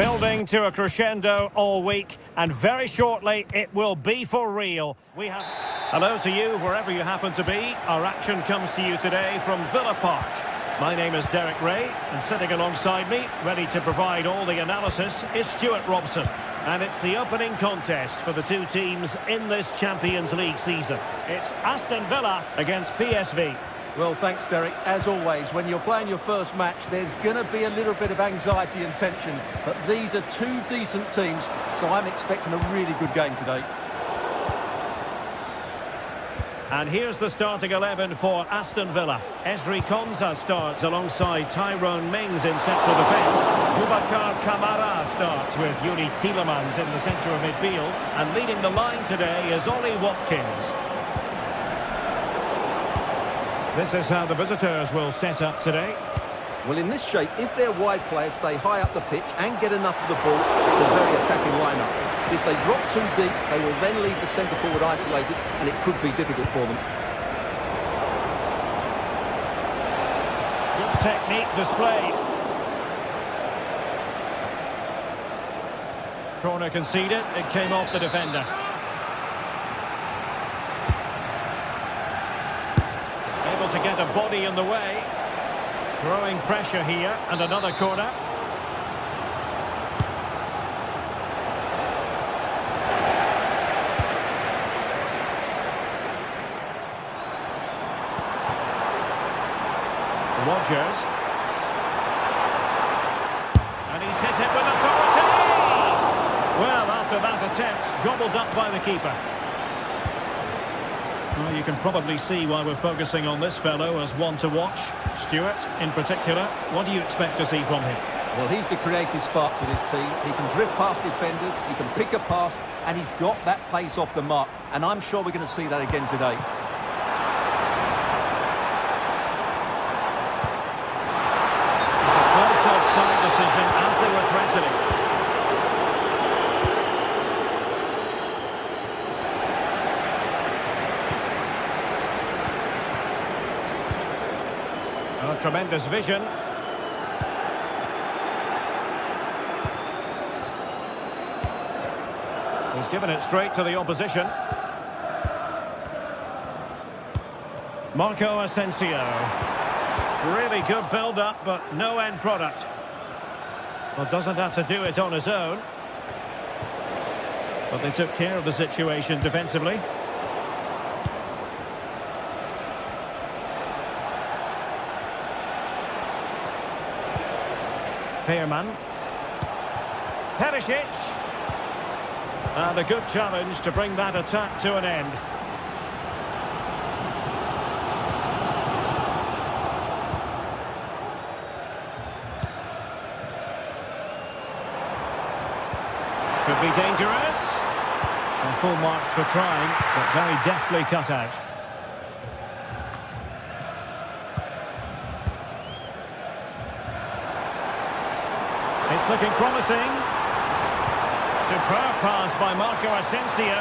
Building to a crescendo all week, and very shortly it will be for real. Hello to you wherever you happen to be. Our action comes to you today from Villa Park. My name is Derek Ray, and sitting alongside me, ready to provide all the analysis, is Stuart Robson. And it's the opening contest for the two teams in this Champions League season. It's Aston Villa against PSV. Well, thanks, Derek. As always, when you're playing your first match, there's going to be a little bit of anxiety and tension. But these are two decent teams, so I'm expecting a really good game today. And here's the starting 11 for Aston Villa. Ezri Konsa starts alongside Tyrone Mings in central defence. Boubacar Kamara starts with Yuri Tielemans in the centre of midfield. And leading the line today is Ollie Watkins. This is how the visitors will set up today. Well, in this shape, if their wide players stay high up the pitch and get enough of the ball, it's a very attacking lineup. If they drop too deep, they will then leave the centre forward isolated, and it could be difficult for them. Good technique displayed. Corner conceded. It came off the defender. Able to get a body in the way. Growing pressure here, and another corner. Rodgers. And he's hit it with authority! Well, after that attempt, gobbled up by the keeper. Well, you can probably see why we're focusing on this fellow as one to watch. Stuart, in particular, what do you expect to see from him? Well, he's the creative spark for this team. He can drift past defenders, he can pick a pass, and he's got that pace off the mark. And I'm sure we're going to see that again today. Decision as they were threatening. Oh, tremendous vision. He's given it straight to the opposition. Marco Asensio. Really good build-up, but no end product. Well, doesn't have to do it on his own. But they took care of the situation defensively. Pearman. Perisic. And a good challenge to bring that attack to an end. Could be dangerous. And full marks for trying, but very deftly cut out. It's looking promising. Superb pass by Marco Asensio.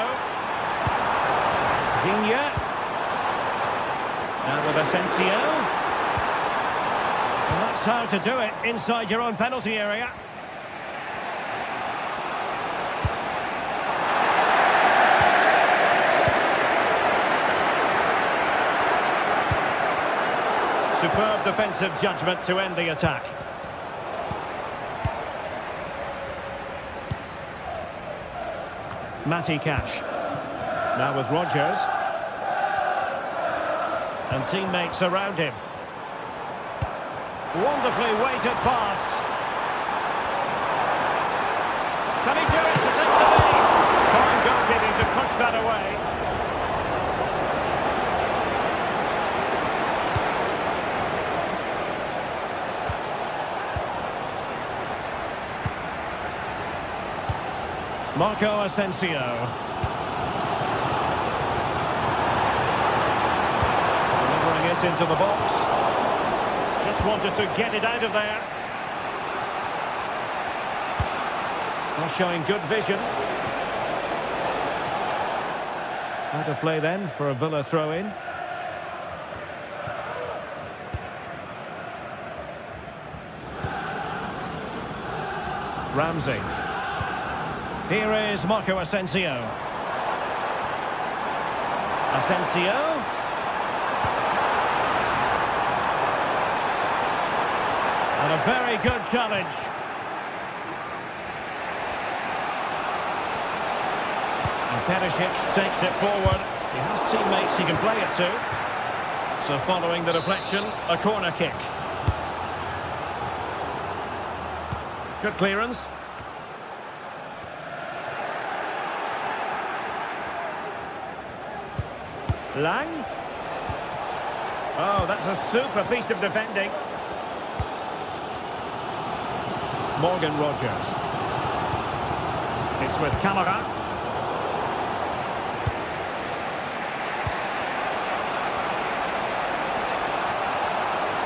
Digne. Now with Asensio. And that's how to do it inside your own penalty area. Superb defensive judgment to end the attack. Matty Cash. Now with Rodgers. And teammates around him. Wonderfully weighted pass. Can he do it to take the lead? Fine goalkeeping to push that away. Marco Asensio. Delivering it into the box. Just wanted to get it out of there. Well, showing good vision. Out of play then for a Villa throw-in. Ramsey. Here is Marco Asensio. Asensio. And a very good challenge. And Perisic takes it forward. He has teammates he can play it to. So following the deflection, a corner kick. Good clearance. Lang. Oh, that's a super piece of defending. Morgan Rogers. It's with Camara.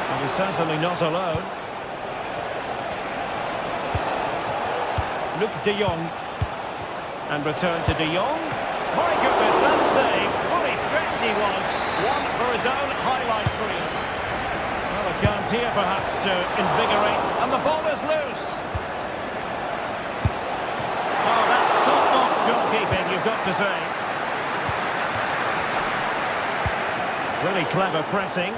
And he's certainly not alone. Luke de Jong. And return to de Jong. My goodness, that save. Fully stretched he was. One for his own highlight reel. Well, a chance here perhaps to invigorate. And the ball is loose. Oh, that's top-notch goalkeeping, you've got to say. Really clever pressing.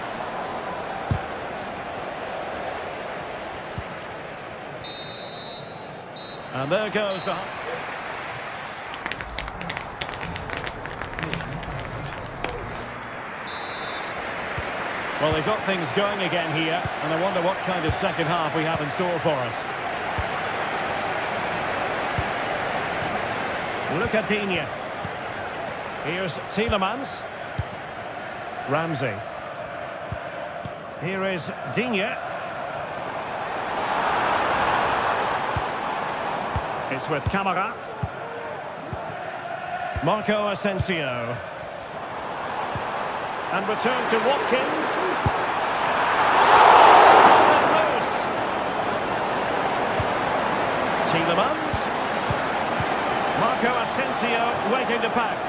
And there goes the... Well, they've got things going again here, and I wonder what kind of second half we have in store for us. Look at Digne. Here's Tielemans. Ramsey. Here is Digne. It's with Camara. Marco Asensio. And return to Watkins. It's loose. Tielemans. Marco Asensio waiting to pass.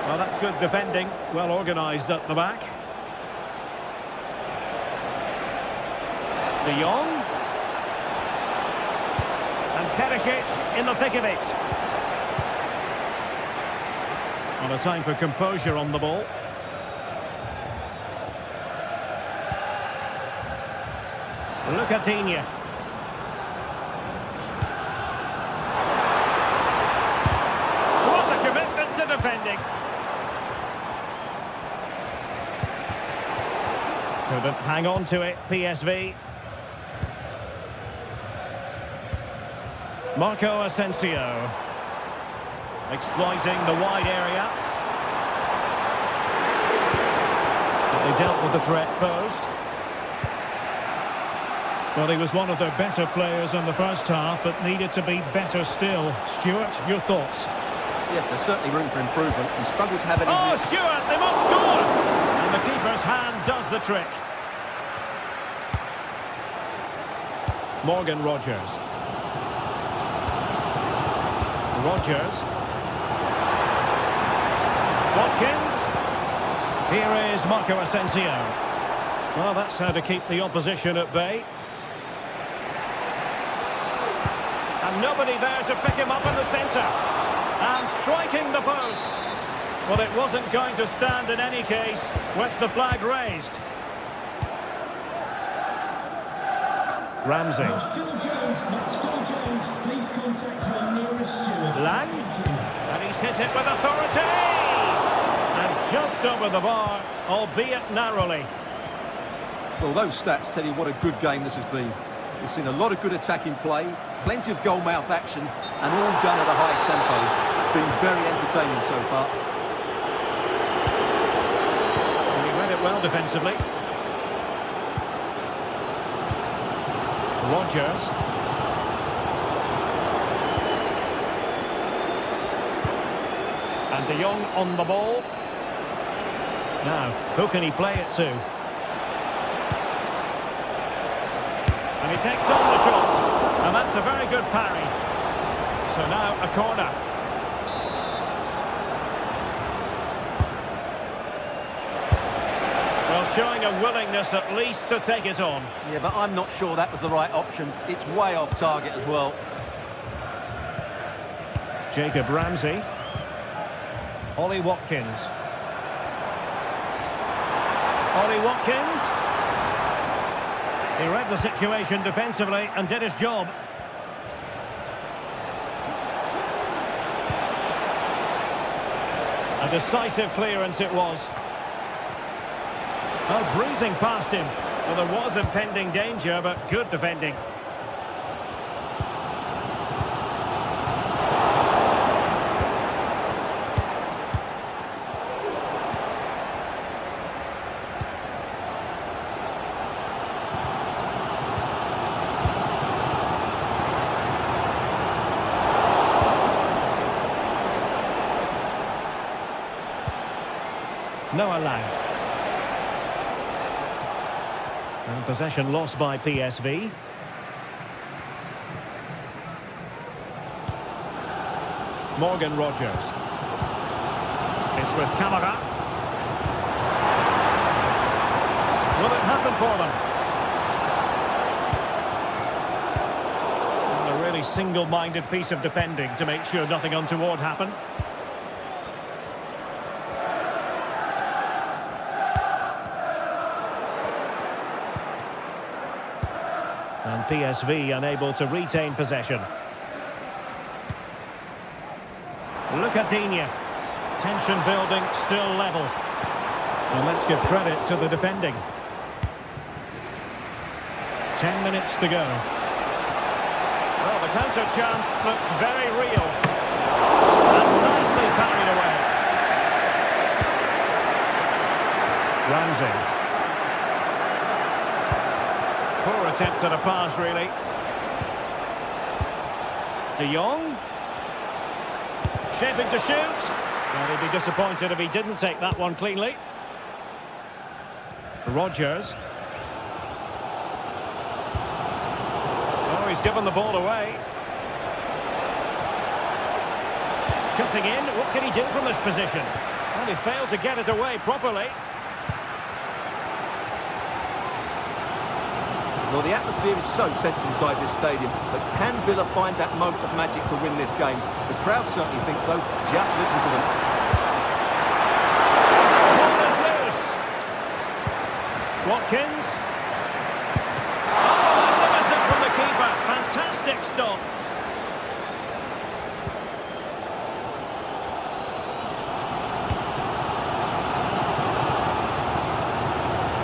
Well, that's good defending. Well organised at the back. De Jong. And Perisic in the thick of it. Well, a time for composure on the ball. Look at Digne. What a commitment to defending. Couldn't hang on to it, PSV. Marco Asensio. Exploiting the wide area. But they dealt with the threat posed. Well, he was one of their better players in the first half, but needed to be better still. Stuart, your thoughts? Yes, there's certainly room for improvement. He struggled to have any... Oh, Stuart, they must score! And the keeper's hand does the trick. Morgan Rogers. Rogers. Watkins. Here is Marco Asensio. Well, that's how to keep the opposition at bay. And nobody there to pick him up in the centre. And striking the post. Well, it wasn't going to stand in any case with the flag raised. Ramsey. Lang. And he's hit it with authority. And just over the bar, albeit narrowly. Well, those stats tell you what a good game this has been. We've seen a lot of good attacking play, plenty of goal-mouth action, and all done at a high tempo. It's been very entertaining so far. And he read it well defensively. Rogers. And de Jong on the ball. Now, who can he play it to? And he takes on the shot. And that's a very good parry. So now a corner. Well, showing a willingness at least to take it on. Yeah, but I'm not sure that was the right option. It's way off target as well. Jacob Ramsey. Ollie Watkins. Ollie Watkins. He read the situation defensively and did his job. A decisive clearance it was. Oh, breezing past him. Well, there was impending danger, but good defending. Noah Lang. And possession lost by PSV. Morgan Rogers. It's with Camara. Will it happen for them? And a really single-minded piece of defending to make sure nothing untoward happened. And PSV unable to retain possession. Look at Digne. Tension building, still level. And let's give credit to the defending. 10 minutes to go. Well, the counter chance looks very real. And nicely parried away. Ramsey. Poor attempt at a pass, really. De Jong. Shaping to shoot. Well, he'd be disappointed if he didn't take that one cleanly. Rogers. Oh, he's given the ball away. Cutting in. What can he do from this position? Well, he failed to get it away properly. Well, the atmosphere is so tense inside this stadium, but can Villa find that moment of magic to win this game? The crowd certainly think so. Just listen to them. Ball is loose. Watkins. Oh, magnificent from the keeper. Fantastic stop.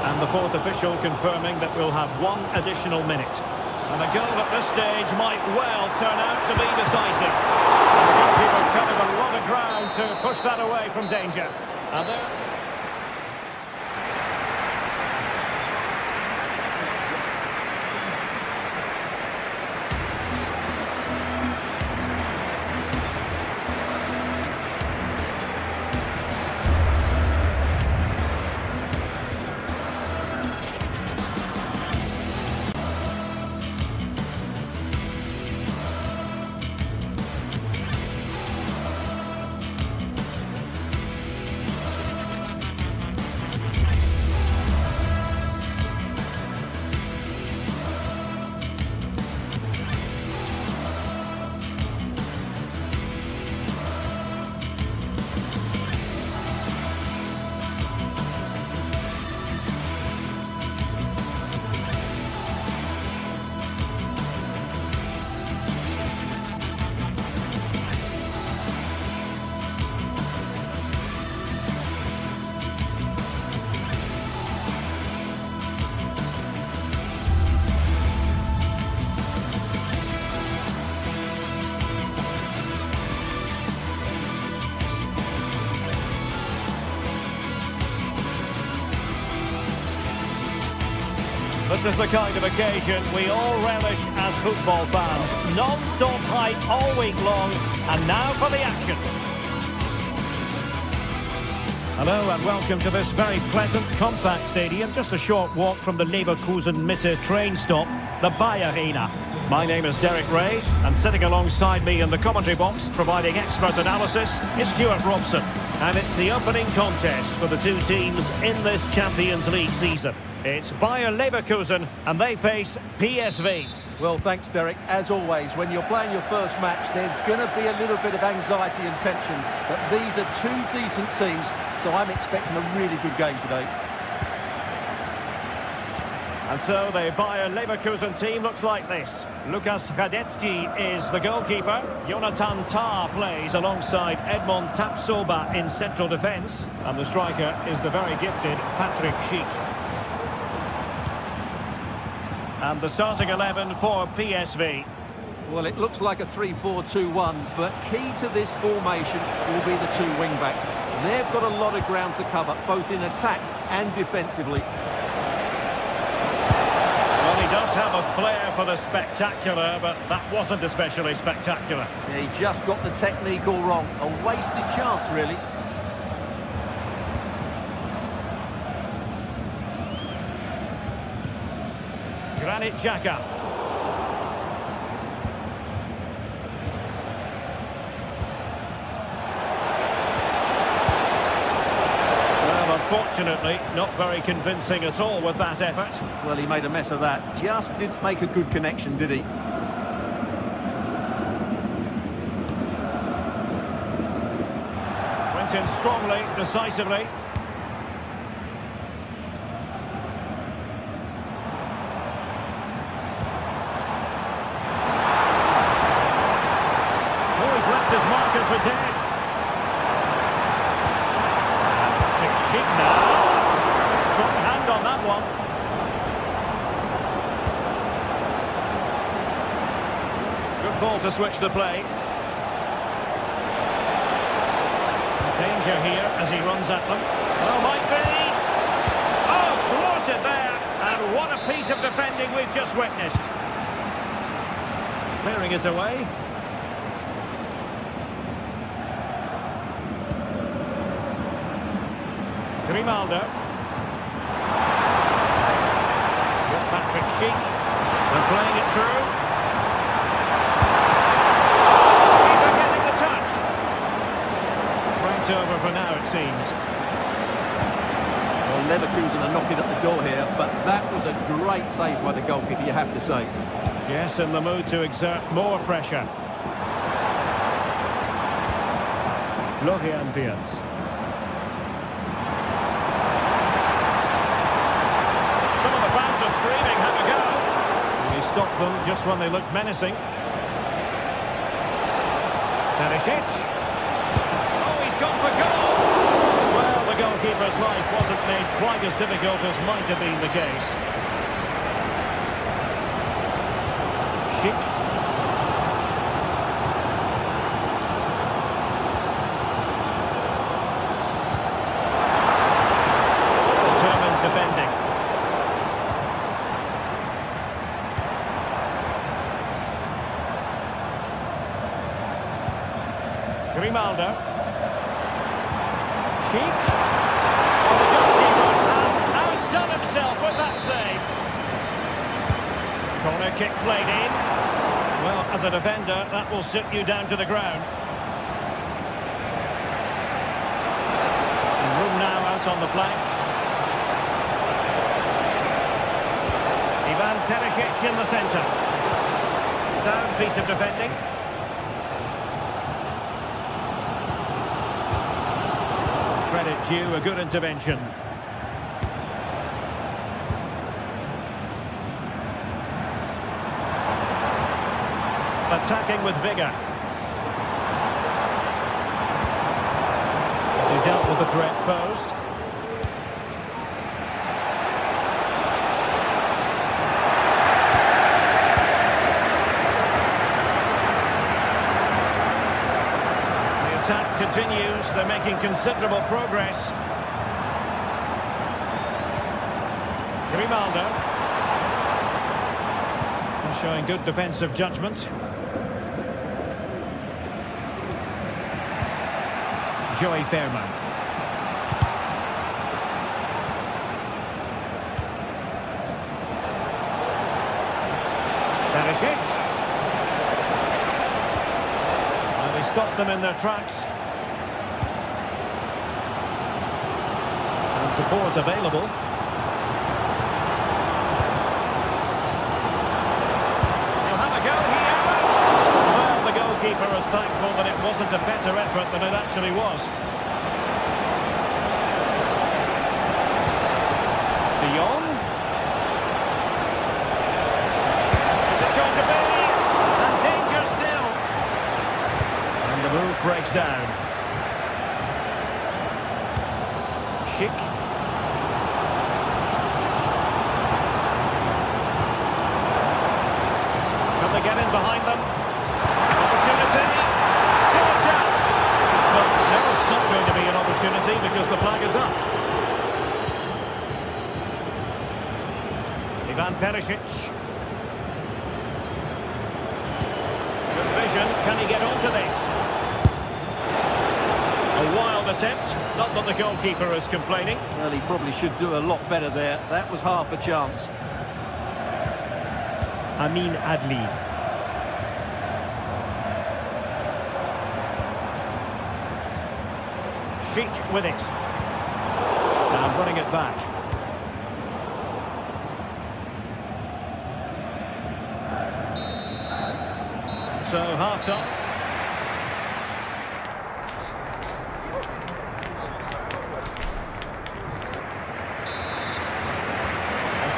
And the fourth official confirming that we'll have one additional minute. And a goal at this stage might well turn out to be decisive. The goalkeeper covered a lot of ground to push that away from danger. And there... This is the kind of occasion we all relish as football fans. Non-stop hype all week long, and now for the action. Hello and welcome to this very pleasant, compact stadium, just a short walk from the Leverkusen-Mitte train stop, the Bayer Arena. My name is Derek Ray, and sitting alongside me in the commentary box, providing expert analysis, is Stuart Robson. And it's the opening contest for the two teams in this Champions League season. It's Bayer Leverkusen, and they face PSV. Well, thanks, Derek. As always, when you're playing your first match, there's going to be a little bit of anxiety and tension. But these are two decent teams, so I'm expecting a really good game today. And so the Bayer Leverkusen team looks like this. Lukas Radecki is the goalkeeper. Jonathan Tah plays alongside Edmond Tapsoba in central defence. And the striker is the very gifted Patrick Schick. And the starting 11 for PSV. Well, it looks like a 3-4-2-1, but key to this formation will be the two wing-backs. They've got a lot of ground to cover, both in attack and defensively. Well, he does have a flair for the spectacular, but that wasn't especially spectacular. Yeah, he just got the technique all wrong. A wasted chance, really. Granit Xhaka. Well, unfortunately, not very convincing at all with that effort. Well, he made a mess of that. Just didn't make a good connection, did he? Went in strongly, decisively. His marker for dead. It's Schick now. Got the hand on that one. Good ball to switch the play. Danger here as he runs at them. Oh, might be. Oh, thwarted there. And what a piece of defending we've just witnessed. Clearing it away. Grimaldo. Here's Patrick Schick. And playing it through. Keeper getting the touch. Right over for now, it seems. Well, Leverkusen are knocking at the door here, but that was a great save by the goalkeeper, you have to say. Yes, in the mood to exert more pressure. Florian Wirtz. Screaming, have a go. And he stopped them just when they looked menacing. Perisic. Oh, he's gone for goal. Well, the goalkeeper's life wasn't made quite as difficult as might have been the case. Schick. Determined defending. Grimaldo. Schick. Oh, the goalkeeper has outdone himself with that save. Corner kick played in. Well, as a defender, that will sit you down to the ground. And room now out on the flank. Ivan Perisic in the centre. Sound piece of defending. Credit due, a good intervention. Attacking with vigour. He dealt with the threat posed. Attack continues, they're making considerable progress. Grimaldo. They're showing good defensive judgment. Joey Fairman. Perisic. Stop them in their tracks. And support available. goalkeeper is thankful that it wasn't a better effort than it actually was. De Jong. Is it going to be? And danger still. And the move breaks down. Schick. Can they get in behind them? Opportunity. Still a chance. But no, it's not going to be an opportunity because the flag is up. Ivan Perisic. Good vision. Can he get onto this? A wild attempt. Not that the goalkeeper is complaining. Well, he probably should do a lot better there. That was half a chance. Amin Adli. Schick with it. Now running it back. So half-time.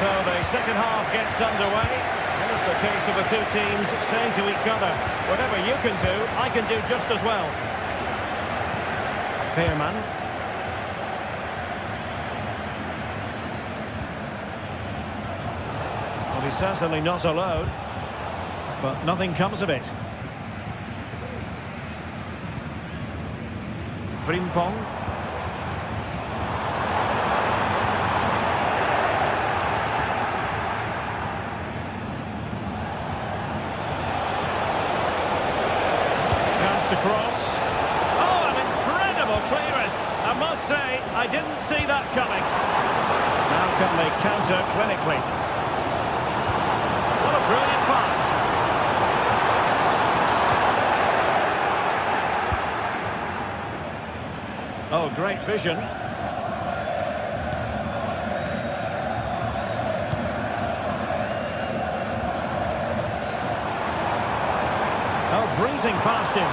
So the second half gets underway. And it's the case of the two teams saying to each other, whatever you can do, I can do just as well. Veerman. Well, he's certainly not alone, but nothing comes of it. Frimpong. Cross. Oh, an incredible clearance. I must say, I didn't see that coming. Now can they counter clinically? What a brilliant pass. Oh, great vision. Oh, breezing past him.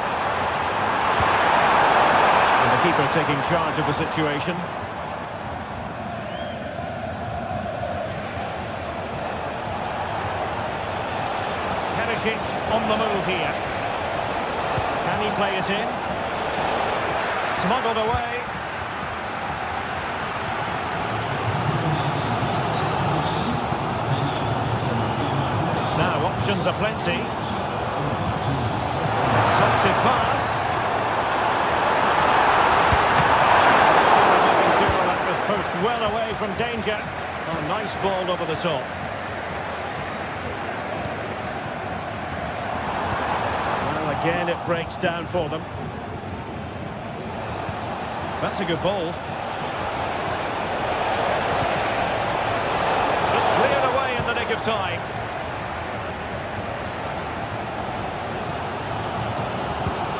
The keeper taking charge of the situation. Perisic on the move here. Can he play it in? Smuggled away. Now options are plenty. Offensive pass. Pushed well away from danger. Oh, nice ball over the top. Well, again, it breaks down for them. That's a good ball. Just cleared away in the nick of time.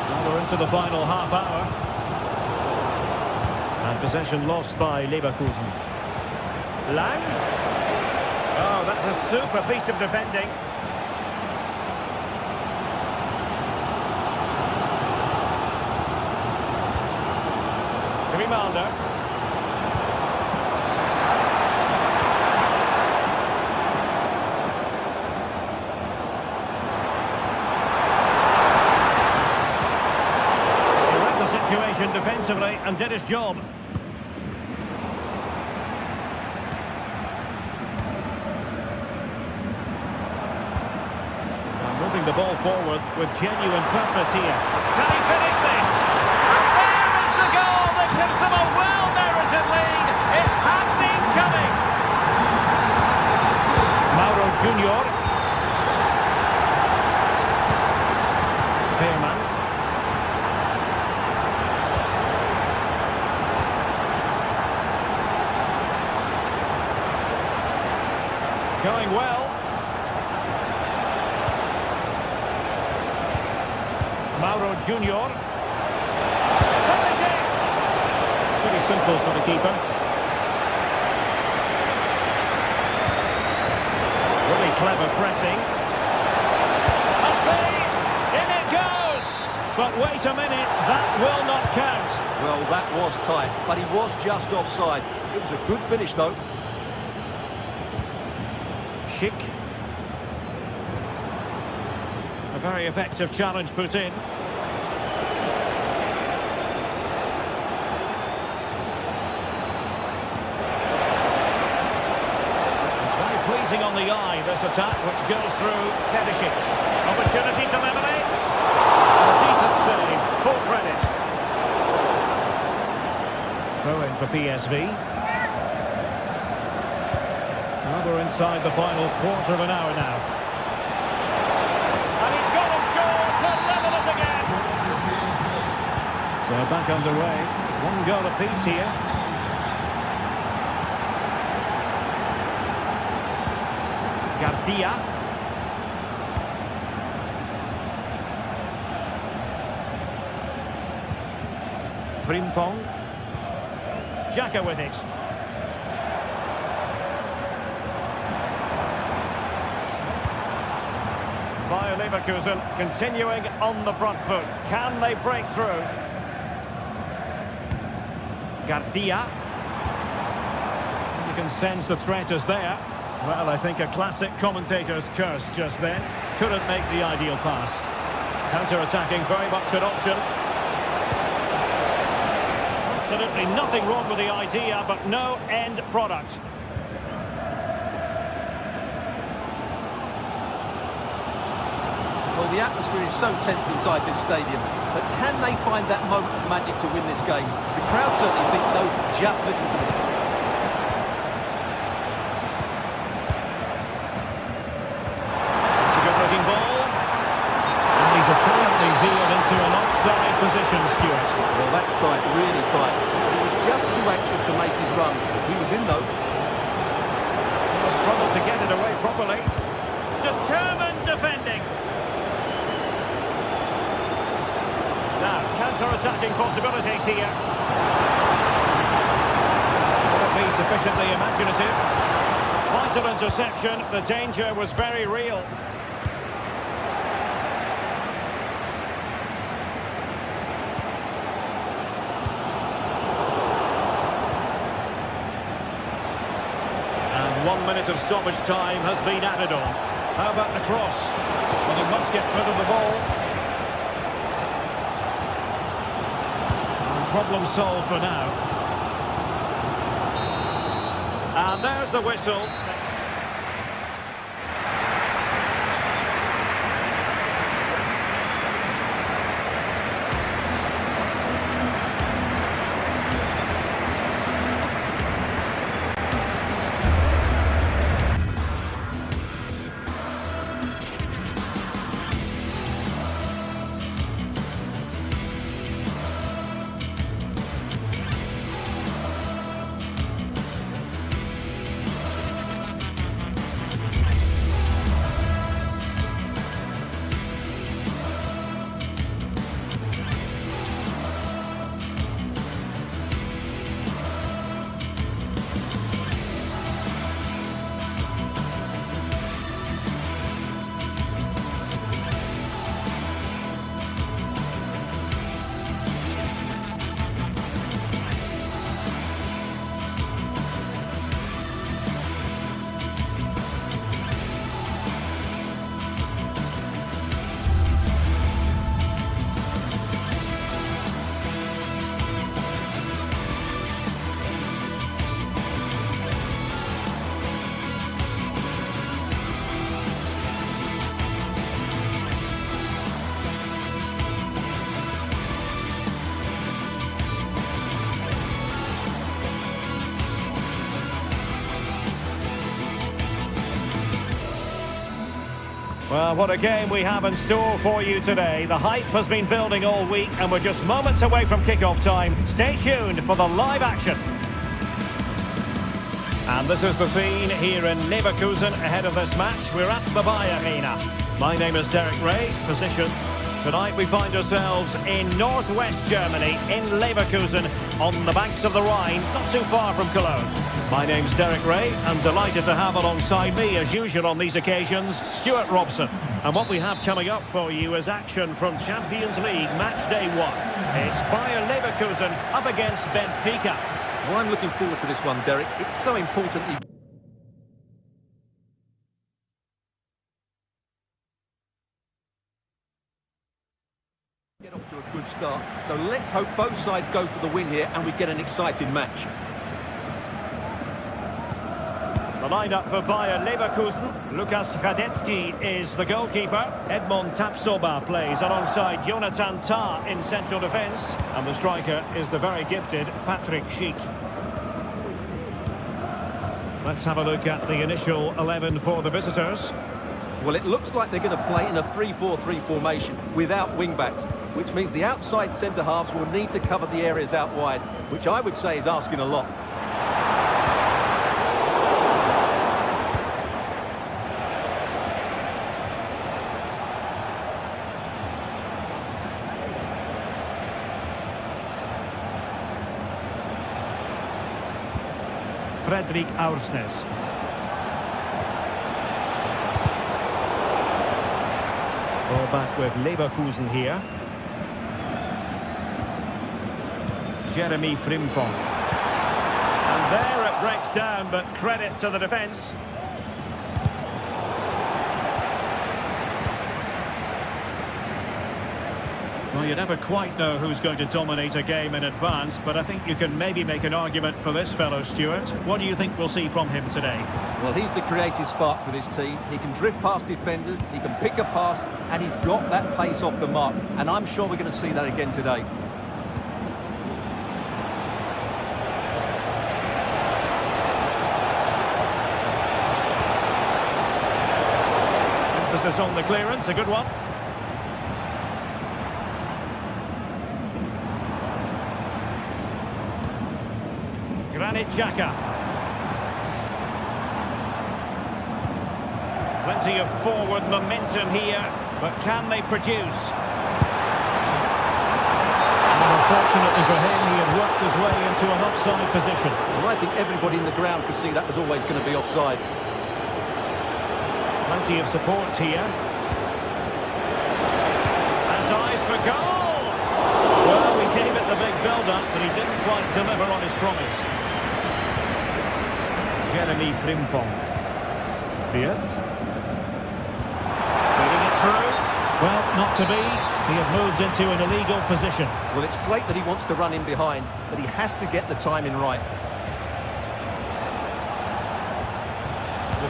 Now we're into the final half hour. And possession lost by Leverkusen. Lang. Oh, that's a super piece of defending. Grimaldo. He read the situation defensively and did his job. Moving the ball forward with genuine purpose here. Can he finish this? And there is the goal that gives them a well-merited lead. It had been coming. Mauro Junior. Veerman. Going well. Mauro Junior. Pretty simple for the keeper. Really clever pressing. In it goes! But wait a minute, that will not count. Well, that was tight, but he was just offside. It was a good finish, though. Schick. A very effective challenge put in. Pleasing on the eye, this attack, which goes through Perisic. Opportunity to level it. A decent save, full credit. Throw in for PSV. Well, we're inside the final quarter of an hour now. And he's gone and scored to level it again. So back underway. One goal apiece here. Garcia. Frimpong. Xhaka with it. Bayer Leverkusen continuing on the front foot. Can they break through? Garcia. You can sense the threat is there. Well, I think a classic commentator's curse just then. Couldn't make the ideal pass. Counter-attacking, very much an option. Absolutely nothing wrong with the idea, but no end product. Well, the atmosphere is so tense inside this stadium, but can they find that moment of magic to win this game? The crowd certainly think so. Just listen to them. Position, Stuart. Well, that's tight, really tight. He was just too anxious to make his run. He was in, though. He struggled to get it away properly. Determined defending. Now, counter-attacking possibilities here. Will be sufficiently imaginative. Vital interception. The danger was very real. And 1 minute of stoppage time has been added on. How about the cross? Well, he must get rid of the ball. And problem solved for now. And there's the whistle. Well, what a game we have in store for you today. The hype has been building all week and we're just moments away from kick-off time. Stay tuned for the live action. And this is the scene here in Leverkusen ahead of this match. We're at the Bayer Arena. My name is Derek Ray, position. Tonight we find ourselves in northwest Germany, in Leverkusen, on the banks of the Rhine, not too far from Cologne. My name's Derek Ray. I'm delighted to have alongside me, as usual on these occasions, Stuart Robson. And what we have coming up for you is action from Champions League match day 1. It's Bayer Leverkusen up against Benfica. Well, I'm looking forward to this one, Derek. It's so important you get off to a good start. So let's hope both sides go for the win here and we get an exciting match. The lineup for Bayer Leverkusen. Lukas Radetzky is the goalkeeper. Edmond Tapsoba plays alongside Jonathan Tah in central defence. And the striker is the very gifted Patrick Schick. Let's have a look at the initial 11 for the visitors. Well, it looks like they're going to play in a 3-4-3 formation without wing-backs, which means the outside centre-halves will need to cover the areas out wide, which I would say is asking a lot. Fredrik Aursnes. Ball back with Leverkusen here. Jeremy Frimpong. And there it breaks down, but credit to the defence. Well, you never quite know who's going to dominate a game in advance, but I think you can maybe make an argument for this fellow, Stuart. What do you think we'll see from him today? Well, he's the creative spark for this team. He can drift past defenders, he can pick a pass, and he's got that pace off the mark. And I'm sure we're going to see that again today. Emphasis on the clearance, a good one. Granit Xhaka. Plenty of forward momentum here, but can they produce? And unfortunately for him, he had worked his way into an offside position. Well, I think everybody in the ground could see that was always going to be offside. Plenty of support here. And eyes for goal! Well, we gave it the big build-up, but he didn't quite deliver on his promise. Jeremy Frimpong. Beers. Feeding it through. Well, not to be. He had moved into an illegal position. Well, it's great that he wants to run in behind, but he has to get the timing right.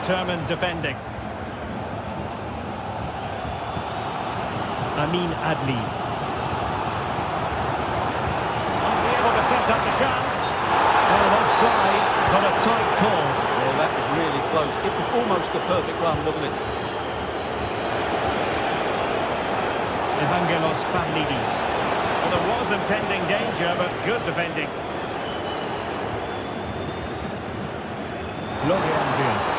Determined defending. Amin Adli. Might be able to set up the chance. Well, offside, but a tight call. Well, that was really close. It was almost the perfect run, wasn't it? Evangelos Pavlidis. Well, there was impending danger, but good defending. Florian Wirtz.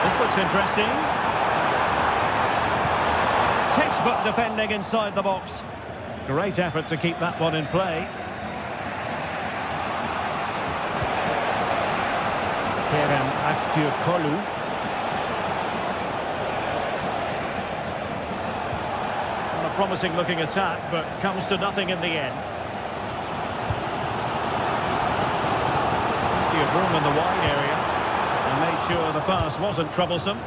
This looks interesting. Textbook defending inside the box. Great effort to keep that one in play. Kerem Aktürkoğlu. A promising looking attack, but comes to nothing in the end. Plenty of room in the wide area, and made sure the pass wasn't troublesome.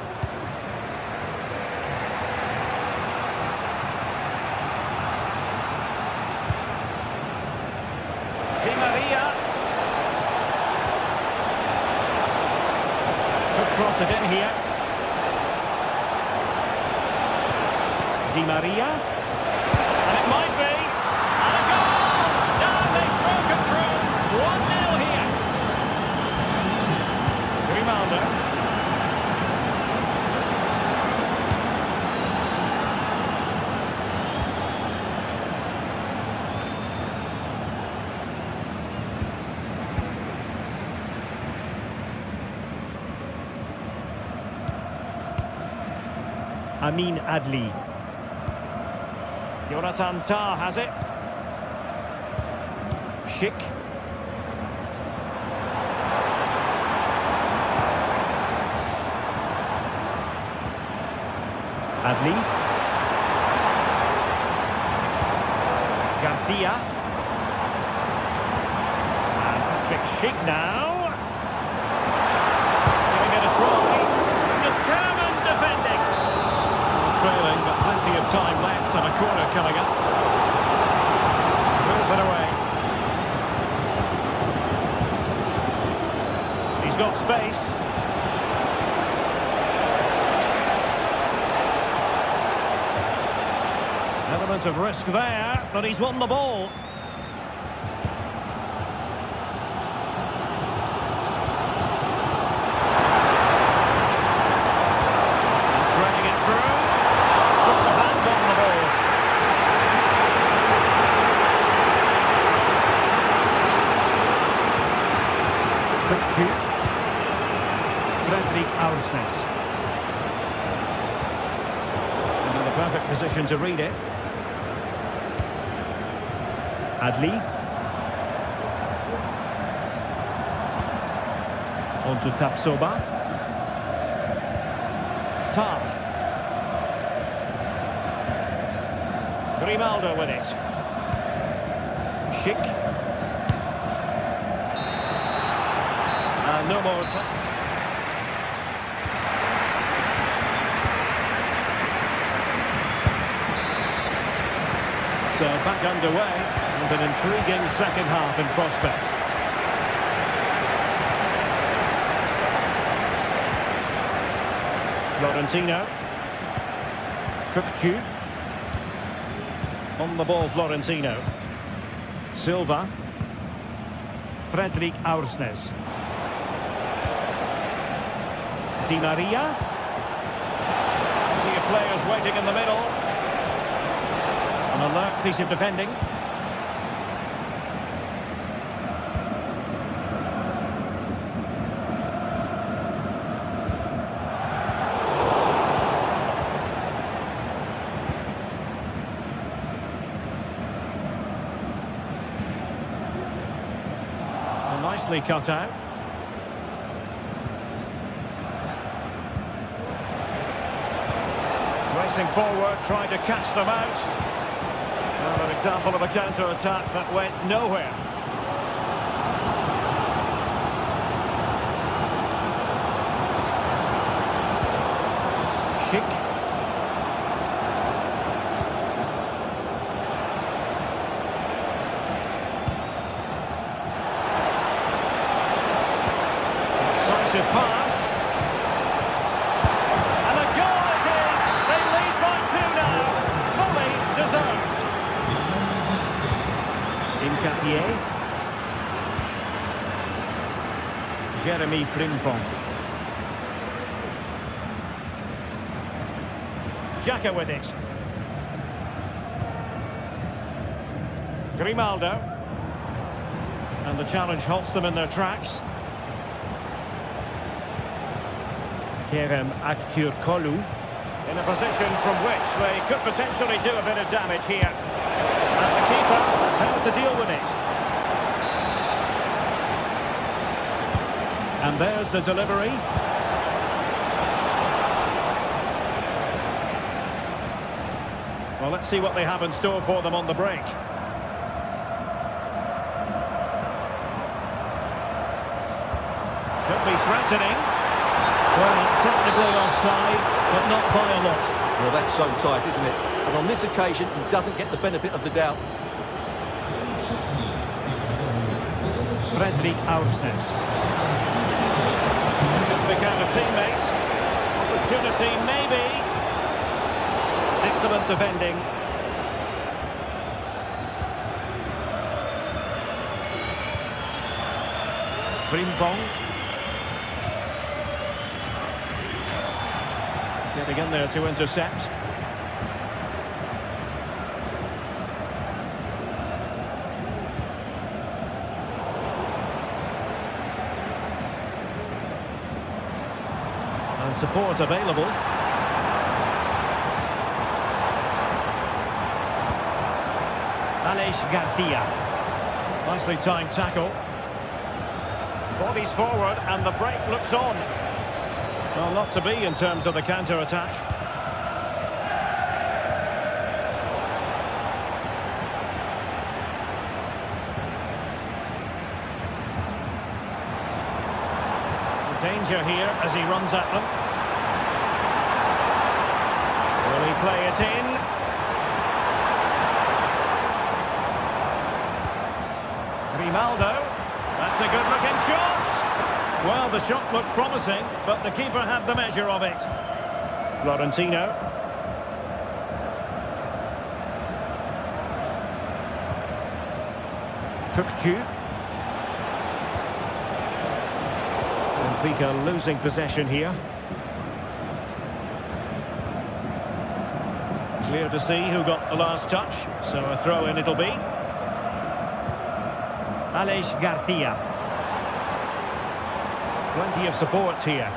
Di Maria. Could cross it in here. Di Maria. And it might be. And a goal! Now they've broken through. 1-0 here. Grimaldo. Amin Adli. Jonathan Tah has it. Schick. Adli. Garcia. And Patrick Schick now. Giving it a try. Determined defending. Trailing, but plenty of time left and a corner coming up. Moves it away. He's got space. Element of risk there, but he's won the ball. Threading it through. Got the hand on the ball. Quick shoot. Fredrik Aursnes. In the perfect position to read it. Adli. On to Tapsoba. Tar. Grimaldo with it. Schick. No more. So back underway. And an intriguing second half in prospect. Florentino. Kukcu. On the ball, Florentino. Silva. Fredrik Aursnes. Di Maria. Plenty of players waiting in the middle. An alert piece of defending. Nicely cut out. Racing forward, trying to catch them out. Well, an example of a counter-attack that went nowhere. Schick. Pass. And a goal it is. They lead by 2 now. Fully deserved. Incapié. Jeremy Frimpong. Xhaka with it. Grimaldo. And the challenge halts them in their tracks. Kerem Aktürkoğlu in a position from which they could potentially do a bit of damage here. And the keeper has to deal with it. And there's the delivery. Well, let's see what they have in store for them on the break. Could be threatening. Well, technically offside, but not by a lot. Well, that's so tight, isn't it? And on this occasion, he doesn't get the benefit of the doubt. Fredrik Aursnes. Could become a teammate. Opportunity, maybe. Excellent defending. Frimpong. Getting in there to intercept. And support available. Aleix Garcia. Nicely timed tackle. Bodies forward and the break looks on. Well, not to be in terms of the counter-attack. Danger here as he runs at them. Will he play it in? Grimaldo. That's a good-looking shot. Well, the shot looked promising, but the keeper had the measure of it. Florentino. Tukcu. Benfica losing possession here. Clear to see who got the last touch, so a throw-in it'll be. Alex Garcia. Plenty of support here.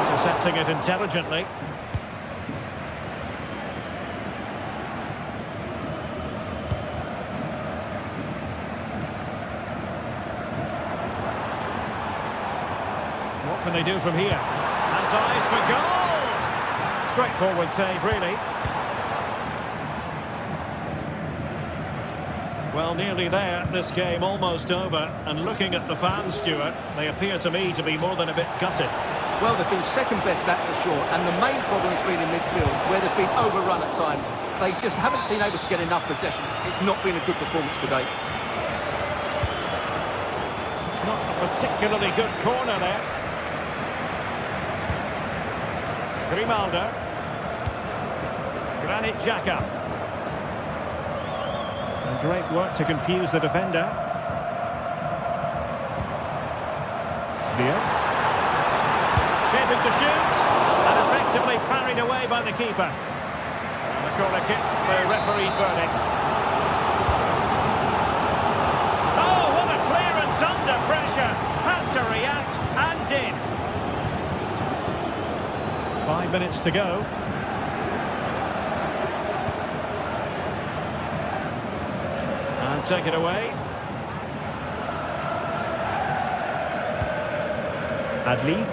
Intercepting it intelligently. What can they do from here? Hands eyes for goal! Straightforward save, really. Well, nearly there. This game almost over. And looking at the fans, Stuart, they appear to me to be more than a bit gutted. Well, they've been second best, that's for sure. And the main problem has been in midfield, where they've been overrun at times. They just haven't been able to get enough possession. It's not been a good performance today. It's not a particularly good corner there. Grimaldo. Granit Xhaka. And great work to confuse the defender. Diaz. Scheduled to shoot. And effectively parried away by the keeper. And the corner kick, the referee's verdict. Oh, what a clearance under pressure. Had to react and did. 5 minutes to go. And take it away. Adli.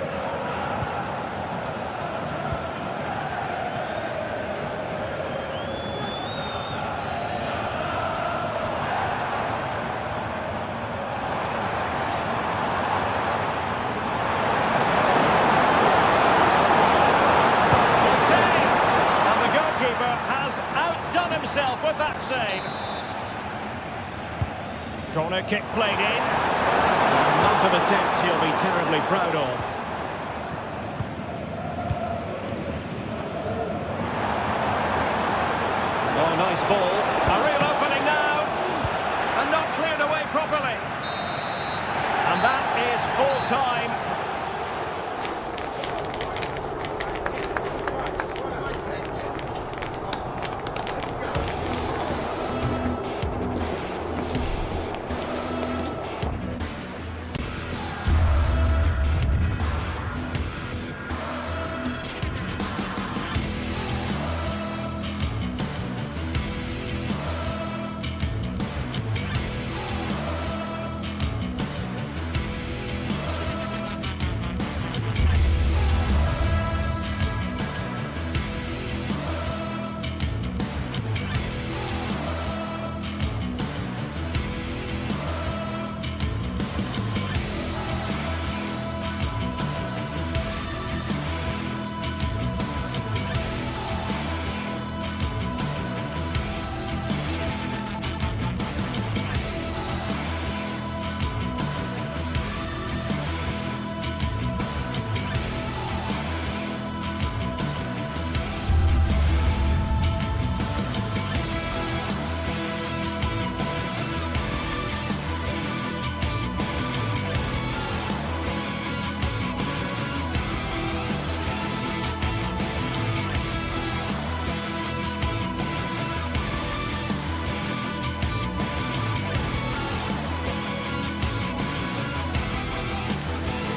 With that save. Corner kick played in. Not an attempt he'll be terribly proud of. Oh, nice ball. A real opening now. And not cleared away properly. And that is full time.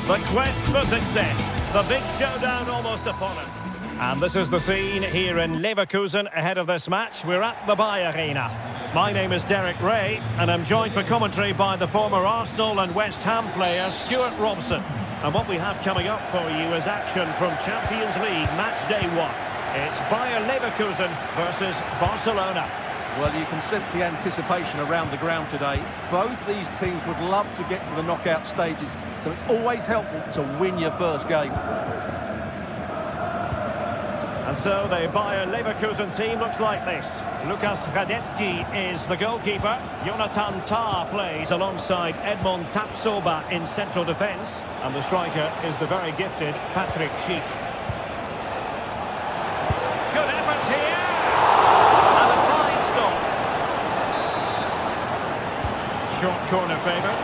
The quest for success. The big showdown almost upon us. And this is the scene here in Leverkusen ahead of this match. We're at the Bay Arena. My name is Derek Ray, and I'm joined for commentary by the former Arsenal and West Ham player Stuart Robson. And what we have coming up for you is action from Champions League match day 1. It's Bayer Leverkusen versus Barcelona. Well, you can sense the anticipation around the ground today. Both these teams would love to get to the knockout stages, so it's always helpful to win your first game. And so the Bayer Leverkusen team looks like this. Lukas Radetzky is the goalkeeper. Jonathan Tah plays alongside Edmond Tapsoba in central defence. And the striker is the very gifted Patrick Schick. Good effort here! And a fine stop. Short corner favour.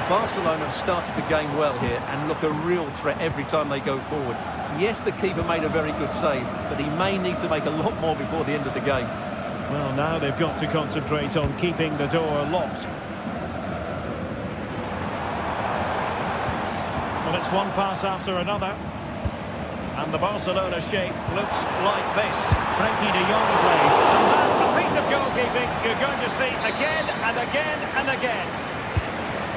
Barcelona have started the game well here and look a real threat every time they go forward. Yes, the keeper made a very good save, but he may need to make a lot more before the end of the game. Well, now they've got to concentrate on keeping the door locked. Well, it's one pass after another. And the Barcelona shape looks like this. Frankie de Jong plays. And that's a piece of goalkeeping you're going to see again and again and again.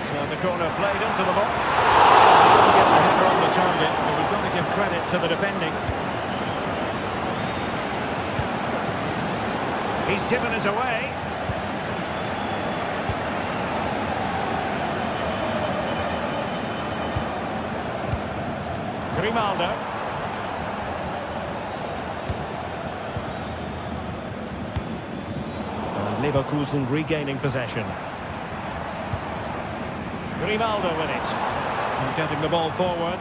So the corner played into the box. Didn't get the header on the target, but we've got to give credit to the defending. He's given us away. Grimaldo. And Leverkusen regaining possession. Grimaldo with it. And getting the ball forward.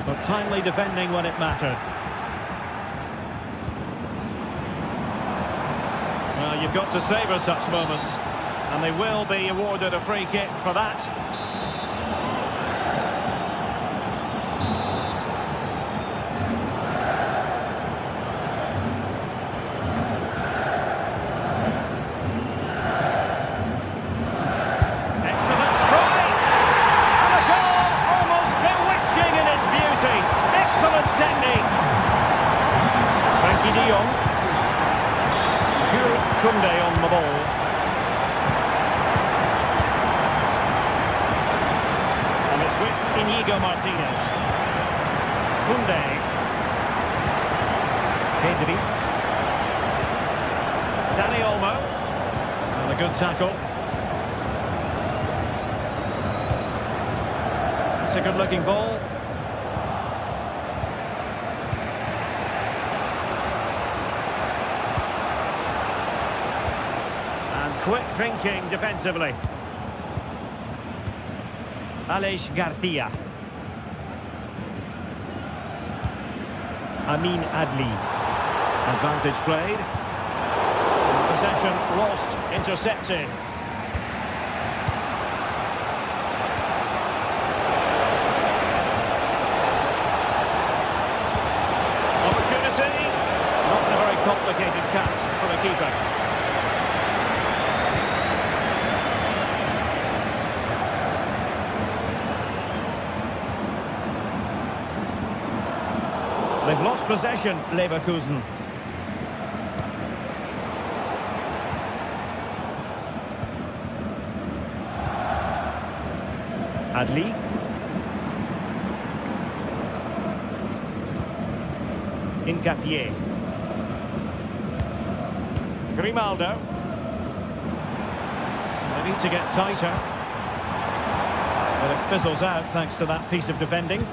But timely defending when it mattered. Well, you've got to savour such moments. And they will be awarded a free kick for that. On the ball. And it's with Inigo Martinez. Koundé. Pedri. Dani Olmo. And a good tackle. It's a good-looking ball. Quick thinking defensively. Aleix Garcia. Amin Adli. Advantage played. Possession lost, intercepted. Opportunity. Not a very complicated catch for the keeper. They've lost possession, Leverkusen. Adli. Incapié. Grimaldo. They need to get tighter. But it fizzles out thanks to that piece of defending.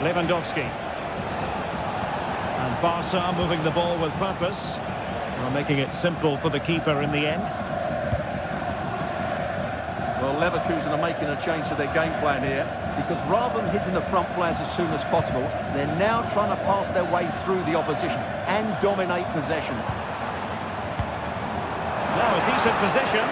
Lewandowski. And Barca moving the ball with purpose. Well, making it simple for the keeper in the end. Well, Leverkusen are making a change to their game plan here, because rather than hitting the front players as soon as possible, they're now trying to pass their way through the opposition and dominate possession. Now a decent position.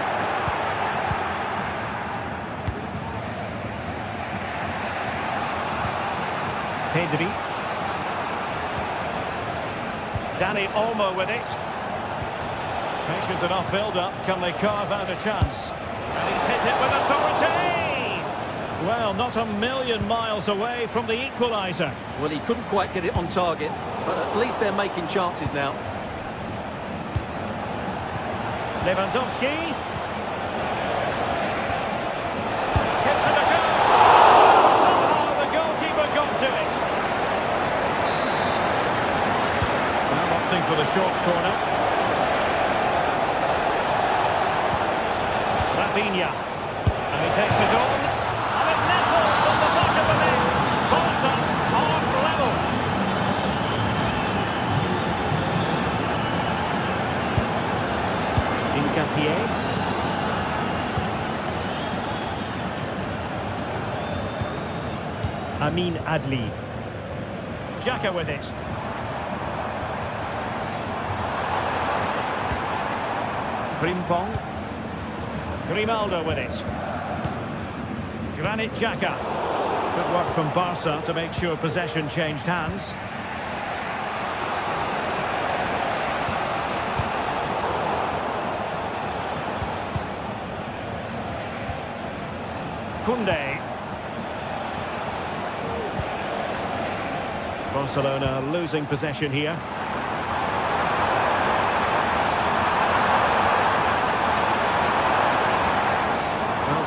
Pedri. Danny Olmo with it. Patient enough build-up. Can they carve out a chance? And he's hit it with authority! Well, not a million miles away from the equaliser. Well, he couldn't quite get it on target, but at least they're making chances now. Lewandowski. Hits it a goal! Somehow the goalkeeper got to it. Now opting for the short corner. Rafinha. And he takes it on. And it nettles on the back of the net. Barca on level. Incapié. Amin Adli. Xhaka with it. Frimpong. Grimaldo with it. Granit Xhaka. Good work from Barca to make sure possession changed hands. Koundé. Barcelona losing possession here.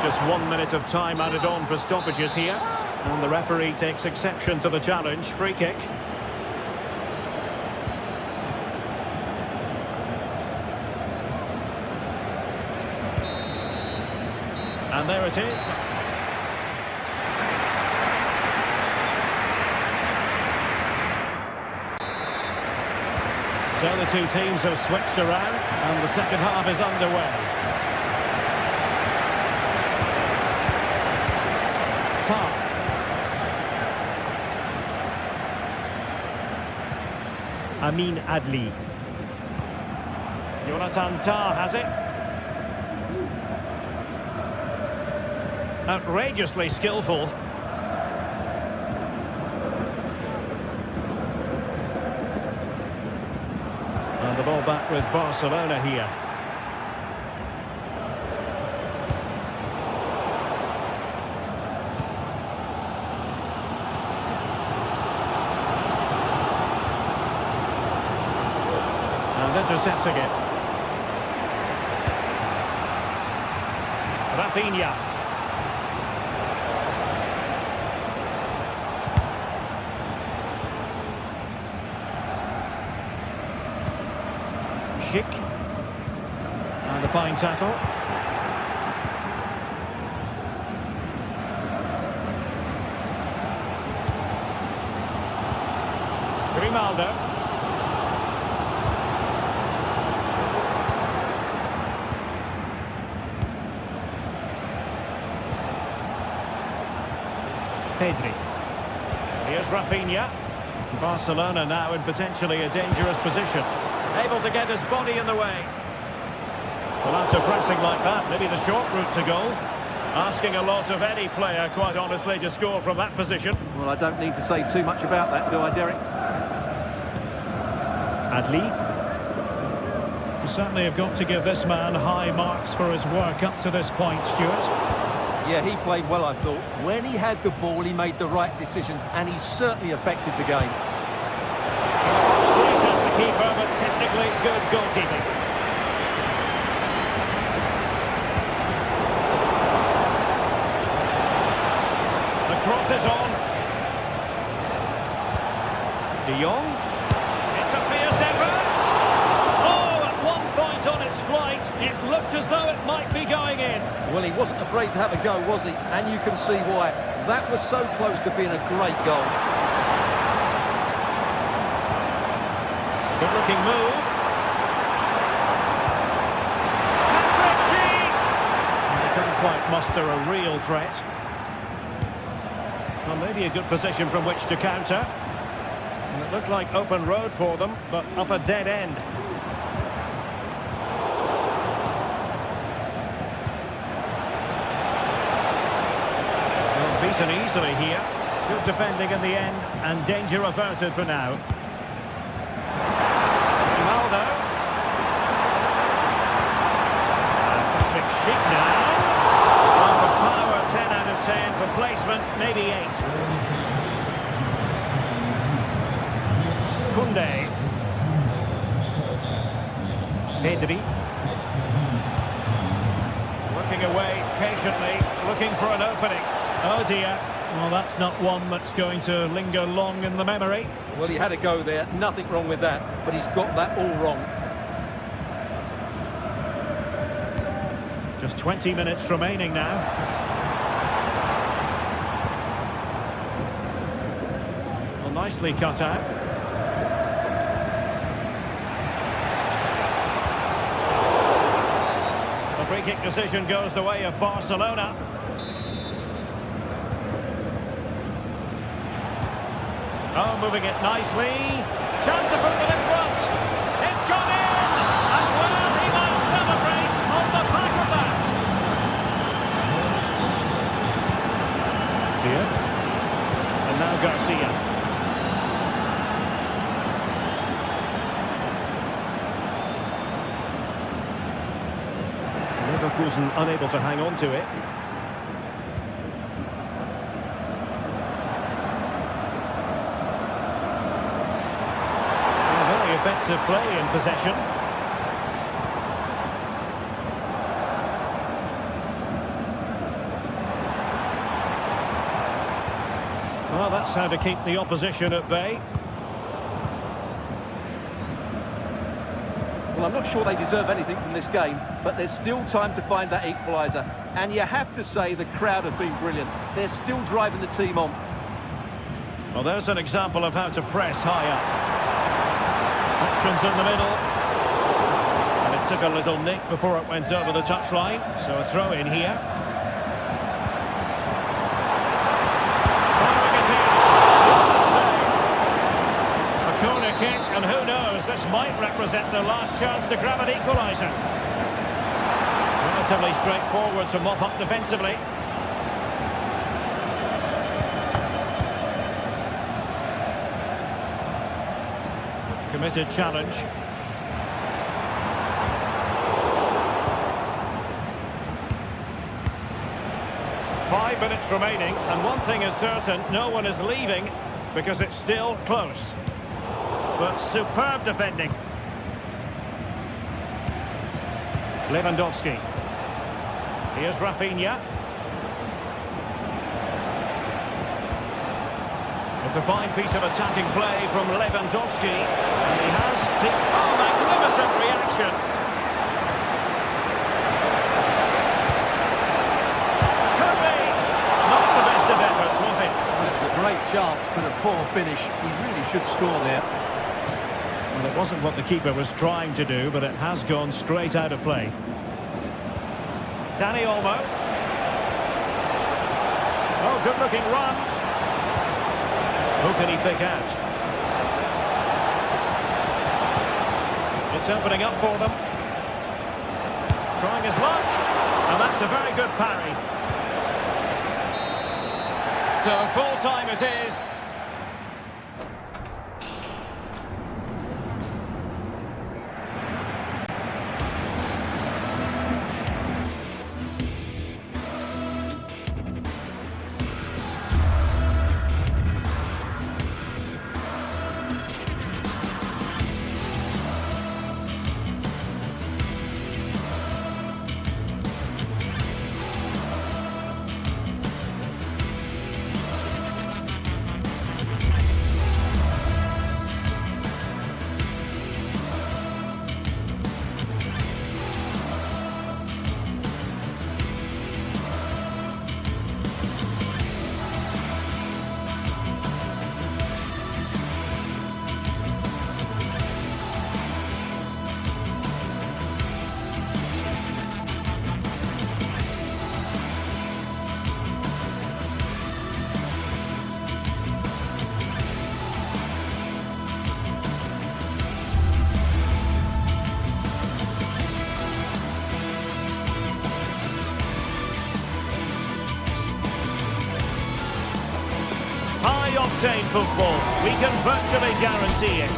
Just 1 minute of time added on for stoppages here. And the referee takes exception to the challenge. Free kick. And there it is. So the two teams have switched around and the second half is underway. Amin Adli. Jonathan Tah has it. Outrageously skillful. And the ball back with Barcelona here. Intercepting it. Rafinha. Schick. And a fine tackle. Grimaldo. Pedri. Here's Rafinha. Barcelona now in potentially a dangerous position. Able to get his body in the way. Well, after pressing like that, maybe the short route to goal. Asking a lot of any player, quite honestly, to score from that position. Well, I don't need to say too much about that, do I, Derek? Adli. You certainly have got to give this man high marks for his work up to this point, Stuart. Yeah, he played well, I thought. When he had the ball, he made the right decisions, and he certainly affected the game. Straight at the keeper, but technically good goalkeeping. The cross is on. De Jong. It's a fierce effort. Oh, at one point on its flight, it looked as though it might be going in. Well, he wasn't afraid to have a go, was he? And you can see why. That was so close to being a great goal. Good-looking move. Patrick! They couldn't quite muster a real threat. Well, maybe a good position from which to counter. And it looked like open road for them, but up a dead end. Beaten easily here. Good defending in the end, and danger averted for now. Ronaldo. Patrick Schick now. Well, the power, 10 out of 10 for placement, maybe 8. Koundé. Pedri. Working away patiently, looking for an opening. Oh dear. Well, that's not one that's going to linger long in the memory. Well, he had a go there. Nothing wrong with that. But he's got that all wrong. Just 20 minutes remaining now. Well, nicely cut out. The free kick decision goes the way of Barcelona. Oh, moving it nicely. Chance to put it in front. It's gone in! And well, he might celebrate on the back of that. Diaz. And now Garcia. Leverkusen unable to hang on to it. Effective play in possession. Well, that's how to keep the opposition at bay. Well, I'm not sure they deserve anything from this game, but there's still time to find that equaliser. And you have to say the crowd have been brilliant. They're still driving the team on. Well, there's an example of how to press high up. Options in the middle. And it took a little nick before it went over the touchline. So a throw in here. A corner kick, and who knows, this might represent the last chance to grab an equaliser. Relatively straightforward to mop up defensively. Committed challenge. Five minutes remaining, and one thing is certain, no one is leaving because it's still close. But superb defending. Lewandowski. Here's Rafinha. It's a fine piece of attacking play from Lewandowski. And he has... Oh, magnificent reaction. Could be. Not the best of efforts, was it? It's a great chance, but a poor finish. He really should score there. Well, it wasn't what the keeper was trying to do, but it has gone straight out of play. Dani Olmo. Oh, good-looking run. Who can he pick out? It's opening up for them. Trying his luck. And that's a very good parry. So full time it is. entertain football. We can virtually guarantee it.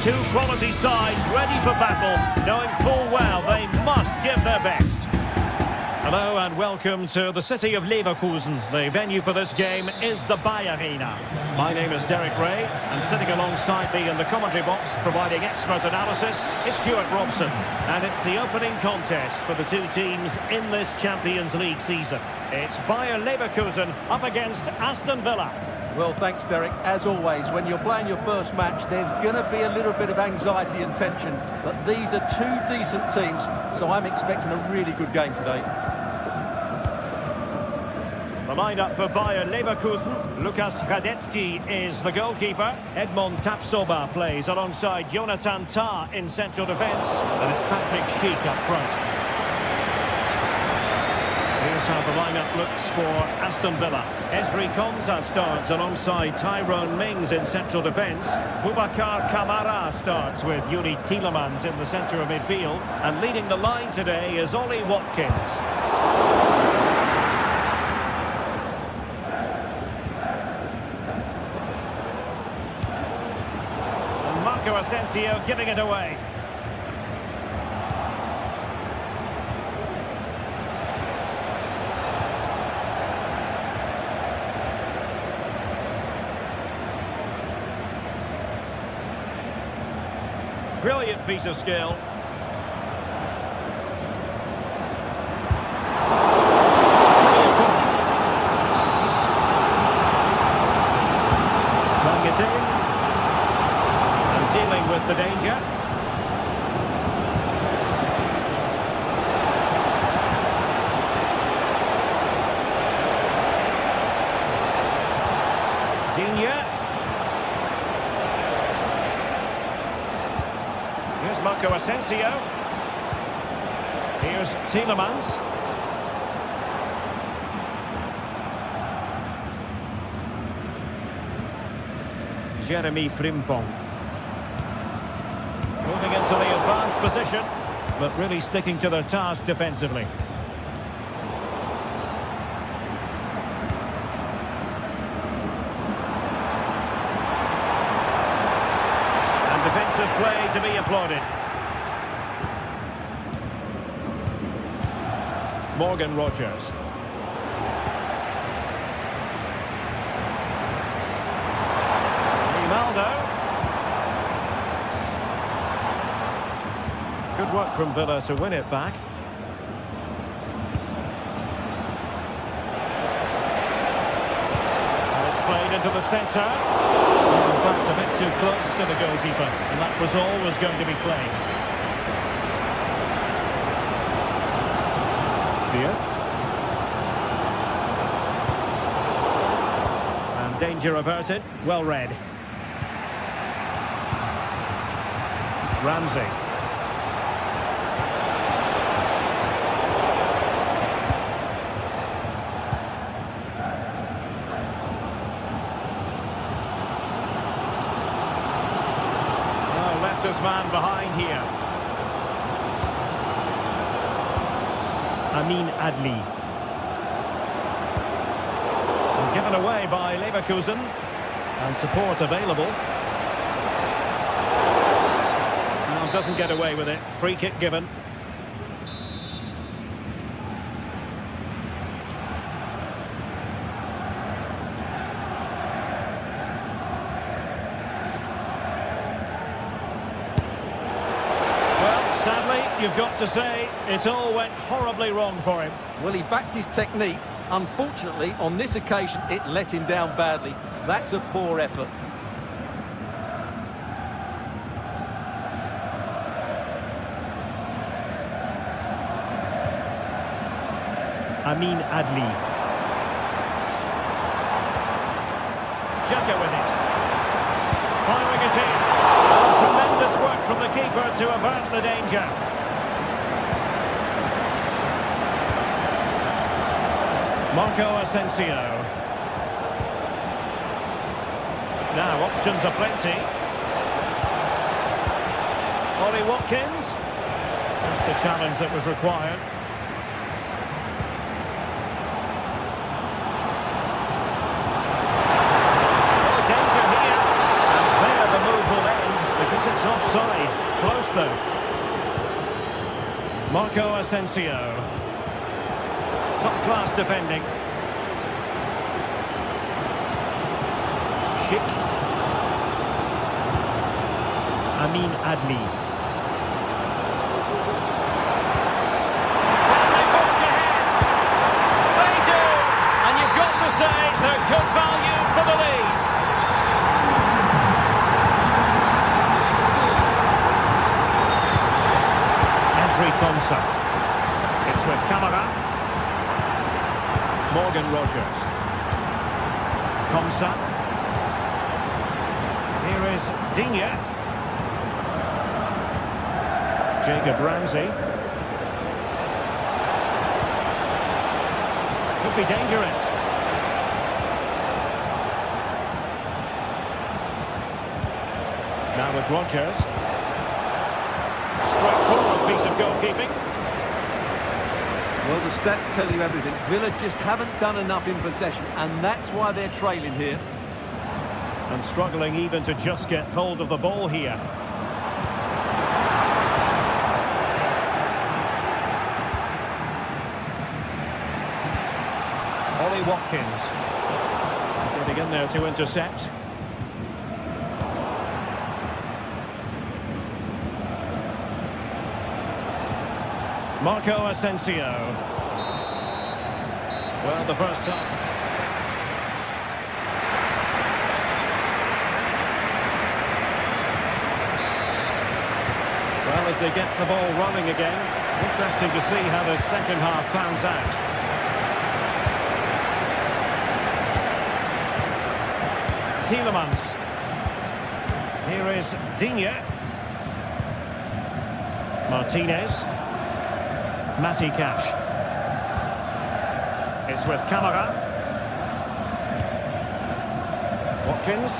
Two quality sides ready for battle, knowing full well they must give their best. Hello and welcome to the city of Leverkusen. The venue for this game is the Bayer Arena. My name is Derek Ray, and sitting alongside me in the commentary box, providing expert analysis, is Stuart Robson. And it's the opening contest for the two teams in this Champions League season. It's Bayer Leverkusen up against Aston Villa. Well, thanks, Derek. As always, when you're playing your first match, there's going to be a little bit of anxiety and tension. But these are two decent teams, so I'm expecting a really good game today. The lineup for Bayer Leverkusen. Lukas Radetzky is the goalkeeper. Edmond Tapsoba plays alongside Jonathan Tah in central defence. And it's Patrick Schick up front. Here's how the lineup looks for Aston Villa. Ezri Konsa starts alongside Tyrone Mings in central defence. Boubacar Kamara starts with Yuri Tielemans in the centre of midfield. And leading the line today is Ollie Watkins. Asensio giving it away. Brilliant piece of skill. Playing it in. Dealing with the danger. Digne. Here's Marco Asensio. Here's Tielemans. Jeremy Frimpong. Moving into the advanced position, but really sticking to their task defensively. And defensive play to be applauded. Morgan Rogers. Ronaldo. Good work from Villa to win it back. And it's played into the centre. In fact, a bit too close to the goalkeeper. And that was always going to be played. Diaz. And danger averted. Well read. Ramsey. His man behind here. Amin Adli. And given away by Leverkusen. And support available. Now doesn't get away with it. Free kick given. You've got to say, it all went horribly wrong for him. Well, he backed his technique. Unfortunately, on this occasion, it let him down badly. That's a poor effort. Amin Adli. Jaka with it. Firing it in. Tremendous work from the keeper to avert the danger. Marco Asensio. Now options are plenty. Ollie Watkins. That's the challenge that was required. Oh, danger. Marco Asensio. Top-class defending. Schick. Amin Adli. Can they forge ahead? They do! And you've got to say they're good value for the lead. Konsa. It's with Camara. Morgan Rogers. Konsa. Here is Digne. Jacob Ramsey. Could be dangerous. Now with Rogers. Straightforward piece of goalkeeping. Well, the stats tell you everything. Villa just haven't done enough in possession, and that's why they're trailing here. And struggling even to just get hold of the ball here. Ollie Watkins. Getting in there to intercept. Marco Asensio. Well, the first time. Well, as they get the ball running again, interesting to see how the second half pans out. Tielemans. Here is Digne. Martinez. Matty Cash. It's with Camara. Watkins.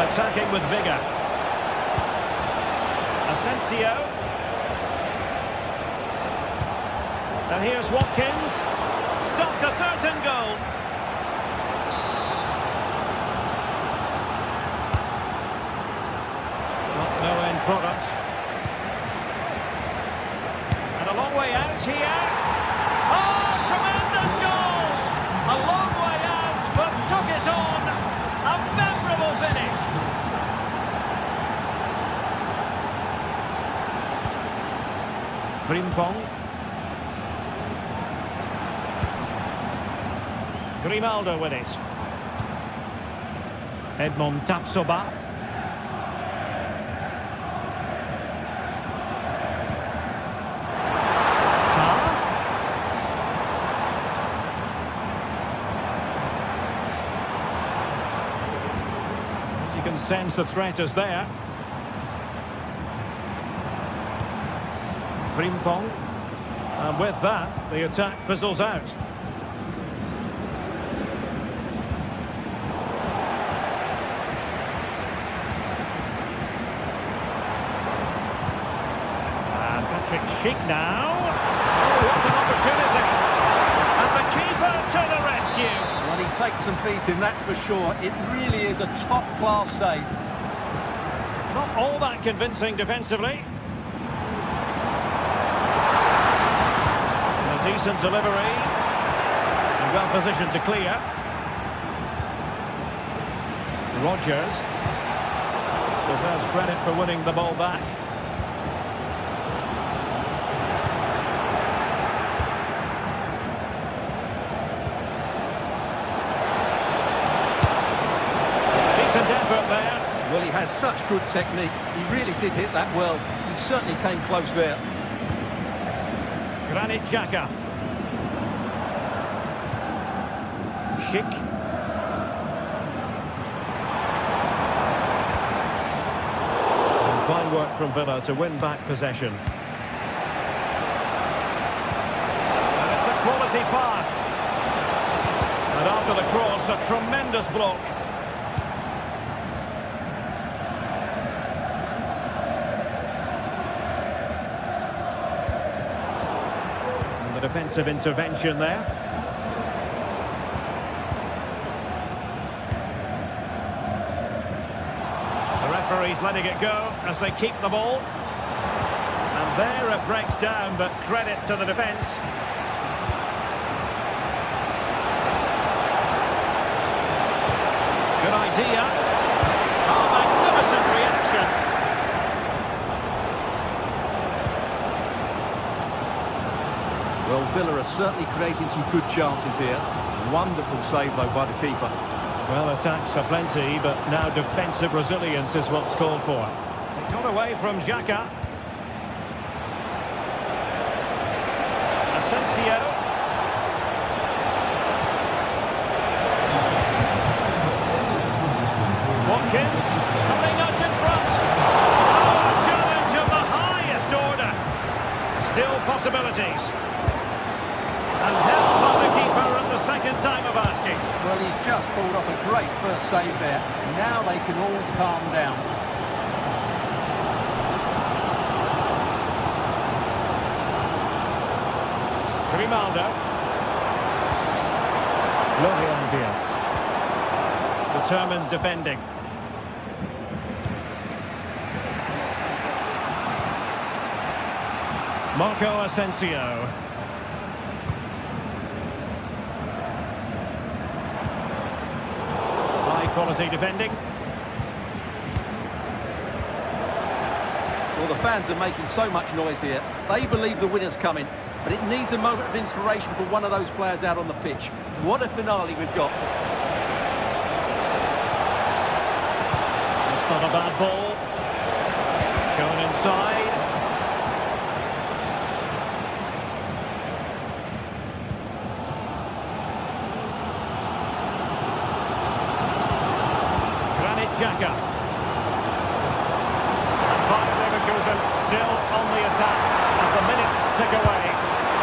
Attacking with vigour. Asensio. And here's Watkins. Stopped a certain goal. Not no end product. Way out here. Oh, tremendous goal! A long way out, but took it on. A memorable finish. Frimpong. Grimaldo with it. Edmond Tapsoba. You can sense the threat is there. Frimpong. And with that, the attack fizzles out. And Patrick Schick now. Oh, what an opportunity. And the keeper to the rescue. Well, he takes some beating, that's for sure. It really is a top-class save. Not all that convincing defensively. A decent delivery. And well positioned to clear. Rogers deserves credit for winning the ball back. Well, he has such good technique. He really did hit that well. He certainly came close there. Granit Xhaka. Schick. And fine work from Villa to win back possession. And it's a quality pass. And after the cross, a tremendous block. Defensive intervention there. The referee's letting it go as they keep the ball. And there it breaks down, but credit to the defence. Good idea. Oh, magnificent reaction. Well, Villa are certainly creating some good chances here. Wonderful save, though, by the keeper. Well, attacks are plenty, but now defensive resilience is what's called for. It got away from Xhaka. Asensio. Watkins. Coming out in front. Oh, a challenge of the highest order. Still possibilities. And help by the keeper at the second time of asking. Well, he's just pulled off a great first save there. Now they can all calm down. Grimaldo. Florian Diaz. Determined defending. Marco Asensio. Quality defending. Well, the fans are making so much noise here. They believe the winner's coming, but it needs a moment of inspiration for one of those players out on the pitch. What a finale we've got. That's not a bad ball. Going inside. Xhaka. And Bayern Leverkusen still on the attack as the minutes tick away.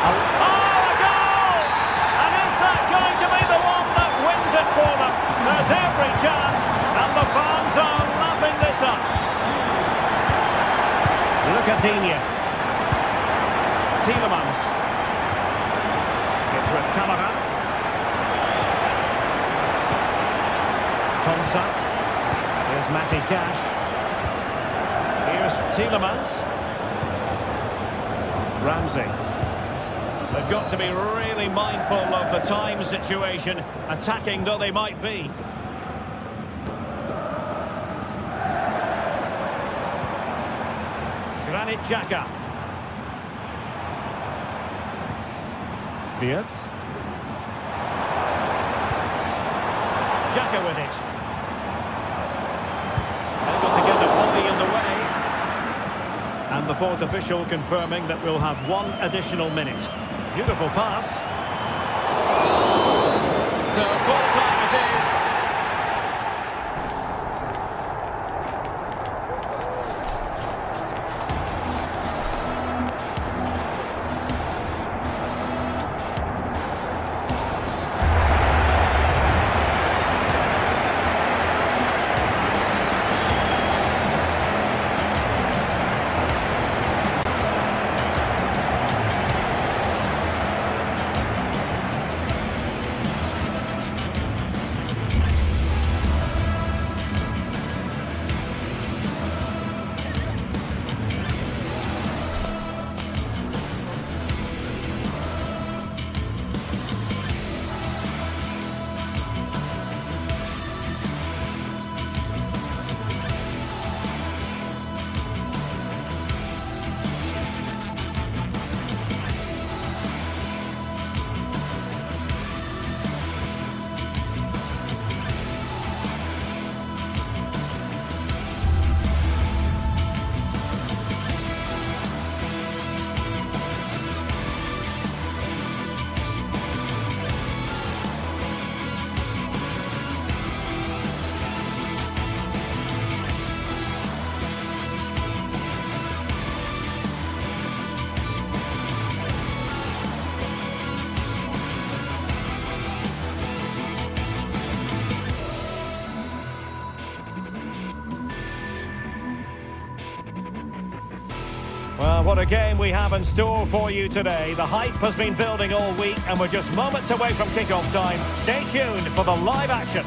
Oh, a goal! And is that going to be the one that wins it for them? There's every chance, and the fans are lapping this up. Look at Digne. Tielemans. It's with Callaghan. Konsa. Here's Matty Cash. Here's Tielemans. Ramsey. They've got to be really mindful of the time situation, attacking though they might be. Granit Xhaka. Beards. Xhaka with it. And the fourth official confirming that we'll have one additional minute. Beautiful pass. So full time it is. Well, what a game we have in store for you today. The hype has been building all week and we're just moments away from kick-off time. Stay tuned for the live action.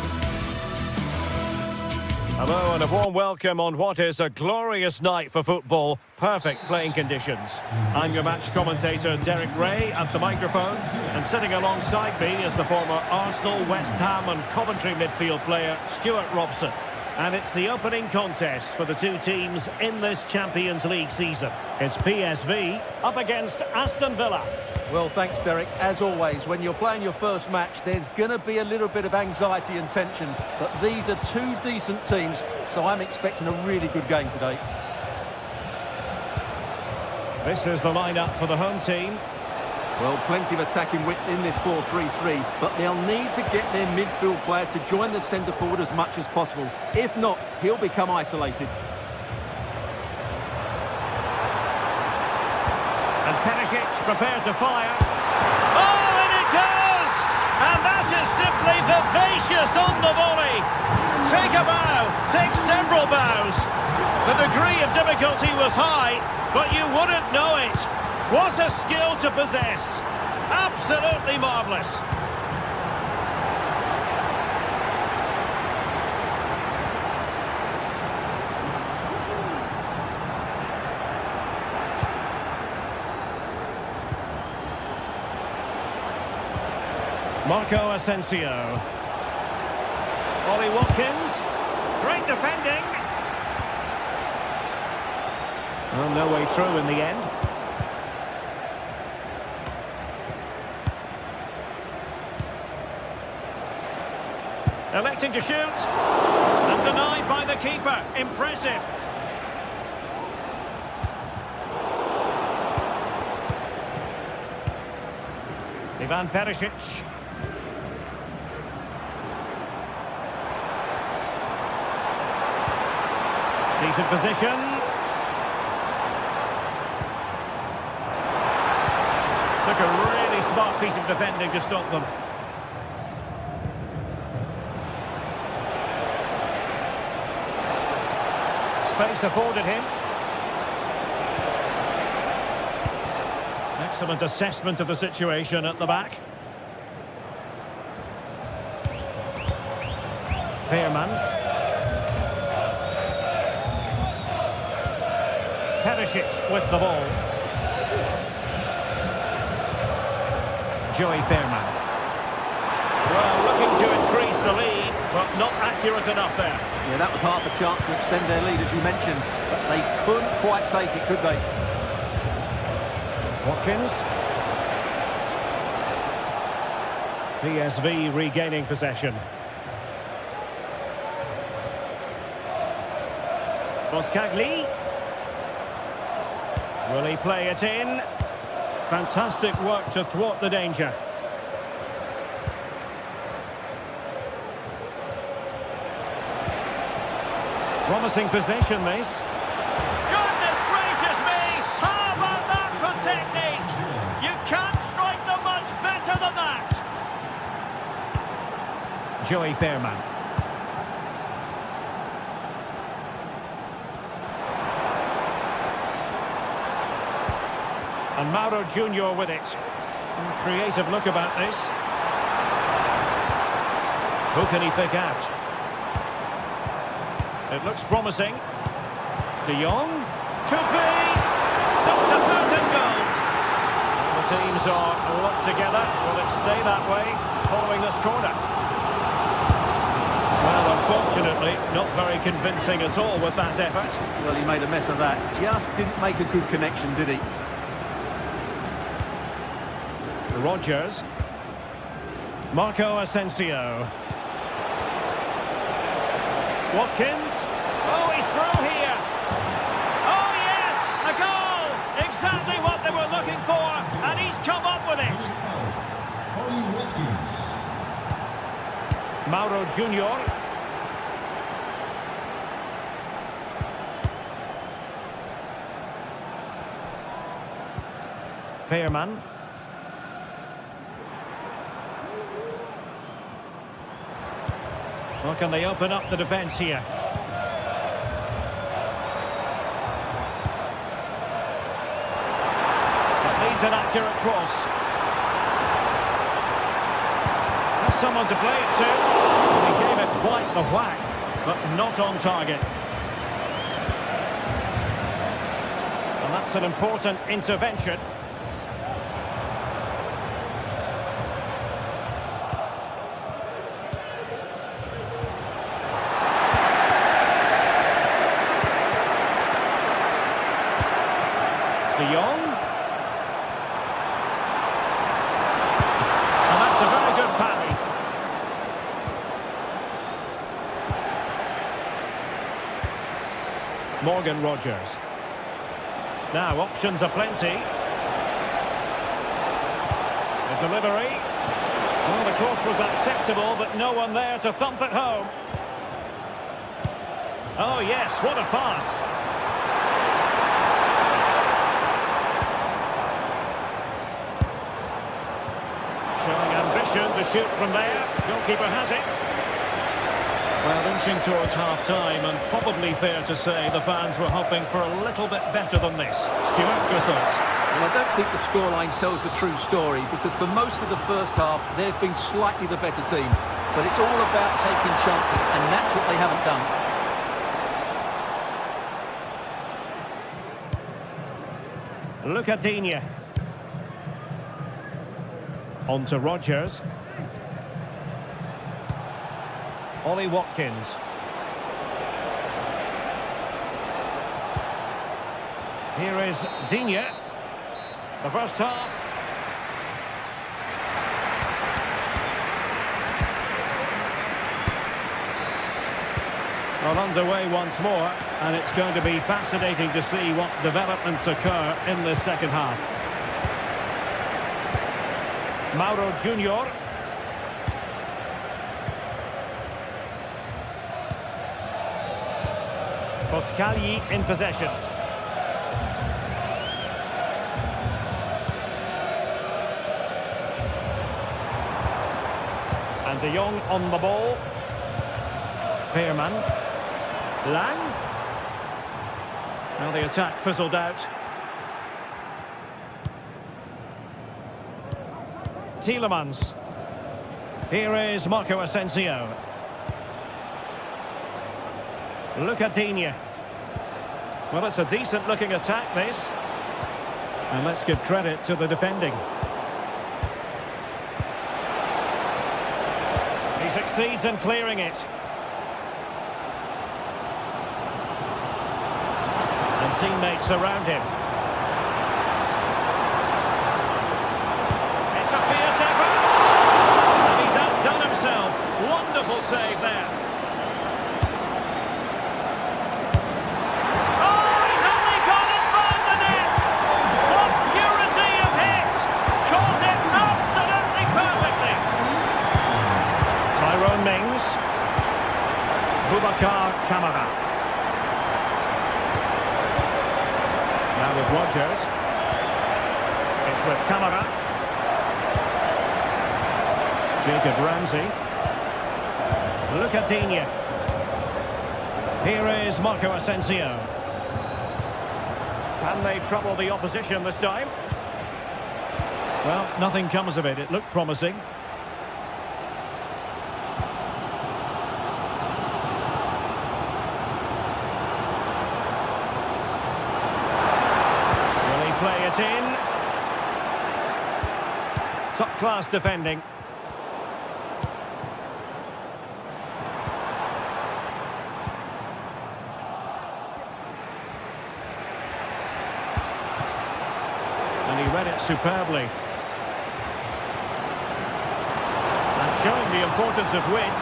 Hello and a warm welcome on what is a glorious night for football. Perfect playing conditions. I'm your match commentator Derek Ray at the microphone, and sitting alongside me is the former Arsenal, West Ham and Coventry midfield player Stuart Robson. And it's the opening contest for the two teams in this Champions League season. It's PSV up against Aston Villa. Well, thanks, Derek. As always, when you're playing your first match, there's going to be a little bit of anxiety and tension. But these are two decent teams, so I'm expecting a really good game today. This is the lineup for the home team. Well, plenty of attacking width in this 4-3-3, but they'll need to get their midfield players to join the centre forward as much as possible. If not, he'll become isolated. And Perisic prepared to fire. Oh, and it goes! And that is simply vivacious on the volley. Take a bow, take several bows. The degree of difficulty was high, but you wouldn't know it. What a skill to possess. Absolutely marvellous. Marco Asensio. Ollie Watkins. Great defending. Well, no way through in the end. Electing to shoot. And denied by the keeper. Impressive. Ivan Perisic. Decent position. Took a really smart piece of defending to stop them. Space afforded him. Excellent assessment of the situation at the back. Veerman. Perisic with the ball. Joey Veerman. Well, looking to increase the lead, but not accurate enough there. Yeah, that was half a chance to extend their lead, as you mentioned, but they couldn't quite take it, could they? Watkins. PSV regaining possession. Boskagli. Will he play it in? Fantastic work to thwart the danger. Promising possession, this. Goodness gracious me! How about that for technique? You can't strike them much better than that. Joey Veerman. And Mauro Junior with it. Creative look about this. Who can he pick out? It looks promising. De Jong. Could be. Not the foot and goal. The teams are locked together. Will it stay that way following this corner? Well, unfortunately, not very convincing at all with that effort. Well, he made a mess of that. Just didn't make a good connection, did he? Rodgers. Marco Asensio. Watkins. Oh, he's through here. Oh, yes, a goal. Exactly what they were looking for, and he's come up with it. Mauro Junior. Veerman. Well, can they open up the defence here? It needs an accurate cross. Has someone to play it to. He gave it quite the whack. but not on target. And that's an important intervention. De Jong. And that's a very good parry. Morgan Rogers. Now options are plenty. The delivery. Well, the cross was acceptable, but no one there to thump it home. Oh yes, what a pass. Showing ambition to shoot from there. Goalkeeper has it. Well, inching towards half-time, and probably fair to say the fans were hoping for a little bit better than this. Stuart, your thoughts? Well, I don't think the scoreline tells the true story, because for most of the first half, they've been slightly the better team. But it's all about taking chances, and that's what they haven't done. Look at Digne. On to Rogers. Ollie Watkins. Here is Digne. The first half. Well, underway once more, and it's going to be fascinating to see what developments occur in the second half. Mauro Junior. Boscagli in possession. And De Jong on the ball. Veerman. Lang. Now the attack fizzled out. Tielemans. Here is Marco Asensio. Look at Digne. Well, it's a decent-looking attack, this. And let's give credit to the defending. He succeeds in clearing it. And teammates around him. It's a fierce effort. And he's outdone himself. Wonderful save there. Camara. Now with Rogers. It's with Camara. Jacob Ramsey. Look at Digne. Here is Marco Asensio. Can they trouble the opposition this time? Well, nothing comes of it. It looked promising. Play it in. Top-class defending. And he read it superbly. And showing the importance of width.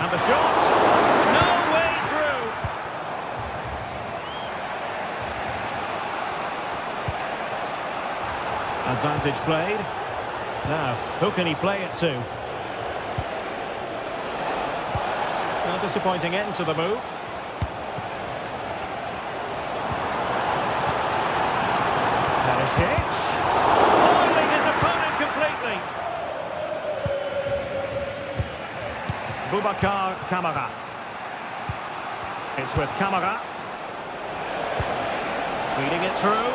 And the shot. No way through. Advantage played. Now, who can he play it to? A disappointing end to the move. Perisic. Foiling his opponent completely. Boubacar Kamara. It's with Kamara. Feeding it through.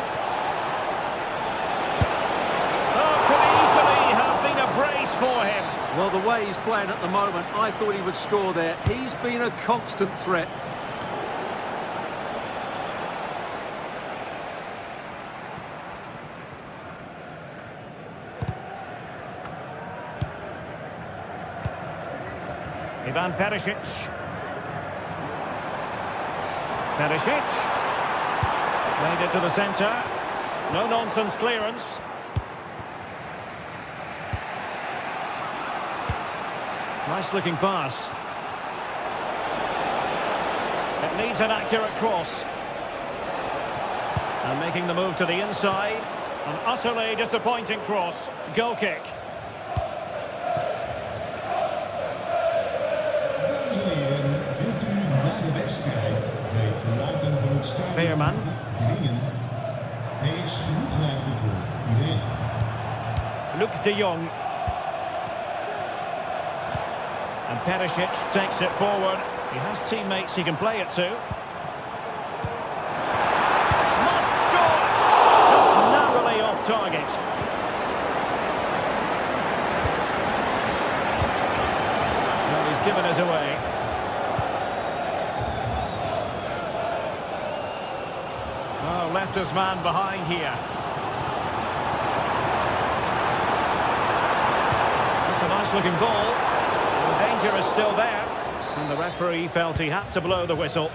Oh, could easily have been a brace for him. way he's playing at the moment, I thought he would score there. He's been a constant threat. Ivan Perisic. Perisic. Played it to the centre. No-nonsense clearance. Nice-looking pass. It needs an accurate cross. And making the move to the inside. An utterly disappointing cross. Goal kick. Veerman. Luc de Jong. And Perisic takes it forward. He has teammates he can play it to. Must score! Just narrowly off target. Well, he's given it away. Oh, left his man behind here. That's a nice-looking ball. The danger is still there, and the referee felt he had to blow the whistle.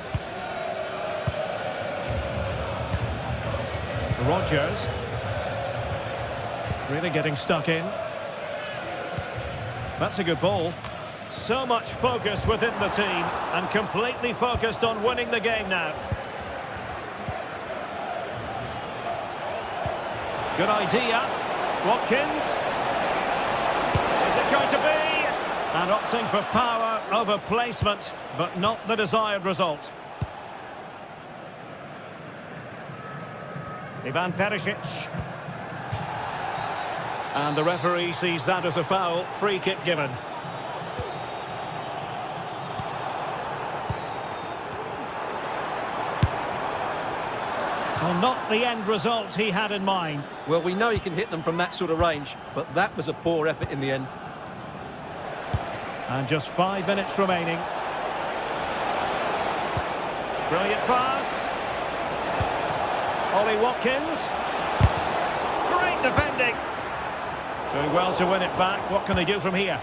Rodgers really getting stuck in. That's a good ball. So much focus within the team, and completely focused on winning the game now. Good idea. Watkins. Is it going to be? And opting for power over placement, but not the desired result. Ivan Perisic. And the referee sees that as a foul. Free kick given. Well, not the end result he had in mind. Well, we know he can hit them from that sort of range, but that was a poor effort in the end. And just 5 minutes remaining. Brilliant pass. Ollie Watkins. Great defending. Doing well to win it back. What can they do from here?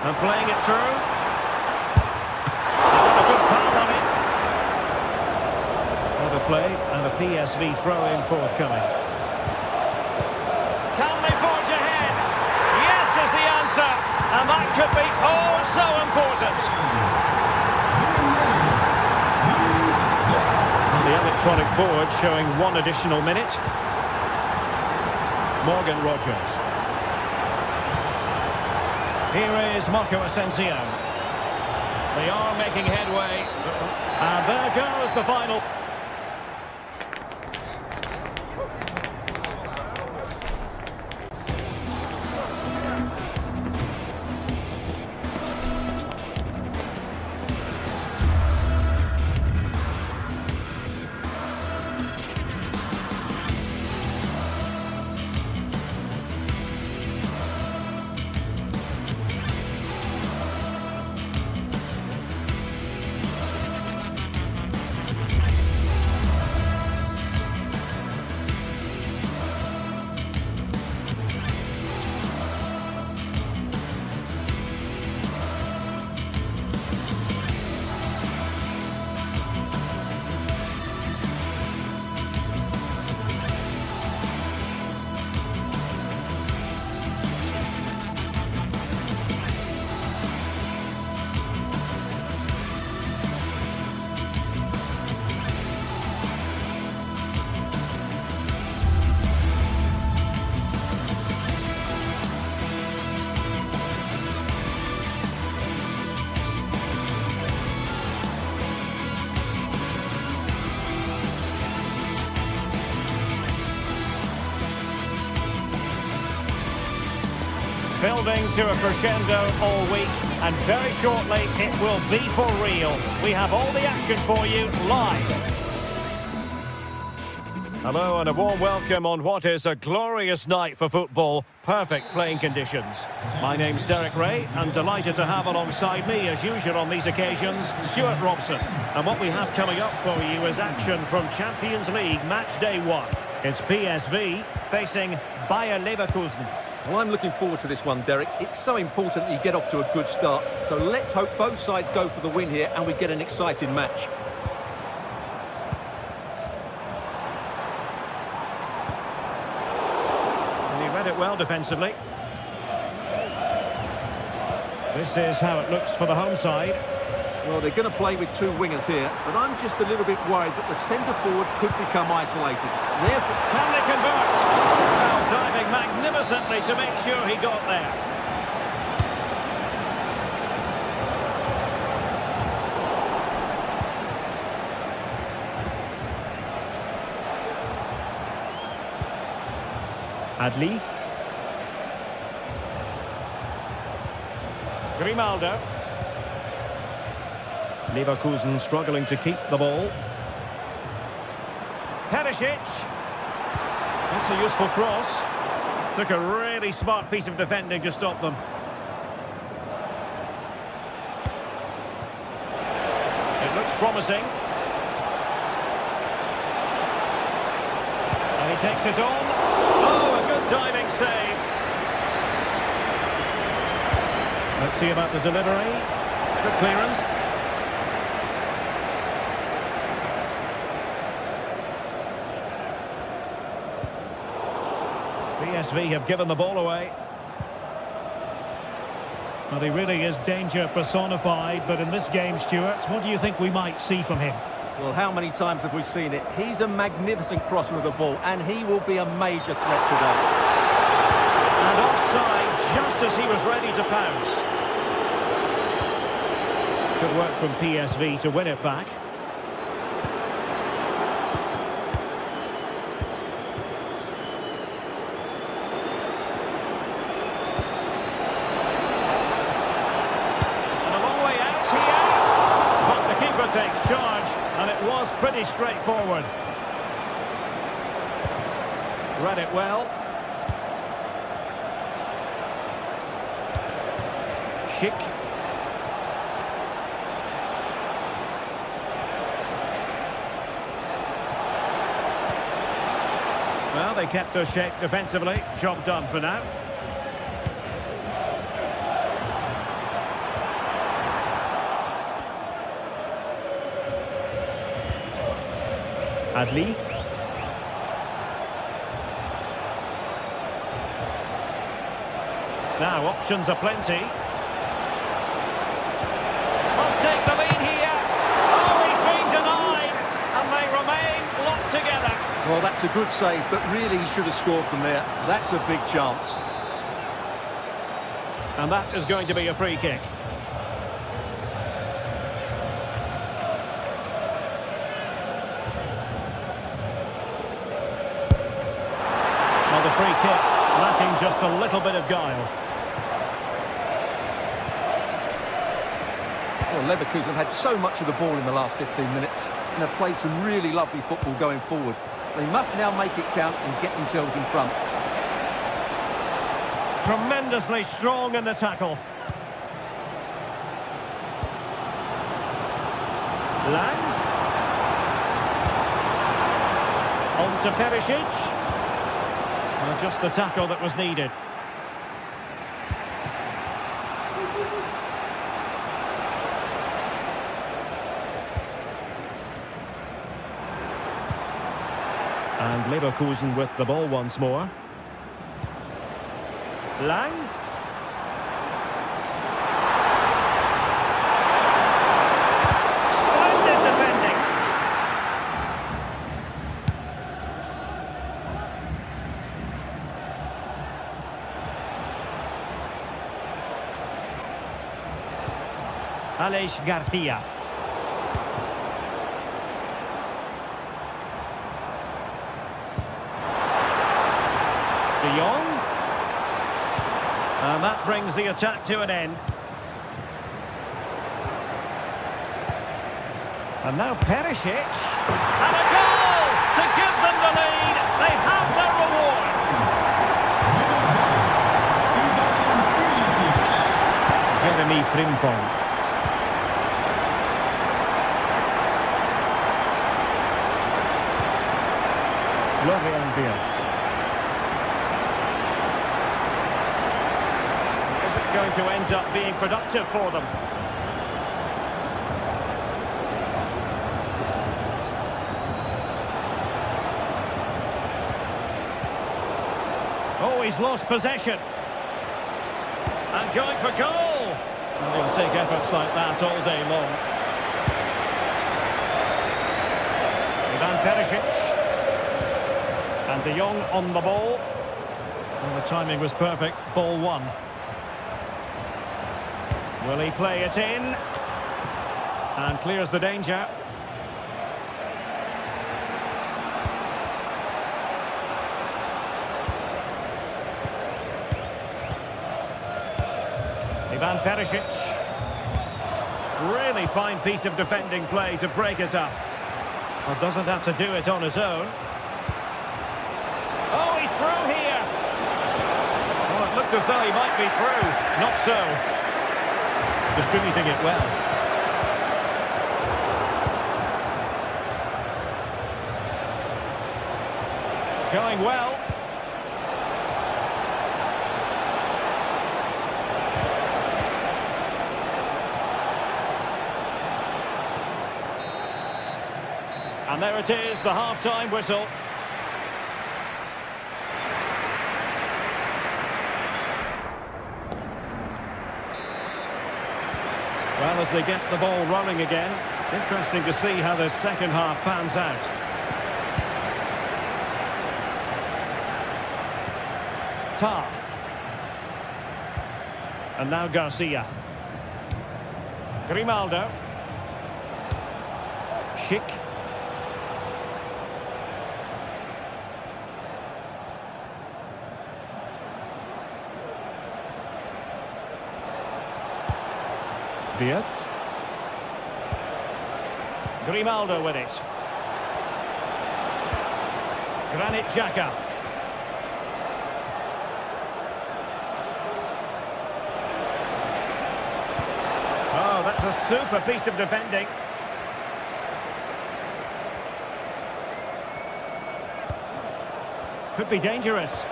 And playing it through. A good pass on it. Another play and a PSV throw-in forthcoming. Can they forge ahead? Yes is the answer. And that could be oh so important. And the electronic board showing 1 additional minute. Morgan Rodgers. Here is Marco Asensio. They are making headway. And there goes the final. Building to a crescendo all week, and very shortly it will be for real. We have all the action for you live. Hello and a warm welcome on what is a glorious night for football. Perfect playing conditions. My name's Derek Ray and delighted to have alongside me, as usual on these occasions, Stuart Robson. And what we have coming up for you is action from Champions League Match Day 1. It's PSV facing Bayer Leverkusen. Well, I'm looking forward to this one, Derek. It's so important that you get off to a good start. So let's hope both sides go for the win here and we get an exciting match. Read it well defensively. This is how it looks for the home side. Well, they're going to play with two wingers here, but I'm just a little bit worried that the centre-forward could become isolated. Therefore, can they convert? Well, diving magnificently to make sure he got there. Adli. Grimaldo. Leverkusen struggling to keep the ball. Perisic. That's a useful cross. Took a really smart piece of defending to stop them. It looks promising. And he takes it on. Oh, a good diving save. Let's see about the delivery. Good clearance. PSV have given the ball away. Well, he really is danger personified, but in this game, Stuart, what do you think we might see from him? well, how many times have we seen it? He's a magnificent crosser of the ball, and he will be a major threat today. And offside, just as he was ready to pounce. Good work from PSV to win it back. And a long way out here. But the keeper takes charge, and it was pretty straightforward. Read it well. Schick. Well, they kept us shape defensively. Job done for now. Adli. Now, options are plenty. Must take the lead here. Oh, he's been denied. And they remain locked together. Well, that's a good save, but really he should have scored from there. That's a big chance. And that is going to be a free kick. Well, the free kick lacking just a little bit of guile. Well, Leverkusen had so much of the ball in the last 15 minutes and have played some really lovely football going forward. They must now make it count and get themselves in front. Tremendously strong in the tackle. Lang. On to Perisic. Well, just the tackle that was needed. And Leverkusen with the ball once more. Lang. Splendid defending. Alex Garcia. De Jong. And that brings the attack to an end. And now Perisic. And a goal! to give them the lead. They have their reward. Jeremy Frimpong. Florian Wirtz. Is it going to end up being productive for them? Oh, he's lost possession. And going for goal. And he'll take efforts like that all day long. Ivan Perisic. And De Jong on the ball. And the timing was perfect. Ball one. Will he play it in? And clears the danger. Ivan Perisic. Really fine piece of defending play to break it up. Well, doesn't have to do it on his own. Oh, he's through here. Oh, it looked as though he might be through. Not so. Distributing it well. Going well. And there it is, the half-time whistle. Well, as they get the ball running again, interesting to see how the second half pans out. Tar. And now Garcia. Grimaldo. Schick. Wirtz. Grimaldo with it. Granit Xhaka. Oh, that's a super piece of defending. Could be dangerous.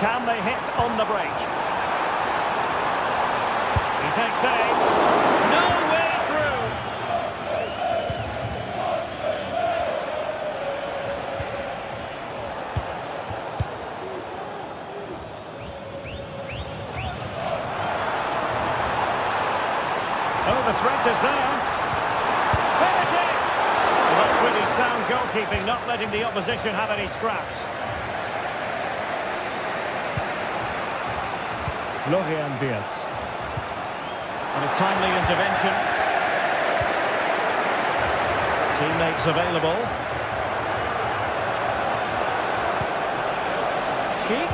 Can they hit on the break? He takes aim. No way through. Oh, the threat is there. Finish it! Well, that's really sound goalkeeping, not letting the opposition have any scraps. Florian Wirtz. And a timely intervention. Teammates available. Schick.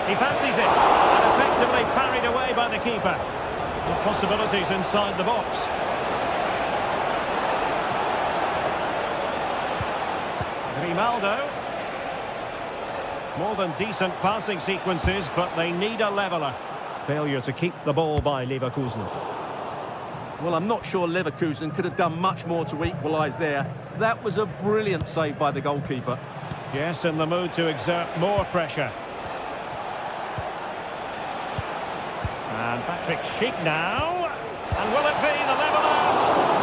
He fancies it. And effectively parried away by the keeper. The possibilities inside the box. Grimaldo. More than decent passing sequences, but they need a leveller. Failure to keep the ball by Leverkusen. Well, I'm not sure Leverkusen could have done much more to equalise there. That was a brilliant save by the goalkeeper. Yes, in the mood to exert more pressure. And Patrick Schick now. And will it be the leveller?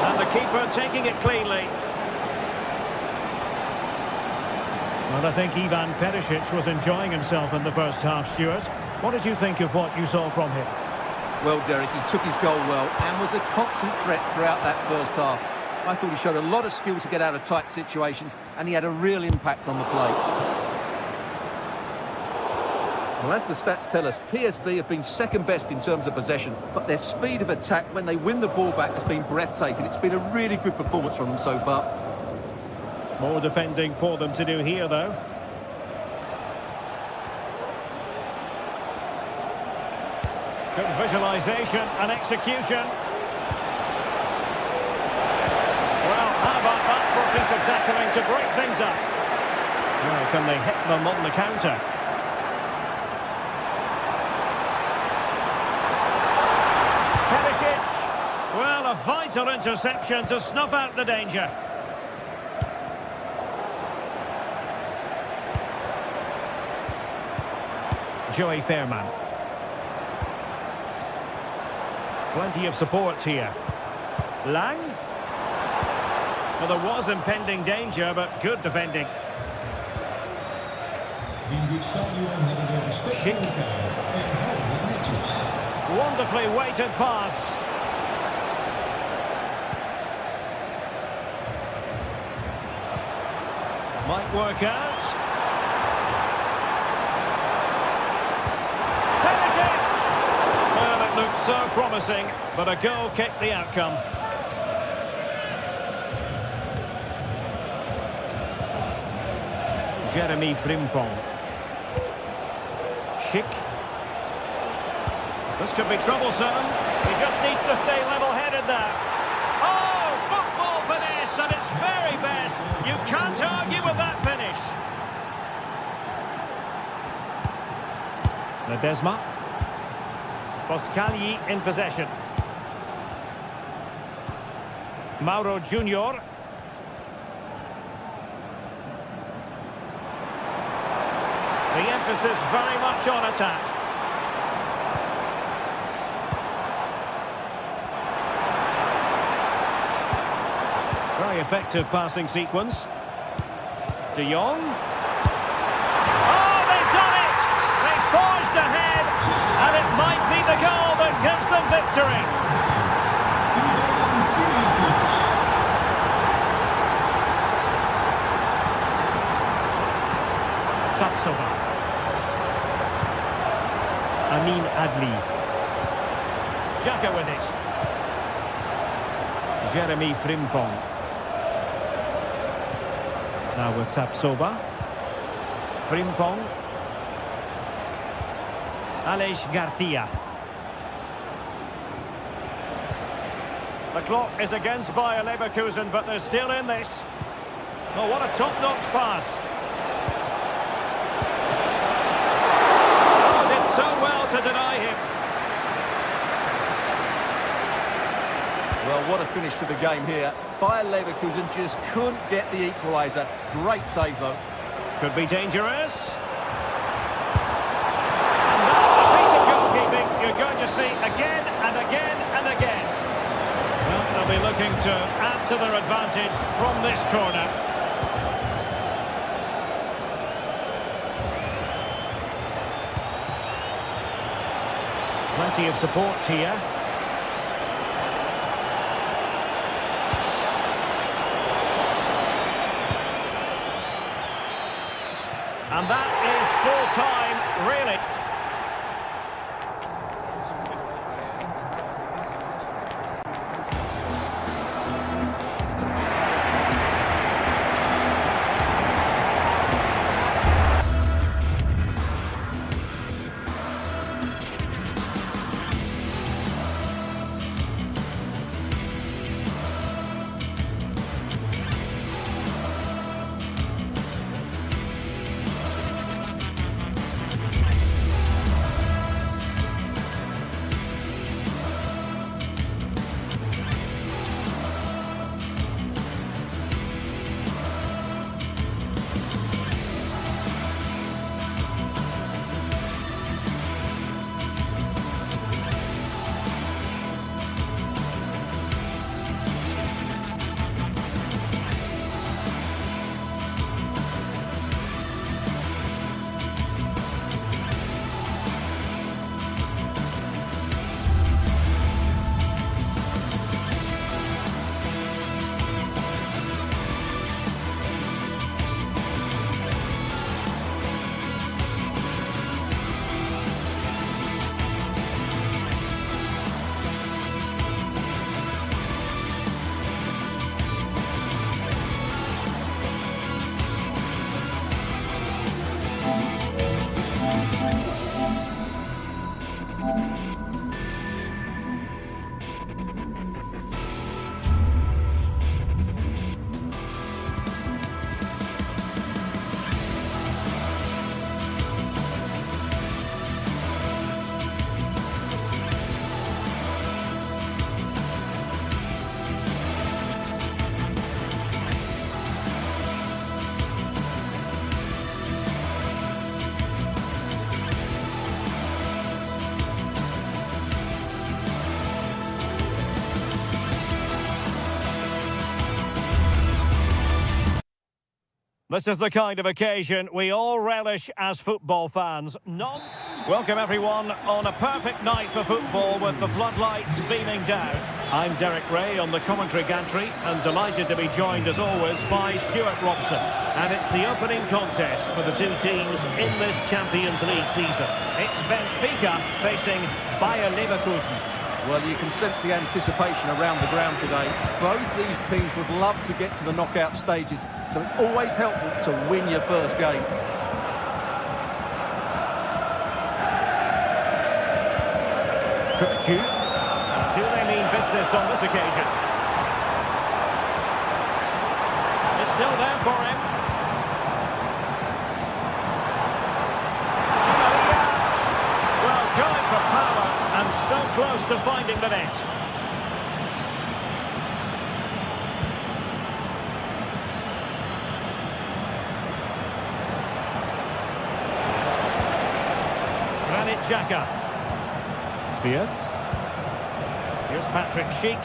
And the keeper taking it cleanly. Well, I think Ivan Perisic was enjoying himself in the first half, Stuart. What did you think of what you saw from him? Well, Derek, he took his goal well and was a constant threat throughout that first half. I thought he showed a lot of skill to get out of tight situations, and he had a real impact on the play. Well, as the stats tell us, PSV have been second best in terms of possession, but their speed of attack when they win the ball back has been breathtaking. It's been a really good performance from them so far. More defending for them to do here, though. Good visualisation and execution. Well, how about that for a piece of tackling to break things up? Well, can they hit them on the counter? Well, a vital interception to snuff out the danger. Joey Fairman. Plenty of support here. Lang. Well, there was impending danger, but good defending. Schick. Wonderfully weighted pass. Might work out. Penalty! Well, it looked so promising, but a goal kicked the outcome. Jeremy Frimpong. Schick. This could be troublesome. He just needs to stay level-headed there. Oh, football finesse at its very best. You can't argue with that finish. Ledesma. Boscagli in possession. Mauro Junior. The emphasis very much on attack. Very effective passing sequence. De Jong. Oh, they've done it! They've forged ahead, and it might be the goal that gives them victory. Tapsoba. Amin Adli. Xhaka with it. Jeremy Frimpong. Now with Tapsoba. Frimpong. Aleix Garcia. The clock is against Bayer Leverkusen, but they're still in this. Oh, what a top-notch pass. Oh, did so well to deny him. Well, what a finish to the game here. Bayer Leverkusen just couldn't get the equaliser. Great save, though. Could be dangerous. And that's a piece of goalkeeping you're going to see again and again and again. Well, they'll be looking to add to their advantage from this corner. Plenty of support here. And that is full time, really. This is the kind of occasion we all relish as football fans. Welcome everyone on a perfect night for football with the floodlights beaming down. I'm Derek Ray on the commentary gantry and delighted to be joined as always by Stuart Robson. And it's the opening contest for the two teams in this Champions League season. It's Benfica facing Bayer Leverkusen. Well, you can sense the anticipation around the ground today. Both these teams would love to get to the knockout stages, so it's always helpful to win your first game. Cookju. Do they mean business on this occasion? It's still there for him. Well, going for power and so close to finding the net. Granit Xhaka. Beards. Here's Patrick Schick.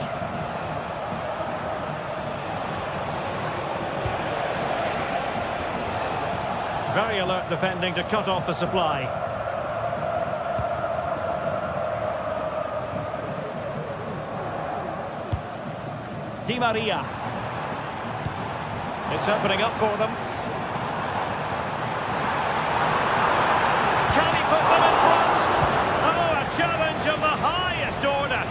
Very alert defending to cut off the supply. Di Maria. It's opening up for them. Can he put them in front? Oh, a challenge of the highest order.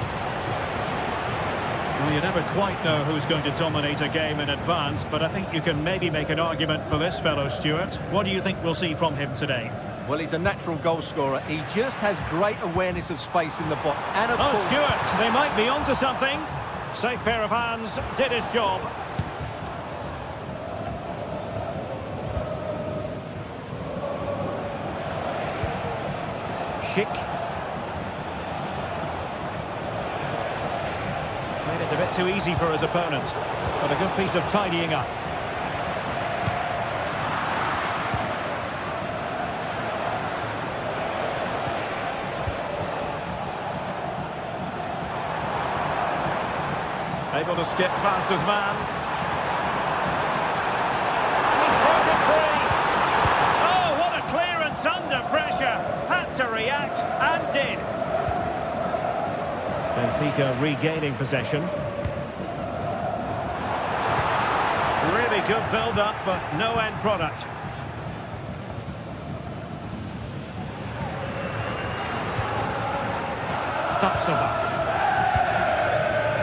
Well, you never quite know who's going to dominate a game in advance, but I think you can maybe make an argument for this fellow, Stuart. What do you think we'll see from him today? Well, he's a natural goal scorer. He just has great awareness of space in the box. And of course... Stuart, they might be onto something. Safe pair of hands, did his job. Schick. Made it a bit too easy for his opponent, but a good piece of tidying up. Able to skip past his man. He's broken free. Oh, what a clearance under pressure. Had to react and did. Benfica regaining possession. Really good build-up, but no end product. Tapsoba.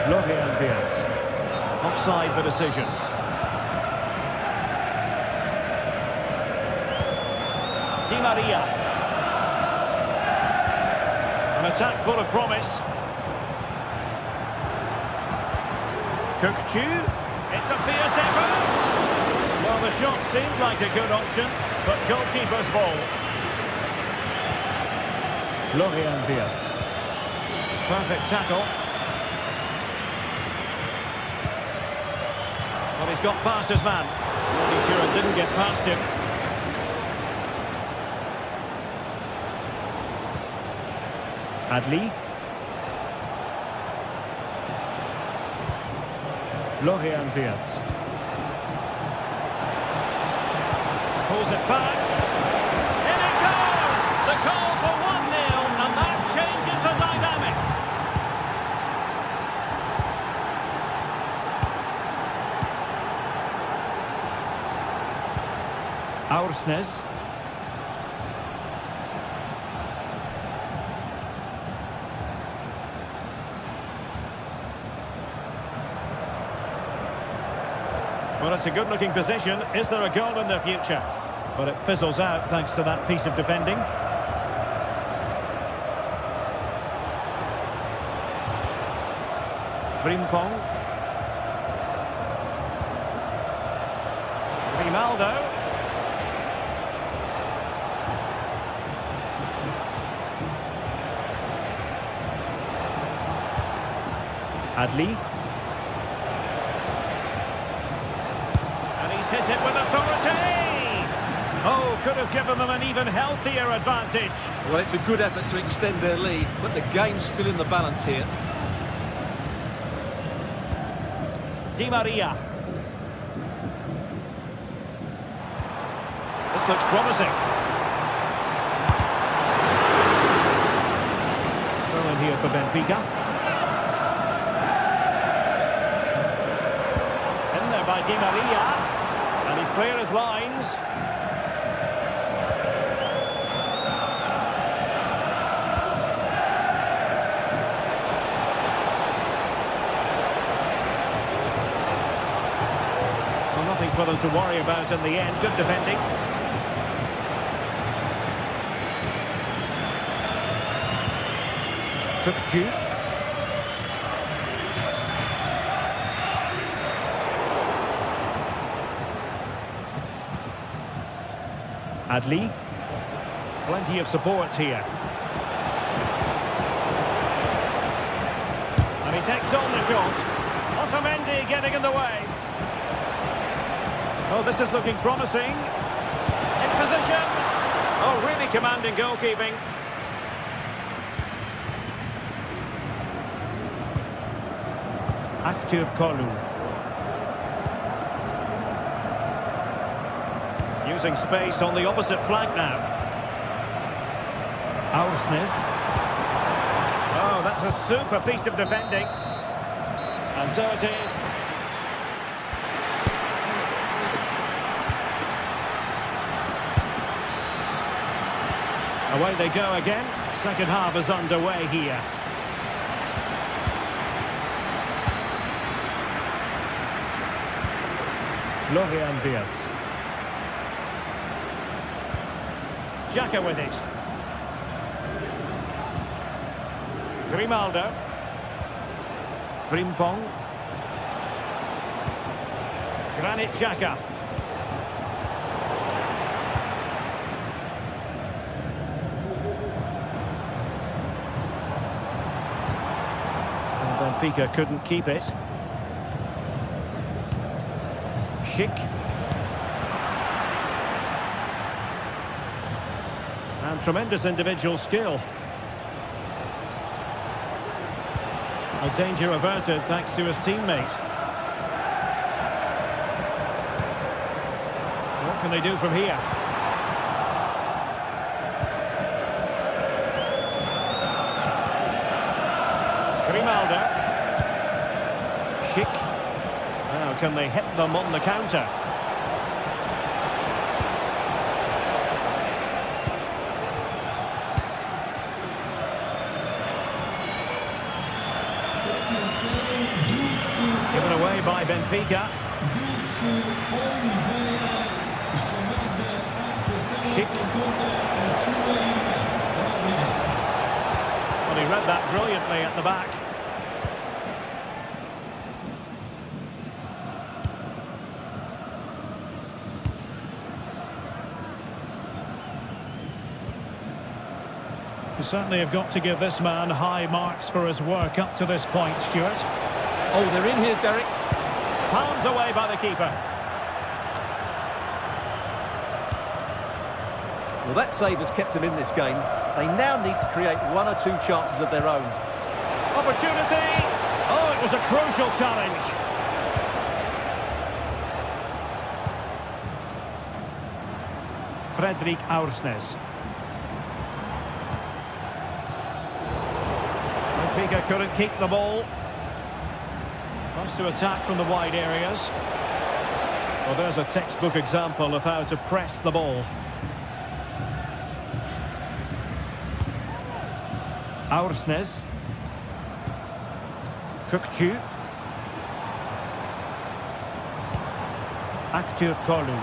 Florian Wirtz. Offside the decision. Di Maria. An attack full of promise. Cookju. It's a fierce effort. Well, the shot seemed like a good option, but goalkeeper's ball. Florian Wirtz. Perfect tackle. Well, he's got past his man. He sure didn't get past him. Adli. Florian Wirtz. Pulls it back. In it goes! The goal for 1-0, and that changes the dynamic. Aursnes. Well, it's a good-looking position. Is there a goal in the future? But it fizzles out thanks to that piece of defending. Frimpong. Ronaldo. Adli. And he's hit it with authority. Oh, could have given them an even healthier advantage. Well, it's a good effort to extend their lead, but the game's still in the balance here. Di Maria. looks promising. Throw in here for Benfica. In there by Di Maria. And he's clear as lines. Well, nothing for them to worry about in the end. Good defending. Kukcu. Adli. Plenty of support here. And he takes on the shot. Otamendi getting in the way. Oh, this is looking promising. In position. Oh, really commanding goalkeeping. Active Kolu. Using space on the opposite flank now. Aursnes. Oh, that's a super piece of defending. And so it is. Away they go again. Second half is underway here. Florian Wirtz. Xhaka with it. Grimaldo. Frimpong. Granit Xhaka. And Benfica couldn't keep it. Schick. And tremendous individual skill. A danger averted thanks to his teammate. What can they do from here? Grimaldo. Schick. Now can they hit them on the counter? Given away by Benfica. Schick. Well, he read that brilliantly at the back. You certainly have got to give this man high marks for his work up to this point, Stuart. Oh, they're in here, Derek. Palmed away by the keeper. Well, that save has kept them in this game. They now need to create one or two chances of their own. Opportunity! Oh, it was a crucial challenge. Fredrik Aursnes. Benfica couldn't keep the ball. Wants to attack from the wide areas. Well, there's a textbook example of how to press the ball. Aursnes. Kukcu. Active Kolu.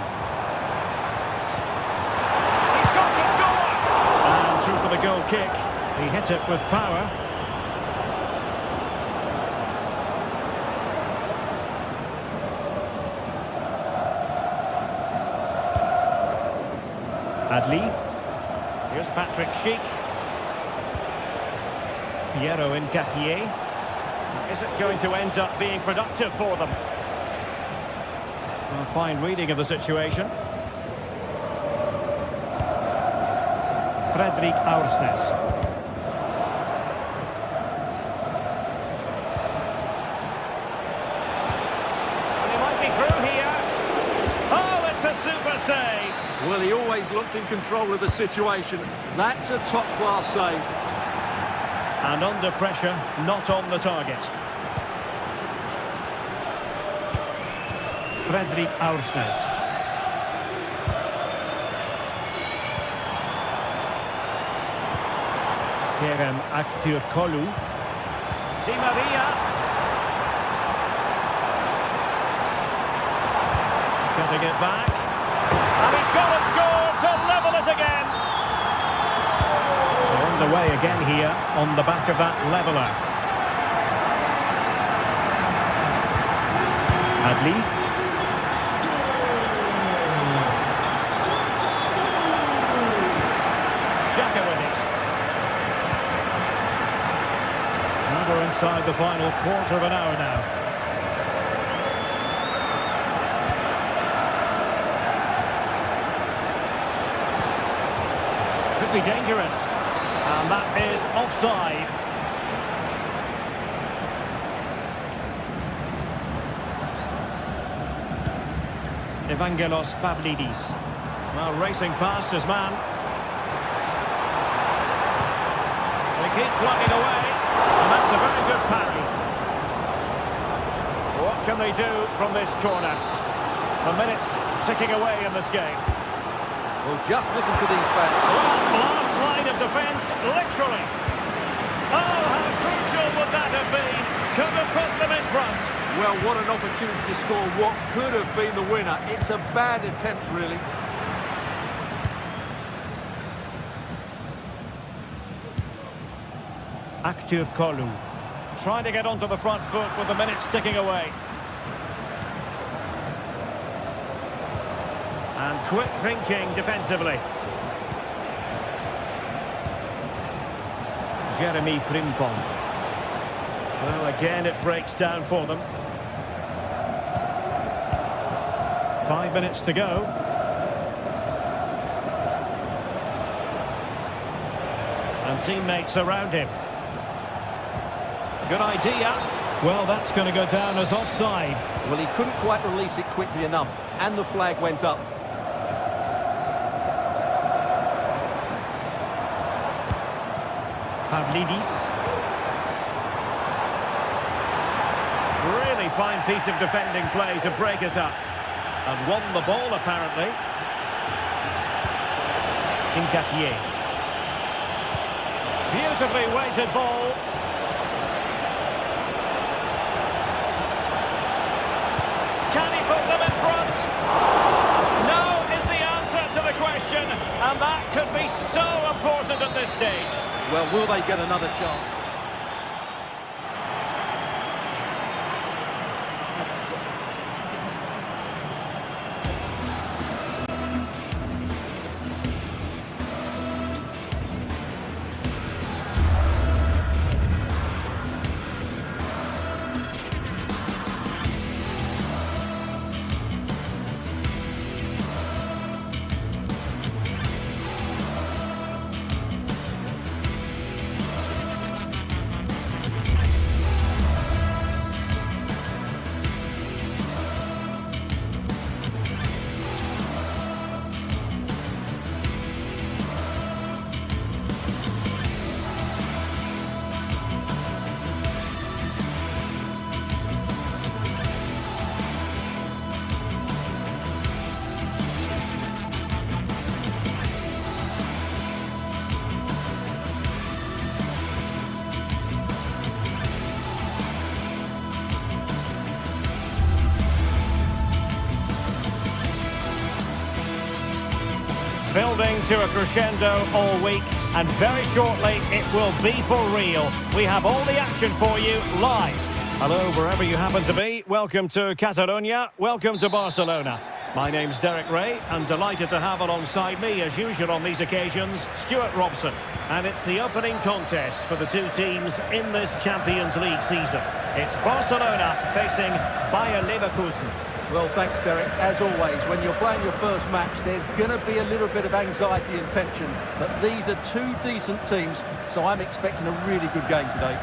He's got the score! And through for the goal kick. He hit it with power. Adli. Here's Patrick Schick. Piero Incapié. Is it going to end up being productive for them? A fine reading of the situation. Fredrik Aursnes. And he might be through here. Oh, it's a super save. Well, he always looked in control of the situation. That's a top-class save. And under pressure, not on the target. Fredrik Aursnes. Kerem Aktürkoğlu. Di Maria. Cutting it back. And he's gone and scored to level it again. So on the way again here on the back of that leveller. Adli. We're inside the final quarter of an hour now. Could be dangerous. And that is offside. Evangelos Pavlidis. Well, racing past his man. They keep plugging away. And that's a very good parry. What can they do from this corner? The minutes ticking away in this game. Well, just listen to these fans. Well, last line of defence, literally. Oh, how crucial would that have been? Could have put them in front. Well, what an opportunity to score what could have been the winner. It's a bad attempt, really. Aktürkoğlu trying to get onto the front foot with the minutes ticking away. And quick thinking defensively. Jeremy Frimpong. Well, again, it breaks down for them. 5 minutes to go. And teammates around him. Good idea. Well, that's going to go down as offside. Well, he couldn't quite release it quickly enough, and the flag went up. Pavlidis. Really fine piece of defending play to break it up. And won the ball, apparently. Nketiah. Beautifully weighted ball. Can he put them in front? No is the answer to the question, and that could be so important at this stage. Well, will they get another chance? Building to a crescendo all week, and very shortly it will be for real. We have all the action for you live. Hello, wherever you happen to be. Welcome to Catalonia. Welcome to Barcelona. My name's Derek Ray, and delighted to have alongside me, as usual on these occasions, Stuart Robson. And it's the opening contest for the two teams in this Champions League season. It's Barcelona facing Bayer Leverkusen. Well, thanks, Derek. As always, when you're playing your first match, there's going to be a little bit of anxiety and tension. But these are two decent teams, so I'm expecting a really good game today.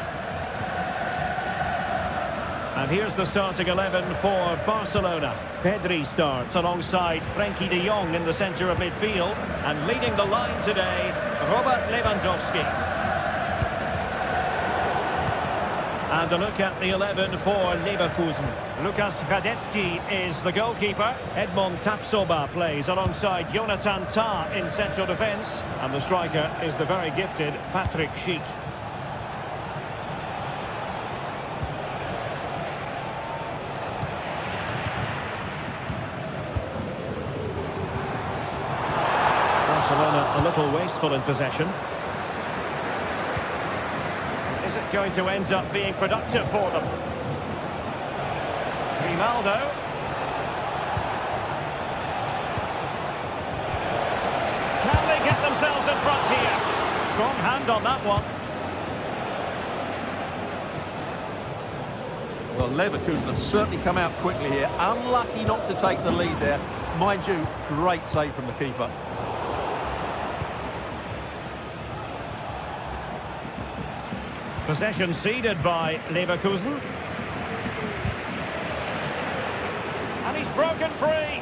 And here's the starting 11 for Barcelona. Pedri starts alongside Frenkie de Jong in the centre of midfield. And leading the line today, Robert Lewandowski. And a look at the 11 for Leverkusen. Lukas Radetzky is the goalkeeper. Edmond Tapsoba plays alongside Jonathan Tah in central defence. And the striker is the very gifted Patrick Schick. Barcelona a little wasteful in possession. Is it going to end up being productive for them? Ronaldo. Can they get themselves in front here? Strong hand on that one. Well, Leverkusen have certainly come out quickly here. Unlucky not to take the lead there. Mind you, great save from the keeper. Possession ceded by Leverkusen. And he's broken free.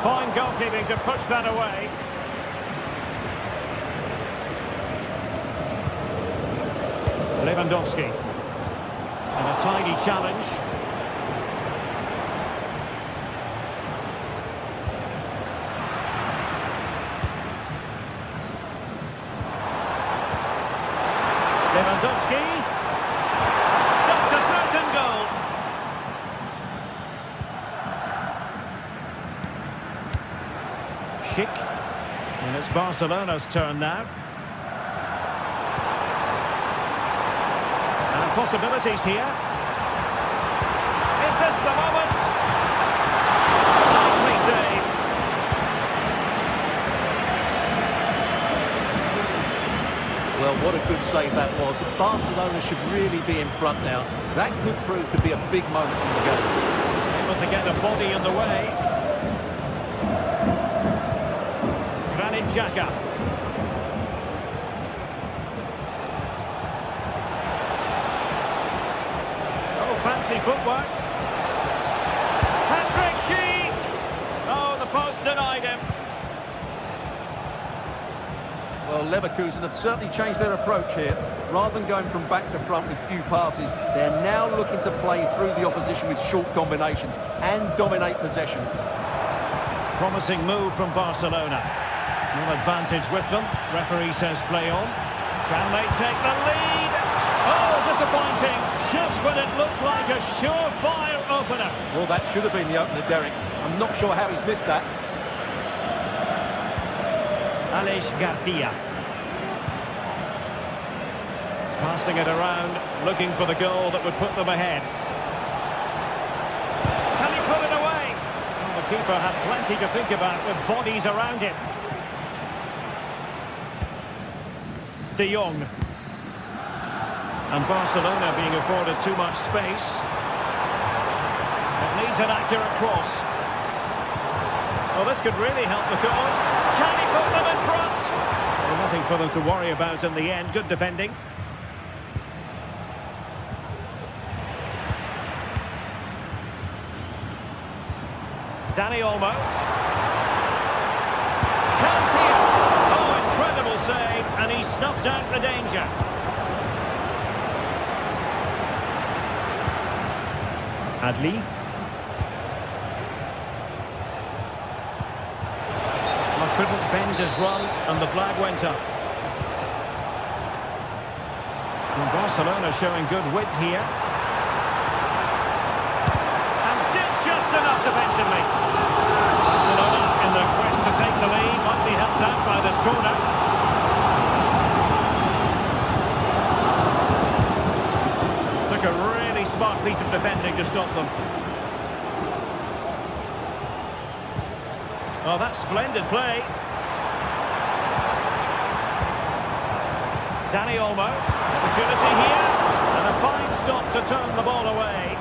Fine goalkeeping to push that away. Lewandowski. And a tidy challenge. Lewandowski. Stopped a certain goal. Schick. And it's Barcelona's turn now. And possibilities here. Is this the moment? Nicely saved. Well, what a good save that was. Barcelona should really be in front now. That could prove to be a big moment in the game. Able to get a body in the way. Granit Xhaka. Oh, fancy footwork. Patrick Schick. Oh, the post denied him. Well, Leverkusen have certainly changed their approach here. Rather than going from back to front with few passes, they're now looking to play through the opposition with short combinations and dominate possession. Promising move from Barcelona. No advantage with them. Referee says play on. Can they take the lead? Oh, disappointing. Just when it looked like a surefire opener. Well, that should have been the opener, Derek. I'm not sure how he's missed that. Aleix Garcia. Passing it around, looking for the goal that would put them ahead. Can he put it away? Well, the keeper had plenty to think about with bodies around him. De Jong. And Barcelona being afforded too much space. It needs an accurate cross. Well, this could really help the cause. Can he put them in front? Well, nothing for them to worry about in the end. Good defending. Dani Olmo. Chance here. Oh, incredible save. And he snuffed out the danger. Adli. Couldn't bend his run, and the flag went up. And Barcelona showing good width here. And did just enough defensively. Barcelona, in their quest to take the lead, might be helped out by this corner. Took a really smart piece of defending to stop them. Oh, that's splendid play. Dani Olmo, opportunity here, and a fine stop to turn the ball away.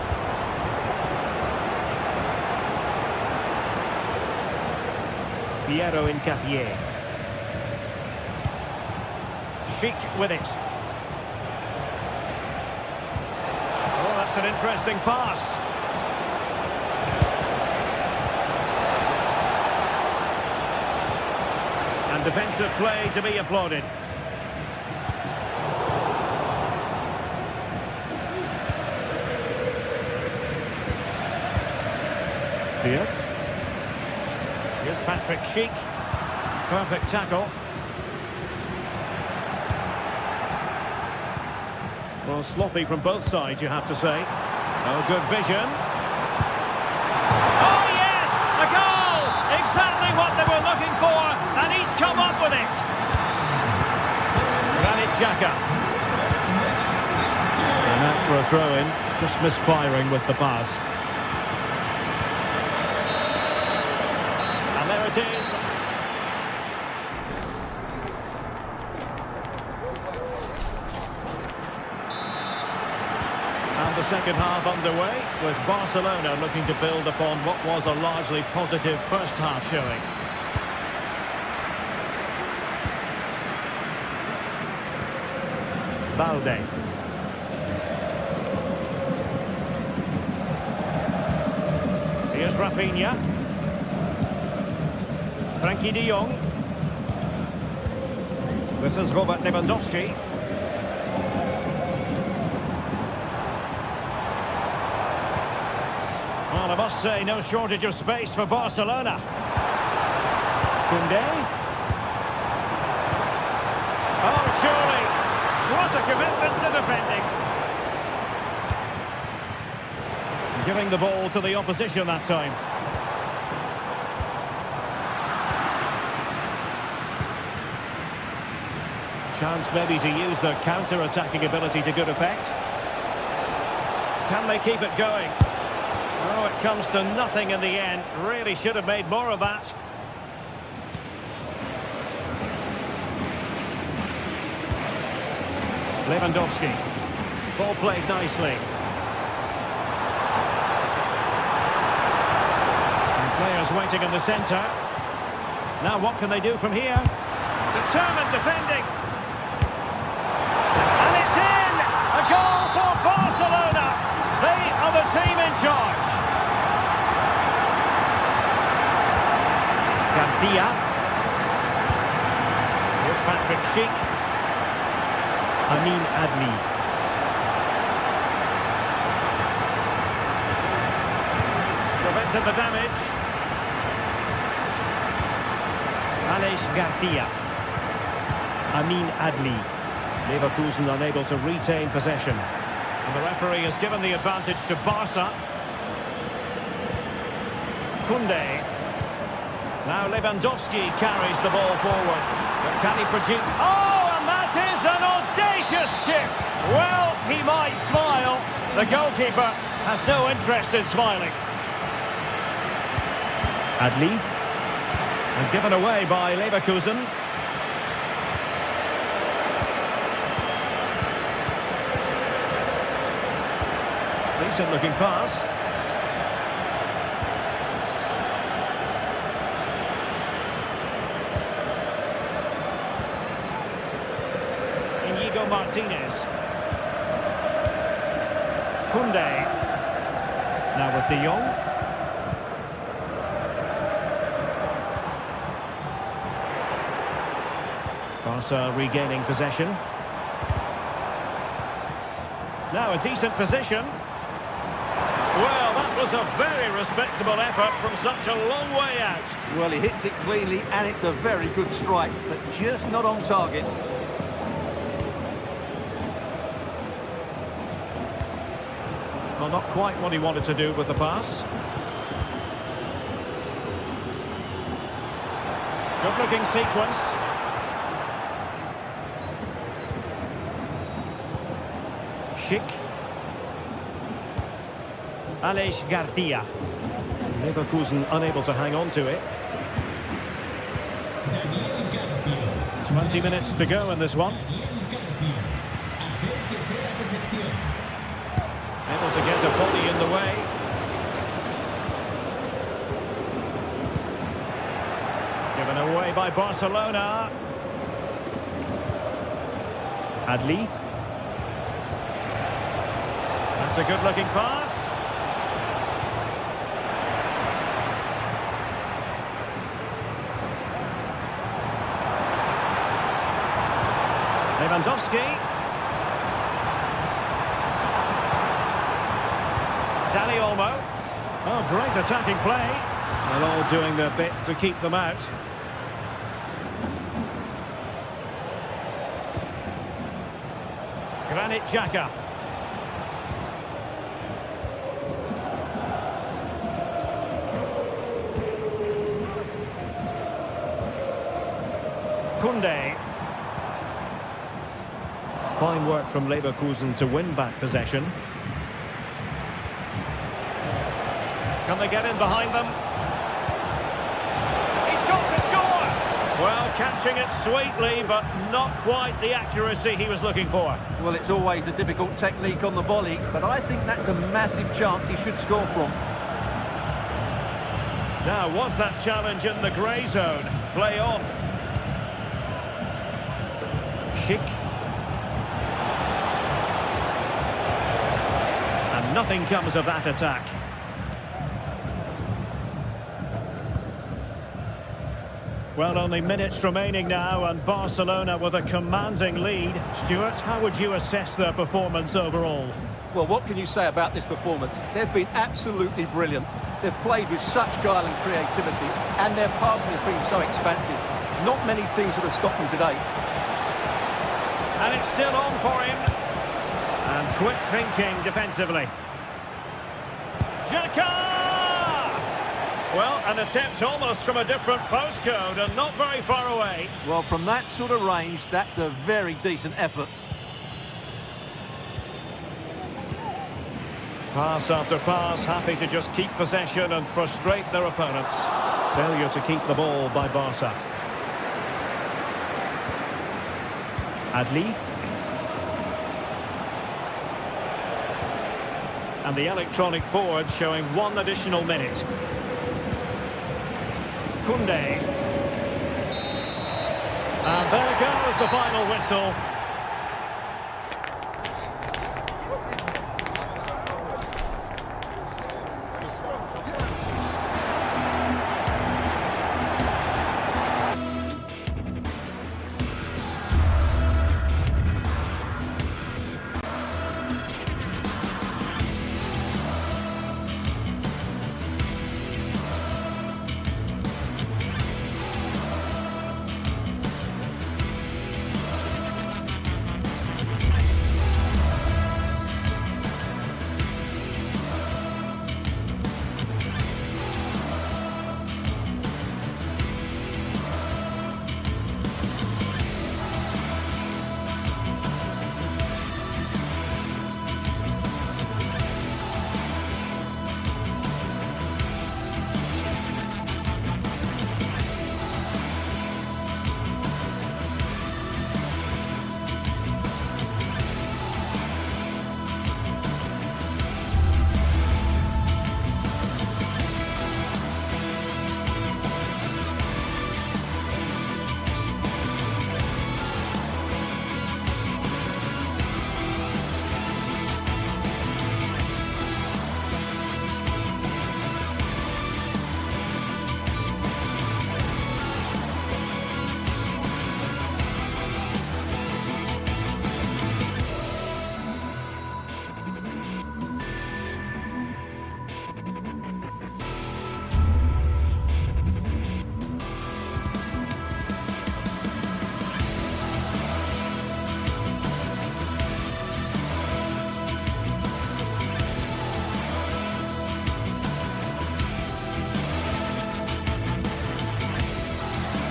Piero Incapié. Schick with it. Oh, that's That's an interesting pass. And defensive play to be applauded. Diaz. Here's Patrick Schick. Perfect tackle. Well, sloppy from both sides, you have to say. Oh, good vision. Oh, yes! A goal! Exactly what they were looking for, and he's come up with it. Granit Xhaka. And that for a throw-in. Just misfiring with the pass. And there it is. And the second half underway, with Barcelona looking to build upon what was a largely positive first half showing. Balde. Here's Rafinha. Frankie de Jong. This is Robert Lewandowski. Well, I must say, no shortage of space for Barcelona. Koundé. Oh, surely. What a commitment to defending. Giving the ball to the opposition that time. Chance maybe to use their counter-attacking ability to good effect. Can they keep it going? Oh, it comes to nothing in the end. Really should have made more of that. Lewandowski. Ball played nicely. And players waiting in the centre. Now what can they do from here? Determined defending. And it's in! A goal for Barcelona. They are the team in charge. Garcia. Here's Patrick Schick. Amin Adli. Prevented the damage. Alex Garcia. Amin Adli. Leverkusen unable to retain possession. And the referee has given the advantage to Barca. Koundé. Now Lewandowski carries the ball forward. But can he produce? Oh, and that is an audacious chip. Well, he might smile. The goalkeeper has no interest in smiling. Adli. And given away by Leverkusen. Decent looking pass. Inigo Martinez. Koundé. Now with de Jong. Barca regaining possession. Now a decent position. Well, that was a very respectable effort from such a long way out. Well, he hits it cleanly, and it's a very good strike, but just not on target. Well, not quite what he wanted to do with the pass. Good-looking sequence. Schick. Alex Garcia. Leverkusen unable to hang on to it. 20 minutes to go in this one. Able to get a body in the way. Given away by Barcelona. Adli. It's a good-looking pass. Lewandowski. Danny Olmo. Oh, great attacking play. They're all doing their bit to keep them out. Granit Xhaka. Koundé. Fine work from Leverkusen to win back possession. Can they get in behind them? He's got to score! Well, catching it sweetly, but not quite the accuracy he was looking for. Well, it's always a difficult technique on the volley, but I think that's a massive chance he should score from. Now, was that challenge in the grey zone? Play on. Schick. And nothing comes of that attack. Well, only minutes remaining now, and Barcelona with a commanding lead. Stuart, how would you assess their performance overall? Well, what can you say about this performance? They've been absolutely brilliant. They've played with such guile and creativity, and their passing has been so expansive. Not many teams would have stopped them today. And it's still on for him. And quick thinking defensively. Xhaka! Well, an attempt almost from a different postcode and not very far away. Well, from that sort of range, that's a very decent effort. Pass after pass, happy to just keep possession and frustrate their opponents. Failure to keep the ball by Barca. Adli. And the electronic board showing 1 additional minute. Koundé. And there goes the final whistle.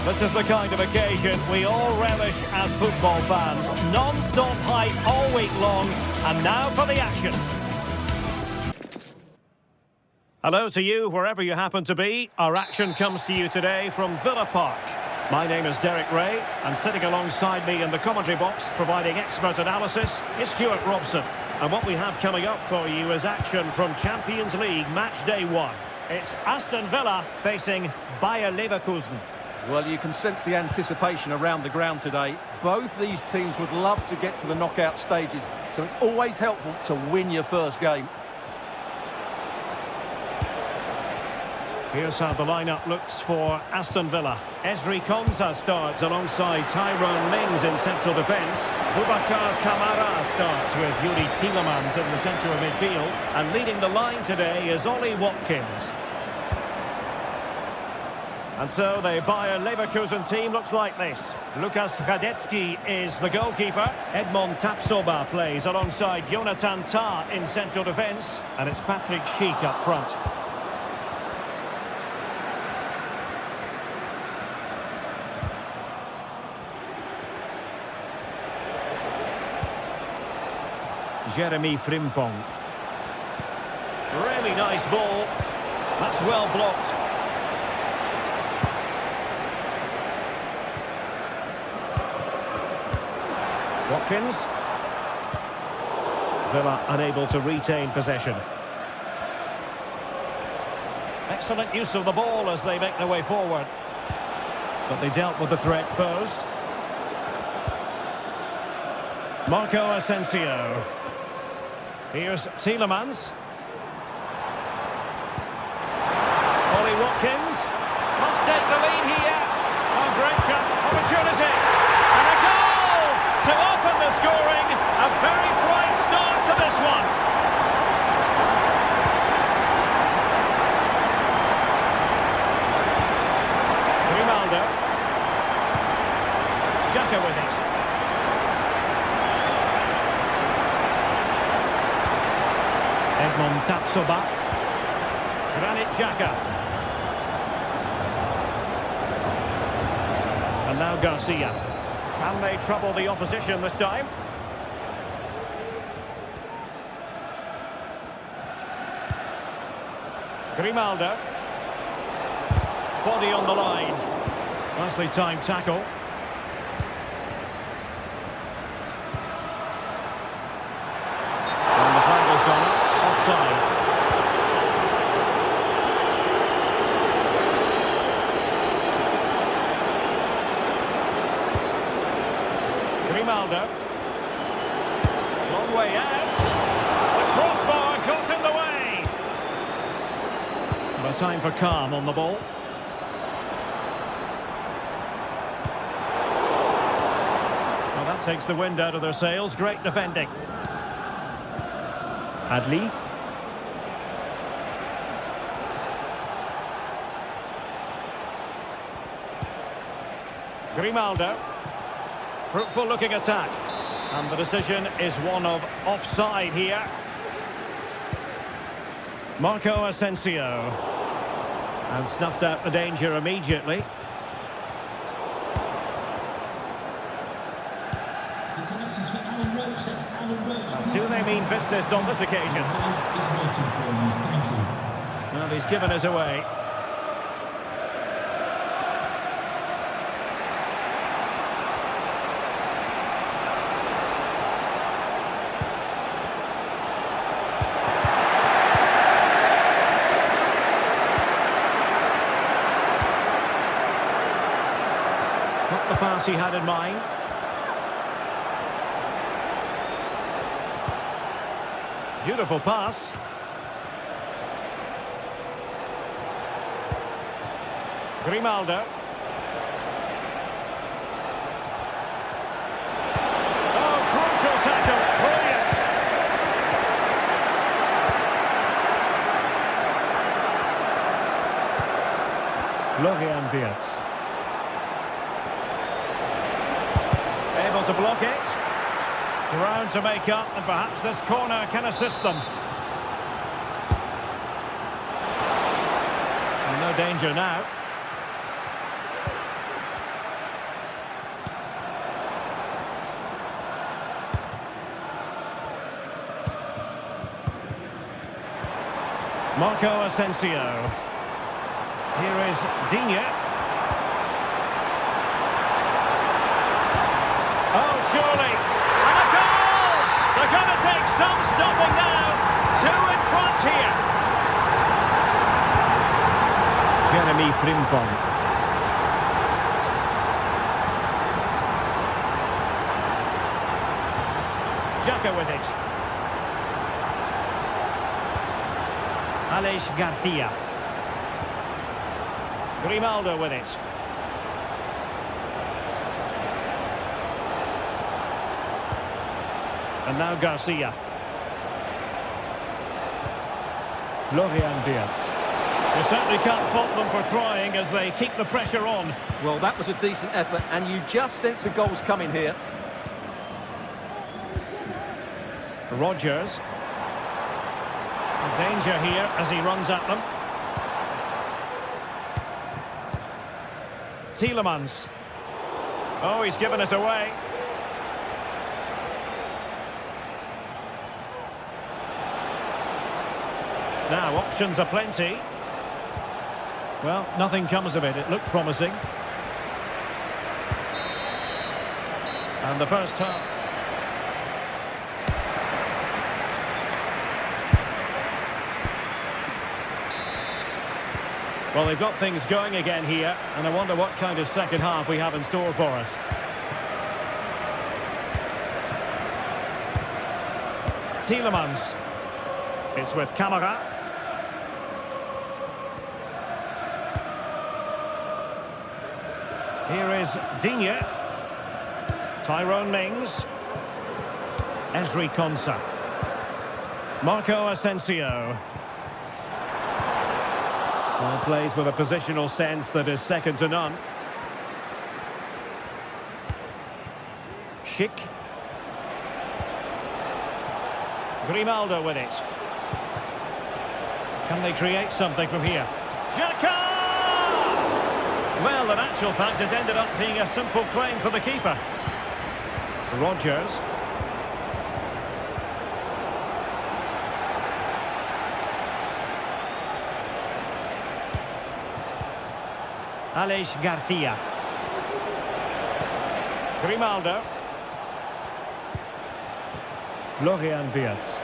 This is the kind of occasion we all relish as football fans. Non-stop hype all week long, and now for the action. Hello to you, wherever you happen to be. Our action comes to you today from Villa Park. My name is Derek Ray, and sitting alongside me in the commentary box, providing expert analysis, is Stuart Robson. And what we have coming up for you is action from Champions League Match Day 1. It's Aston Villa facing Bayer Leverkusen. Well, you can sense the anticipation around the ground today. Both these teams would love to get to the knockout stages, so it's always helpful to win your first game. Here's how the lineup looks for Aston Villa. Ezri Konsa starts alongside Tyrone Mings in central defence. Boubacar Kamara starts with Yuri Tielemans in the centre of midfield. And leading the line today is Ollie Watkins. And so the Bayer Leverkusen team looks like this. Lukas Radetzky is the goalkeeper. Edmond Tapsoba plays alongside Jonathan Tah in central defence. And it's Patrick Schick up front. Jeremy Frimpong. Really nice ball. That's well blocked. Watkins. Villa unable to retain possession. Excellent use of the ball as they make their way forward. But they dealt with the threat posed. Marco Asensio. Here's Tielemans. Ollie Watkins must take the lead here. A great opportunity. And a goal to open the scoring. A very bright start to this one. Grimaldo. Xhaka with it. Edmond Tapsoba. Granit Xhaka. And now Garcia. Can they trouble the opposition this time? Grimaldo. Body on the line. Nicely timed tackle. And the flag has gone up. Offside. Grimaldo. Long way out. The crossbar got in the way. But time for calm on the ball. Well, that takes the wind out of their sails. Great defending. Adli. Grimaldo. Fruitful looking attack. And the decision is one of offside here. Marco Asensio. And snuffed out the danger immediately. And do they mean business on this occasion? Well, he's given us away. Not the pass he had in mind. Beautiful pass. Grimaldo. Oh, crucial tackle. Brilliant. Florian Wirtz. Able to block it. Ground to make up, and perhaps this corner can assist them. And no danger now. Marco Asensio. Here is Digne. Oh, surely. And a goal! They're going to take some stopping now. Two in front here. Jeremy Frimpong. Xhaka with it. Alex Garcia. Grimaldo with it. And now Garcia. Florian Wirtz. You certainly can't fault them for trying as they keep the pressure on. Well, that was a decent effort, and you just sense the goals coming here. Rodgers. Danger here as he runs at them. Tielemans. Oh, he's given it away. Now, options are plenty. Well, nothing comes of it. It looked promising. And the first half. Well, they've got things going again here, and I wonder what kind of second half we have in store for us. Tielemans. It's with Camara. Here is Digne. Tyrone Mings. Ezri Konsa. Marco Asensio. Well, plays with a positional sense that is second to none. Schick. Grimaldo with it. Can they create something from here? Xhaka! Well, in actual fact, it ended up being a simple claim for the keeper. Rodgers. Alex Garcia. Grimaldo. Florian Wirtz.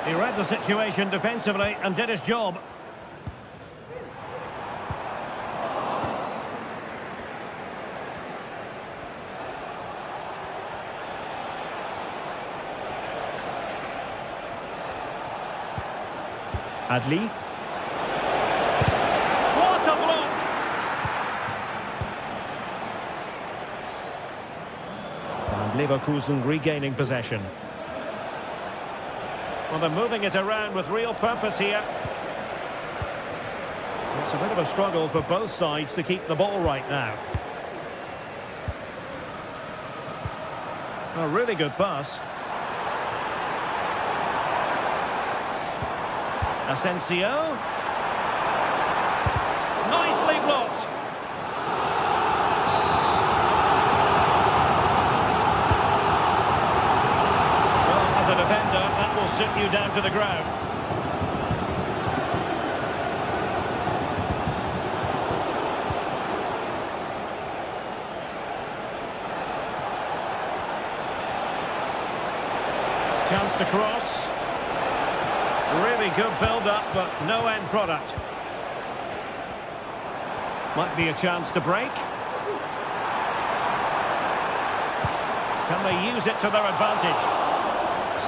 He read the situation defensively and did his job. Adli. What a block! And Leverkusen regaining possession. Well, they're moving it around with real purpose here. It's a bit of a struggle for both sides to keep the ball right now. A really good pass. Asensio. Nicely blocked. Well, as a defender, that will sit you down to the ground. Chance to cross. Really good build-up, but no end product. Might be a chance to break. Can they use it to their advantage?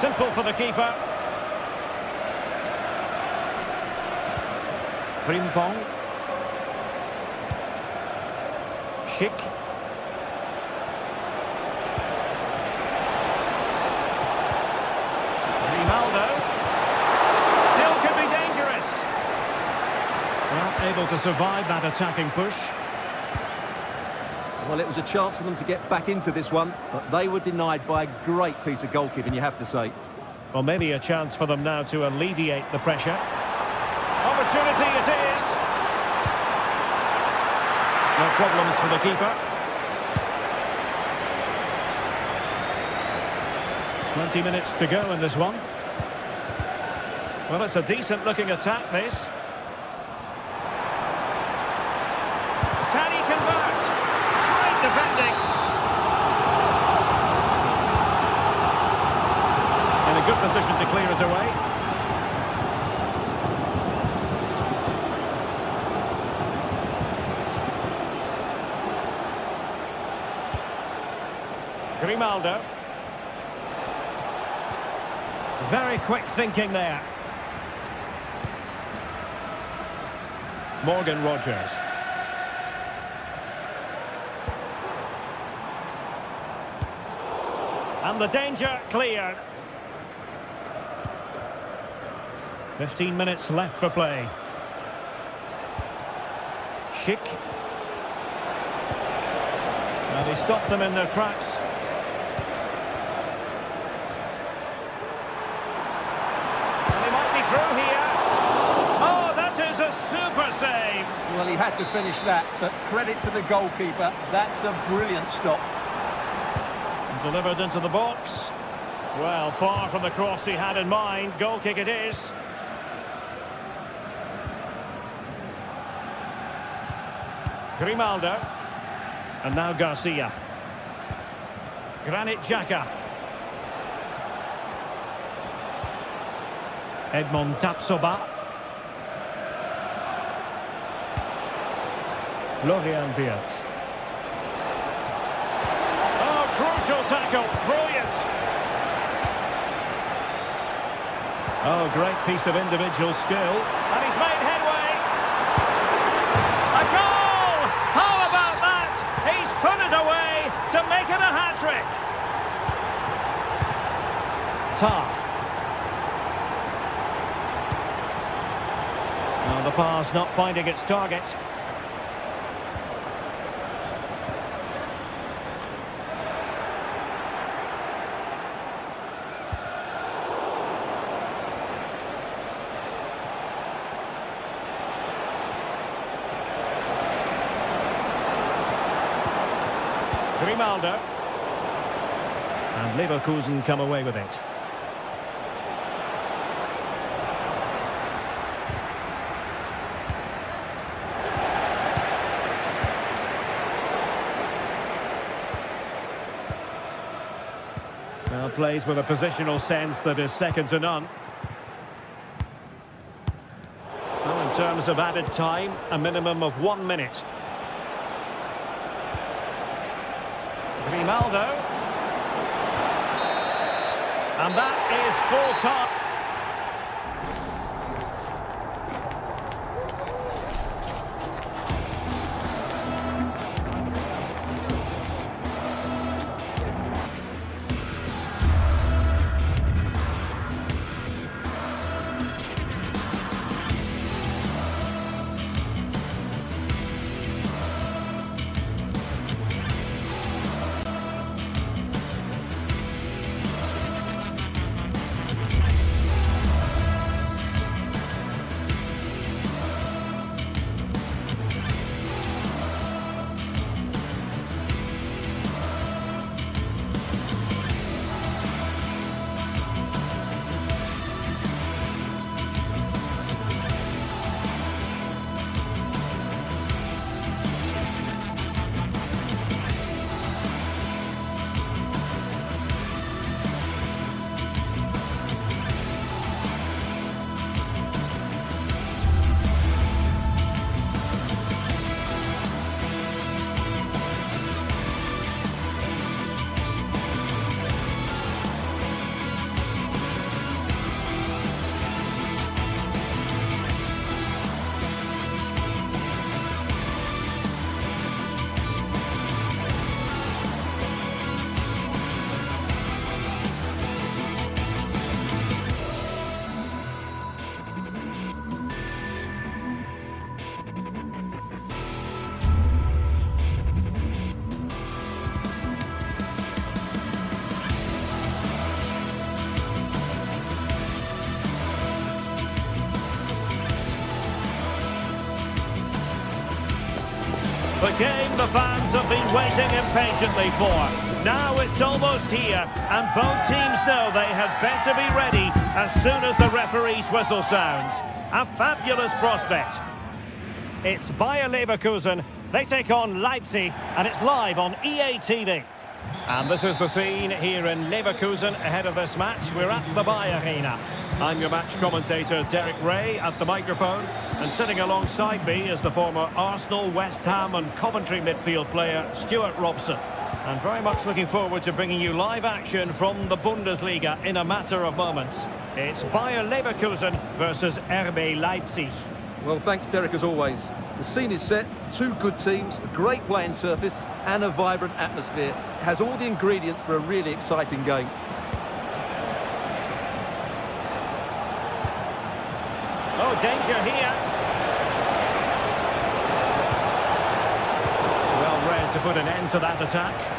Simple for the keeper. Frimpong. Schick. Grimaldo. Able to survive that attacking push. Well, it was a chance for them to get back into this one, but they were denied by a great piece of goalkeeping, you have to say. Well, maybe a chance for them now to alleviate the pressure. Opportunity it is. No problems for the keeper. 20 minutes to go in this one. Well, it's a decent looking attack, this. Can he convert? Great defending. In a good position to clear it away. Grimaldo. Very quick thinking there. Morgan Rogers. And the danger cleared. 15 minutes left for play. Schick. And he stopped them in their tracks. And he might be through here. Oh, that is a super save. Well, he had to finish that, but credit to the goalkeeper. That's a brilliant stop. Delivered into the box. Well, far from the cross he had in mind. Goal kick it is. Grimaldo. And now Garcia. Granit Xhaka. Edmond Tapsoba. Florian Wirtz. Oh, crucial tackle. Brilliant. Oh, great piece of individual skill. And he's made headway. A goal! How about that? He's put it away to make it a hat-trick. Tar. Well, the pass not finding its target. Grimaldo. And Leverkusen come away with it. Well, plays with a positional sense that is second to none. Well, in terms of added time, a minimum of 1 minute. Grimaldo. And that is full time. The game the fans have been waiting impatiently for. Now it's almost here, and both teams know they had better be ready as soon as the referee's whistle sounds. A fabulous prospect. It's Bayer Leverkusen. They take on Leipzig, and it's live on EA TV. And this is the scene here in Leverkusen ahead of this match. We're at the Bayer Arena. I'm your match commentator, Derek Ray, at the microphone. And sitting alongside me is the former Arsenal, West Ham and Coventry midfield player, Stuart Robson. And very much looking forward to bringing you live action from the Bundesliga in a matter of moments. It's Bayer Leverkusen versus RB Leipzig. Well, thanks, Derek, as always. The scene is set, two good teams, a great playing surface and a vibrant atmosphere. It has all the ingredients for a really exciting game. Oh, danger here. Well read to put an end to that attack.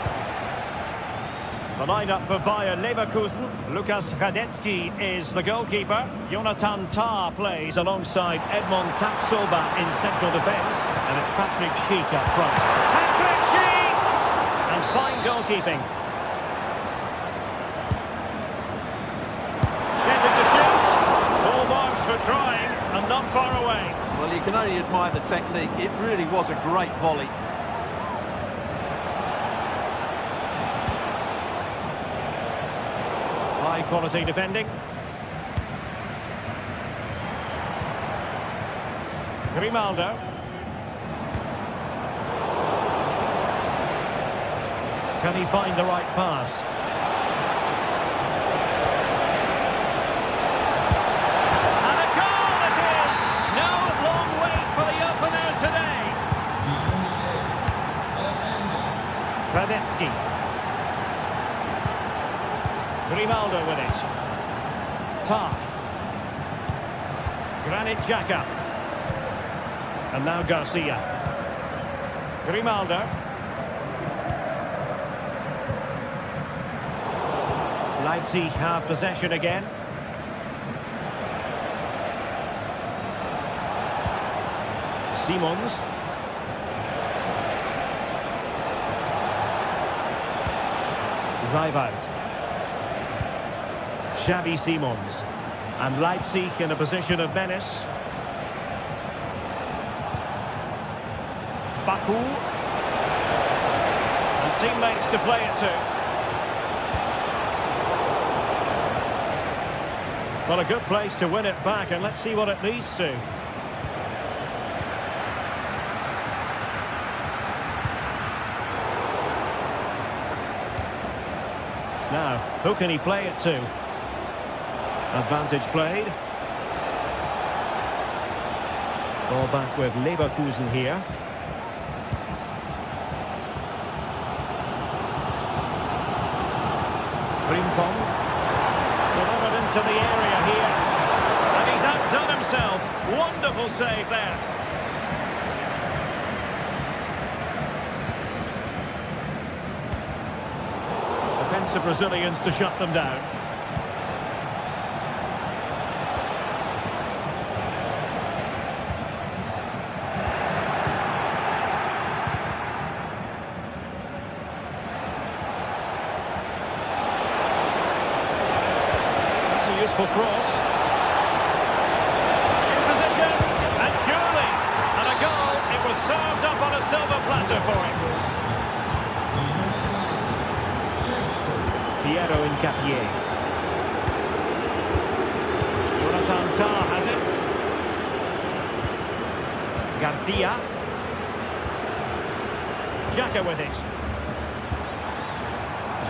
The lineup for Bayer Leverkusen. Lukas Radetzky is the goalkeeper. Jonathan Tah plays alongside Edmond Tapsoba in central defence. And it's Patrick Schick up front. Patrick Schick! And fine goalkeeping. Getting to shoot. All marks for trying and not far away. Well, you can only admire the technique. It really was a great volley. High quality defending. Grimaldo. Can he find the right pass? And a goal it is! No long wait for the opener today. Radetzky. Grimaldo with it. Tah. Granit Xhaka. And now Garcia. Grimaldo. Leipzig have possession again. Simons. Zaivoud. Xavi Simons. And Leipzig in a position of menace. Baku. And teammates to play it to. Well, a good place to win it back, and let's see what it leads to. Now, who can he play it to? Advantage played. Ball back with Leverkusen here. Frimpong. Delivered into the area here. And he's outdone himself. Wonderful save there. Defensive Brazilians to shut them down. Useful cross. In position, and surely, and a goal. It was served up on a silver platter for him. Piero Incapié. Jonathan Tah has it. Garcia. Xhaka with it.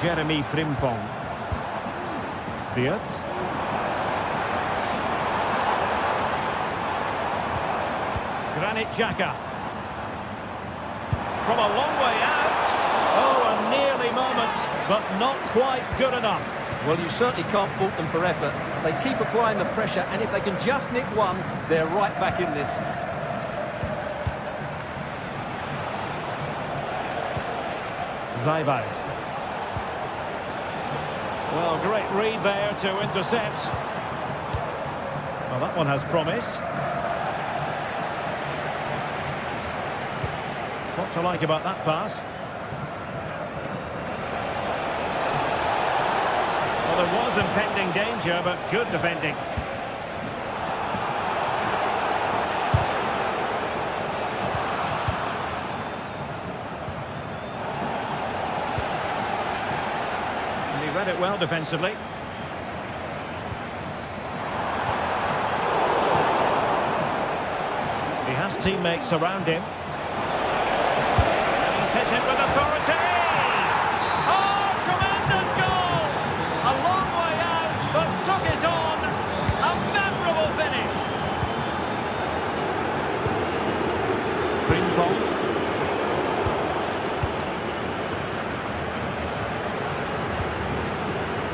Jeremy Frimpong. Beard. Granit Xhaka. From a long way out. Oh, a nearly moment, but not quite good enough. Well, you certainly can't fault them for effort. They keep applying the pressure, and if they can just nick one, they're right back in this. Zaivoud. Well, great read there to intercept. Well, that one has promise. What to like about that pass? Well, there was impending danger, but good defending. And he read it well defensively. He has teammates around him. Hit it with authority!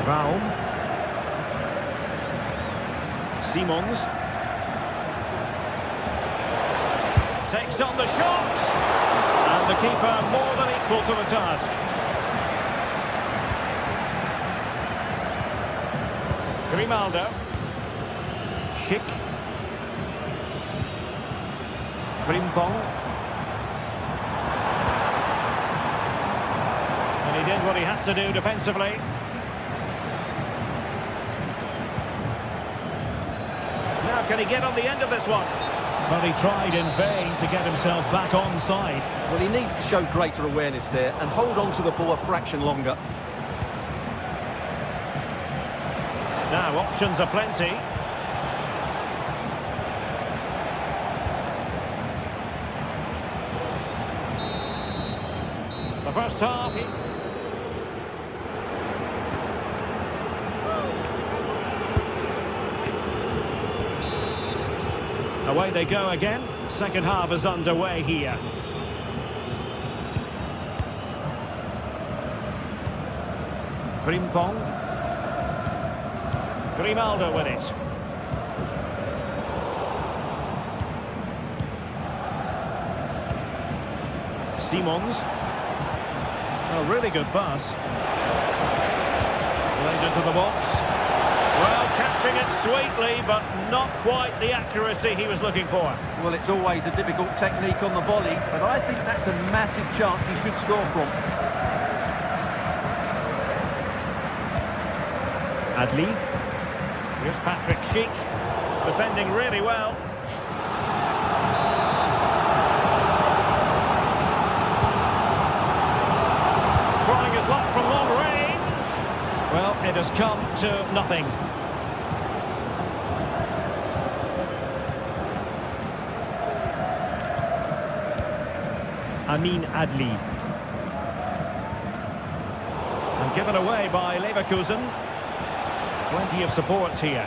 Raum. Simons. Takes on the shot. And the keeper more than equal to the task. Grimaldo. Schick. Frimpong. And he did what he had to do defensively. Now can he get on the end of this one? Well, he tried in vain to get himself back onside. Well, he needs to show greater awareness there and hold on to the ball a fraction longer. Now, options are plenty. The first half. Away they go again. Second half is underway here. Frimpong. Grimaldo with it. Simons. A really good pass. Played into the box. Well, catching it sweetly, but not quite the accuracy he was looking for. Well, it's always a difficult technique on the volley, but I think that's a massive chance he should score from. Adli. Here's Patrick Schick, defending really well. Trying his luck from long range. Well, it has come to nothing. Amin Adli. And given away by Leverkusen. Plenty of support here.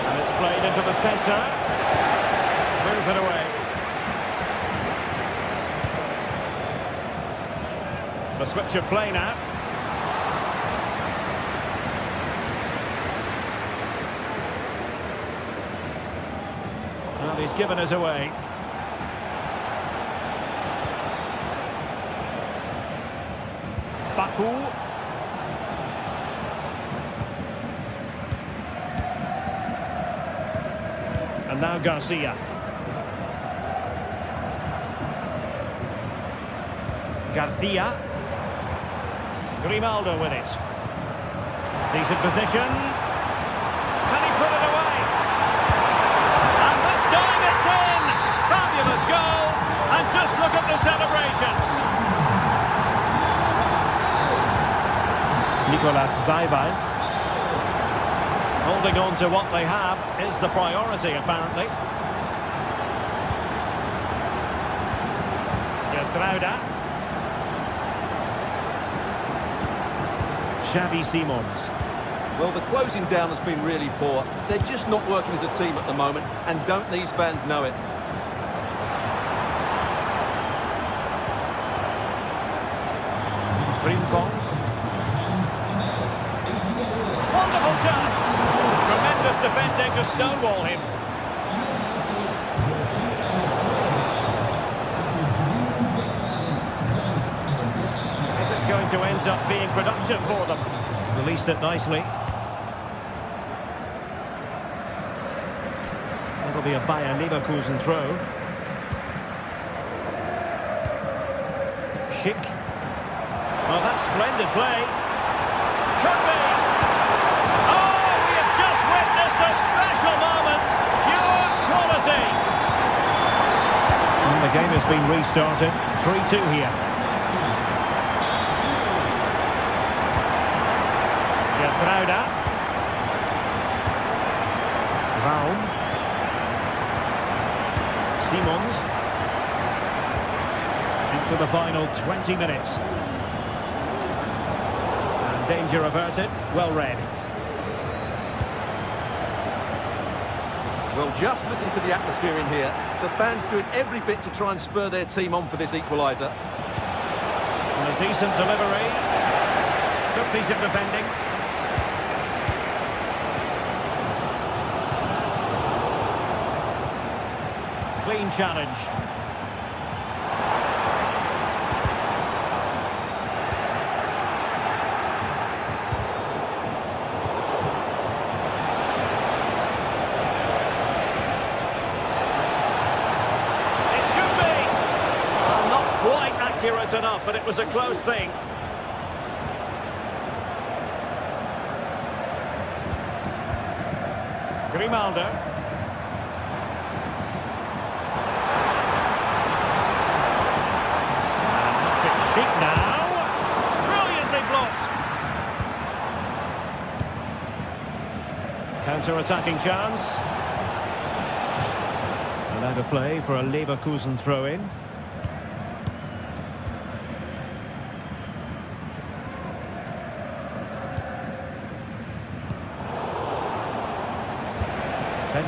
And it's played into the centre. Moves it away. The switch of play now. Well, he's given us away. Baku. And now Garcia. Garcia. Grimaldo with it. Decent position. Can he put it away? And this time it's in! Fabulous goal! And just look at the celebrations. Nicolas Zaibald. Holding on to what they have is the priority, apparently. Getrauda. Xavi Simons. Well, the closing down has been really poor. They're just not working as a team at the moment, and don't these fans know it? Frimpong. Wonderful chance. Tremendous defending to stonewall him. Is it going to end up being productive for them? Released it nicely. That'll be a Bayer Leverkusen throw. Schick. Well, that's splendid play. Could be. Oh, we have just witnessed a special moment. Pure quality. And the game has been restarted. 3-2 here. Getrauda. Raum. Simons. Into the final 20 minutes. And danger averted. Well read. Well, just listen to the atmosphere in here. The fans doing every bit to try and spur their team on for this equaliser. And a decent delivery. Good piece of defending. Clean challenge. Accurate enough, but it was a close thing. Grimaldo. And Sheik now. Brilliantly blocked. Counter-attacking chance. And out of play for a Leverkusen throw-in.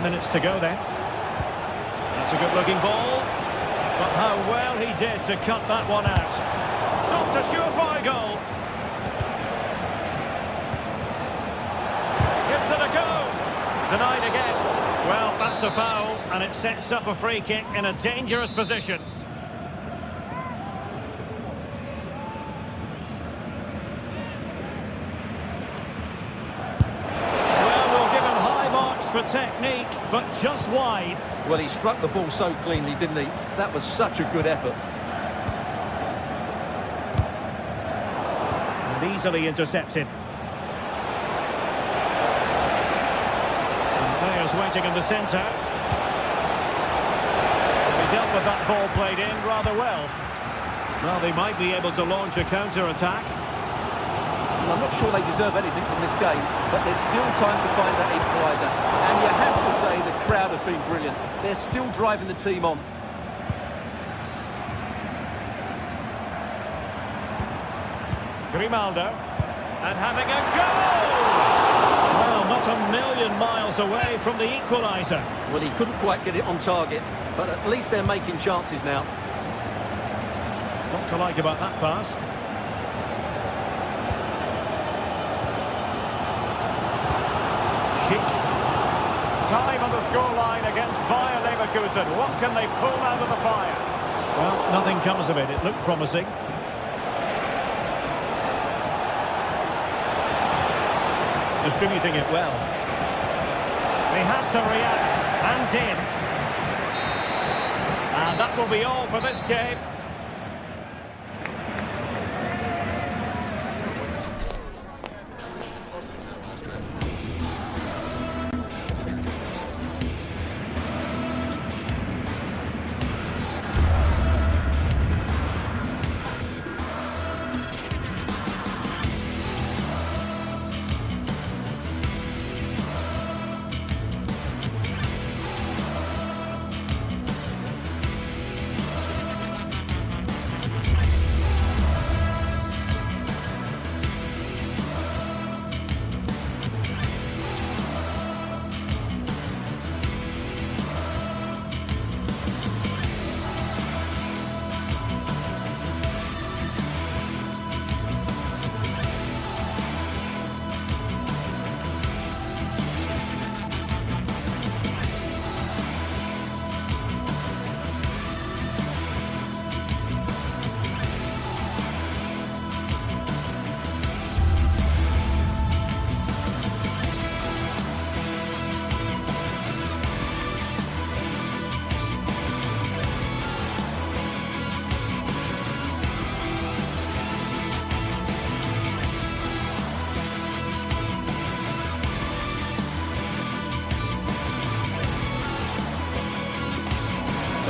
Minutes to go then. That's a good-looking ball. But how well he did to cut that one out. Not a surefire goal. Gives it a go. Denied again. Well, that's a foul, and it sets up a free kick in a dangerous position. For technique, but just wide. Well, he struck the ball so cleanly, didn't he? That was such a good effort. And easily intercepted. And players waiting in the centre. He dealt with that ball played in rather well. Well, they might be able to launch a counter-attack. I'm not sure they deserve anything from this game, but there's still time to find that equaliser. And you have to say the crowd have been brilliant. They're still driving the team on. Grimaldo. And having a goal! Well, not a million miles away from the equaliser. Well, he couldn't quite get it on target, but at least they're making chances now. What to like about that pass? Time on the scoreline against Bayer Leverkusen. What can they pull out of the fire? Well, nothing comes of it. It looked promising. Distributing it well. They had to react, and did. And that will be all for this game.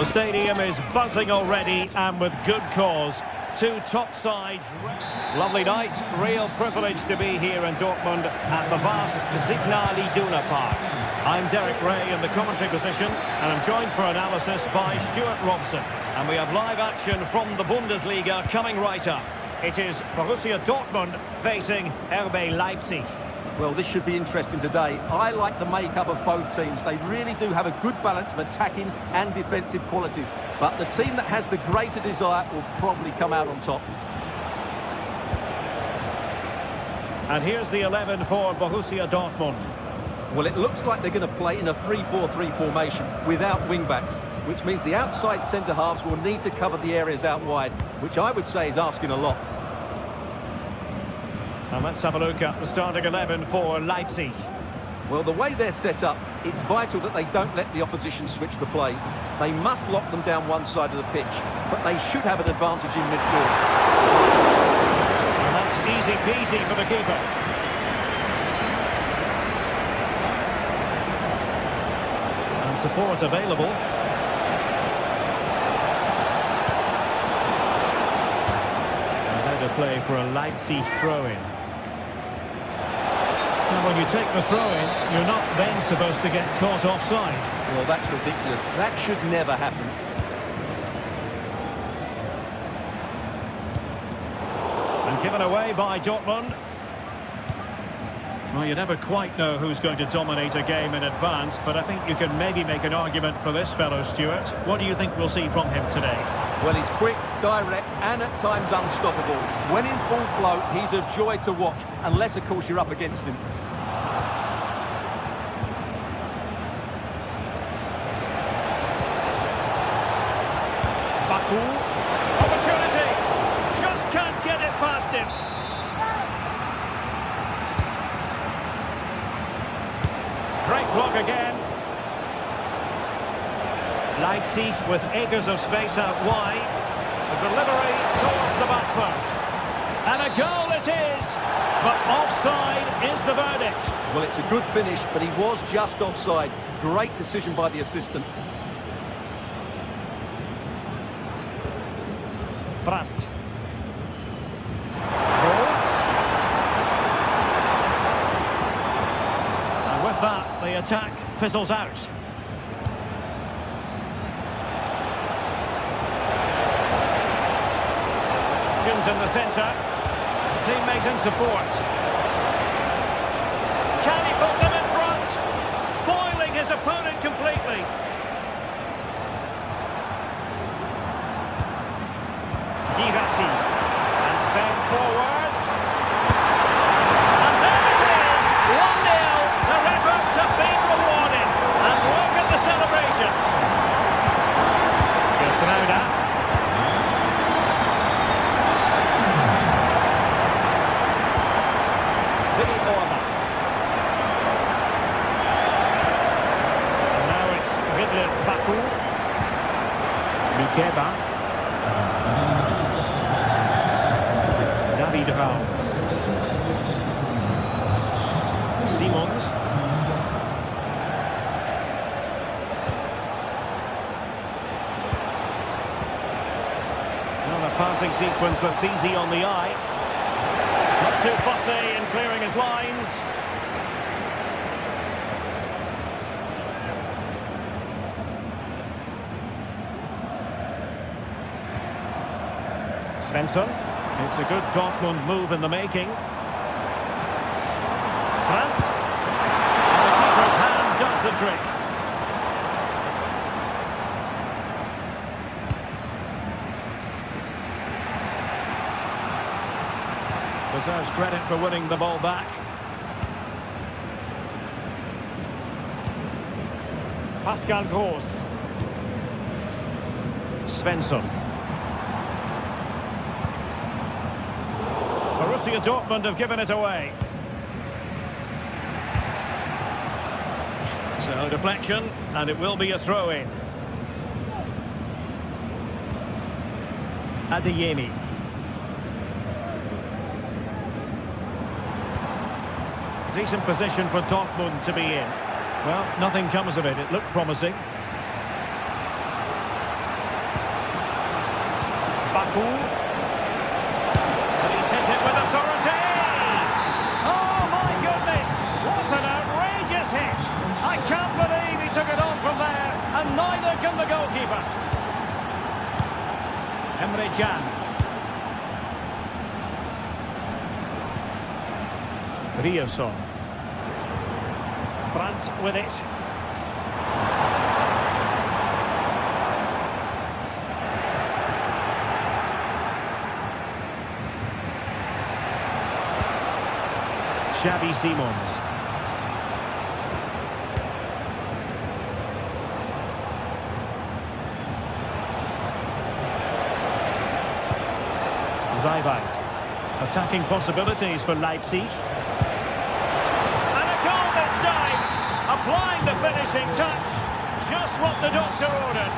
The stadium is buzzing already, and with good cause. Two top sides. Lovely night, real privilege to be here in Dortmund at the vast Signal Iduna Park. I'm Derek Ray in the commentary position, and I'm joined for analysis by Stuart Robson. And we have live action from the Bundesliga coming right up. It is Borussia Dortmund facing RB Leipzig. Well, this should be interesting today. I like the makeup of both teams. They really do have a good balance of attacking and defensive qualities. But the team that has the greater desire will probably come out on top. And here's the 11 for Borussia Dortmund. Well, it looks like they're going to play in a 3-4-3 formation without wing-backs, which means the outside centre-halves will need to cover the areas out wide, which I would say is asking a lot. And let's have a look at the starting 11 for Leipzig. Well, the way they're set up, it's vital that they don't let the opposition switch the play. They must lock them down one side of the pitch, but they should have an advantage in midfield. And that's easy peasy for the keeper. And support available. And now to play for a Leipzig throw-in. Now, when you take the throw-in, you're not then supposed to get caught offside. Well, that's ridiculous. That should never happen. And given away by Dortmund. Well, you never quite know who's going to dominate a game in advance, but I think you can maybe make an argument for this fellow, Stuart. What do you think we'll see from him today? Well, he's quick, direct, and at times unstoppable. When in full flow, he's a joy to watch, unless, of course, you're up against him. Baku. Opportunity. Just can't get it past him. Great block again. Leipzig with acres of space out wide. The delivery towards the back post. And a goal it is. But offside is the verdict. Well, it's a good finish, but he was just offside. Great decision by the assistant. Brandt. And with that, the attack fizzles out. Options in the centre. Teammate in support. Can he put them in front? Foiling his opponent completely. Girassi. And then forwards. And there it is! 1-0. Their efforts have been rewarded. And look at the celebrations. Geertruida. Vinny Orma. And now it's Ridley Baku. Mikeba. David Raum. Simons. Well, a passing sequence that's easy on the eye. Not too fussy in clearing his lines. Svensson. It's a good Dortmund move in the making. Brandt. And the keeper's hand does the trick. Deserves credit for winning the ball back. Pascal Gross. Svensson. Borussia Dortmund have given it away. So deflection, and it will be a throw-in. Adeyemi. Decent position for Dortmund to be in. Well, nothing comes of it. It looked promising. Baku. And he's hit it with authority. Oh, my goodness. What an outrageous hit. I can't believe he took it on from there. And neither can the goalkeeper. Emre Can. Ryerson. Brandt with it. Xavi Simons. Zaiwald. Attacking possibilities for Leipzig. And a goal this time. Applying the finishing touch. Just what the doctor ordered.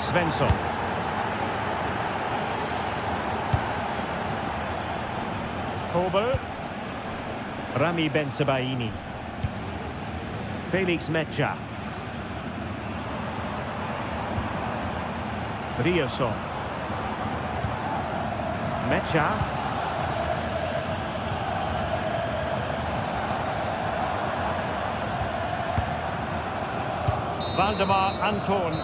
Svensson. Kober. Rami Bensebaini. Felix Mecha. Rioson. Mecha. Valdemar Anton.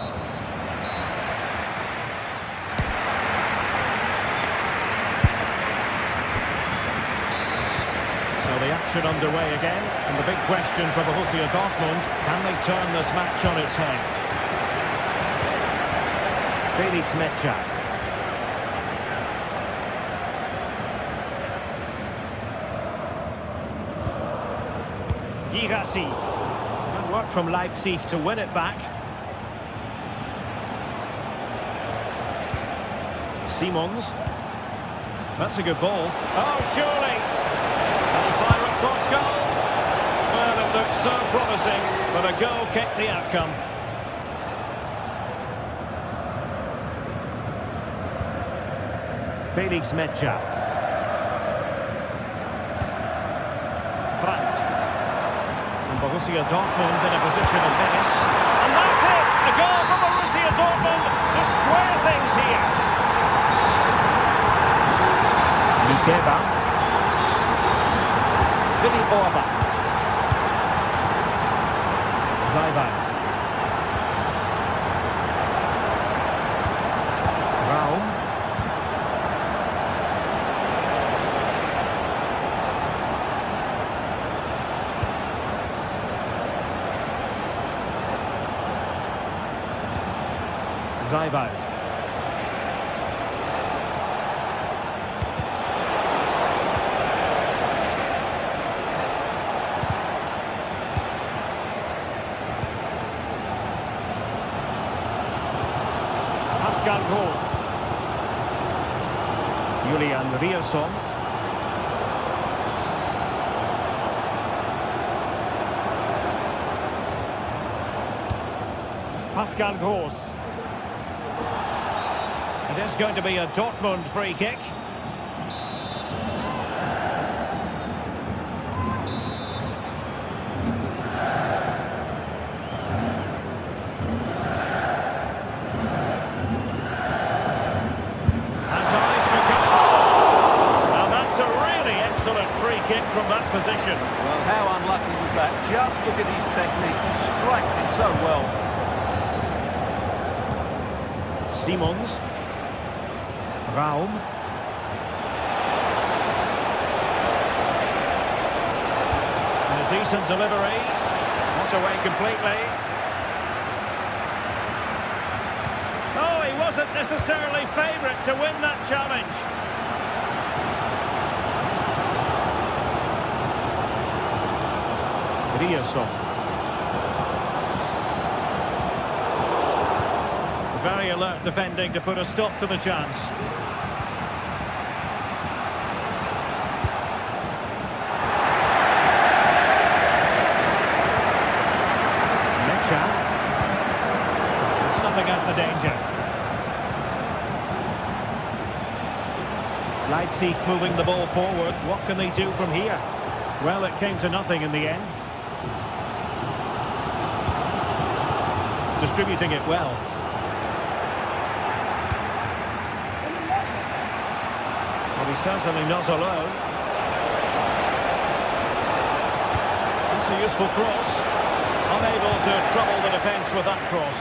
So the action underway again, and the big question for Borussia Dortmund, can they turn this match on its head? Felix Mecha. Girassi. Good work from Leipzig to win it back. Simons. That's a good ball. Oh, surely. And he fire it cross goal. Well, it looked so promising, but a goal kept the outcome. Felix Mecha. Brandt. And Borussia Dortmund in a position of menace. And that's it! A goal from Borussia Dortmund to square things here. Likeba. Vinny Orba. Zaiwald. Raum. Zaiwald. Pascal Gross. Julian Rioson. Pascal Gross. It is going to be a Dortmund free kick. Kick from that position. Well, how unlucky was that? Just look at his technique. He strikes it so well. Simons. Raum. And a decent delivery. Not away completely. Oh, he wasn't necessarily favourite to win that challenge. Rioson. Very alert defending to put a stop to the chance. Mecha. Snuffing out the danger. Leipzig moving the ball forward. What can they do from here? Well, it came to nothing in the end. Distributing it well. Well, he's certainly not alone. It's a useful cross. Unable to trouble the defence with that cross.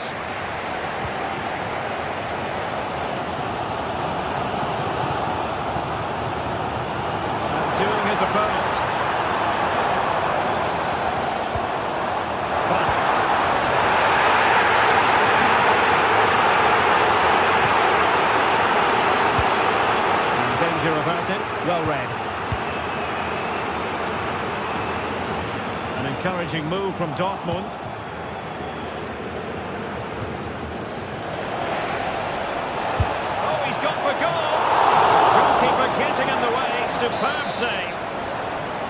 Doing his opponent. Danger averted. Well read. encouraging move from Dortmund. Oh, he's gone for goal. Goalkeeper getting in the way. Superb save.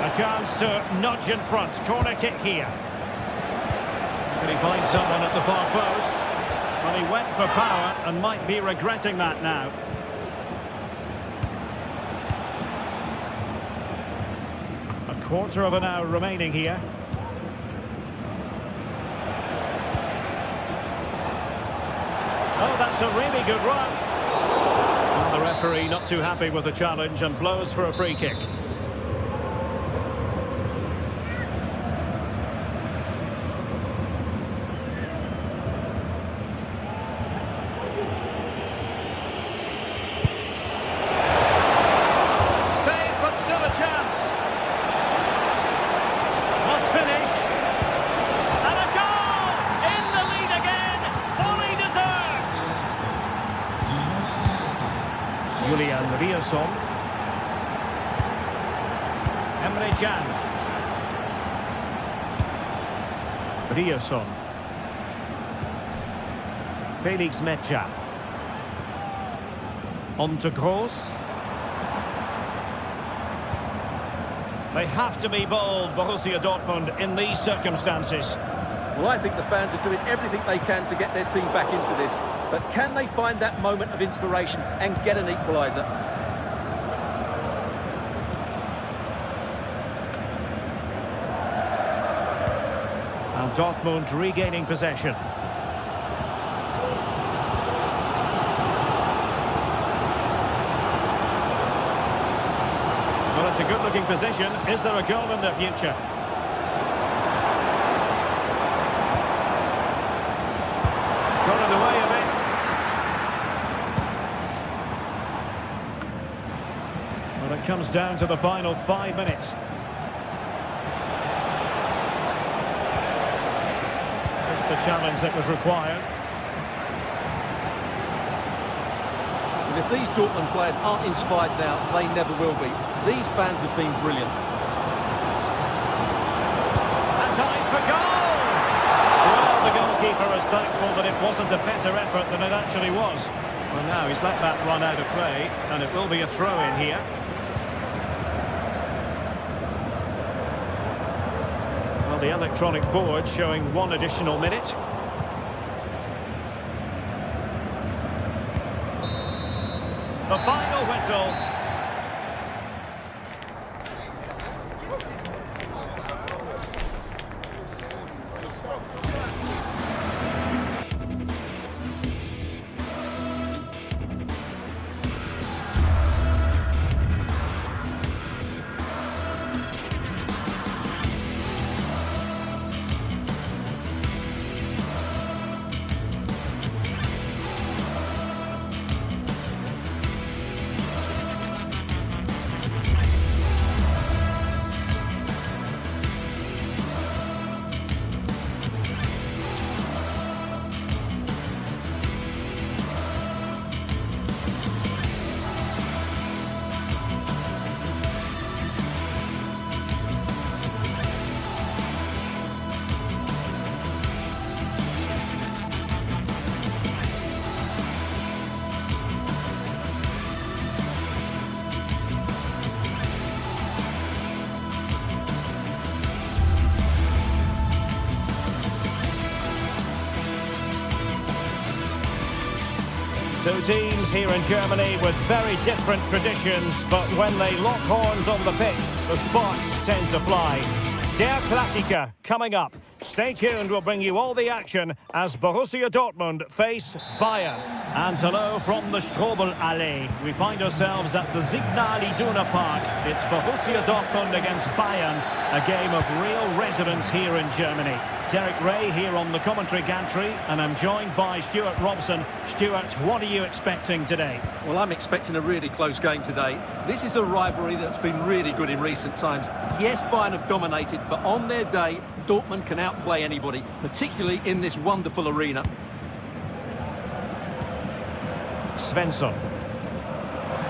A chance to nudge in front. Corner kick here. Can he find someone at the far post? Well, he went for power and might be regretting that now. A quarter of an hour remaining here. Oh, that's a really good run. Well, the referee not too happy with the challenge and blows for a free kick. Emre Can. Rioson. Felix Mecha. On to Gross. They have to be bold, Borussia Dortmund, in these circumstances. Well, I think the fans are doing everything they can to get their team back into this. But can they find that moment of inspiration and get an equaliser? And Dortmund regaining possession. Well, it's a good-looking position. Is there a goal in the future? Got in the way of it. Well, it comes down to the final 5 minutes. It's the challenge that was required. And if these Dortmund players aren't inspired now, they never will be. These fans have been brilliant. That's eyes for goal! Well, the goalkeeper is thankful that it wasn't a better effort than it actually was. Well, now he's let that run out of play, and it will be a throw-in here. Well, the electronic board showing 1 additional minute. The final whistle. Two teams here in Germany with very different traditions, but when they lock horns on the pitch, the sparks tend to fly. Der Klassiker coming up. Stay tuned, we'll bring you all the action as Borussia Dortmund face Bayern. And hello from the Strobel-Allee. We find ourselves at the Signal Iduna Park. It's Borussia Dortmund against Bayern, a game of real resonance here in Germany. Derek Ray here on the commentary gantry, and I'm joined by Stuart Robson. Stuart, what are you expecting today? Well, I'm expecting a really close game today. This is a rivalry that's been really good in recent times. Yes, Bayern have dominated, but on their day, Dortmund can outplay anybody, particularly in this wonderful arena. Svensson.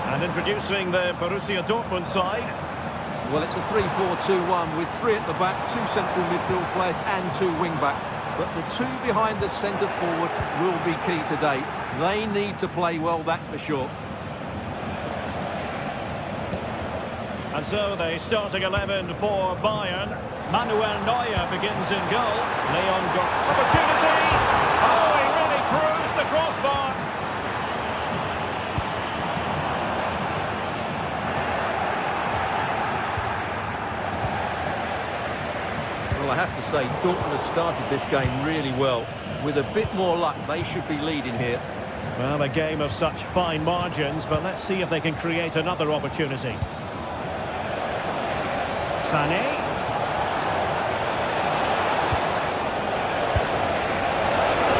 And introducing the Borussia Dortmund side. Well, it's a 3-4-2-1 with 3 at the back, 2 central midfield players and 2 wing-backs. But the 2 behind the centre forward will be key today. They need to play well, that's for sure. And so the starting 11 for Bayern. Manuel Neuer begins in goal. Leon opportunity! Oh, he really bruised the crossbar. Well, I have to say, Dortmund have started this game really well. With a bit more luck, they should be leading here. Well, a game of such fine margins, but let's see if they can create another opportunity. Sané.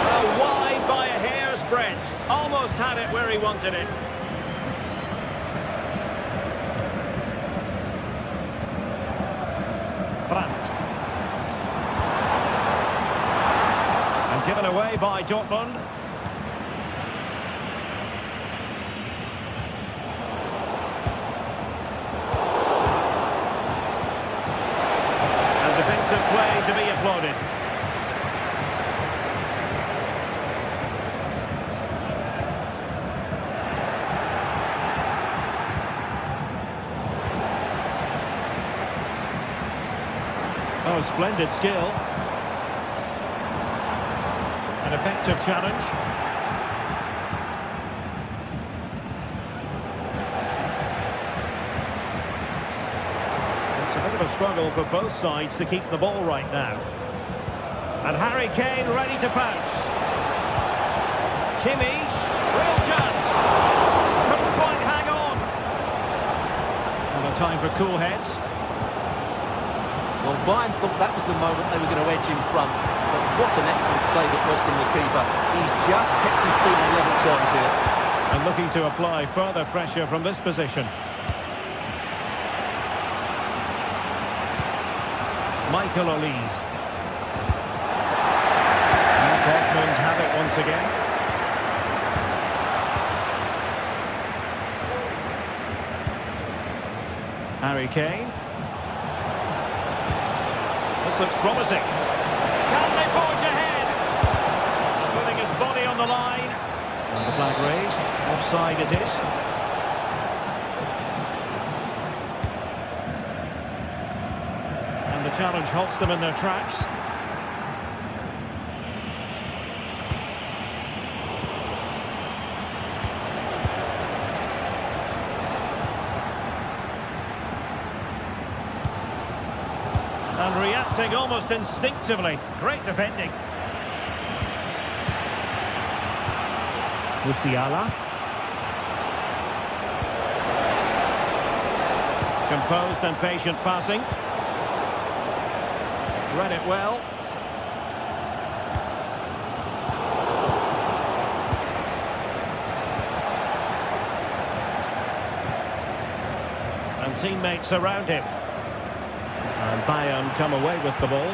Oh, wide by a hair's breadth. Almost had it where he wanted it. France. And given away by Dortmund. Defensive play to be applauded. Oh, splendid skill. An effective challenge. A struggle for both sides to keep the ball right now. And Harry Kane ready to pounce. Kimmich, real chance. Couldn't quite hang on. And a time for cool heads. Well, Bayern thought that was the moment they were going to edge in front. But what an excellent save it was from the keeper. He's just kept his team on level terms here. And looking to apply further pressure from this position. Michael Olise. And Dortmund have it once again. Harry Kane. This looks promising. Can they forge ahead? Putting his body on the line. And the flag raised. Offside it is. The challenge halts them in their tracks. And reacting almost instinctively. Great defending. Musiala. Composed and patient passing. Read it well. And teammates around him. And Bayern come away with the ball.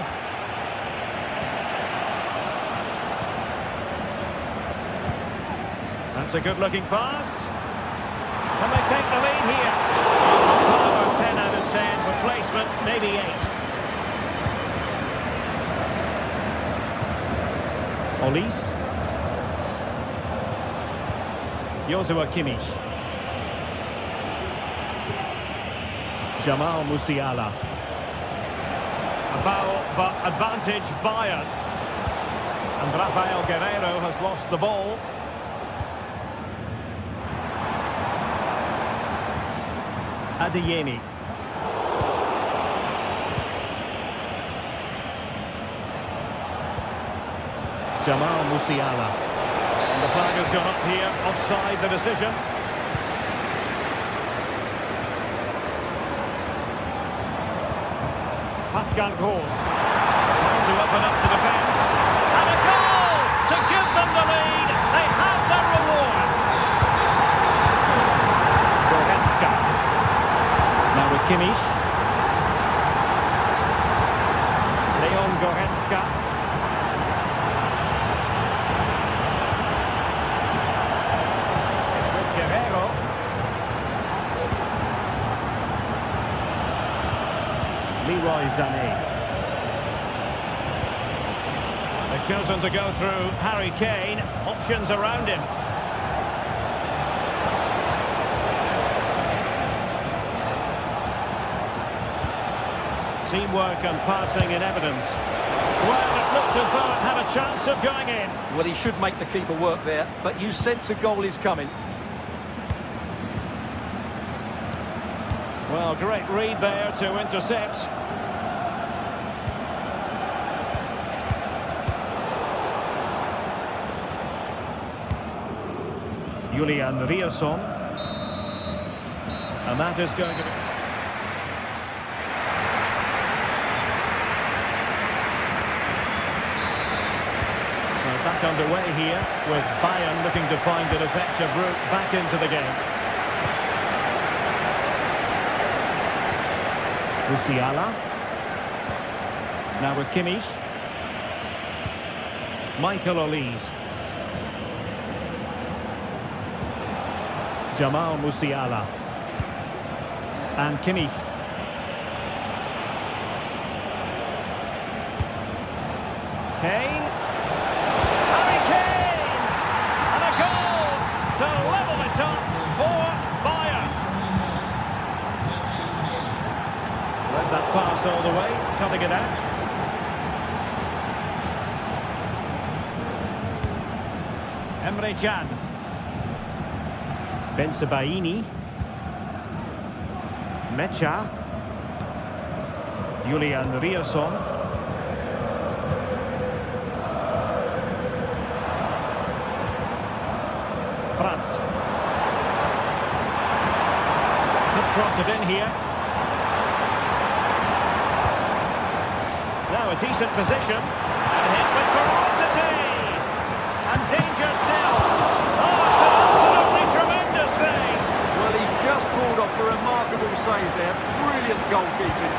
That's a good-looking pass. And they take the lead here. Power 10 out of 10. Replacement, maybe 8. Olise. Joshua Kimmich. Jamal Musiala. A foul, but advantage Bayern. And Rafael Guerreiro has lost the ball. Adeyemi. Jamal Musiala. And the flag has gone up here, offside the decision. Pascal Gross. Trying to open up the defence. And a goal to give them the lead. They have their reward. Goretzka. Now with Kimmich. Leon Goretzka. Leroy Sané. They've chosen to go through Harry Kane. Options around him. Teamwork and passing in evidence. Well, it looked as though it had a chance of going in. Well, he should make the keeper work there, but you sense a goal is coming. Well, great read there to intercept. Julian Rierson. And that is going to be... Back underway here with Bayern looking to find an effective route back into the game. Musiala. Now with Kimmich. Michael Olise. Jamal Musiala. And Kimmich. Kane. To level it up for Bayern. Let that pass all the way, cutting it out. Emre Can. Bensebaini. Mecha. Julian Rierson. France. Could cross it in here. Now a decent position. And hit with ferocity. And danger still. Oh, it's an absolutely tremendous save. Well, he's just pulled off a remarkable save there. Brilliant goalkeeping.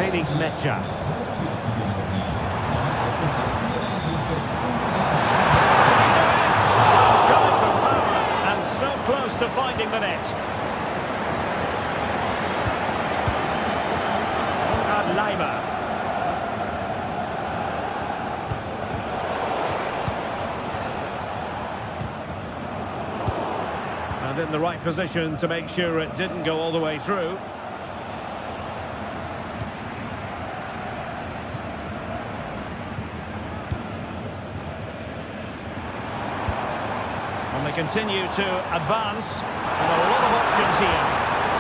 Felix Mecha. Close to finding the net. And Leimer. And in the right position to make sure it didn't go all the way through. And they continue to advance, and a lot of options here.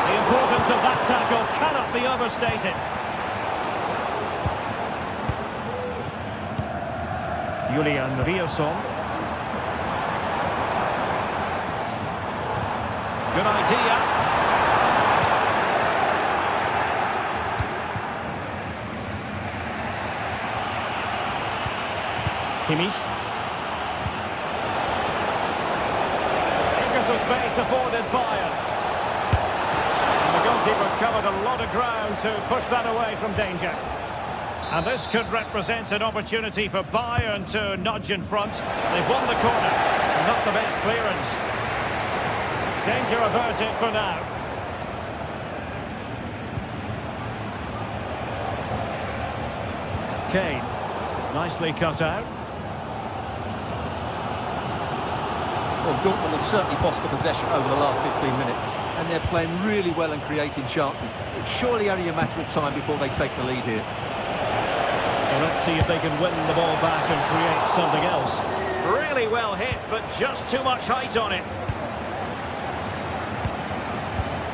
The importance of that tackle cannot be overstated. Julian Rierson. Good idea. Kimmich. Space afforded Bayern. And the goalkeeper covered a lot of ground to push that away from danger. And this could represent an opportunity for Bayern to nudge in front. They've won the corner. Not the best clearance. Danger averted for now. Kane. Nicely cut out. Well, Dortmund have certainly bossed the possession over the last 15 minutes, and they're playing really well and creating chances. It's surely only a matter of time before they take the lead here. So let's see if they can win the ball back and create something else. Really well hit, but just too much height on it.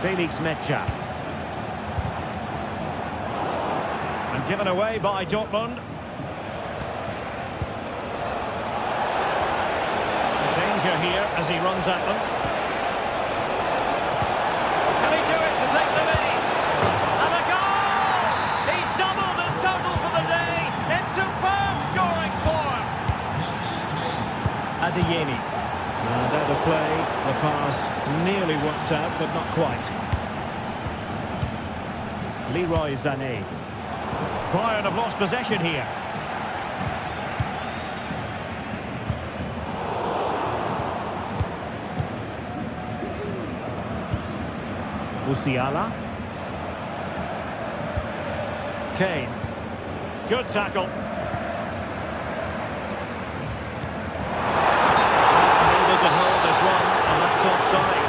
Felix Mecha. And given away by Dortmund. Here as he runs at them. Can he do it to take the lead? And a goal! He's doubled his total for the day. It's superb scoring for him. Adeyemi. And out of play, the pass nearly worked out, but not quite. Leroy Sané. Bayern have lost possession here. Musiala. Kane. Good tackle. Able to hold this one, and that's offside.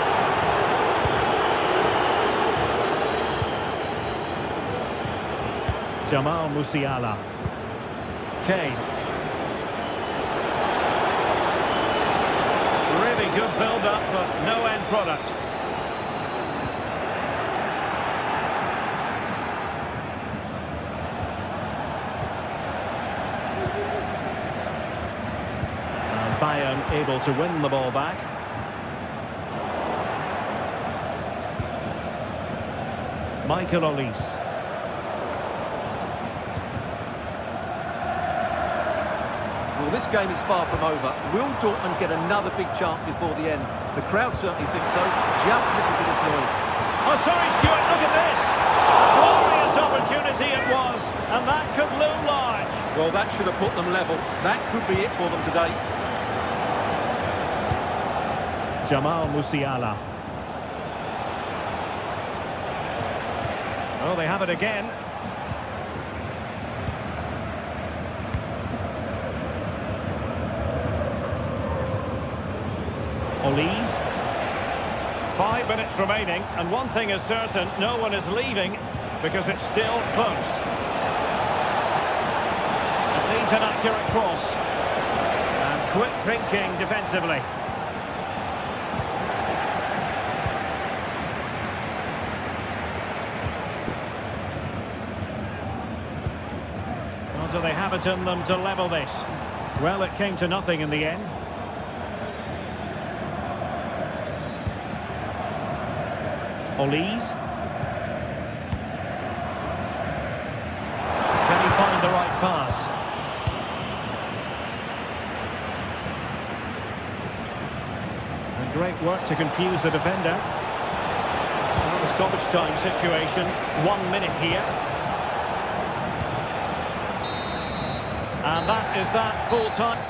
Jamal Musiala. Kane. Really good build-up, but no end product. And Bayern able to win the ball back. Michael Olise. Well, this game is far from over. Will Dortmund get another big chance before the end? The crowd certainly think so. Just listen to this noise. Oh, sorry, Stuart, look at this. Glorious opportunity it was, and that could loom large. Well, that should have put them level. That could be it for them today. Jamal Musiala. Oh, they have it again. Olise. 5 minutes remaining, and one thing is certain, no one is leaving because it's still close. It needs an accurate cross. And quick thinking defensively. Well, do they have it in them to level this? Well, it came to nothing in the end. Olise. Can he find the right pass? And great work to confuse the defender. Well, the stoppage time situation. 1 minute here. And that is that full time.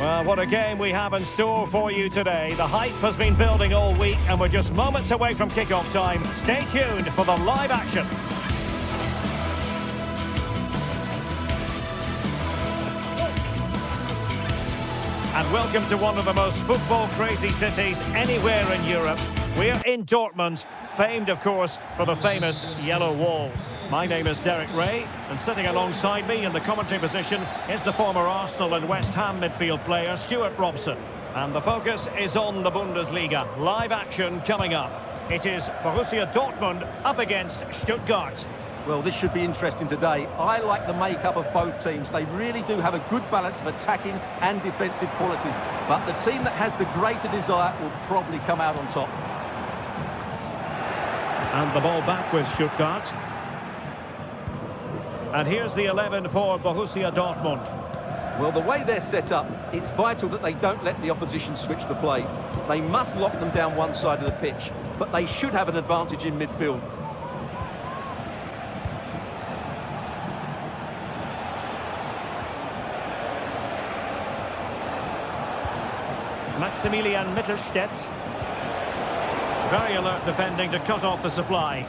Well, what a game we have in store for you today. The hype has been building all week, and we're just moments away from kick-off time. Stay tuned for the live action. And welcome to one of the most football-crazy cities anywhere in Europe. We're in Dortmund, famed, of course, for the famous Yellow Wall. My name is Derek Ray, and sitting alongside me in the commentary position is the former Arsenal and West Ham midfield player, Stuart Robson. And the focus is on the Bundesliga. Live action coming up. It is Borussia Dortmund up against Stuttgart. Well, this should be interesting today. I like the makeup of both teams. They really do have a good balance of attacking and defensive qualities. But the team that has the greater desire will probably come out on top. And the ball back with Stuttgart. And here's the 11 for Borussia Dortmund. Well, the way they're set up, it's vital that they don't let the opposition switch the play. They must lock them down one side of the pitch, but they should have an advantage in midfield. Maximilian Mittelstädt. Very alert defending to cut off the supply.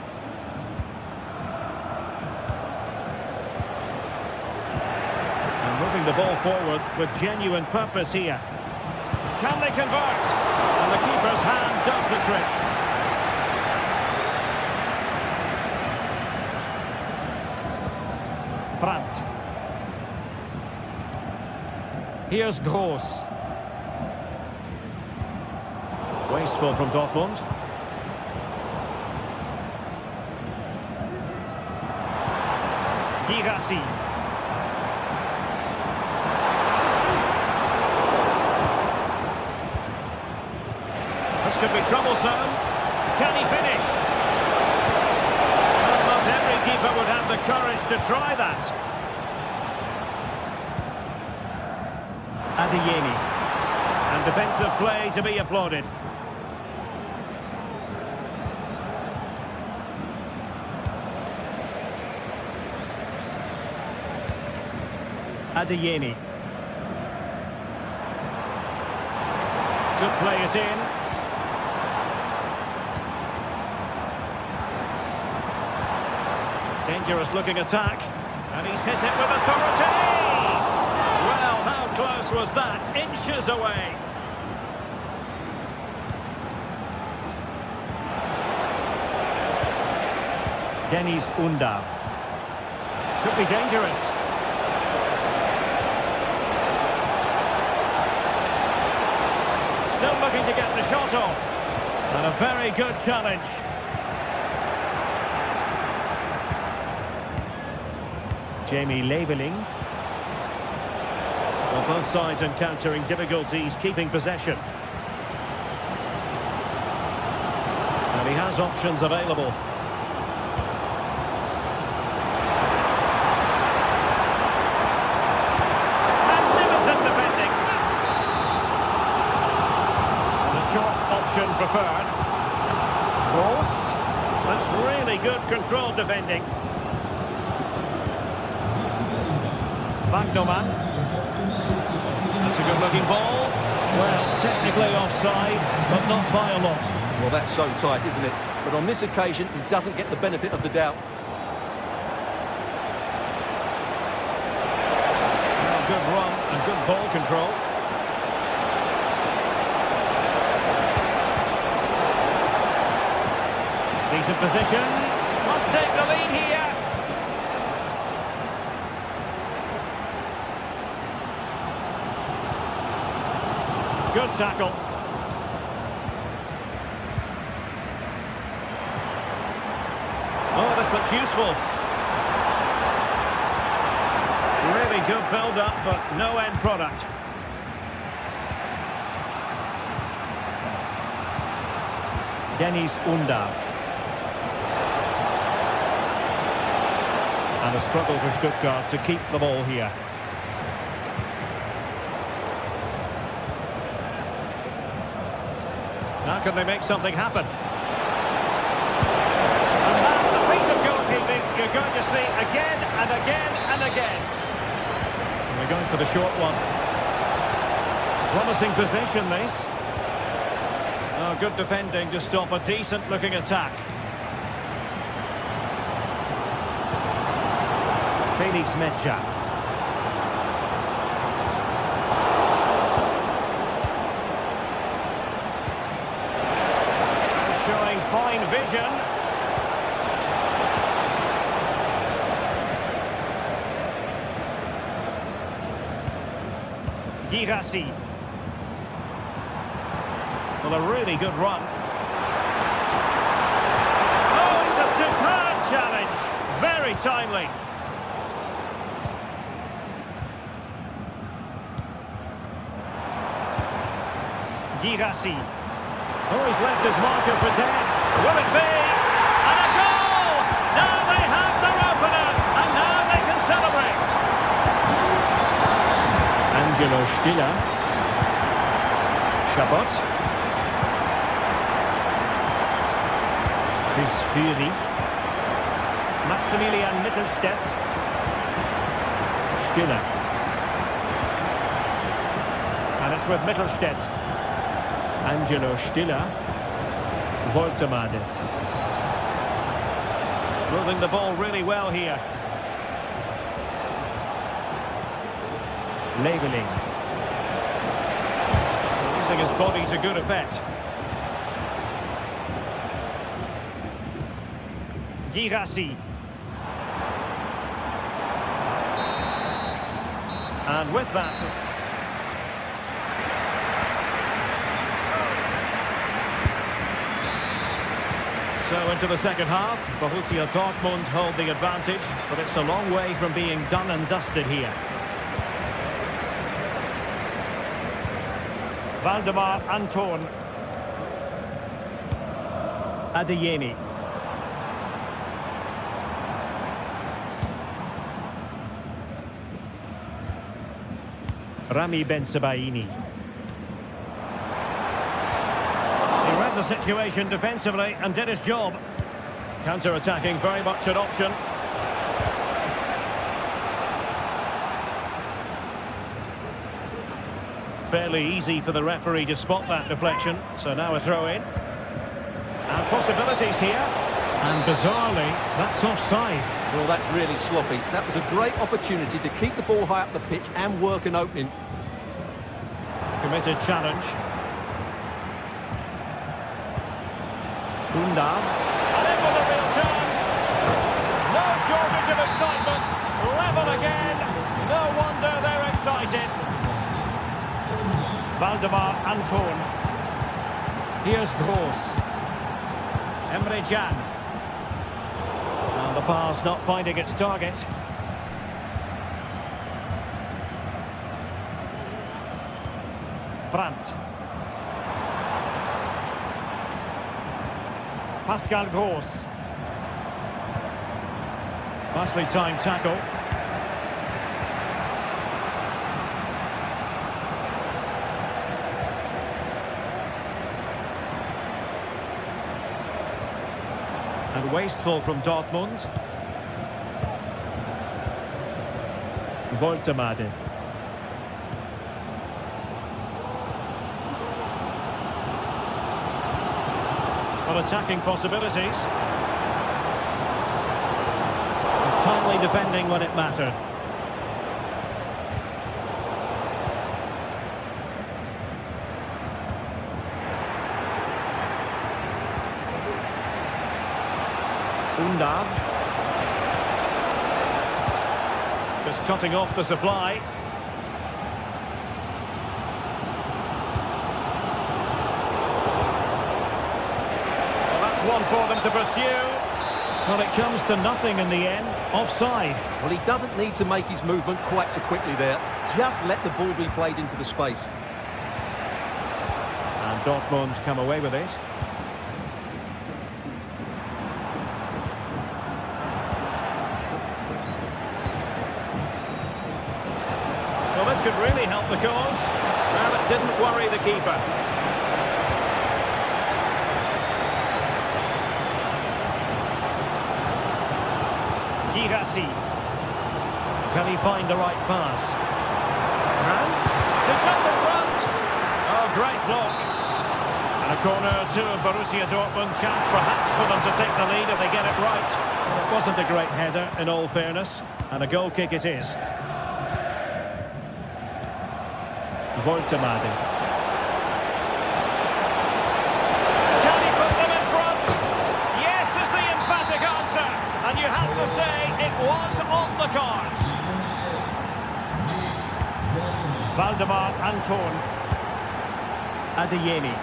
And moving the ball forward with genuine purpose here. Can they convert? And the keeper's hand does the trick. Brandt. Here's Gross. Wasteful from Dortmund. Girassi. This could be troublesome. Can he finish? Well, not every keeper would have the courage to try that. Adeyemi. And defensive play to be applauded. Adeyemi. Could play it in. Dangerous looking attack. And he's hit it with authority. Well, how close was that? Inches away. Dennis Undav. Could be dangerous. Still looking to get the shot off. And a very good challenge. Jamie Leveling. Well, both sides encountering difficulties keeping possession. And he has options available. Preferred. Cross. That's really good controlled defending. Wagnerman. That's a good looking ball. Well, technically offside, but not by a lot. Well, that's so tight, isn't it? But on this occasion, he doesn't get the benefit of the doubt. Well, good run and good ball control. Decent position. Must take the lead here. Good tackle. Oh, this looks useful. Really good build-up, but no end product. Dennis Undav. And a struggle for Stuttgart to keep the ball here. Now can they make something happen? And that's a piece of goalkeeping you're going to see again and again and again. And they're going for the short one. Promising position, this. Oh, good defending to stop a decent-looking attack. Felix Metscher. Showing fine vision. Girassi. Well, a really good run. Oh, it's a superb challenge. Very timely. Girassi. Oh, he's left his marker for dead. Will it be? And a goal! Now they have their opener, and now they can celebrate. Angelo Stiller. Chabot. Chris Fury. Maximilian Mittelstädt. Stiller. And it's with Mittelstädt. Angelo Stiller. Woltemade. Moving the ball really well here. Leveling. Using his body to good effect. Girassi. And with that... So into the second half, Borussia Dortmund hold the advantage, but it's a long way from being done and dusted here. Valdemar Anton. Adeyemi. Rami Bensebaini. He read the situation defensively and did his job. Counter-attacking, very much an option. Fairly easy for the referee to spot that deflection. So now a throw-in. And possibilities here. And bizarrely, that's offside. Well, that's really sloppy. That was a great opportunity to keep the ball high up the pitch and work an opening. Committed challenge. Undar. And in with a real chance. No shortage of excitement. Level again. No wonder they're excited. Valdemar Anton. Here's Gross. Emre Can. And the pass not finding its target. Brandt. Pascal Gross. Nicely timed tackle. And wasteful from Dortmund. Woltemade. Well, attacking possibilities. And timely defending when it mattered. Undar. Just cutting off the supply. Well, that's one for them to pursue. Well, it comes to nothing in the end. Offside. Well, he doesn't need to make his movement quite so quickly there. Just let the ball be played into the space. And Dortmund come away with it. Well, this could really help the cause. Well, it didn't worry the keeper. Girassi. Can he find the right pass? And it's up in front. Oh, great block. And a corner to Borussia Dortmund. Chance perhaps for them to take the lead if they get it right. Well, it wasn't a great header, in all fairness. And a goal kick it is. Woltemade. Can he put them in front? Yes is the emphatic answer. And you have to say it was on the cards. Valdemar Anton. Adeyemi.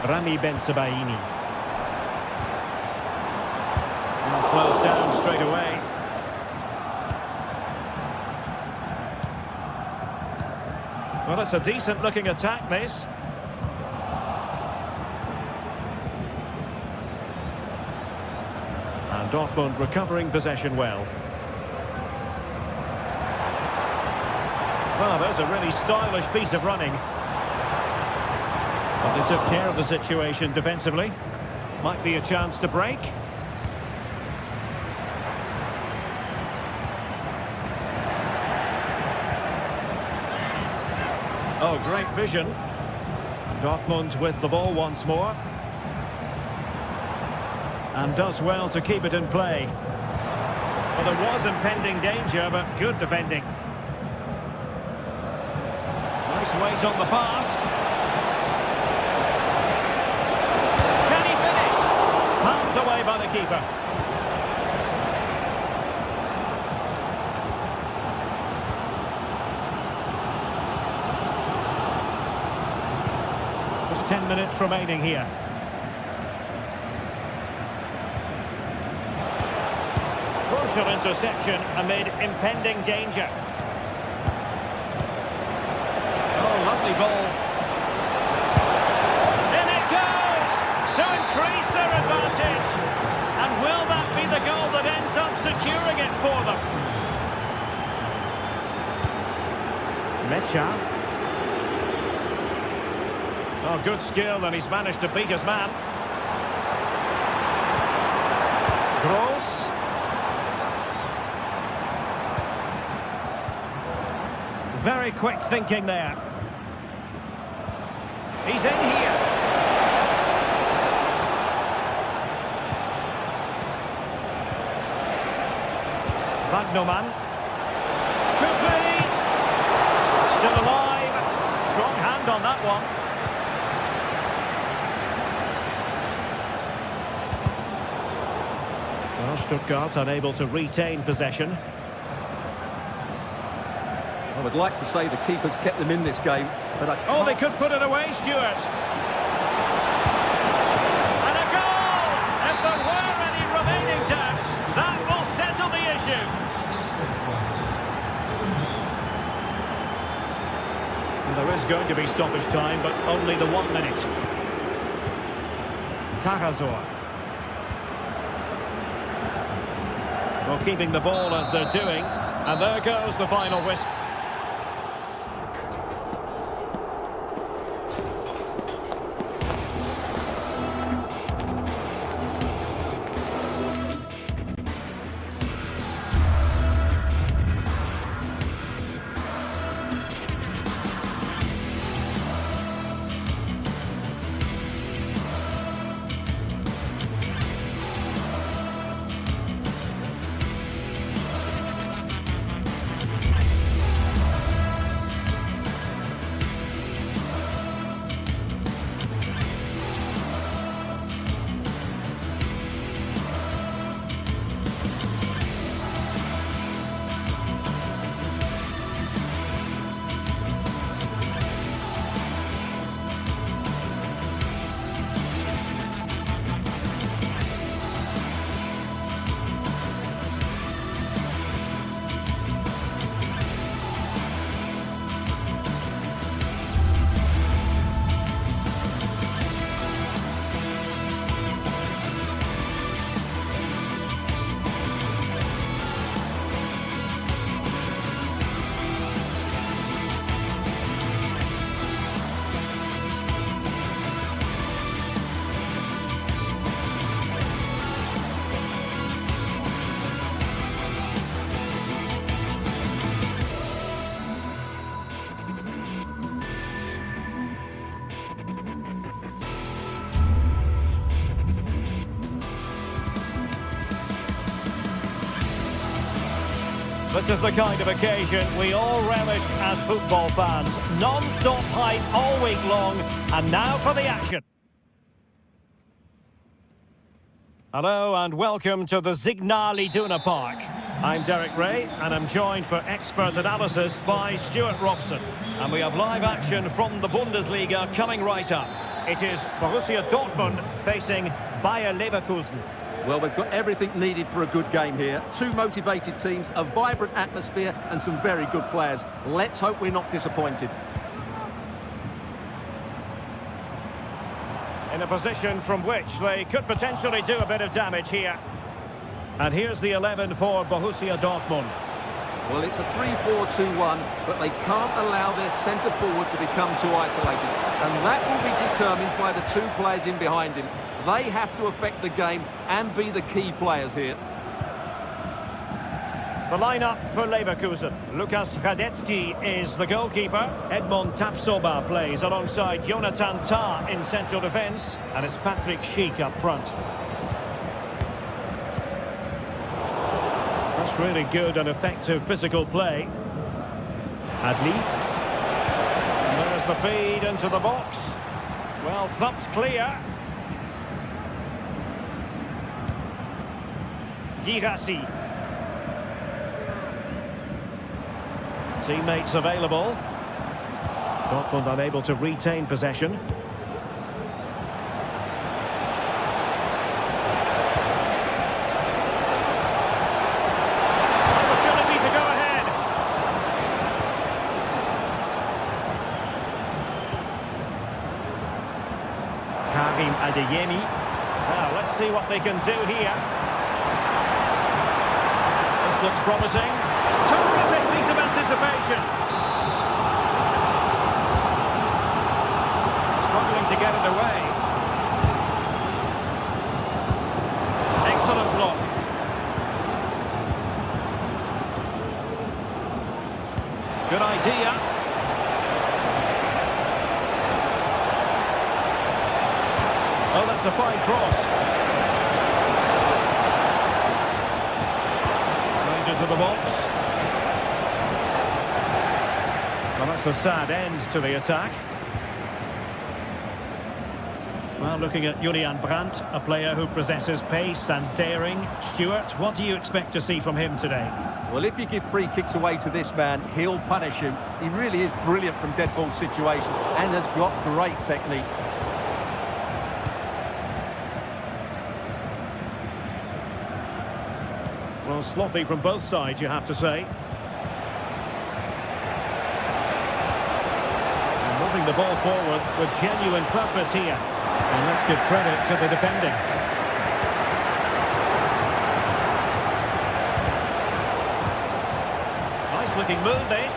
Rami Bensebaini. Closed down straight away. Well, it's a decent-looking attack, this. And Dortmund recovering possession well. Well, there's a really stylish piece of running. But they took care of the situation defensively. Might be a chance to break. Oh, great vision. Dortmund with the ball once more. And does well to keep it in play. Well, there was impending danger, but good defending. Nice weight on the pass. Can he finish? Palmed away by the keeper. Just 10 minutes remaining here. Crucial interception amid impending danger. Oh, lovely ball. In it goes! To increase their advantage. And will that be the goal that ends up securing it for them? Mecha. Oh, good skill, and he's managed to beat his man. Gross. Very quick thinking there. He's in here. Wagnerman. Could be. Still alive. Strong hand on that one. Well, Stuttgart unable to retain possession. I would like to say the keeper's kept them in this game, but I can't. Oh, they could put it away, Stuart. And a goal! If there were any remaining doubts, that will settle the issue. And there is going to be stoppage time, but only the 1 minute. Karasor. Well, keeping the ball as they're doing. And there goes the final whistle. This is the kind of occasion we all relish as football fans. Non-stop hype all week long, and now for the action. Hello and welcome to the Signal Iduna Park. I'm Derek Ray and I'm joined for expert analysis by Stuart Robson. And we have live action from the Bundesliga coming right up. It is Borussia Dortmund facing Bayer Leverkusen. Well, they've got everything needed for a good game here. Two motivated teams, a vibrant atmosphere and some very good players. Let's hope we're not disappointed. In a position from which they could potentially do a bit of damage here. And here's the 11 for Borussia Dortmund. Well, it's a 3-4-2-1, but they can't allow their centre forward to become too isolated. And that will be determined by the two players in behind him. They have to affect the game and be the key players here. The lineup for Leverkusen. Lukas Radecki is the goalkeeper. Edmond Tapsoba plays alongside Jonathan Tah in central defence. And it's Patrick Schick up front. That's really good and effective physical play. Adli. And there's the feed into the box. Well, thumped clear. Girassi. Teammates available. Dortmund unable to retain possession. Opportunity to go ahead. Karim Adeyemi. Now, let's see what they can do here. This looks promising. Terrific piece of anticipation. Struggling to get it away. Excellent block. Good idea. Oh, that's a fine cross. Right into the box. Well, that's a sad end to the attack. Well, looking at Julian Brandt, a player who possesses pace and daring. Stuart, what do you expect to see from him today? Well, if you give free kicks away to this man, he'll punish you. He really is brilliant from dead ball situation and has got great technique. Well, sloppy from both sides, you have to say. Moving the ball forward with genuine purpose here. And let's give credit to the defending. Nice looking move, this.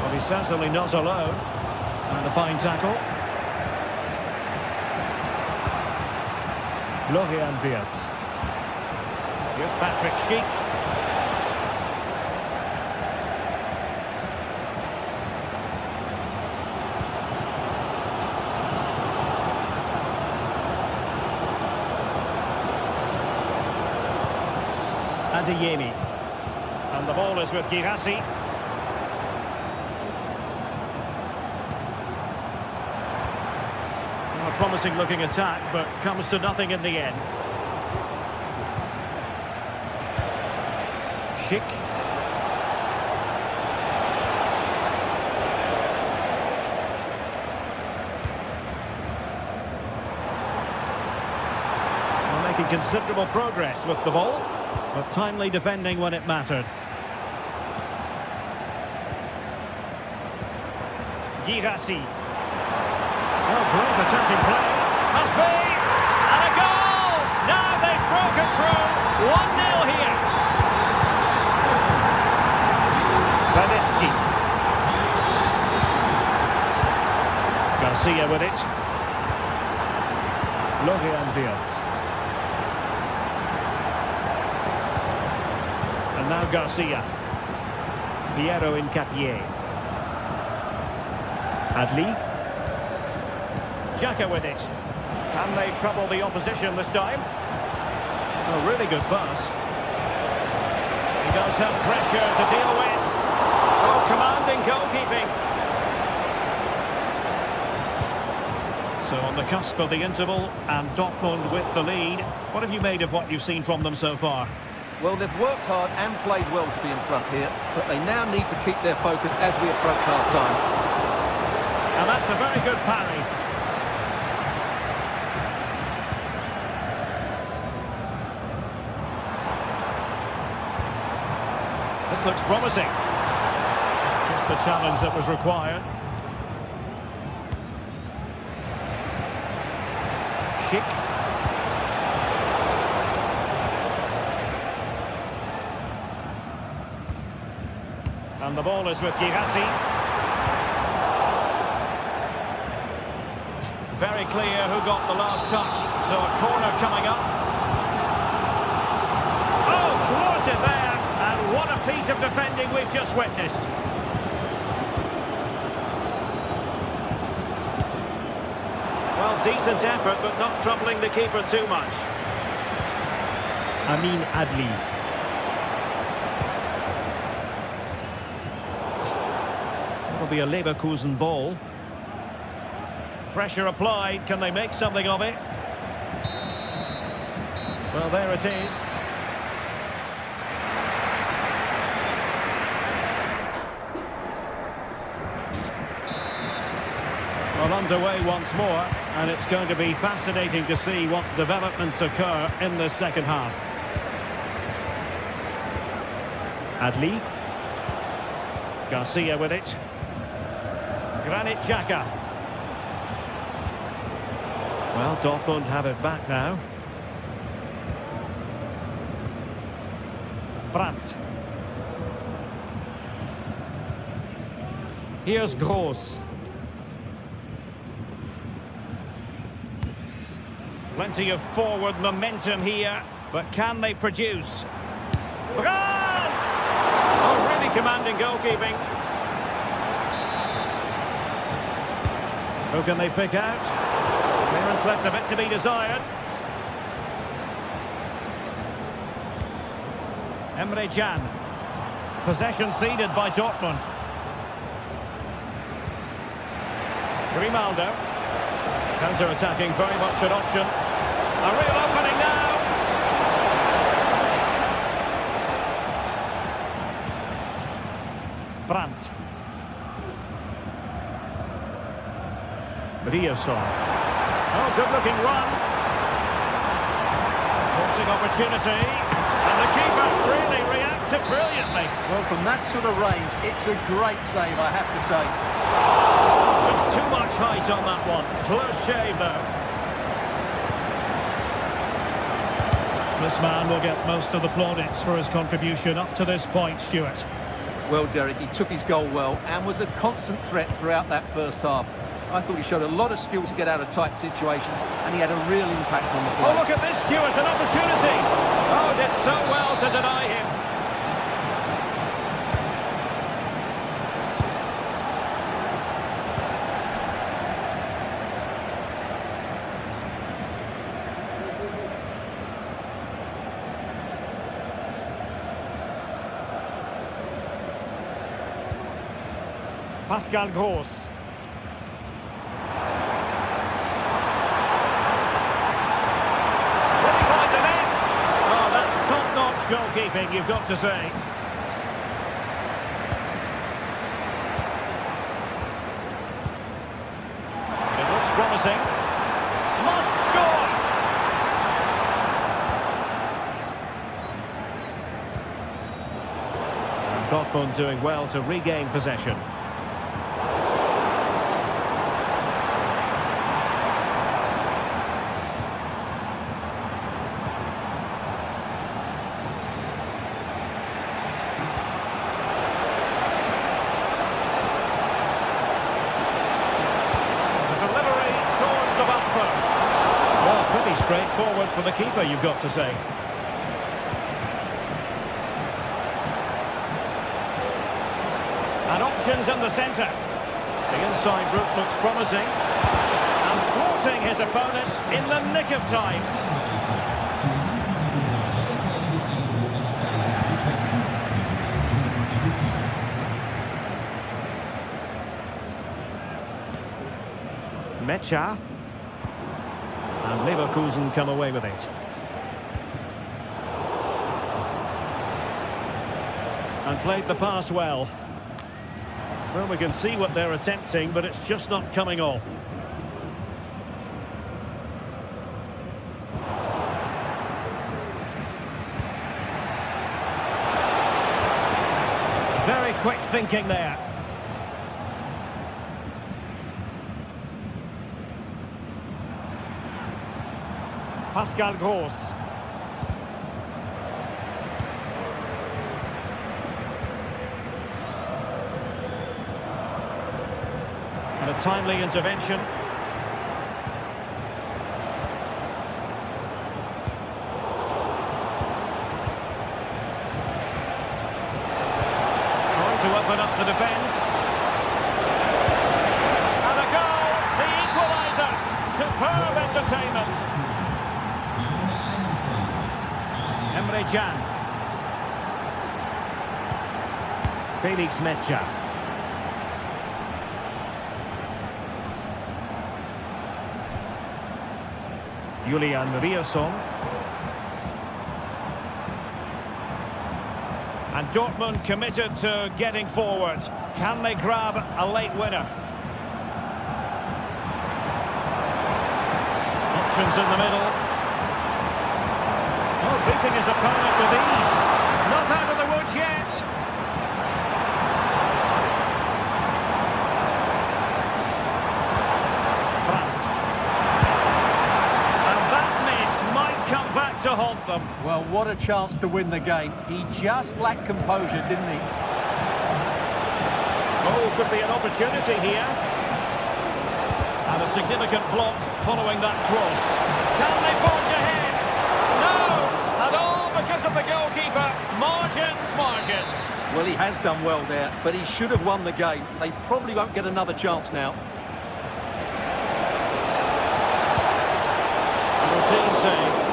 Well, he's certainly not alone. And a fine tackle. Florian Wirtz. Here's Patrick Schick. Adeyemi. And the ball is with Girassi. A promising looking attack, but comes to nothing in the end. Schick. We're making considerable progress with the ball, but timely defending when it mattered. Girassi. Oh, great attacking play. Must be! And a goal! Now they've broken through. 1-0 here. Radecki. Garcia with it. Florian Wirtz. And now Garcia. Piero Incapié. Adli. Xhaka with it. Can they trouble the opposition this time? A really good pass. He does have pressure to deal with. Oh, commanding goalkeeping. So on the cusp of the interval, and Dortmund with the lead. What have you made of what you've seen from them so far? Well, they've worked hard and played well to be in front here, but they now need to keep their focus as we approach half-time. And that's a very good parry. This looks promising. Just the challenge that was required. Schick. And the ball is with Girassi. Very clear who got the last touch. So a corner coming up. Oh, thwarted there. And what a piece of defending we've just witnessed. Well, decent effort, but not troubling the keeper too much. Amin Adli. It'll be a Leverkusen ball. Pressure applied. Can they make something of it? Well, there it is. Well, underway once more, and it's going to be fascinating to see what developments occur in the second half. Adli. Garcia with it. Granit Xhaka. Well, Dortmund have it back now. Brandt. Here's Gross. Plenty of forward momentum here, but can they produce? Brandt! Oh, really commanding goalkeeping. Who can they pick out? Clearance left a bit to be desired. Emre Can. Possession ceded by Dortmund. Grimaldo. Counter-attacking, very much an option. A real opening now. Brandt. Riosson. Oh, good-looking run. Forcing opportunity. And the keeper really reacts it brilliantly. Well, from that sort of range, it's a great save, I have to say. There's too much height on that one. Close shave, though. This man will get most of the plaudits for his contribution up to this point, Stuart. Well, Derek, he took his goal well and was a constant threat throughout that first half. I thought he showed a lot of skill to get out of tight situations, and he had a real impact on the play. Oh, look at this, Stuart, an opportunity. Oh, did so well to deny him. Pascal Gross. Goalkeeping, you've got to say. It looks promising. Must score! And Dortmund doing well to regain possession. Straightforward for the keeper, you've got to say. And options in the centre. The inside route looks promising. And thwarting his opponent in the nick of time. Mecha. And Leverkusen come away with it. And played the pass well. Well, we can see what they're attempting, but it's just not coming off. Very quick thinking there. Pascal Gross. timely intervention. Trying to open up the defence. And a goal, the equaliser. Superb entertainment. Emre Can. Felix Metja. Julian Riasson. And Dortmund committed to getting forward. Can they grab a late winner? Options in the middle. Oh, beating his opponent with ease. Not out of the woods yet. To haunt them. Well, what a chance to win the game. He just lacked composure, didn't he? Oh, could be an opportunity here. And a significant block following that cross. Can they forge ahead? No! And all because of the goalkeeper. Margins. Well, he has done well there, but he should have won the game. They probably won't get another chance now. Routine save.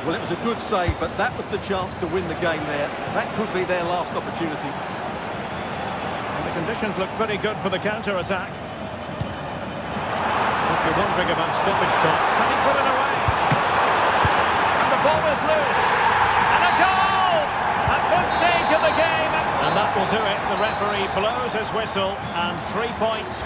Well, it was a good save, but that was the chance to win the game there. That could be their last opportunity. And the conditions look pretty good for the counter-attack. If you're wondering about stoppage time, can he put it away? And the ball is loose. And a goal! At this stage of the game. And that will do it. The referee blows his whistle and 3 points.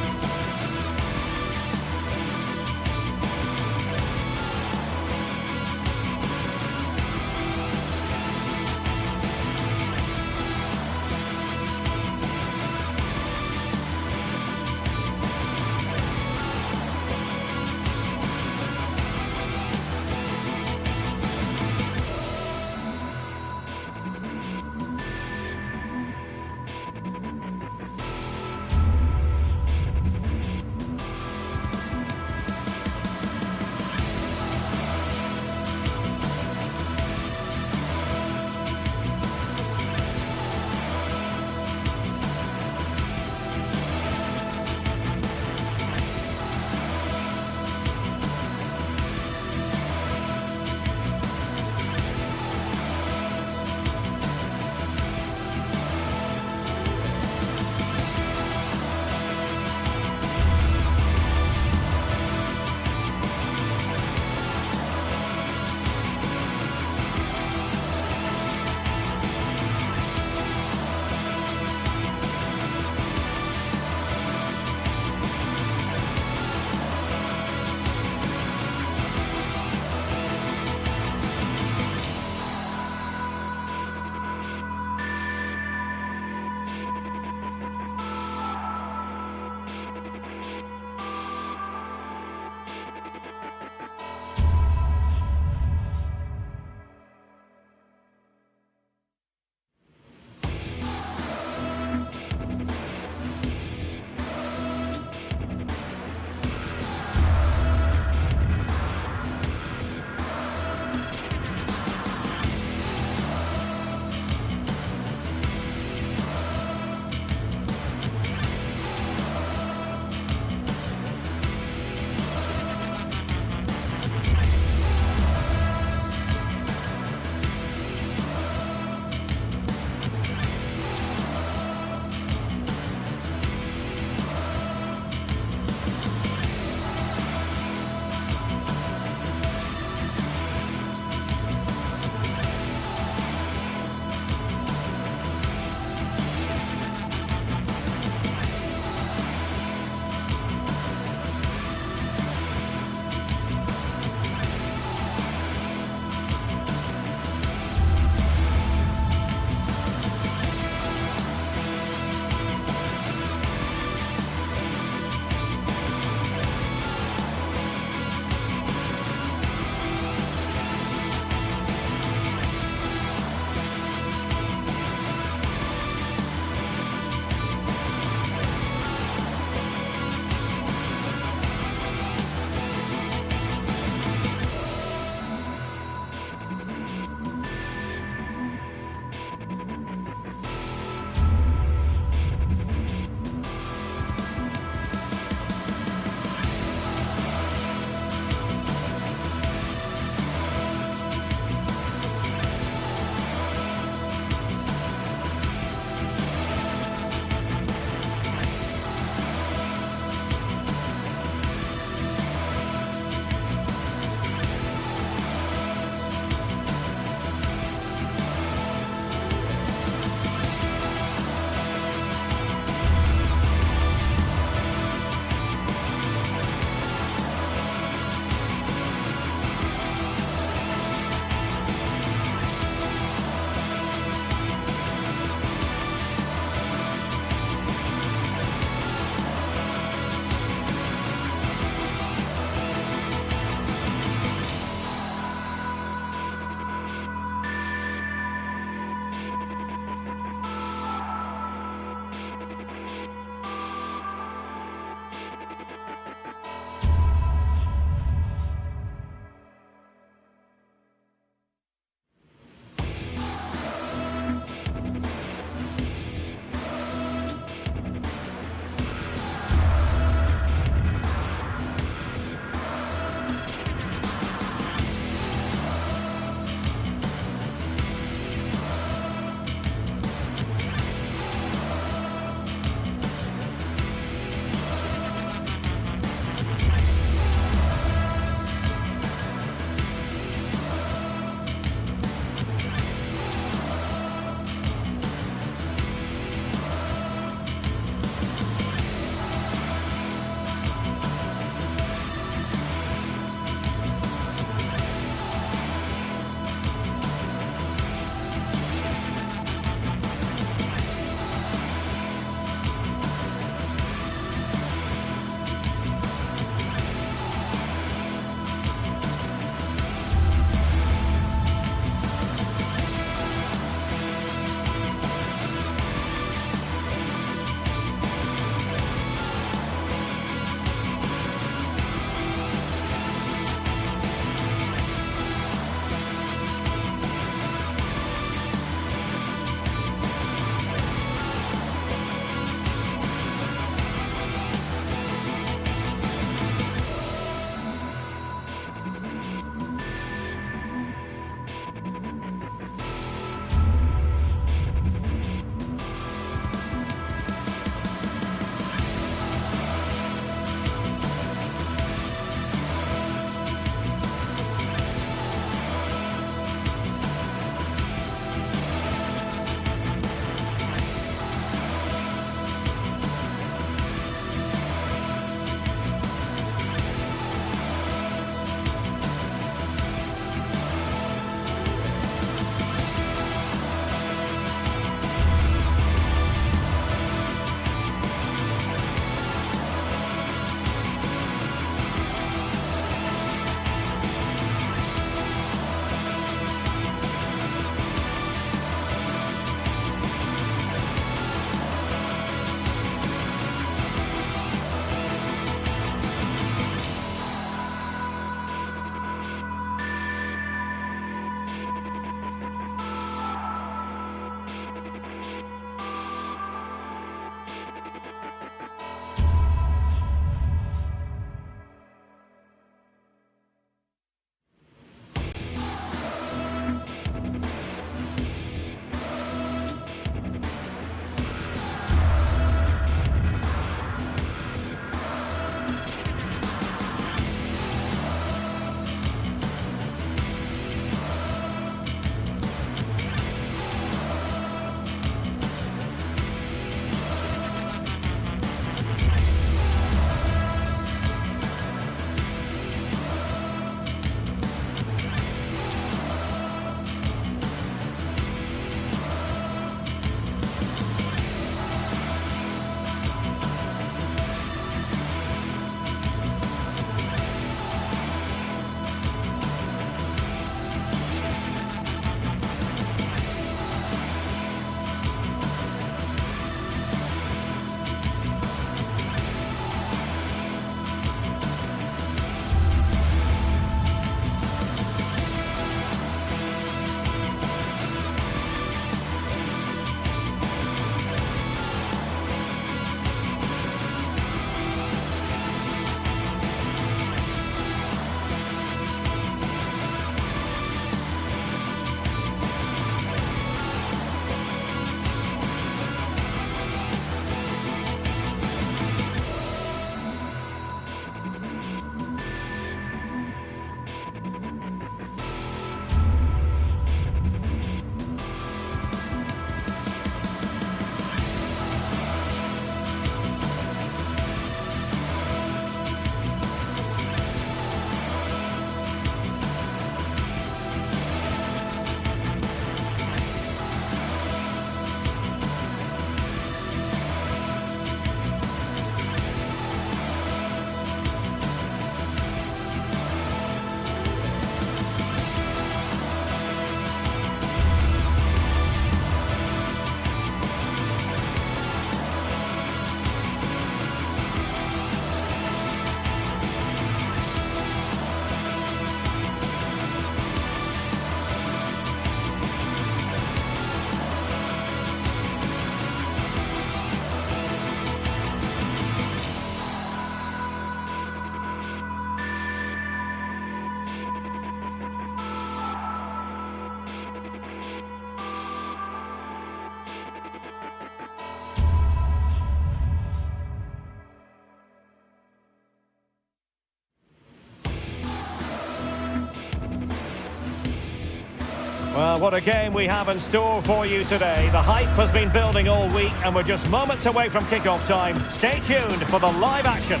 Well, what a game we have in store for you today. The hype has been building all week, and we're just moments away from kickoff time. Stay tuned for the live action.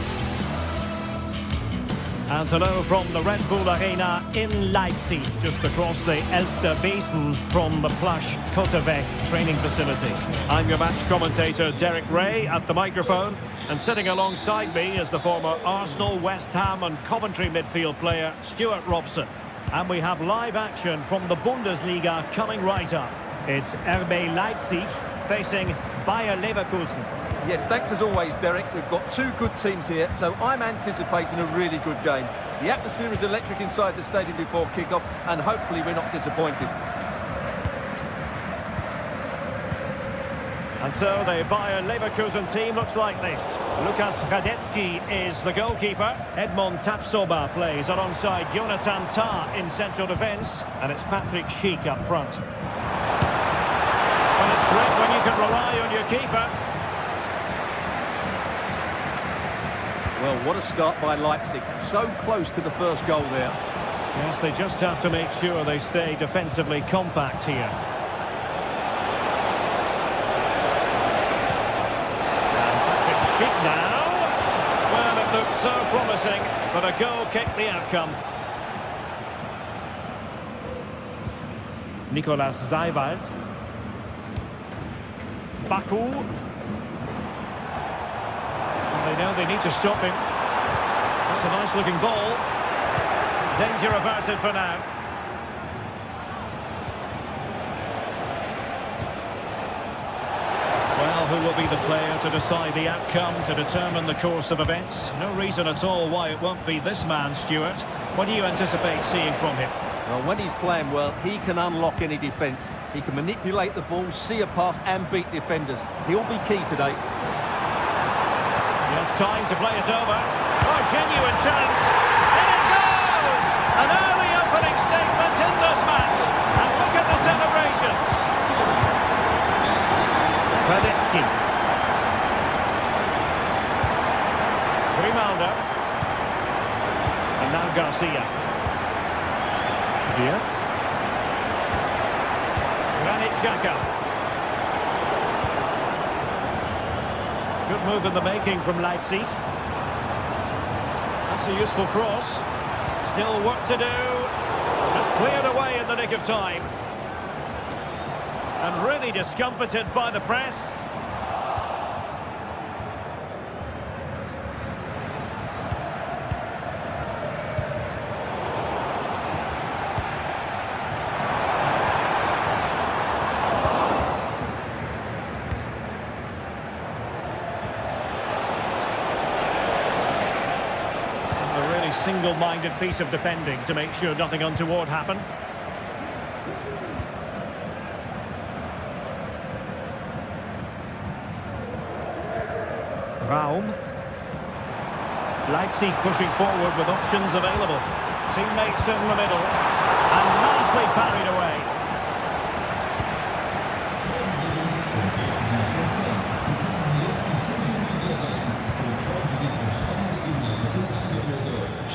And hello from the Red Bull Arena in Leipzig, just across the Elster Basin from the plush Cottevec training facility. I'm your match commentator, Derek Ray, at the microphone. And sitting alongside me is the former Arsenal, West Ham and Coventry midfield player, Stuart Robson. And we have live action from the Bundesliga coming right up. It's RB Leipzig facing Bayer Leverkusen. Yes, thanks as always, Derek. We've got two good teams here, so I'm anticipating a really good game. The atmosphere is electric inside the stadium before kick-off, and hopefully we're not disappointed. And so the Bayer Leverkusen team looks like this. Lukas Radetzky is the goalkeeper. Edmond Tapsoba plays alongside Jonathan Tah in central defence. And it's Patrick Schick up front. Well, it's great when you can rely on your keeper. Well, what a start by Leipzig. So close to the first goal there. Yes, they just have to make sure they stay defensively compact here. Now, well, it looked so promising, but a goal kicked the outcome. Nicolas Seiwald. Baku. And they know they need to stop him. That's a nice-looking ball. Danger averted for now. Well, who will be the player to decide the outcome, to determine the course of events? No reason at all why it won't be this man, Stuart. What do you anticipate seeing from him? Well, when he's playing well, he can unlock any defence. He can manipulate the ball, see a pass and beat defenders. He'll be key today. Yes, time to play it over. Oh, genuine chance. And it goes! An early opening statement in this match. And look at the celebrations. Radetzky. Grimaldo. And now Garcia. Diaz. Granit Xhaka. Good move in the making from Leipzig. That's a useful cross. Still work to do. Just cleared away in the nick of time. And really discomfited by the press. A really single-minded piece of defending to make sure nothing untoward happened. Raum. Leipzig pushing forward with options available. Teammates in the middle. And nicely parried away.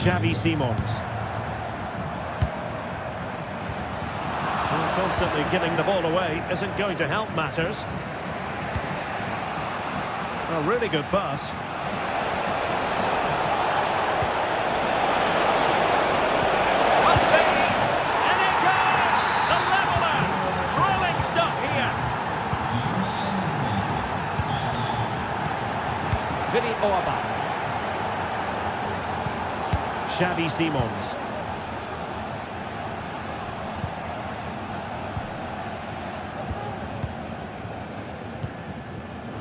Xavi Simons. Constantly giving the ball away isn't going to help matters. A really good pass. Must be! And it goes! The leveller! Thrilling stuff here. Vinny Orban. Xavi Simons.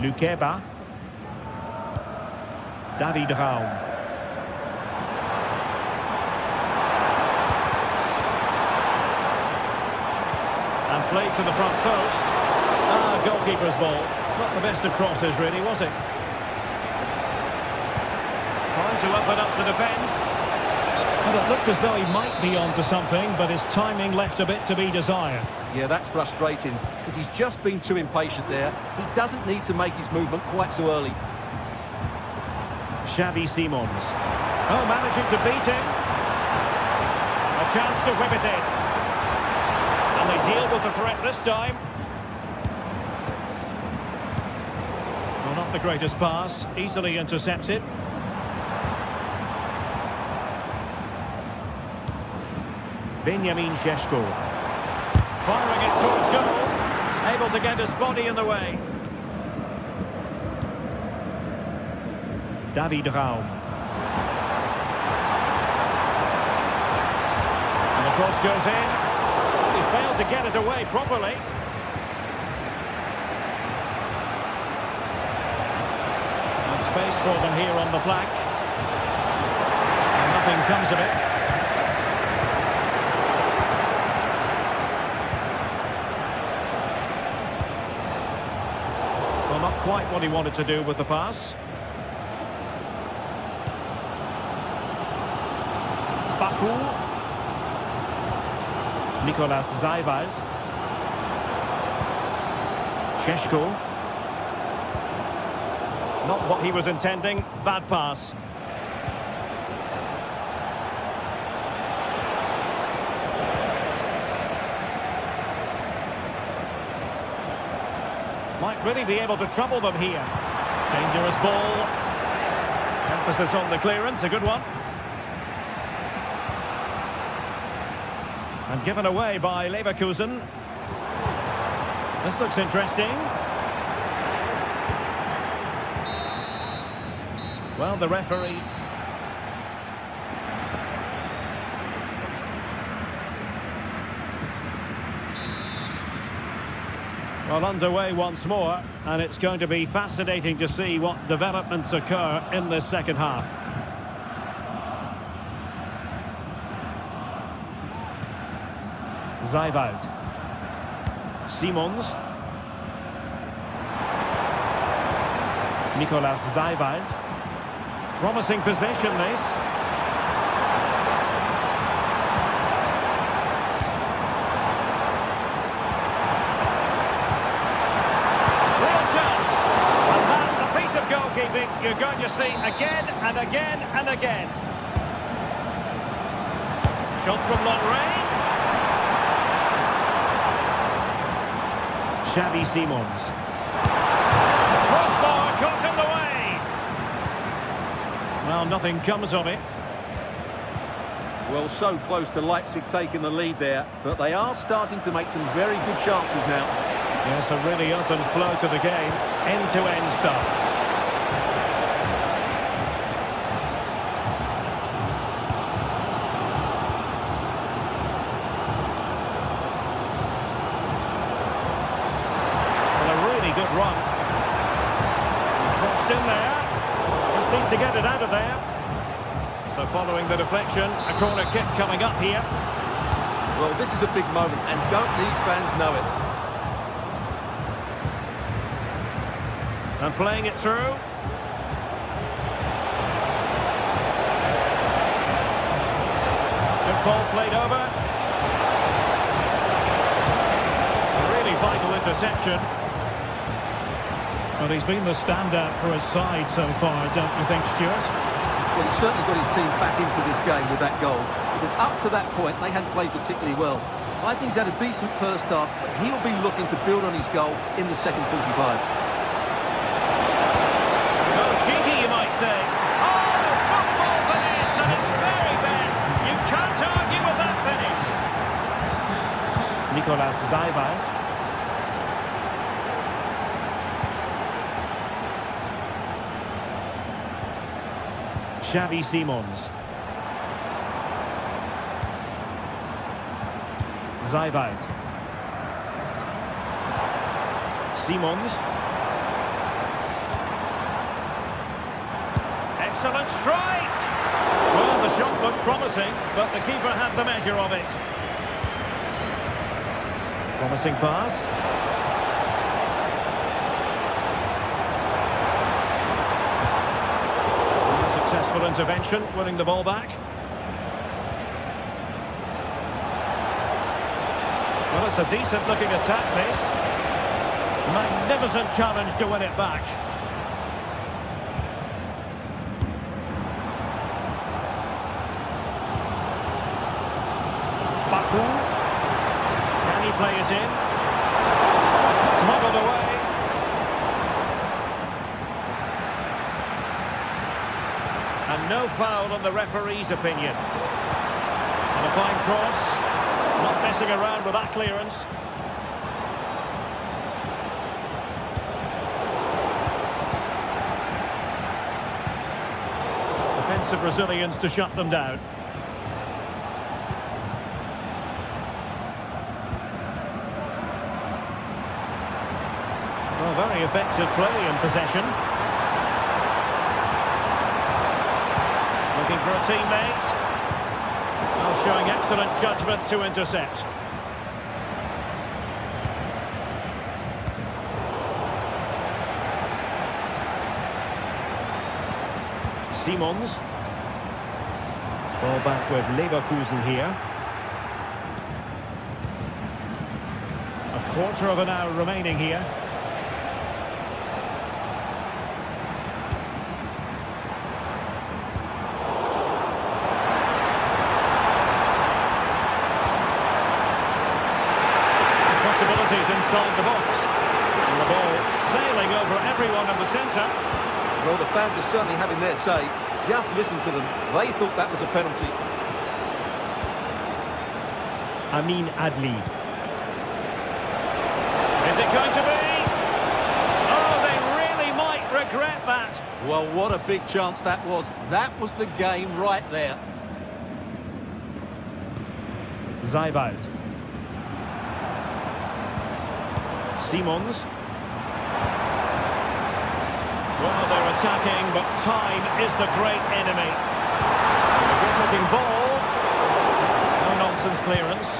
Lukeba. David Raum. And played to the front post. Goalkeeper's ball. Not the best of crosses, really, was it? Trying to open up the defence. Well, it looked as though he might be onto something, but his timing left a bit to be desired. Yeah, that's frustrating, because he's just been too impatient there. He doesn't need to make his movement quite so early. Xavi Simons. Oh, managing to beat him. A chance to whip it in. And the they deal with the threat this time? Well, not the greatest pass. Easily intercepted. Benjamin Šeško. Firing it towards goal. Able to get his body in the way. David Raum. And the cross goes in. He failed to get it away properly. And space for them here on the flank. And nothing comes of it. Well, not quite what he wanted to do with the pass. Nicolas Zijwald. Šeško. Not what he was intending. Bad pass. Might really be able to trouble them here. Dangerous ball. Emphasis on the clearance. A good one. And given away by Leverkusen. This looks interesting. Well, the referee... Well, underway once more, and it's going to be fascinating to see what developments occur in this second half. Zijwald. Simons. Nicolas Zijwald. Promising possession, this. Real chance. And that's a piece of goalkeeping you're going to see again and again and again. Shot from long range. Xavi Simons. Crossbar caught in the way. Well, nothing comes of it. Well, so close to Leipzig taking the lead there, but they are starting to make some very good chances now. Yes, a really open flow to the game. End-to-end stuff. Good run. Crossed in there. Just needs to get it out of there. So following the deflection, a corner kick coming up here. Well, this is a big moment, and don't these fans know it? And playing it through. Good ball played over. A really vital interception. But he's been the standout for his side so far, don't you think, Stuart? Well, he's certainly got his team back into this game with that goal. Because up to that point, they hadn't played particularly well. I think he's had a decent first half, but he'll be looking to build on his goal in the second 45. Well, cheeky, you might say. Oh, football finish at its very best. You can't argue with that finish. Nicolas Zijwald. Xavi Simons. Zijwald. Simons. Excellent strike! Well, the shot looked promising, but the keeper had the measure of it. Promising pass. Successful intervention, winning the ball back. Well, it's a decent-looking attack, this. Magnificent challenge to win it back. Baku. Can he play it in. Smuggled away. And no foul on the referee's opinion. And a fine cross. Not messing around with that clearance. Defensive Brazilians to shut them down. Well, very effective play in possession. Looking for a teammate. Well, showing excellent judgment to intercept. Simons. Ball back with Leverkusen here. A quarter of an hour remaining here. Possibilities inside the box. And the ball sailing over everyone in the centre. Well, the fans are certainly having their say. Just listen to them. They thought that was a penalty. Amin Adli. Is it going to be? Oh, they really might regret that. Well, what a big chance that was. That was the game right there. Zeibald. Simons. Well, they're attacking, but time is the great enemy. A good-looking ball. No-nonsense clearance.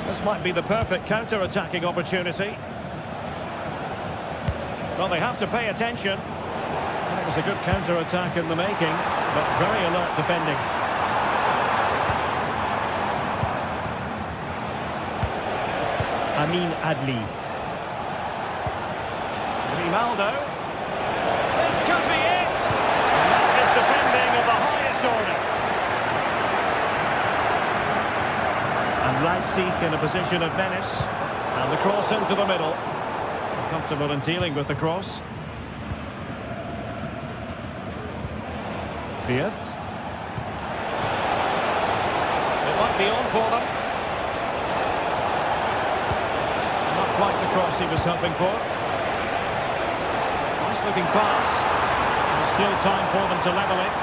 This might be the perfect counter-attacking opportunity. Well, they have to pay attention. That was a good counter-attack in the making, but very alert defending. Amin Adli. Grimaldo. This could be it. That is defending of the highest order. And Leipzig in a position of menace. And the cross into the middle. Comfortable in dealing with the cross. Beards. It might be on for them. Not quite the cross he was hoping for. Nice looking pass. There's still time for them to level it.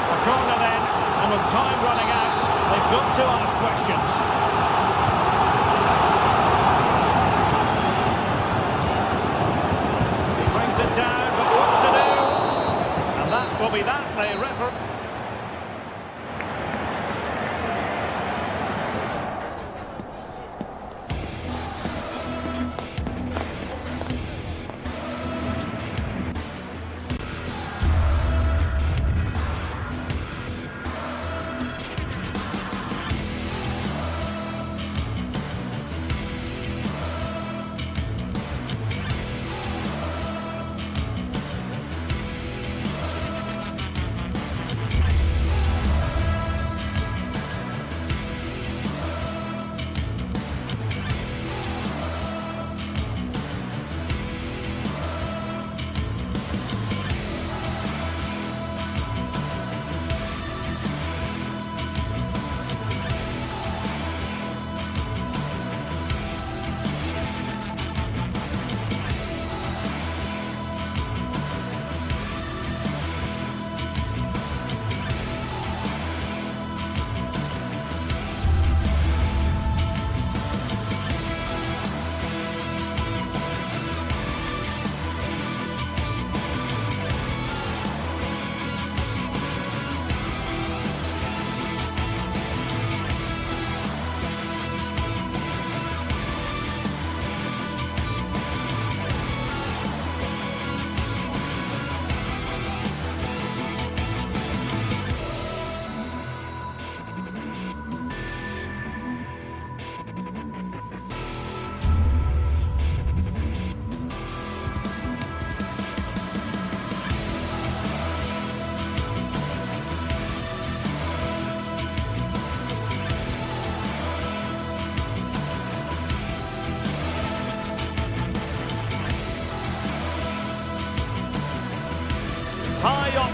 A corner then, and with time running out, they've got to ask questions. He brings it down, but what to do? And that will be that. The referee.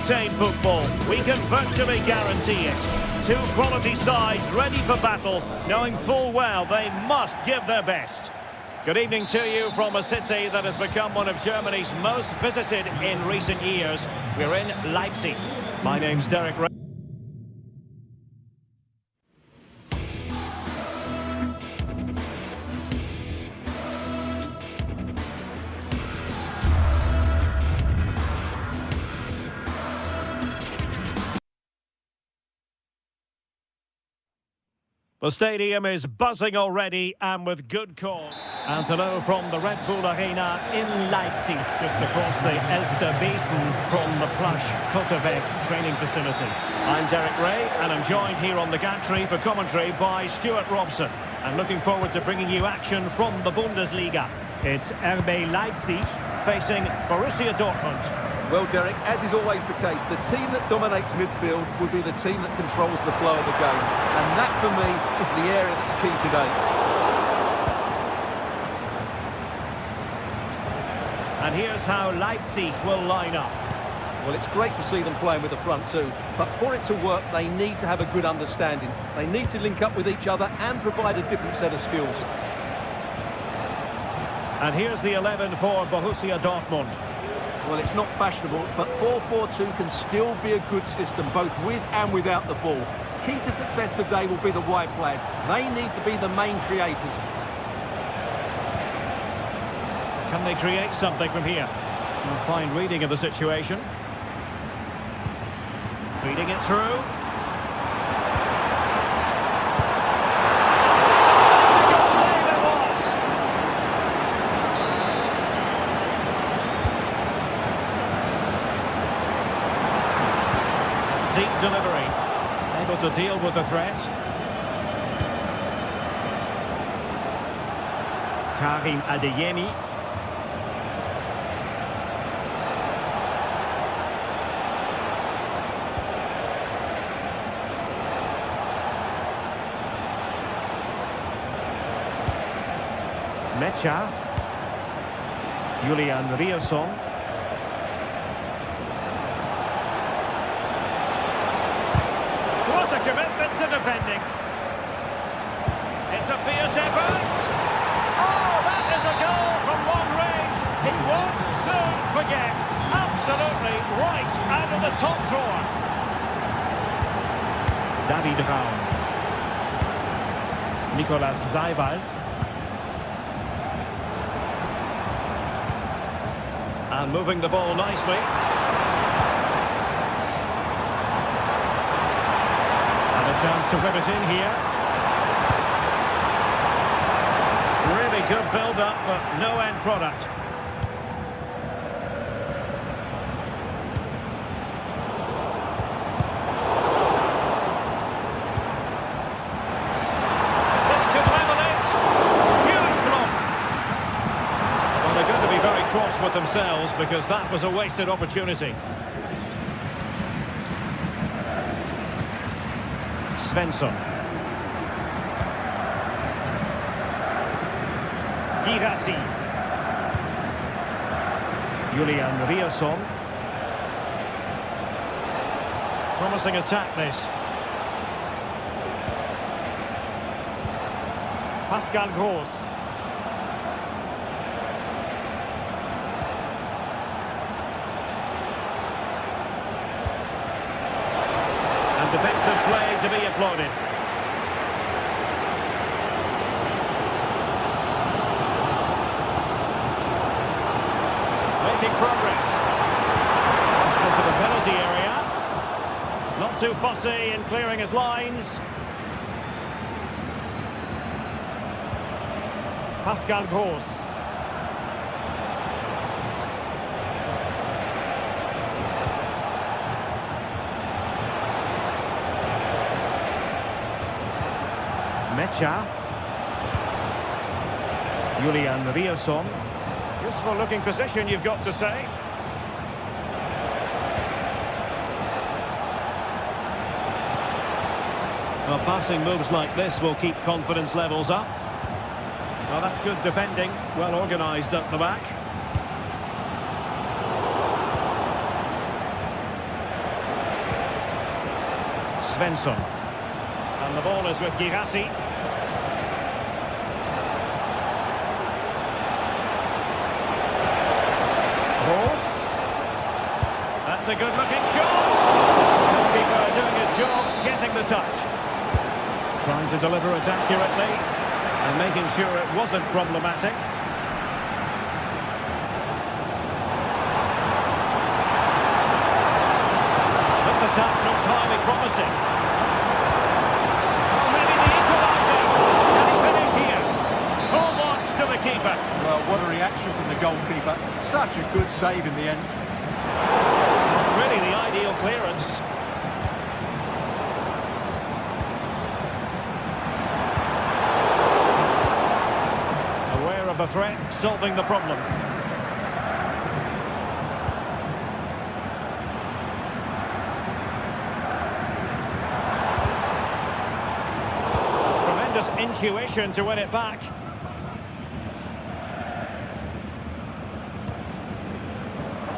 high-octane football. We can virtually guarantee it. Two quality sides ready for battle, knowing full well they must give their best. Good evening to you from a city that has become one of Germany's most visited in recent years. We're in Leipzig. My name's Derek Ray. The stadium is buzzing already, and with good cause. And hello from the Red Bull Arena in Leipzig, just across the Elster Basin from the plush Kotterweg training facility. I'm Derek Ray, and I'm joined here on the gantry for commentary by Stuart Robson. I'm looking forward to bringing you action from the Bundesliga. It's RB Leipzig facing Borussia Dortmund. Well, Derek, as is always the case, the team that dominates midfield will be the team that controls the flow of the game. And that, for me, is the area that's key today. And here's how Leipzig will line up. Well, it's great to see them playing with the front two. But for it to work, they need to have a good understanding. They need to link up with each other and provide a different set of skills. And here's the 11 for Borussia Dortmund. Well, it's not fashionable, but 4-4-2 can still be a good system, both with and without the ball. Key to success today will be the wide players. They need to be the main creators. Can they create something from here? A fine reading of the situation. Feeding it through. Deep delivery, able to deal with the threat. Karim Adeyemi. Mecha. Julian Rierson. What a commitment to defending. It's a fierce effort. Oh, that is a goal from long range. He won't soon forget. Absolutely right out of the top drawer. David Raum. Nicolas Seiwald. And moving the ball nicely. Chance to whip it in here. Really good build-up, but no end product. This could level it. Huge block. Well, they're going to be very cross with themselves because that was a wasted opportunity. Svensson. Girassi. Julian Rierson. Promising attack this. Pascal Gross. Defensive play to be applauded. Making progress. Into the penalty area. Not too fussy in clearing his lines. Pascal Gross. Mecha. Julian Rierson. Useful looking position, you've got to say. Well, passing moves like this will keep confidence levels up. Well, that's good defending. Well organised up the back. Svensson. And the ball is with Girassi. Horse. That's a good-looking shot. Goalkeeper doing his job, getting the touch. Trying to deliver it accurately and making sure it wasn't problematic. This attack looks highly promising. Oh, maybe the equaliser. Can he finish here? Full launch to the keeper. Well, what a reaction from the goalkeeper. Such a good save in the end. Really the ideal clearance. Aware of the threat, solving the problem. Tremendous intuition to win it back.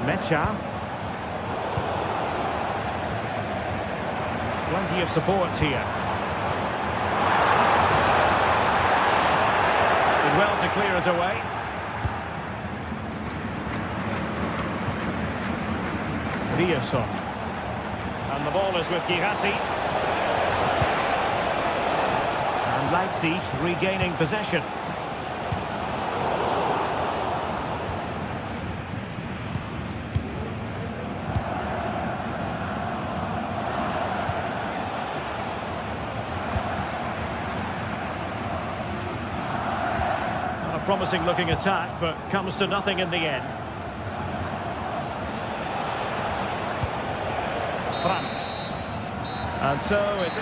Mecha. Plenty of support here. Did well to clear it away. Riasson. And the ball is with Girassi. And Leipzig regaining possession. Promising looking attack, but comes to nothing in the end. Brandt. And so it...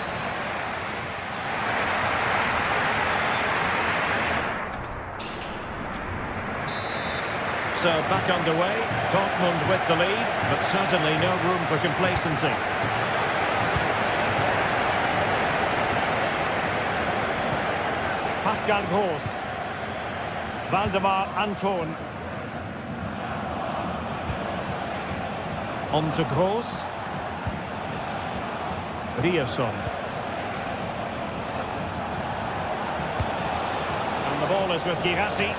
So back underway, Dortmund with the lead, but certainly no room for complacency. Pascal Gross. Waldemar Anton. On to Gross. Riasson. And the ball is with Girassi.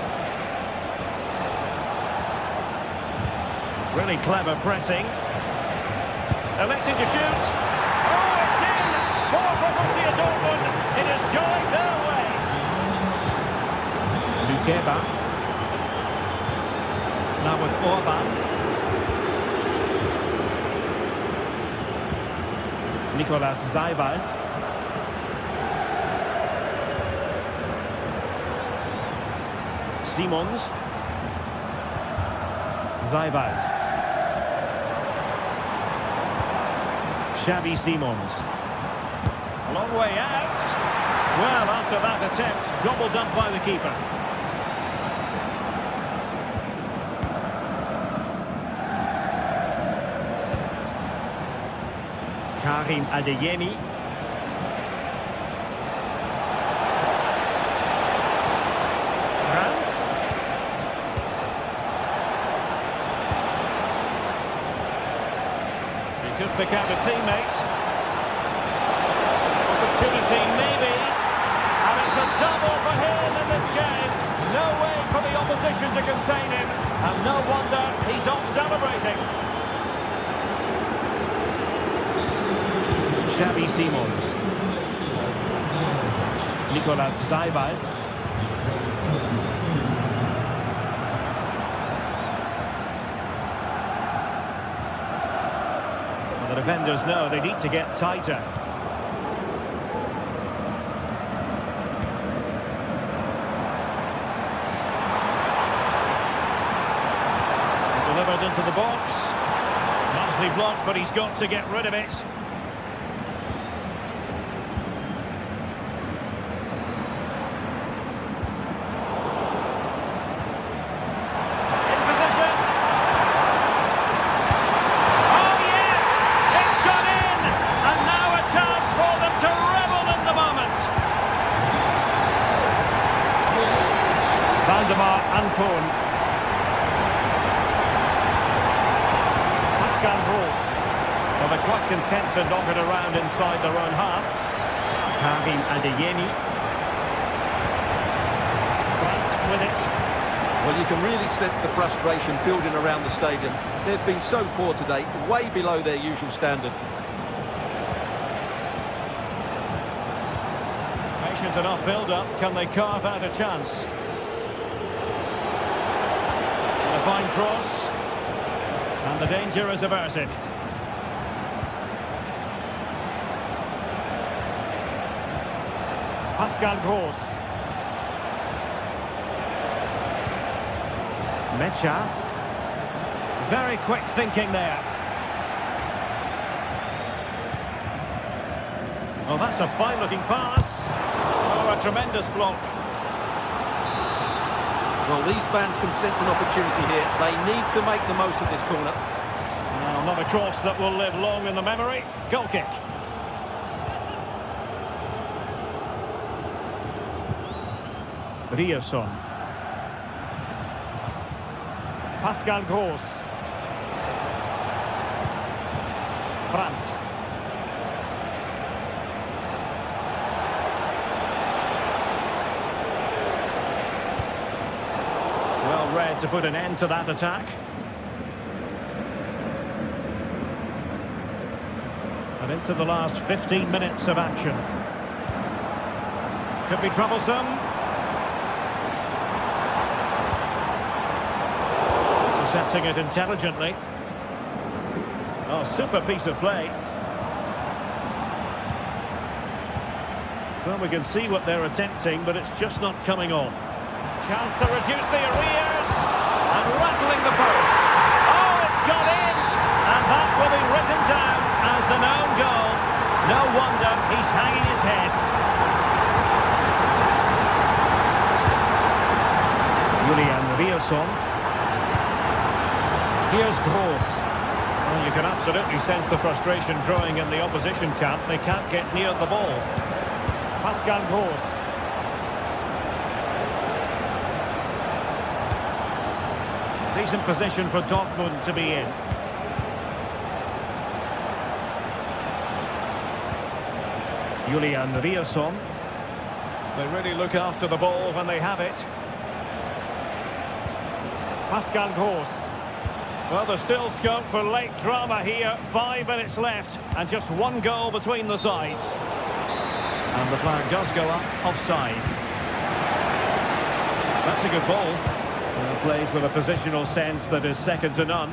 Really clever pressing. Electing to shoot. Oh, it's in! For Borussia Dortmund. It is going their way. Lukeba. Now with Orban. Nicolas Seiwald. Simons. Seiwald. Xavi Simons. A long way out. Well, after that attempt, gobbled up by the keeper. Karim Adeyemi. Brandt. He could pick out a teammate. Opportunity maybe. And it's a double for him in this game. No way for the opposition to contain him. And no wonder he's off celebrating. Xavi Simons. Nicolas Seiwald. Well, the defenders know they need to get tighter. Delivered into the box. Nicely blocked, but he's got to get rid of it. Waldemar Anton. Pascal Gross. Well, the quite content to knock it around inside their own half. Karim Adeyemi. Right with it. Well, you can really sense the frustration building around the stadium. They've been so poor today, way below their usual standard. Patient enough build-up. Can they carve out a chance? And a fine cross. And the danger is averted. Pascal Gross. Mecha. Very quick thinking there. Oh, that's a fine-looking pass. Oh, a tremendous block. Well, these fans can sense an opportunity here. They need to make the most of this corner. Well, not a cross that will live long in the memory. Goal kick. Rioson. Pascal Gross. Brandt. Well read to put an end to that attack. And into the last 15 minutes of action. Could be troublesome. Intercepting it intelligently. Oh, super piece of play. Well, we can see what they're attempting, but it's just not coming off. Chance to reduce the arrears. And rattling the post. Oh, it's gone in. And that will be written down as the known goal. No wonder he's hanging his head. Julian Rioson. Here's Gross. Well, you can absolutely sense the frustration growing in the opposition camp. They can't get near the ball. Pascal Gross. Decent position for Dortmund to be in. Julian Rioson. They really look after the ball when they have it. Pascal Gross. Well, there's still scope for late drama here. 5 minutes left and just one goal between the sides. And the flag does go up offside. That's a good ball. Plays with a positional sense that is second to none.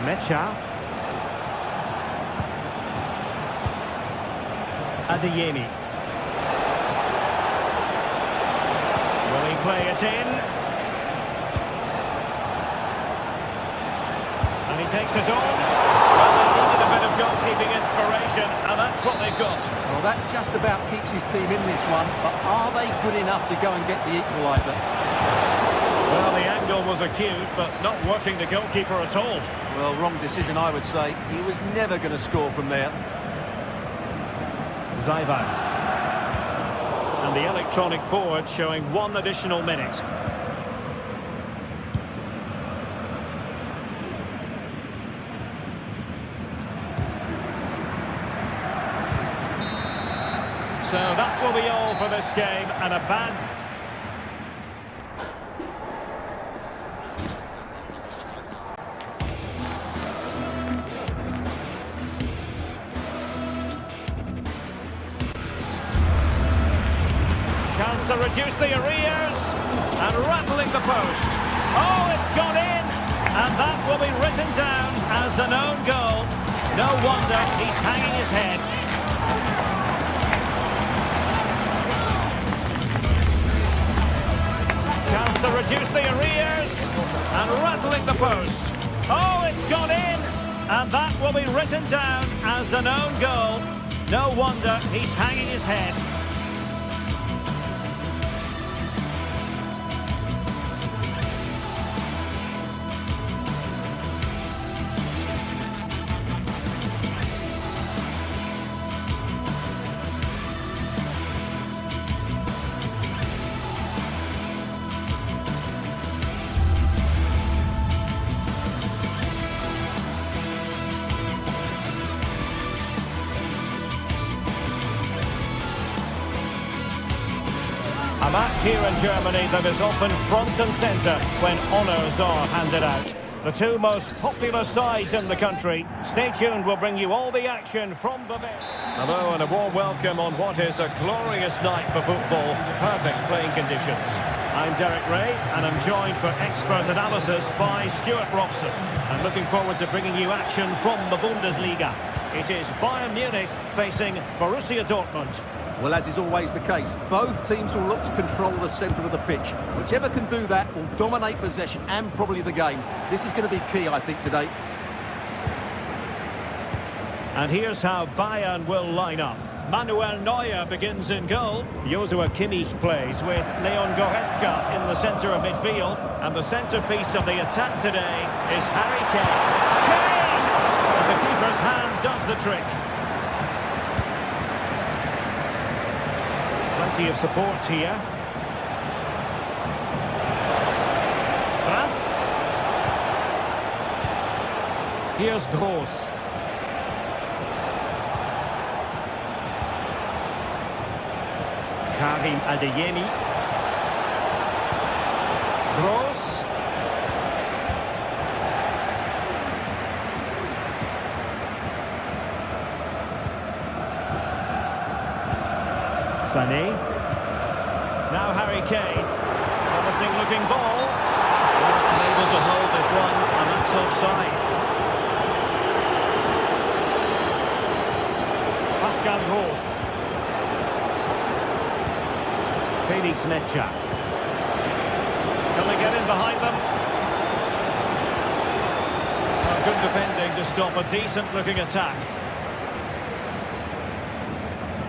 Mecha. Adeyemi. Will he play it in? And he takes it on. Well, they needed a bit of goalkeeping inspiration, and that's what they've got. Well, that just about keeps his team in this one, but are they good enough to go and get the equaliser? Well, the angle was acute, but not working the goalkeeper at all. Well, wrong decision, I would say. He was never going to score from there. Zaivand. And the electronic board showing 1 additional minute. So that will be all for this game, and a bad... Chance to reduce the arrears, and rattling the post. Oh, it's gone in, and that will be written down as an own goal. No wonder he's hanging his head. Chance to reduce the arrears, and rattling the post. Oh, it's gone in, and that will be written down as an own goal. No wonder he's hanging his head. here in Germany that is often front and centre when honours are handed out. The two most popular sides in the country. Stay tuned, we'll bring you all the action from Bavaria. Hello and a warm welcome on what is a glorious night for football. Perfect playing conditions. I'm Derek Ray and I'm joined for expert analysis by Stuart Robson. I'm looking forward to bringing you action from the Bundesliga. It is Bayern Munich facing Borussia Dortmund. Well, as is always the case, both teams will look to control the centre of the pitch. Whichever can do that will dominate possession and probably the game. This is going to be key, I think, today. And here's how Bayern will line up. Manuel Neuer begins in goal. Joshua Kimmich plays with Leon Goretzka in the centre of midfield. And the centrepiece of the attack today is Harry Kane. Kane! And the keeper's hand does the trick. Plenty of support here. Brandt. Here's Gross. Karim Adeyemi. Gross. Sané. Now Harry Kane. Promising looking ball. Unable to hold this one, and that's offside. Pascal Gross. Felix Metscher. Can they get in behind them? Oh, good defending to stop a decent-looking attack.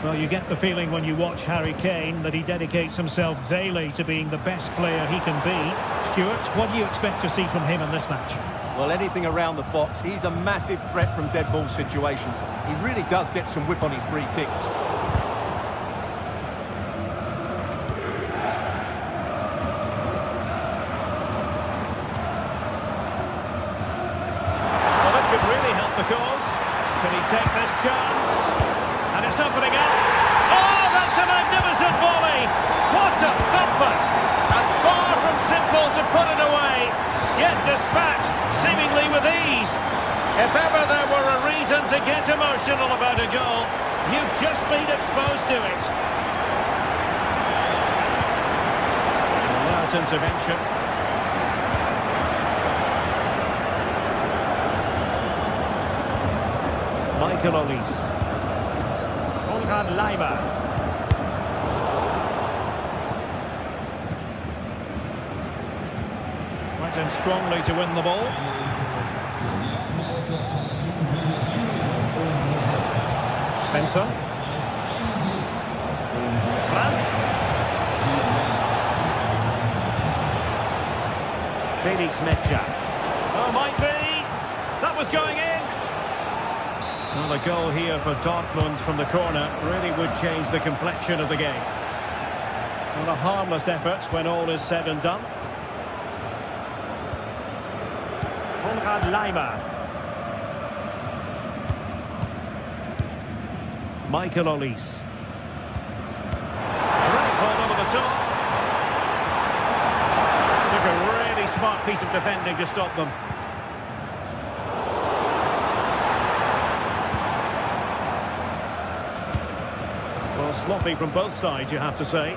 Well, you get the feeling when you watch Harry Kane that he dedicates himself daily to being the best player he can be. Stuart, what do you expect to see from him in this match? Well, anything around the box. He's a massive threat from dead ball situations. He really does get some whip on his free kicks. Well, that could really help the cause. Can he take this chance? And it's opening up. Oh, that's a magnificent volley. What a thumper. And far from simple to put it away. Yet dispatched seemingly with ease. If ever there were a reason to get emotional about a goal, you've just been exposed to it. Alert intervention. Michael Olise. Leimer. Went in strongly to win the ball. Spencer. Brandt. Felix Metscher. Oh, might be. That was going in. Well, the goal here for Dortmund from the corner really would change the complexion of the game. Not a harmless effort when all is said and done. Leimer. Michael Olise. Great ball over the top. Took a really smart piece of defending to stop them. Sloppy from both sides, you have to say.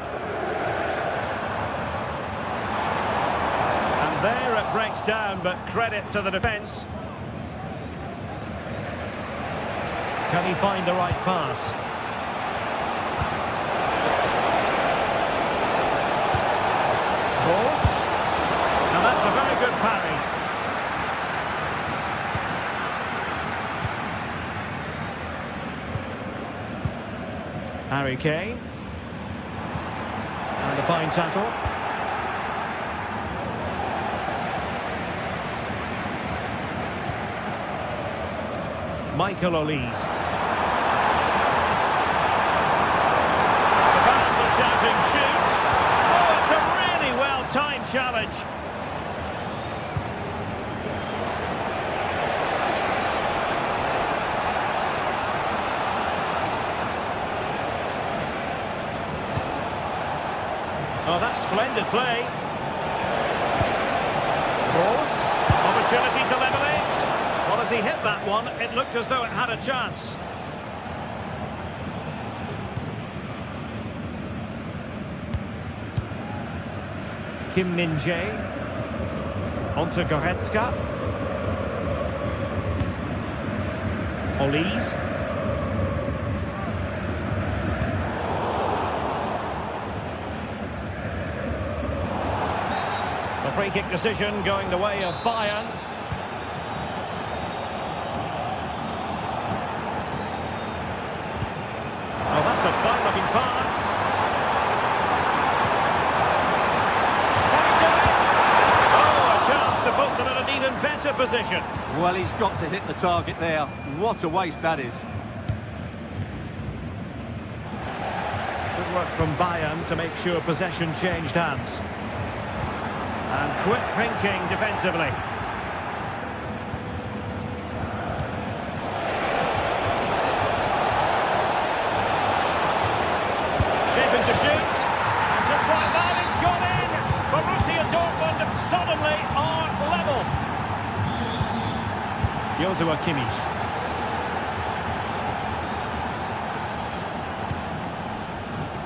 And there it breaks down, but credit to the defence. Can he find the right pass? Gross. Now that's a very good parry. Harry Kane. And a fine tackle. Michael Olise. The fans are shouting, shoot! Oh, it's a really well-timed challenge. Oh, that's Splendid play. Cross. Opportunity to level it. Well, as he hit that one, it looked as though it had a chance. Kim Min-jae. On to Goretzka. Olise. The free kick decision going the way of Bayern. Oh, that's a fine-looking pass. To put them in an even better position. Well, he's got to hit the target there. What a waste that is. Good work from Bayern to make sure possession changed hands. And quick thinking defensively. Shaping to shoot. And just like that, it's gone in. Borussia Dortmund suddenly are level. Joshua Kimmich.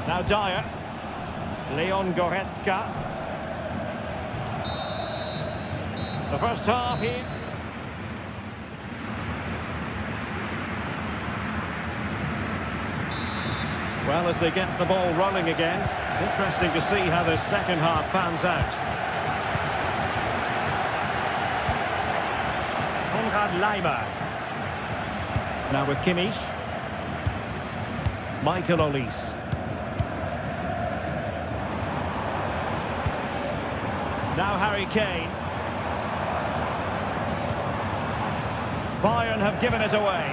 Now Dyer. Leon Goretzka. The first half here. Well, as they get the ball rolling again, interesting to see how the second half pans out. Konrad Laimer. Now with Kimmich. Michael Olise. Now Harry Kane. Bayern have given it away.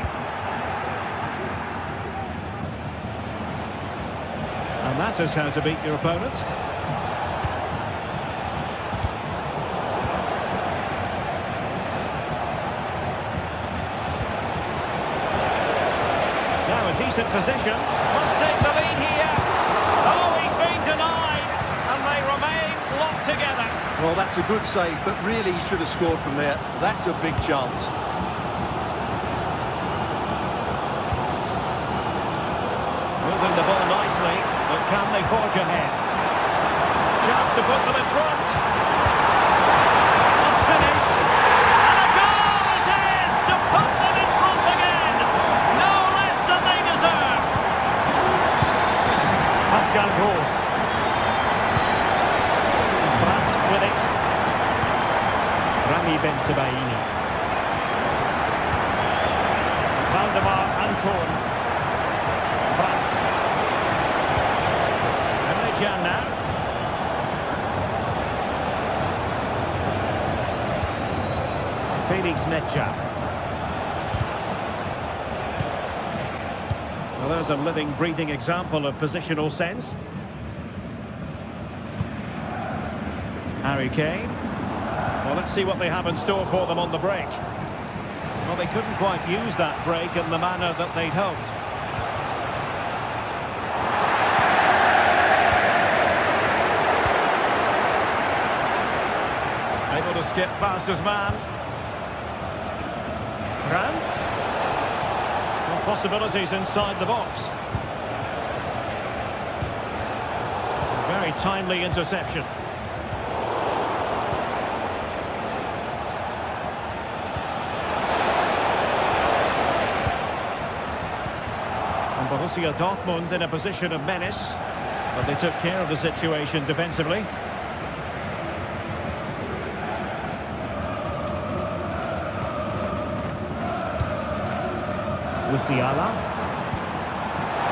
And that is how to beat your opponent. Now a decent position. Must take the lead here. Oh, he's been denied. And they remain locked together. Well, that's a good save, but really he should have scored from there. That's a big chance. Moving the ball nicely, but can they forge ahead? Chance to put them in front. Finish. And a goal it is to put them in front again. No less than they deserve. Pascal Gross. France with it. Rami Ben Sebaini. Valdemar Anton. France. Can now. Felix Mecha. Well, there's a living, breathing example of positional sense. Harry Kane. Well, let's see what they have in store for them on the break. Well, they couldn't quite use that break in the manner that they'd hoped. Able to skip past his man. Grant. Well, possibilities inside the box. Very timely interception. And Borussia Dortmund in a position of menace, but they took care of the situation defensively. Musiala.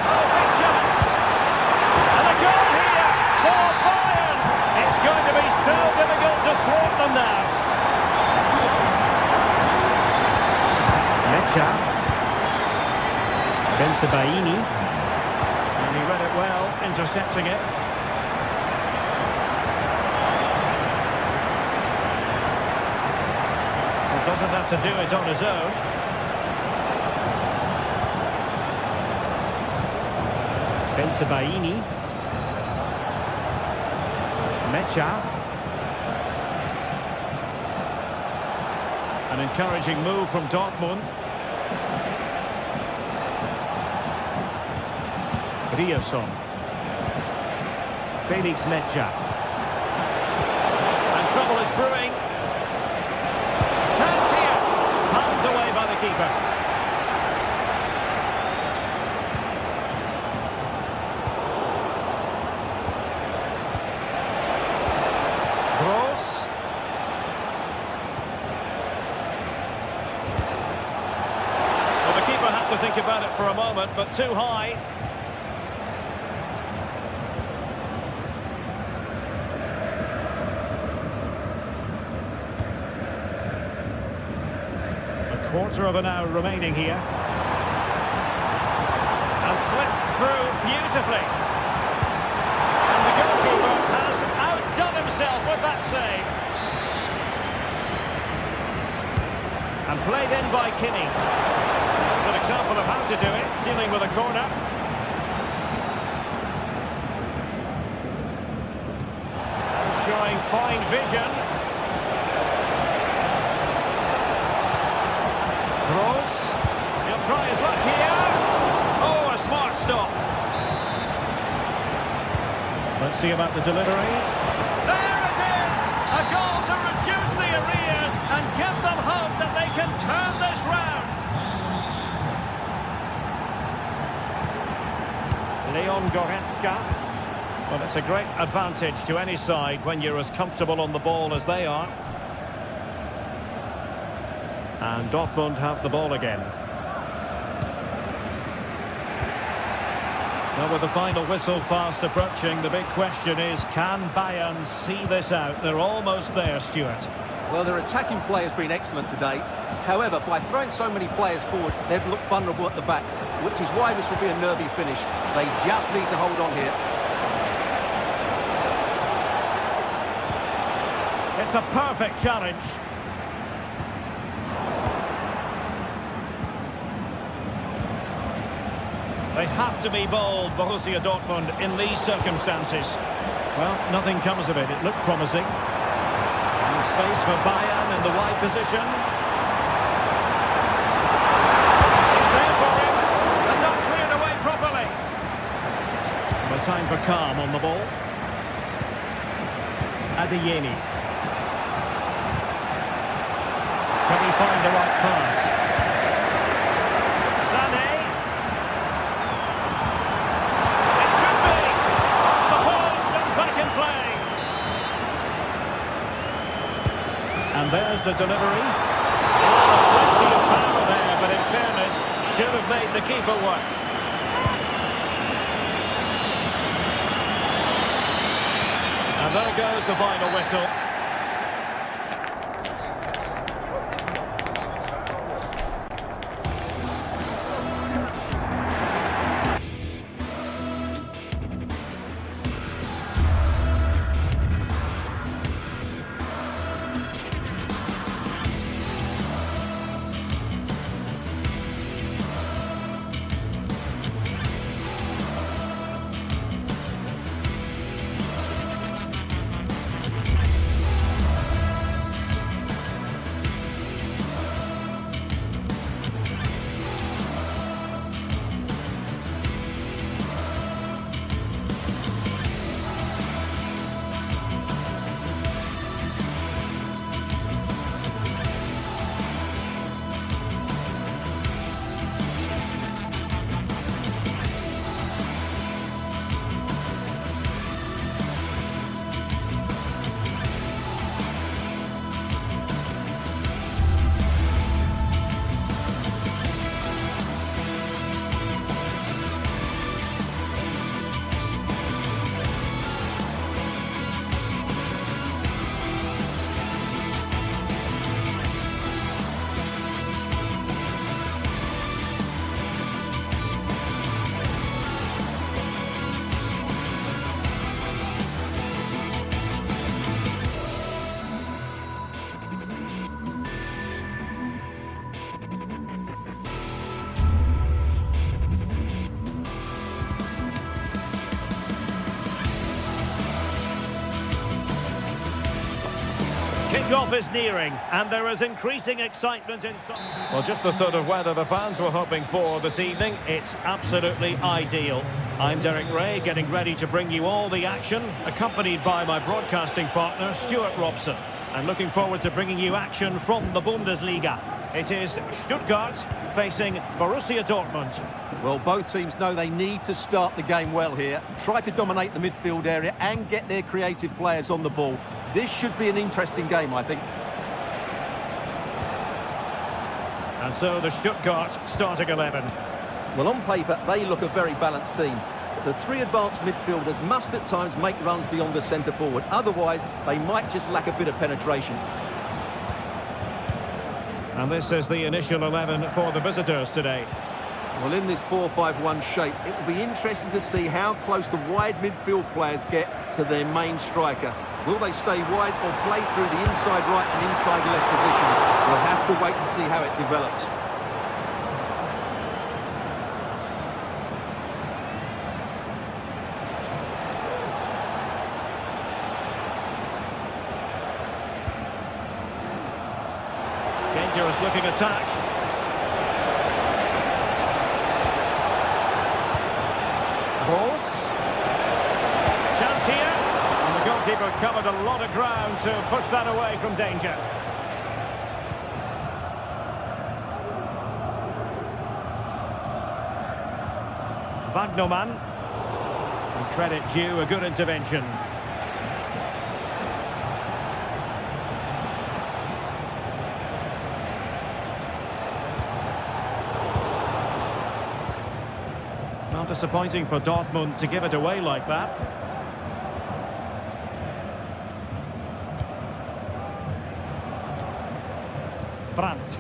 Oh, big chance! And a goal here for Bayern! It's going to be so difficult to thwart them now. Mecha. Ben Sebaini. And he read it well, intercepting it. Well, doesn't have to do it on his own. Ben Sebaini. Mecha. An encouraging move from Dortmund. Riosson. Felix Mecha. And trouble is brewing. Chance here. Pumped away by the keeper. Gross. Well, the keeper had to think about it for a moment, but too high. Quarter of an hour remaining here. And slipped through beautifully. And the goalkeeper has outdone himself with that save. And played in by Kimmich. That's an example of how to do it, dealing with a corner. Showing fine vision. Gross. He'll try his luck here. Oh, a smart stop. Let's see about the delivery. There it is! A goal to reduce the arrears and give them hope that they can turn this round. Leon Goretzka. Well, it's a great advantage to any side when you're as comfortable on the ball as they are. And Dortmund have the ball again. Now with the final whistle fast approaching, the big question is, can Bayern see this out? They're almost there, Stuart. Well, their attacking play has been excellent today. However, by throwing so many players forward, they've looked vulnerable at the back, which is why this will be a nervy finish. They just need to hold on here. It's a perfect challenge. They have to be bold, Borussia Dortmund, in these circumstances. Well, nothing comes of it. It looked promising. And space for Bayern in the wide position. It's there for him. And not cleared away properly. Well, time for calm on the ball. Adeyemi. Can he find the right pass? And there's the delivery. Plenty of power there, but in fairness, should have made the keeper work. And there goes the final whistle. Kickoff is nearing, and there is increasing excitement in some... Well, just the sort of weather the fans were hoping for this evening. It's absolutely ideal. I'm Derek Ray, getting ready to bring you all the action, accompanied by my broadcasting partner, Stuart Robson. I'm looking forward to bringing you action from the Bundesliga. It is Stuttgart facing Borussia Dortmund. Well, both teams know they need to start the game well here. Try to dominate the midfield area and get their creative players on the ball. This should be an interesting game, I think. And so the Stuttgart starting 11. Well, on paper, they look a very balanced team. But the three advanced midfielders must at times make runs beyond the centre forward. Otherwise, they might just lack a bit of penetration. And this is the initial 11 for the visitors today. Well, in this 4-5-1 shape, it will be interesting to see how close the wide midfield players get to their main striker. Will they stay wide or play through the inside right and inside left positions? We'll have to wait to see how it develops. Dangerous looking attack. Balls. Chance here. And the goalkeeper covered a lot of ground to push that away from danger. Wagnerman. And credit due, a good intervention. Not disappointing for Dortmund to give it away like that. Brandt.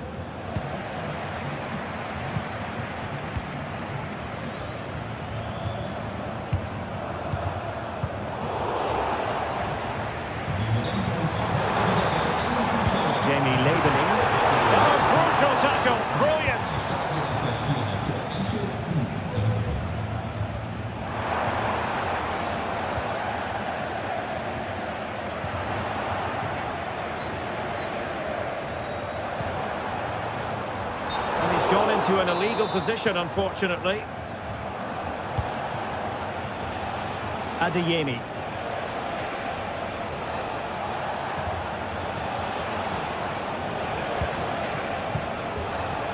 Jamie Labeling. Oh, crucial tackle. Brilliant. Gone into an illegal position, unfortunately. Adeyemi.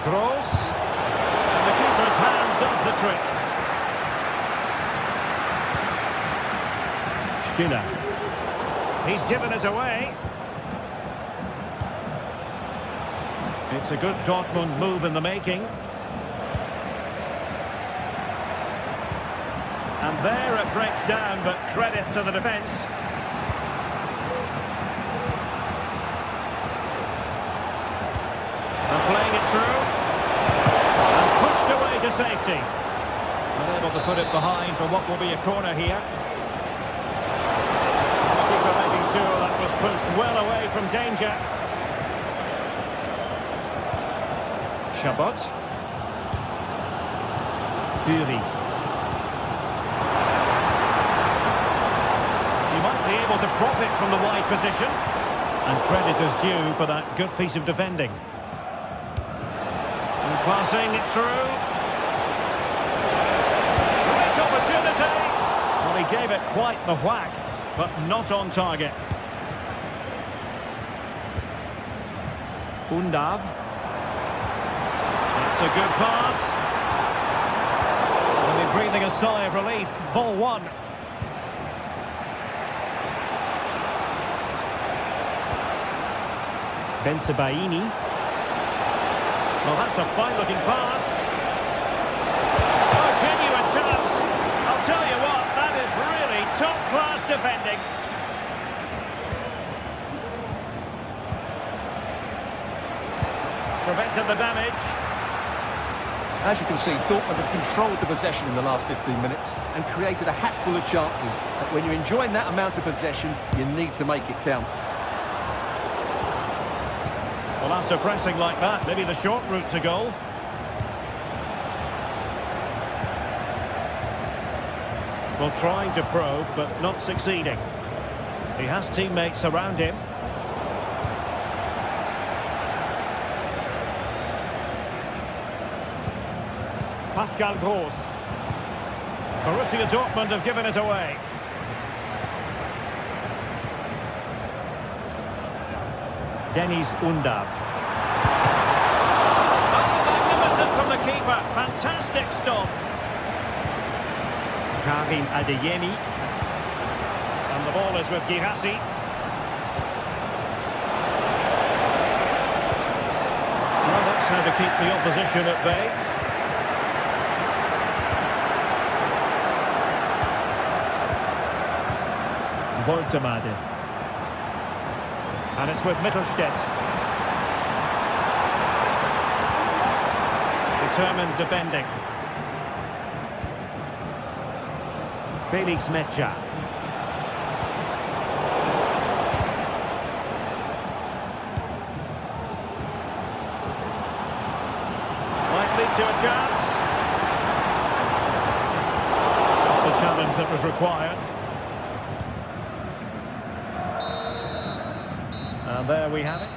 Gross. And the keeper's hand does the trick. Stiller. He's given us away. It's a good Dortmund move in the making. And there it breaks down, but credit to the defence. And playing it through. And pushed away to safety. Unable to put it behind for what will be a corner here. Keeper making sure that was pushed well away from danger. Chabot. Fury. He might be able to profit from the wide position. And credit is due for that good piece of defending. And passing it through. Great opportunity. Well, he gave it quite the whack, but not on target. Undav. It's a good pass. And they're breathing a sigh of relief. Ball one. Bensebaini. Well, that's a fine-looking pass. Oh, genuine chance. I'll tell you what, that is really top-class defending. Prevented the damage. As you can see, Dortmund have controlled the possession in the last 15 minutes and created a hatful of chances. But when you're enjoying that amount of possession, you need to make it count. Well, after pressing like that, maybe the short route to goal. Well, trying to probe, but not succeeding. He has teammates around him. Pascal Gross. Borussia Dortmund have given it away. Dennis Undav. Oh, magnificent from the keeper. Fantastic stop. Karim Adeyemi. And the ball is with Girassi. Well, that's how to keep the opposition at bay. Voltemade. And it's with Mittelstädt. Determined defending. Felix Mecha. Might lead to a chance. The challenge that was required. And there we have it.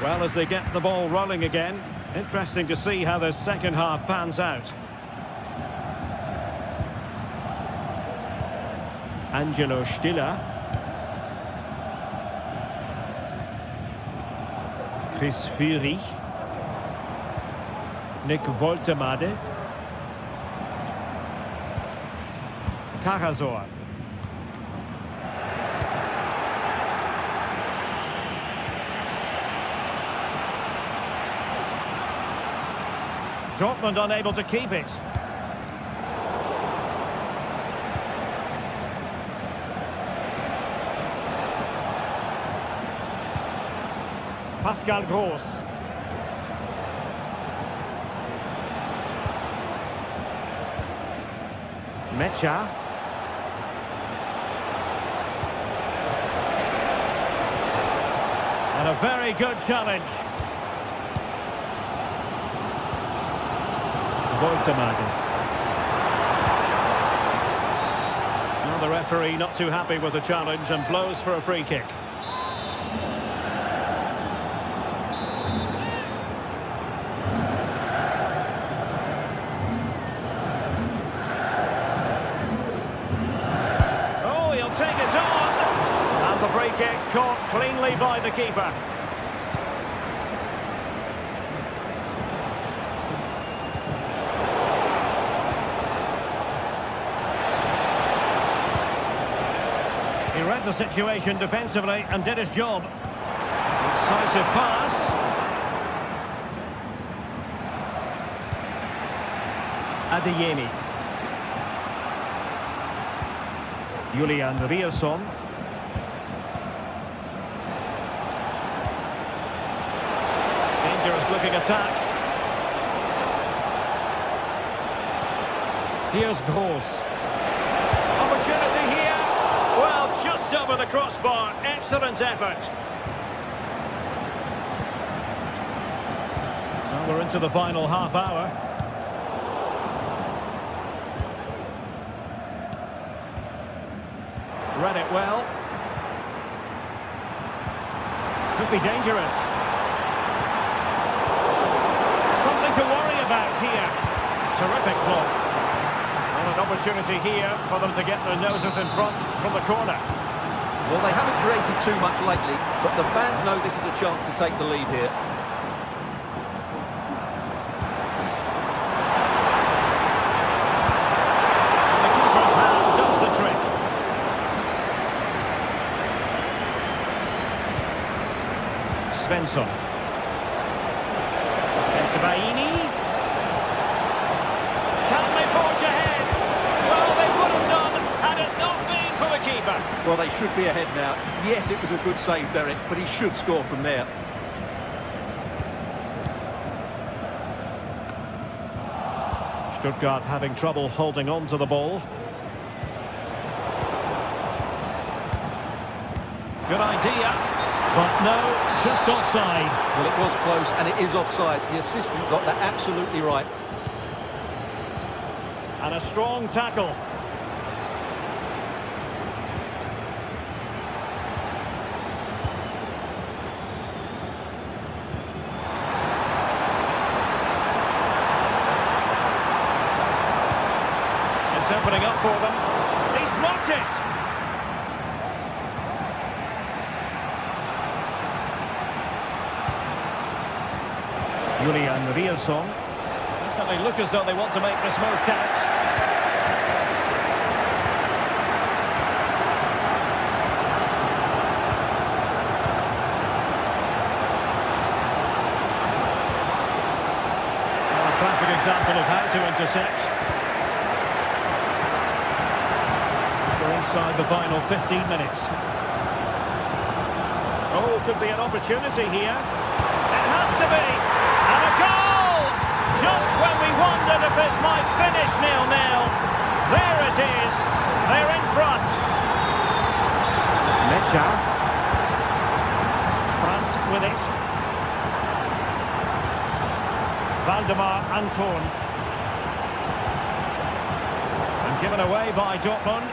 Well, as they get the ball rolling again, interesting to see how the second half pans out. Angelo Stiller. Chris Führig. Nick Voltemade. Karasor. Dortmund unable to keep it. Pascal Gross. Mecha. And a very good challenge. Voltemade. Well, the referee not too happy with the challenge and blows for a free kick. Oh, he'll take it on. And the free kick caught cleanly by the keeper. He read the situation defensively and did his job. Decisive pass. Adeyemi. Julian Rierson. Dangerous looking attack. Here's Gross. Opportunity here. Well, just over the crossbar. Excellent effort. Well, we're into the final half hour. Read it well. Could be dangerous. Something to worry about here. Terrific block. And an opportunity here for them to get their noses in front from the corner. Well, they haven't created too much lately, but the fans know this is a chance to take the lead here. And the keeper's hand does the trick. Svensson. Estebaini. Can they forge ahead? Well, they would have done had it not been for the keeper. Well, they should be ahead now. Yes, it was a good save, Derek, but he should score from there. Stuttgart having trouble holding on to the ball. Good idea. But no, just offside. Well, it was close, and it is offside. The assistant got that absolutely right. And a strong tackle. for them. He's blocked it. Julian Rierson. Definitely look as though they want to make this move count. A classic example of how to intercept. We're inside the final 15 minutes. Oh, could be an opportunity here. It has to be. And a goal! Just when we wondered if this might finish 0-0. There it is. They're in front. Mecha. Brandt with it. Valdemar Anton. And given away by Dortmund.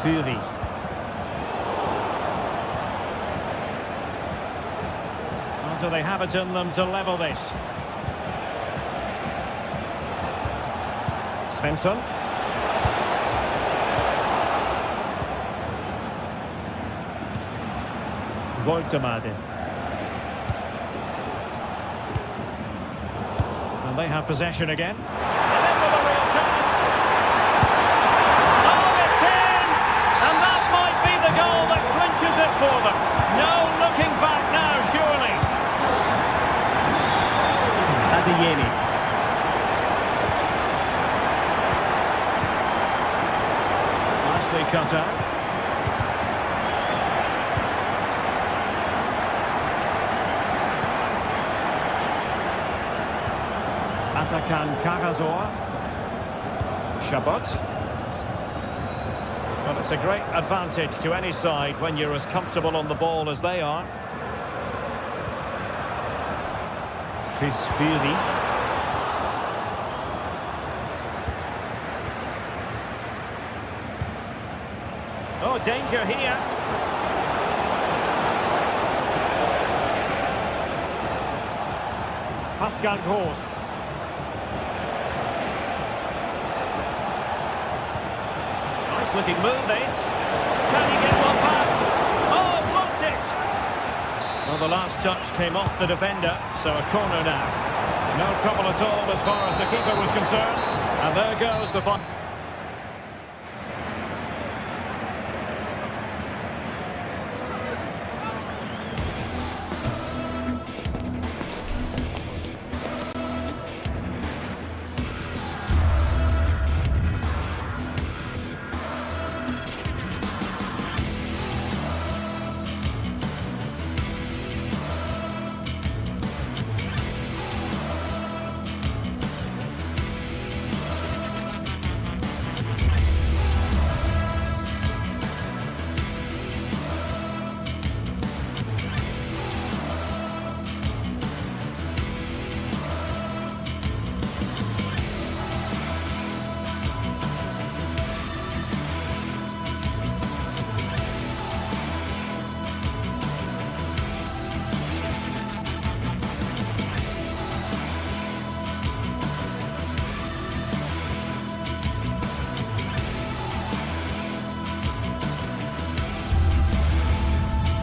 Fury. Do they have it in them to level this? Svensson. Woltemade. And they have possession again. And then with a real chance. Oh, it's in! And that might be the goal that clinches it for them. No looking back now, surely. Adeyemi. Nicely cut out. Atakan Karazor. Chabot. Well, it's a great advantage to any side when you're as comfortable on the ball as they are. Chris Fury. Oh, danger here. Pascal Gross. Nice looking move this. Can he get one back? Oh, blocked it. Well, the last touch came off the defender, so a corner now. No trouble at all as far as the keeper was concerned. And there goes the fun.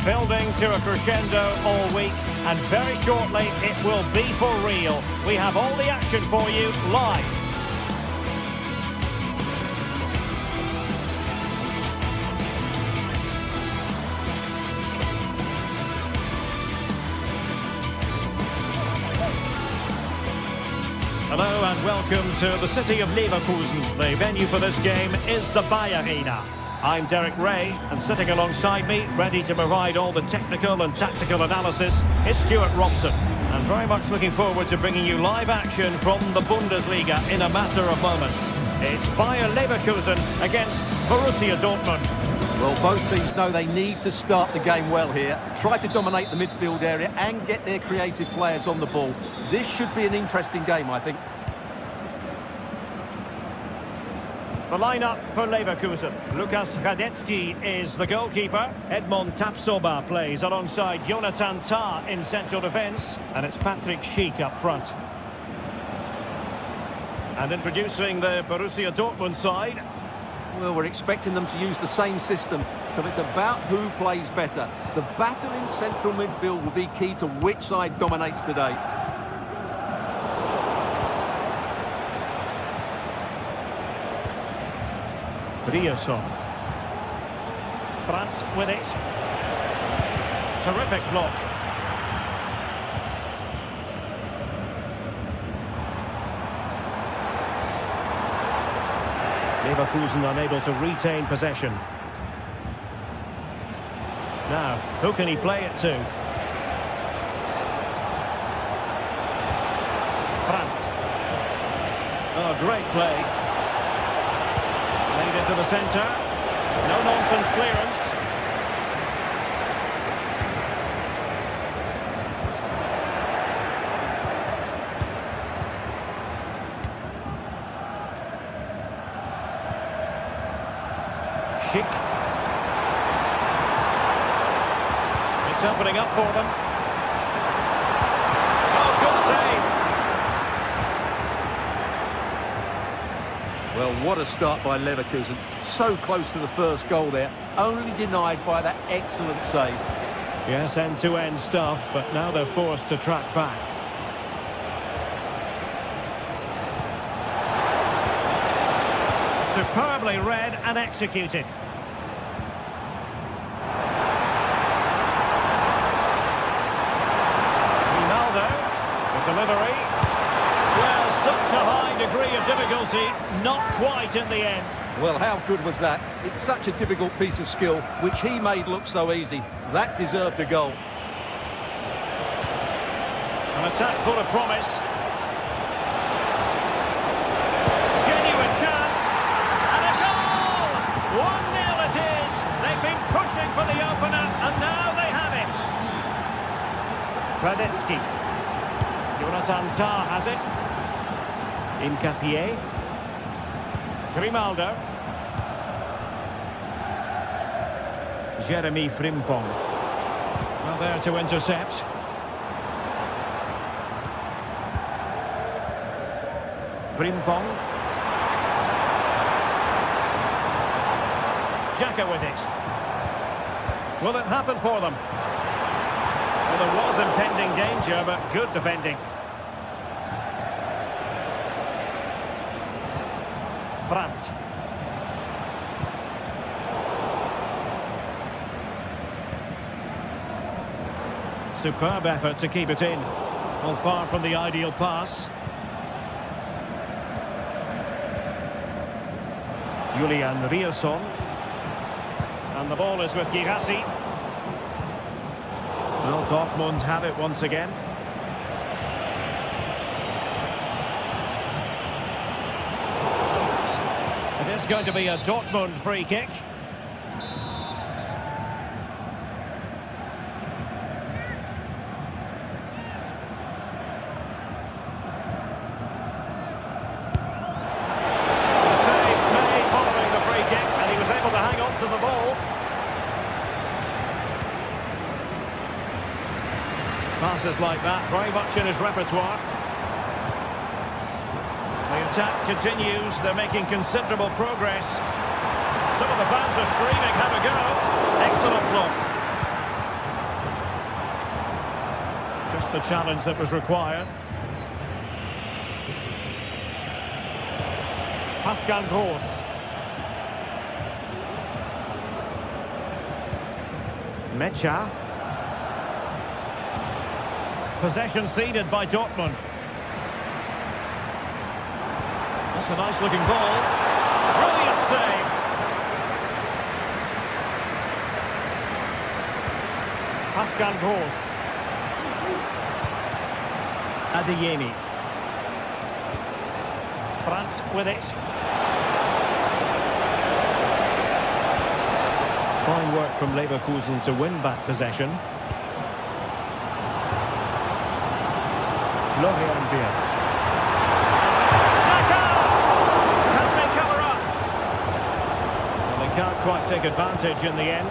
Building to a crescendo all week, and very shortly it will be for real. We have all the action for you live. Hello and welcome to the city of Leverkusen. The venue for this game is the Bayer Arena. I'm Derek Ray, and sitting alongside me, ready to provide all the technical and tactical analysis, is Stuart Robson. And very much looking forward to bringing you live action from the Bundesliga in a matter of moments. It's Bayer Leverkusen against Borussia Dortmund. Well, both teams know they need to start the game well here, try to dominate the midfield area and get their creative players on the ball. This should be an interesting game, I think. The lineup for Leverkusen. Lukas Radetzky is the goalkeeper. Edmond Tapsoba plays alongside Jonathan Tah in central defence. And it's Patrick Schick up front. And introducing the Borussia Dortmund side. Well, we're expecting them to use the same system, so it's about who plays better. The battle in central midfield will be key to which side dominates today. Rioson. Brandt with it. Terrific block. Leverkusen unable to retain possession. Now, who can he play it to? Brandt. Oh, great play. Laid into the centre. No nonsense clearance. Schick. It's opening up for them. Oh, good save. Well, what a start by Leverkusen. So close to the first goal there, only denied by that excellent save. Yes, end-to-end stuff, but now they're forced to track back. Superbly read and executed. Ronaldo, the delivery. Well, such a high degree of difficulty, not quite in the end. Well, how good was that? It's such a difficult piece of skill, which he made look so easy. That deserved a goal. An attack full of promise. Genuine chance. And a goal! 1-0 it is. They've been pushing for the opener, and now they have it. Radetsky. Jonathan Tah has it. Incapié. Grimaldo. Jeremy Frimpong. Well, there to intercept. Frimpong. Xhaka with it. Will it happen for them? Well, there was impending danger, but good defending. Brandt. Superb effort to keep it in. Well, far from the ideal pass. Julian Rioson. And the ball is with Girassi. Well, Dortmund have it once again. It is going to be a Dortmund free kick. Passes like that, very much in his repertoire. The attack continues, they're making considerable progress. Some of the fans are screaming, have a go. Excellent block. Just the challenge that was required. Pascal Gross. Mecha. Possession ceded by Dortmund. That's a nice looking ball. Brilliant save. Pascal Gross. Adeyemi. Brandt with it. Fine work from Leverkusen to win back possession. Florian Wirtz. Can they cover up? Well, they can't quite take advantage in the end.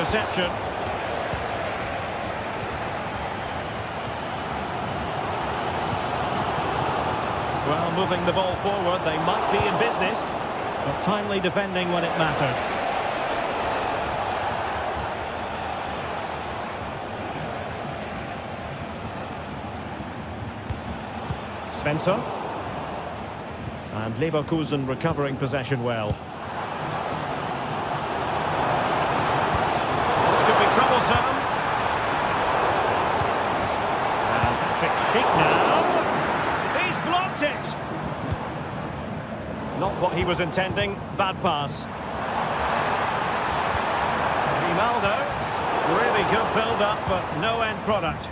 interception. Well, moving the ball forward, they might be in business, but timely defending when it mattered. Svensson. And Leverkusen recovering possession well. This could be troublesome. And Patrick Schick now. He's blocked it. Not what he was intending. Bad pass. Grimaldo. Really good build-up, but no end product.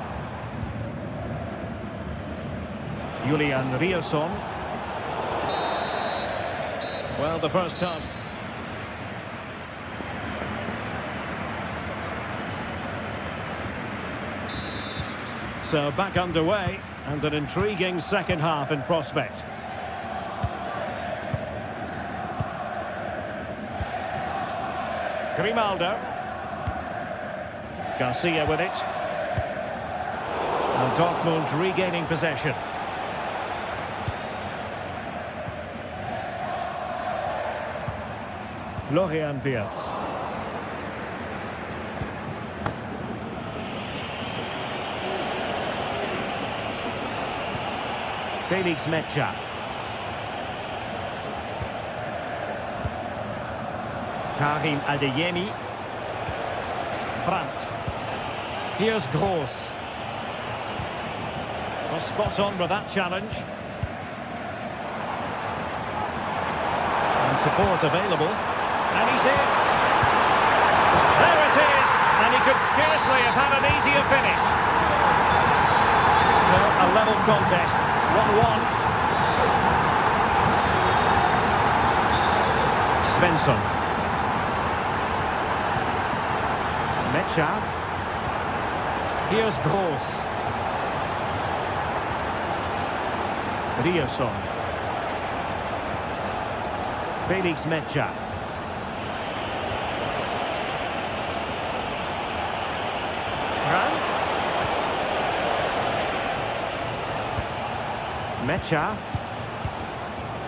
Julian Riosson. Well, the first half. So back underway, and an intriguing second half in prospect. Grimaldo. Garcia with it. And Dortmund regaining possession. Florian Wirtz. Felix Metscher. Karim Adeyemi. Brandt. Here's Gross. Well, spot on with that challenge. And support available. And he's in. There it is. And he could scarcely have had an easier finish. So, a level contest. 1-1. Svensson. Metscher. Here's Gross. Riosson. Felix Metscher. Metscher.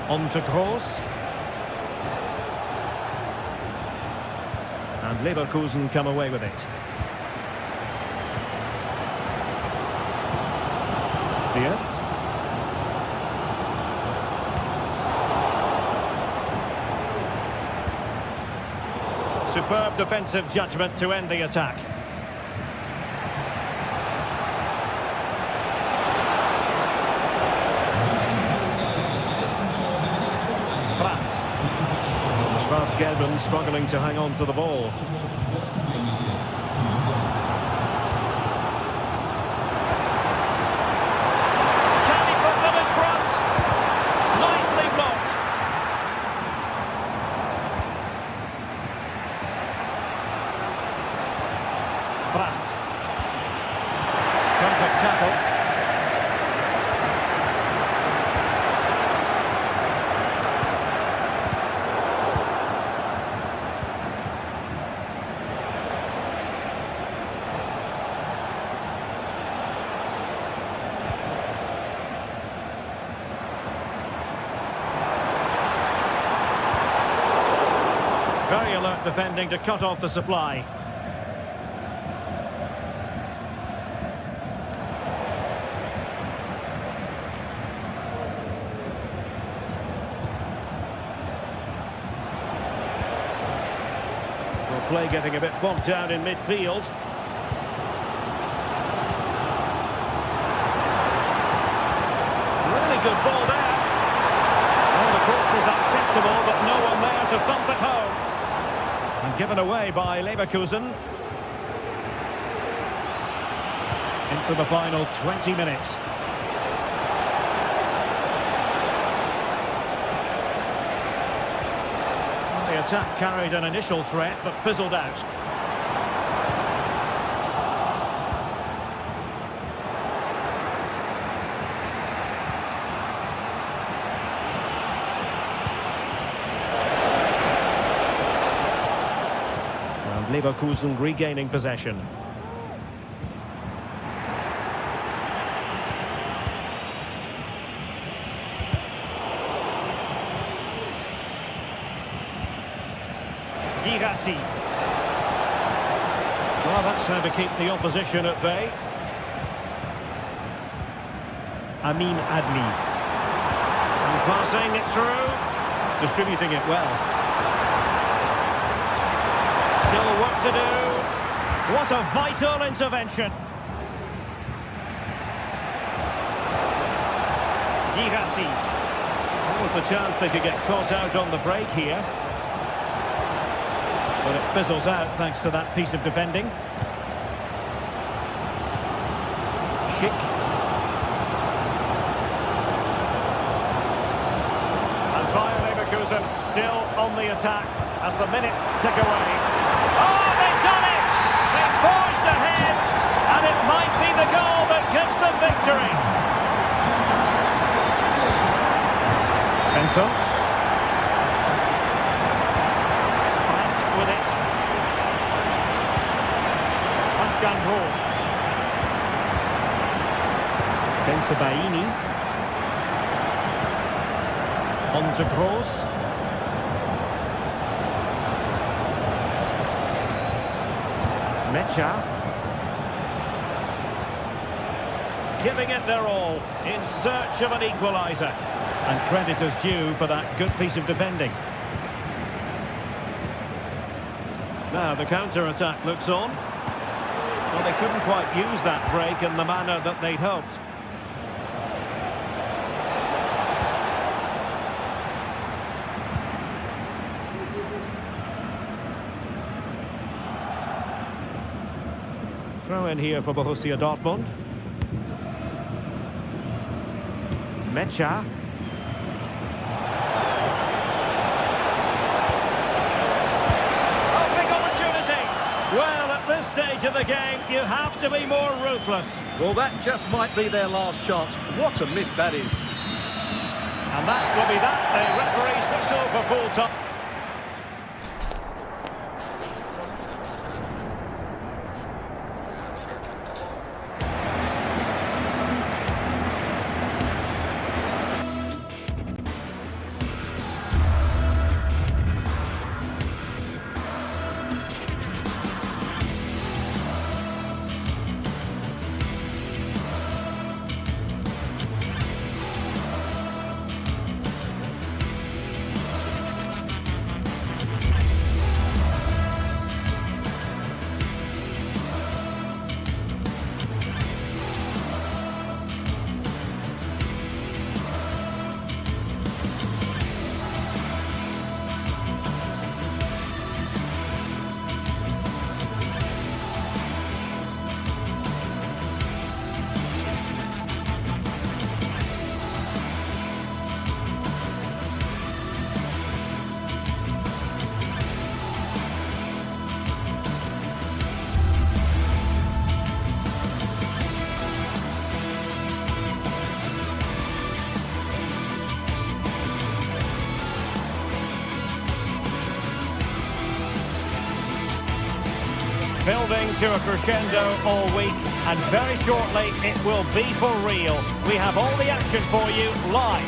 On to Gross. And Leverkusen come away with it. Wirtz. Superb defensive judgment to end the attack. Gelben struggling to hang on to the ball. Can he put them in front? Nicely blocked. Brandt. Perfect tackle. Very alert defending to cut off the supply. Well, play getting a bit bogged down in midfield. Really good ball there. Well, the course was acceptable, but no one there to thump it home. And given away by Leverkusen. Into the final 20 minutes. The attack carried an initial threat, but fizzled out. Leverkusen regaining possession. Girassi. Well, that's how to keep the opposition at bay. Amin Adli. And passing it through. Distributing it well. Still work to do. What a vital intervention. Girassi. What was the chance they could get caught out on the break here? But it fizzles out thanks to that piece of defending. Schick. And Bayer Leverkusen still on the attack as the minutes tick away. Oh, they've done it! They've forged ahead, and it might be the goal that gives them victory. Santos. With it. Pascal Gross. Bensebaini. On to Gross. Mecha. Giving it their all in search of an equaliser. And credit is due for that good piece of defending. Now the counter-attack looks on. Well, they couldn't quite use that break in the manner that they'd hoped. Throw in here for Borussia Dortmund. Mecha. Well, at this stage of the game, you have to be more ruthless. Well, that just might be their last chance. What a miss that is. And that will be that. The referee's whistle for full time. Building to a crescendo all week, and very shortly it will be for real. We have all the action for you live.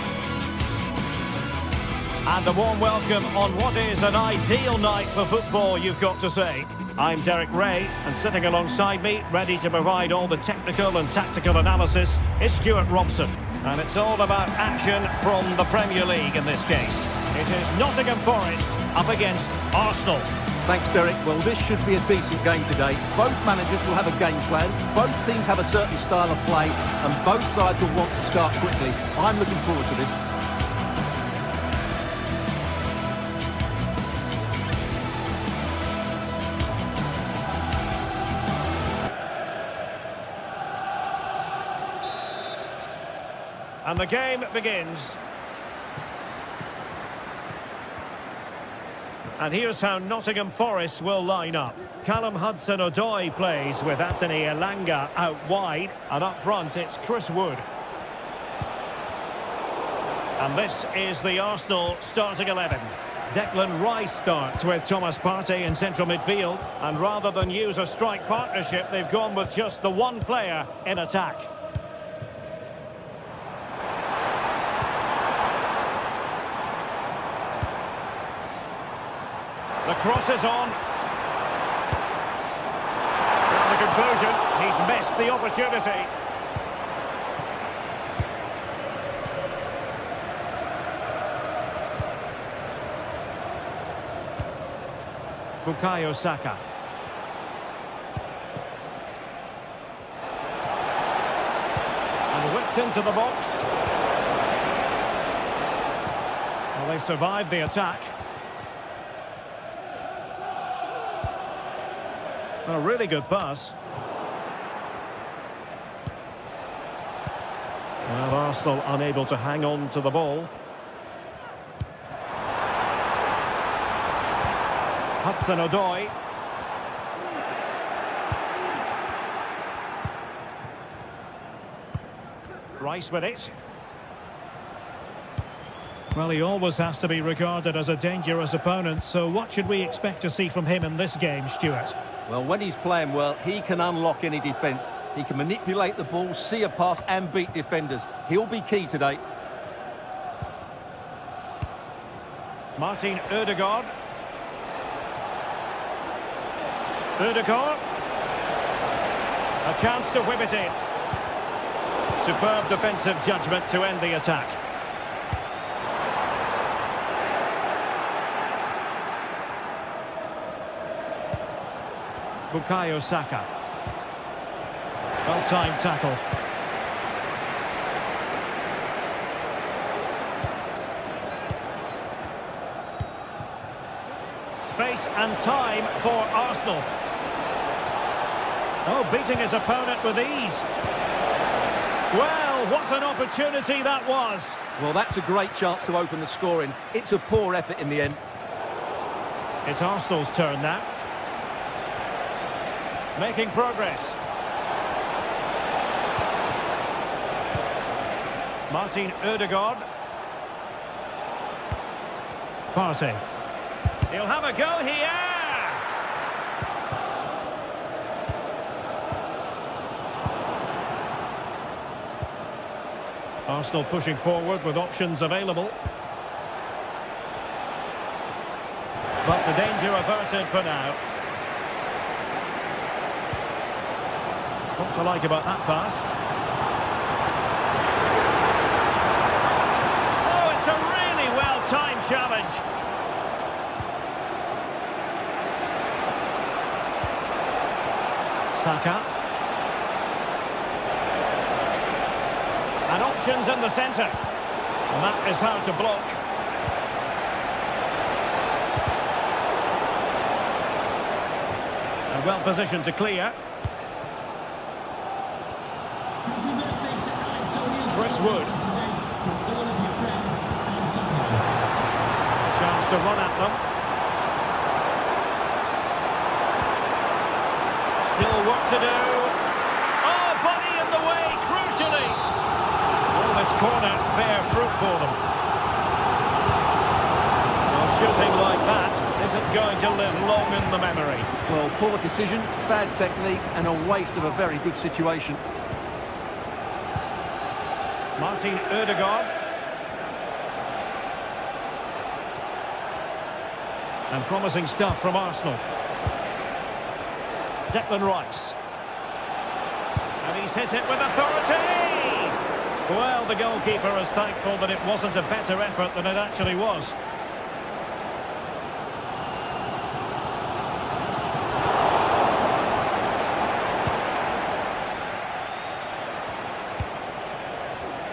And a warm welcome on what is an ideal night for football, you've got to say. I'm Derek Ray, and sitting alongside me, ready to provide all the technical and tactical analysis, is Stuart Robson. And it's all about action from the Premier League in this case. It is Nottingham Forest up against Arsenal. Thanks, Derek. Well, this should be a decent game today. Both managers will have a game plan. Both teams have a certain style of play, and both sides will want to start quickly. I'm looking forward to this. And the game begins. And here's how Nottingham Forest will line up. Callum Hudson-Odoi plays with Anthony Elanga out wide. And up front, it's Chris Wood. And this is the Arsenal starting 11. Declan Rice starts with Thomas Partey in central midfield. And rather than use a strike partnership, they've gone with just the one player in attack. The cross is on. And the conclusion, he's missed the opportunity. Bukayo Saka. And whipped into the box. Well, they survived the attack. A really good pass. Well, Arsenal unable to hang on to the ball. Hudson-Odoi. Rice with it. Well, he always has to be regarded as a dangerous opponent, so what should we expect to see from him in this game, Stuart? Well, when he's playing well, he can unlock any defence. He can manipulate the ball, see a pass and beat defenders. He'll be key today. Martin Ødegaard. Ødegaard. A chance to whip it in. Superb defensive judgment to end the attack. Bukayo Saka. Well-timed tackle. Space and time for Arsenal. Oh, beating his opponent with ease. Well, what an opportunity that was. Well, that's a great chance to open the scoring. It's a poor effort in the end. It's Arsenal's turn now. Making progress. Martin Ødegaard. Partey. He'll have a go here. Arsenal pushing forward with options available. But the danger averted for now. What to like about that pass? Oh, it's a really well-timed challenge. Saka. And options in the centre. And that is how to block. And well positioned to clear. Chris Wood. Chance to run at them. Still work to do. Oh, body in the way, crucially. Well, this corner bear fruit for them. Well, shooting like that isn't going to live long in the memory. Well, poor decision, bad technique, and a waste of a very good situation. Martin Ødegaard. And promising stuff from Arsenal. Declan Rice. And he's hit it with authority! Well, the goalkeeper is thankful that it wasn't a better effort than it actually was.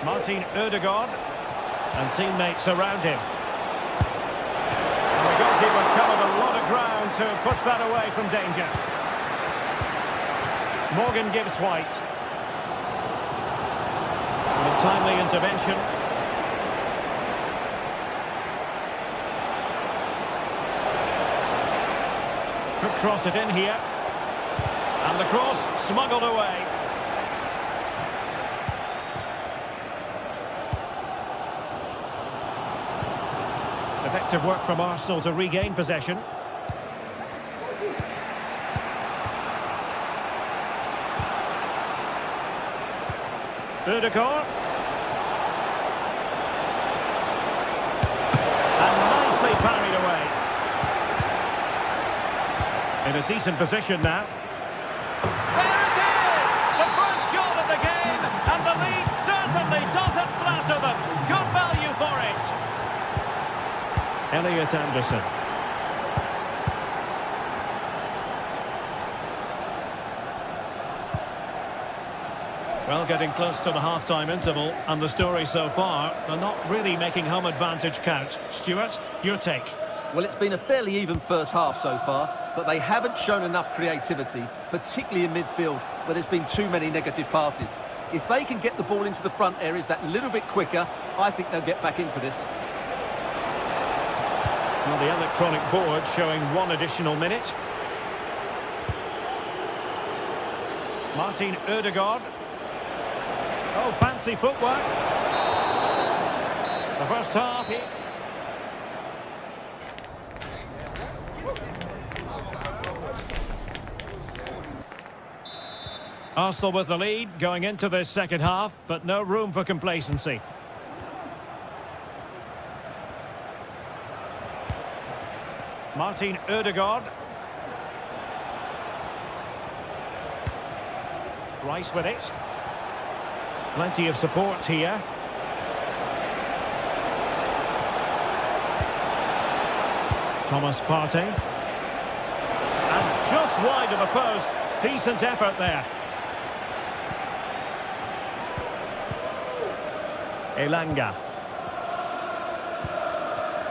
Martin Ødegaard and teammates around him. And the goalkeeper covered a lot of ground to push that away from danger. Morgan gives White. And a timely intervention. Could cross it in here. And the cross smuggled away. Effective work from Arsenal to regain possession. Ødegaard. And nicely parried away. In a decent position now. There it is! The first goal of the game, and the lead certainly doesn't flatter them. Good value for it. Elliot Anderson. Well, getting close to the half-time interval, and the story so far, they're not really making home advantage count. Stuart, your take? Well, it's been a fairly even first half so far, but they haven't shown enough creativity, particularly in midfield, where there's been too many negative passes. If they can get the ball into the front areas that little bit quicker, I think they'll get back into this. Well, the electronic board showing 1 additional minute. Martin Ødegaard. Oh, fancy footwork. The first half. Arsenal with the lead going into this second half, but no room for complacency. Martin Ødegaard. Rice with it. Plenty of support here. Thomas Partey. And just wide of the post. Decent effort there. Elanga.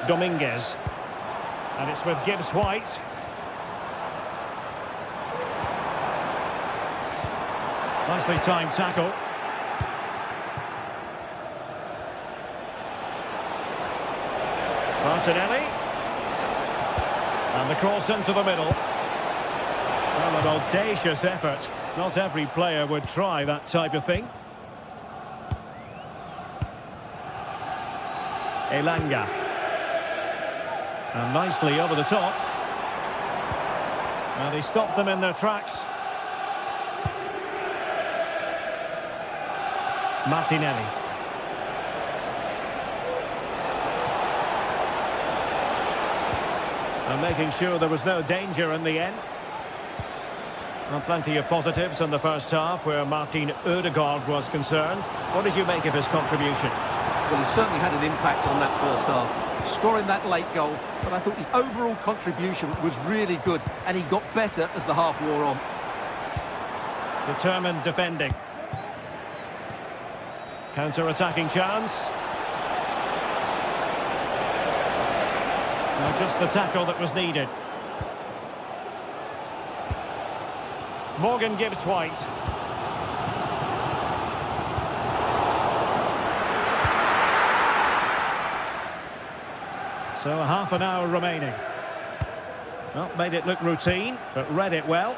Dominguez. And it's with Gibbs-White. Nicely timed tackle. Martinelli. And the cross into the middle. Well, an audacious effort. Not every player would try that type of thing. Elanga. And nicely over the top. And he stopped them in their tracks. Martinelli. And making sure there was no danger in the end. Well, plenty of positives in the first half where Martin Ødegaard was concerned. What did you make of his contribution? Well, he certainly had an impact on that first half, scoring that late goal, but I thought his overall contribution was really good, and he got better as the half wore on. Determined defending. Counter-attacking chance. Well, just the tackle that was needed. Morgan Gibbs-White. So a half an hour remaining. Well, made it look routine, but read it well.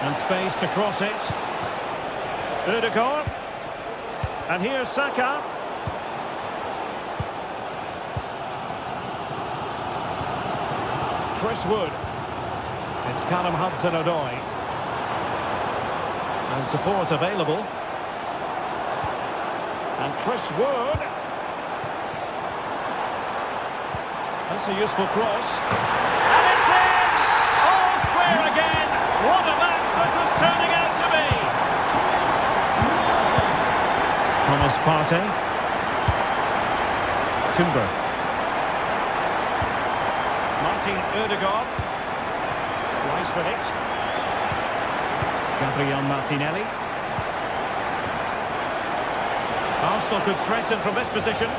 And space to cross it. Ødegaard. And here's Saka. Chris Wood. It's Callum Hudson-Odoi. And support available. And Chris Wood. That's a useful cross. And it's in! All square again! What a match this was turning out to be! Thomas Partey. Timber. Martin Ødegaard. Rice with it. Gabriel Martinelli. Arsenal could threaten from this position.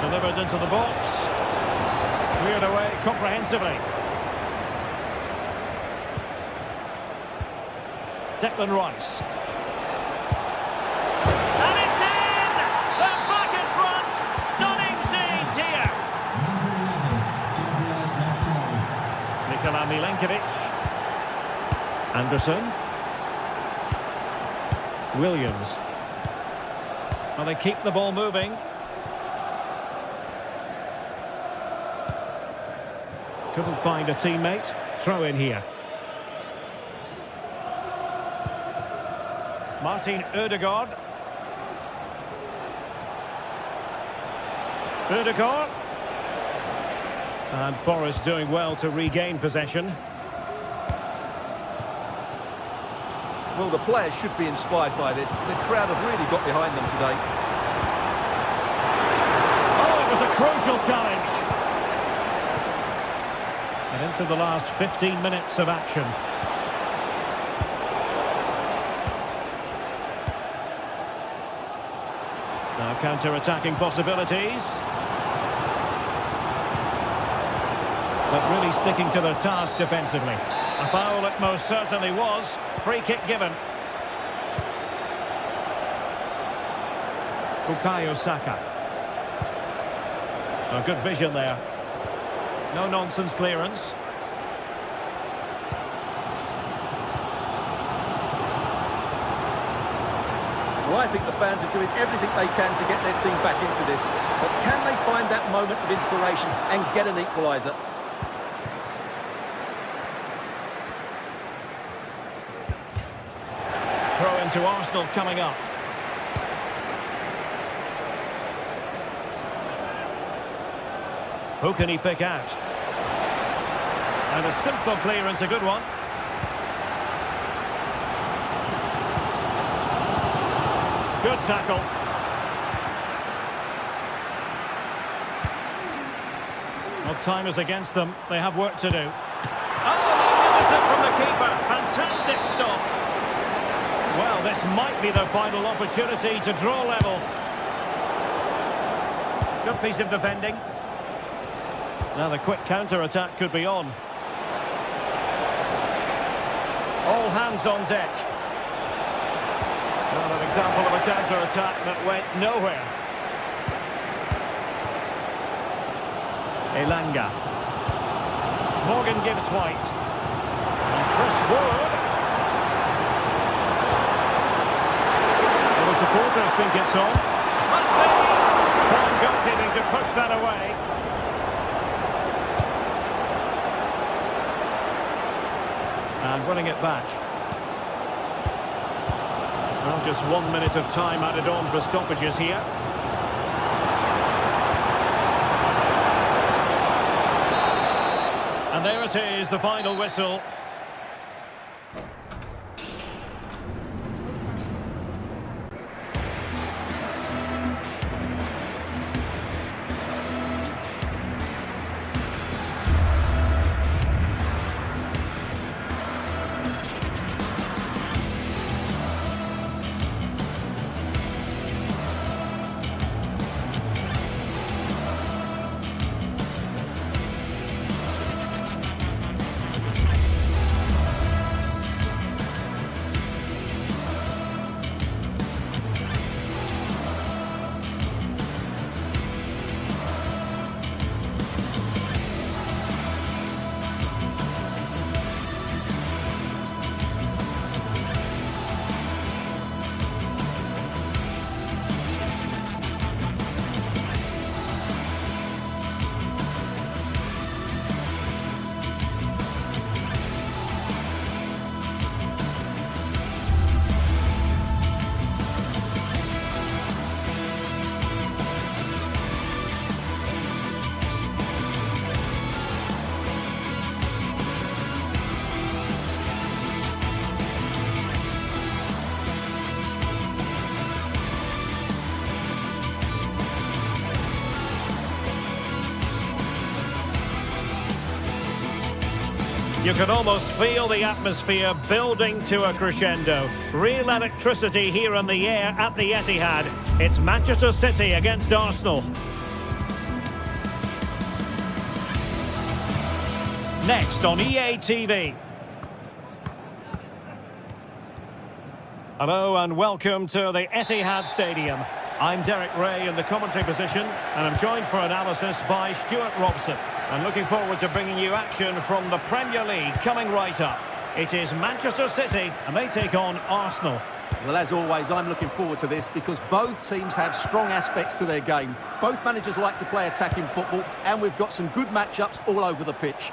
Delivered into the box. Cleared away comprehensively. Declan Rice. And it's in! They're back in front! Stunning scenes here! Nikola Milenkovic. Anderson. Williams. Well, they keep the ball moving. Couldn't find a teammate. Throw in here. Martin Ødegaard. Ødegaard. And Forest doing well to regain possession. Well, the players should be inspired by this. The crowd have really got behind them today. Oh, it was a crucial challenge. And into the last 15 minutes of action. Now counter-attacking possibilities. But really sticking to their task defensively. A foul it most certainly was. Free kick given. Bukayo Saka. Oh, good vision there. No nonsense clearance. Well, I think the fans are doing everything they can to get their team back into this. But can they find that moment of inspiration and get an equaliser? Throw into Arsenal coming up. Who can he pick out? And a simple clearance, a good one. Good tackle. Well, time is against them. They have work to do. Oh, magnificent from the keeper. Fantastic stop. Well, this might be their final opportunity to draw level. Good piece of defending. Now the quick counter-attack could be on. All hands on deck. Well, an example of a counter-attack that went nowhere. Elanga. Morgan gives White. And Chris Wood. Well, the supporters think it's on. Must be! Fine goalkeeping to push that away. And running it back. Well, just 1 minute of time added on for stoppages here. And there it is, the final whistle. You can almost feel the atmosphere building to a crescendo. Real electricity here in the air at the Etihad. It's Manchester City against Arsenal. Next on EA TV. Hello and welcome to the Etihad Stadium. I'm Derek Ray in the commentary position, and I'm joined for analysis by Stuart Robson. And looking forward to bringing you action from the Premier League coming right up. It is Manchester City, and they take on Arsenal. Well, as always, I'm looking forward to this because both teams have strong aspects to their game. Both managers like to play attacking football, and we've got some good matchups all over the pitch.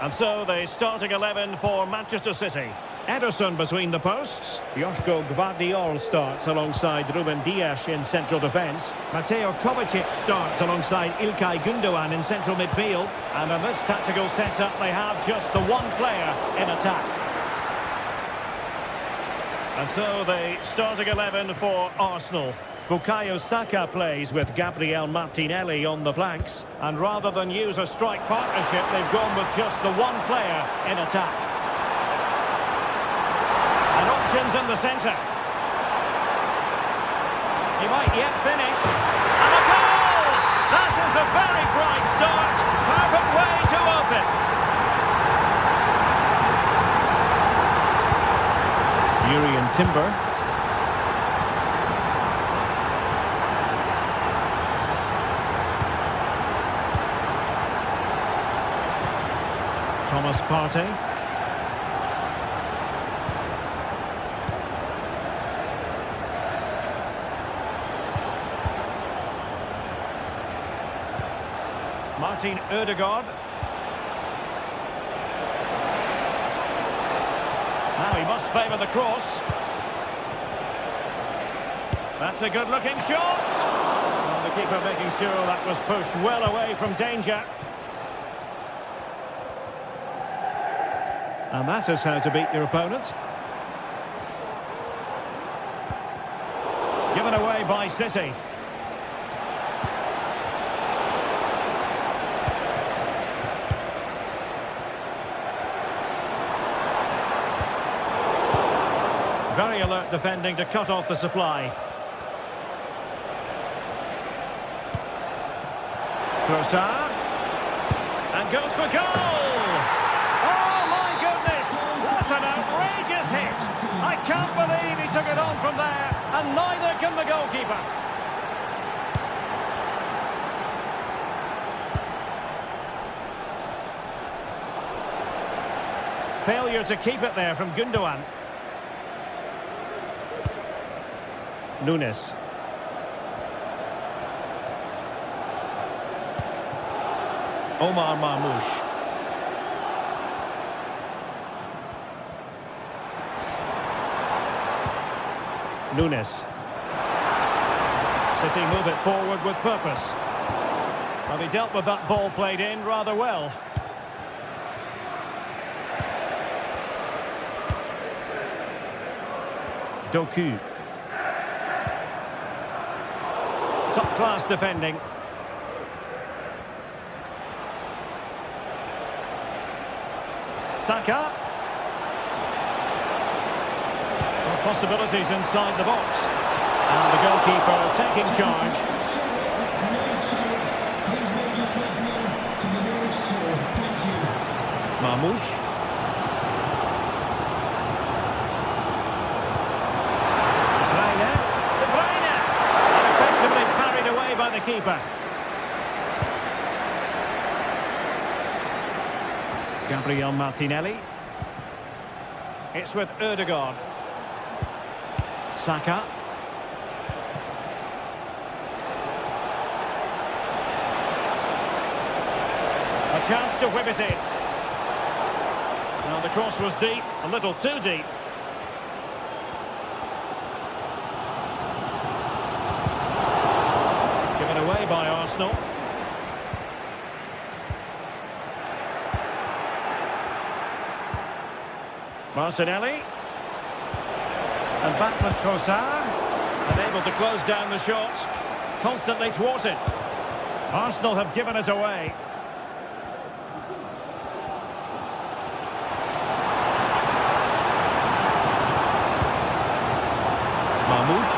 And so the starting 11 for Manchester City. Ederson between the posts. Joško Gvardiol starts alongside Ruben Dias in central defence. Mateo Kovacic starts alongside İlkay Gündoğan in central midfield. And in this tactical setup, they have just the one player in attack. And so the starting 11 for Arsenal. Bukayo Saka plays with Gabriel Martinelli on the flanks. And rather than use a strike partnership, they've gone with just the one player in attack. And options in the centre. He might yet finish. And a goal! That is a very bright start. Perfect way to open. Urian Timber. Thomas Partey. Martin Ødegaard. Now he must favour the cross. That's a good-looking shot. Well, the keeper making sure that was pushed well away from danger. And that is how to beat your opponent. Given away by City. Very alert defending to cut off the supply. Trossard. And goes for goal! Oh my goodness! What an outrageous hit! I can't believe he took it on from there, and neither can the goalkeeper. Failure to keep it there from Gündoğan. Nunes. Omar Marmoush. Nunes. City move it forward with purpose. Well, he dealt with that ball played in rather well. Doku. Top-class defending. Saka. Well, possibilities inside the box. And the goalkeeper taking charge. Marmoush. De Bruyne. And effectively carried away by the keeper. Gabriel Martinelli. It's with Ødegaard. Saka. A chance to whip it in. Now the cross was deep, a little too deep. Given away by Arsenal. Martinelli. And back with Trossard. Unable to close down the shot. Constantly thwarted. Arsenal have given it away. Marmoush.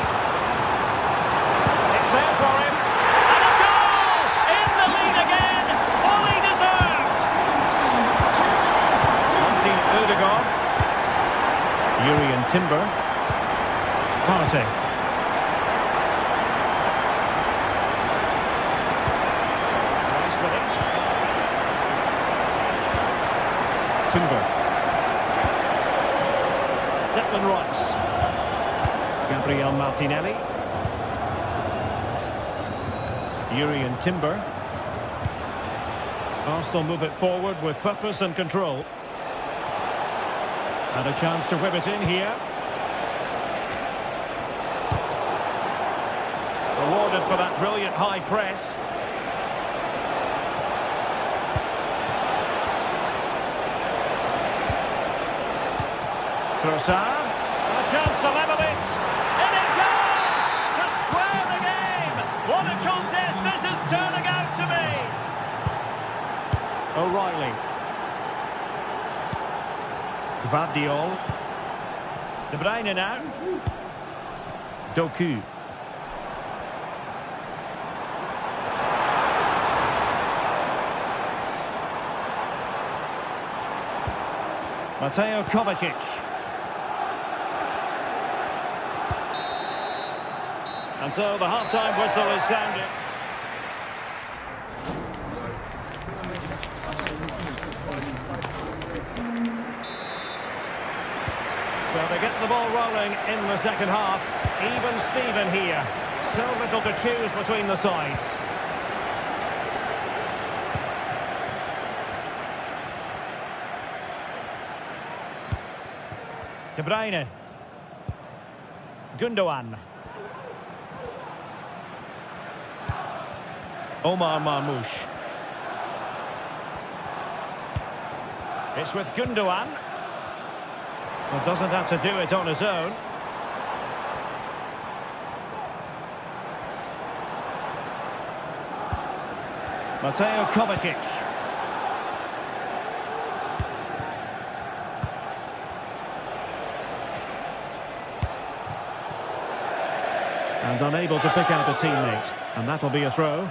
It's there for him. And a goal! In the lead again. Fully deserved. Martin Ødegaard. Urian Timber. Partey. Nice with it. Timber. Gabriel Martinelli. Urian Timber. Arsenal move it forward with purpose and control. And a chance to whip it in here. Rewarded for that brilliant high press. Trossard. A chance to level it. And it does! To square the game! What a contest this is turning out to be! O'Reilly. Gvardiol. De Bruyne now. Doku. Mateo Kovacic. And so the half-time whistle is sounded. So they get the ball rolling in the second half. Even Steven here. So little to choose between the sides. De Bruyne. Gundogan. Omar Marmoush. It's with Gundogan. Well, doesn't have to do it on his own. Mateo Kovacic. And unable to pick out a teammate. And that'll be a throw.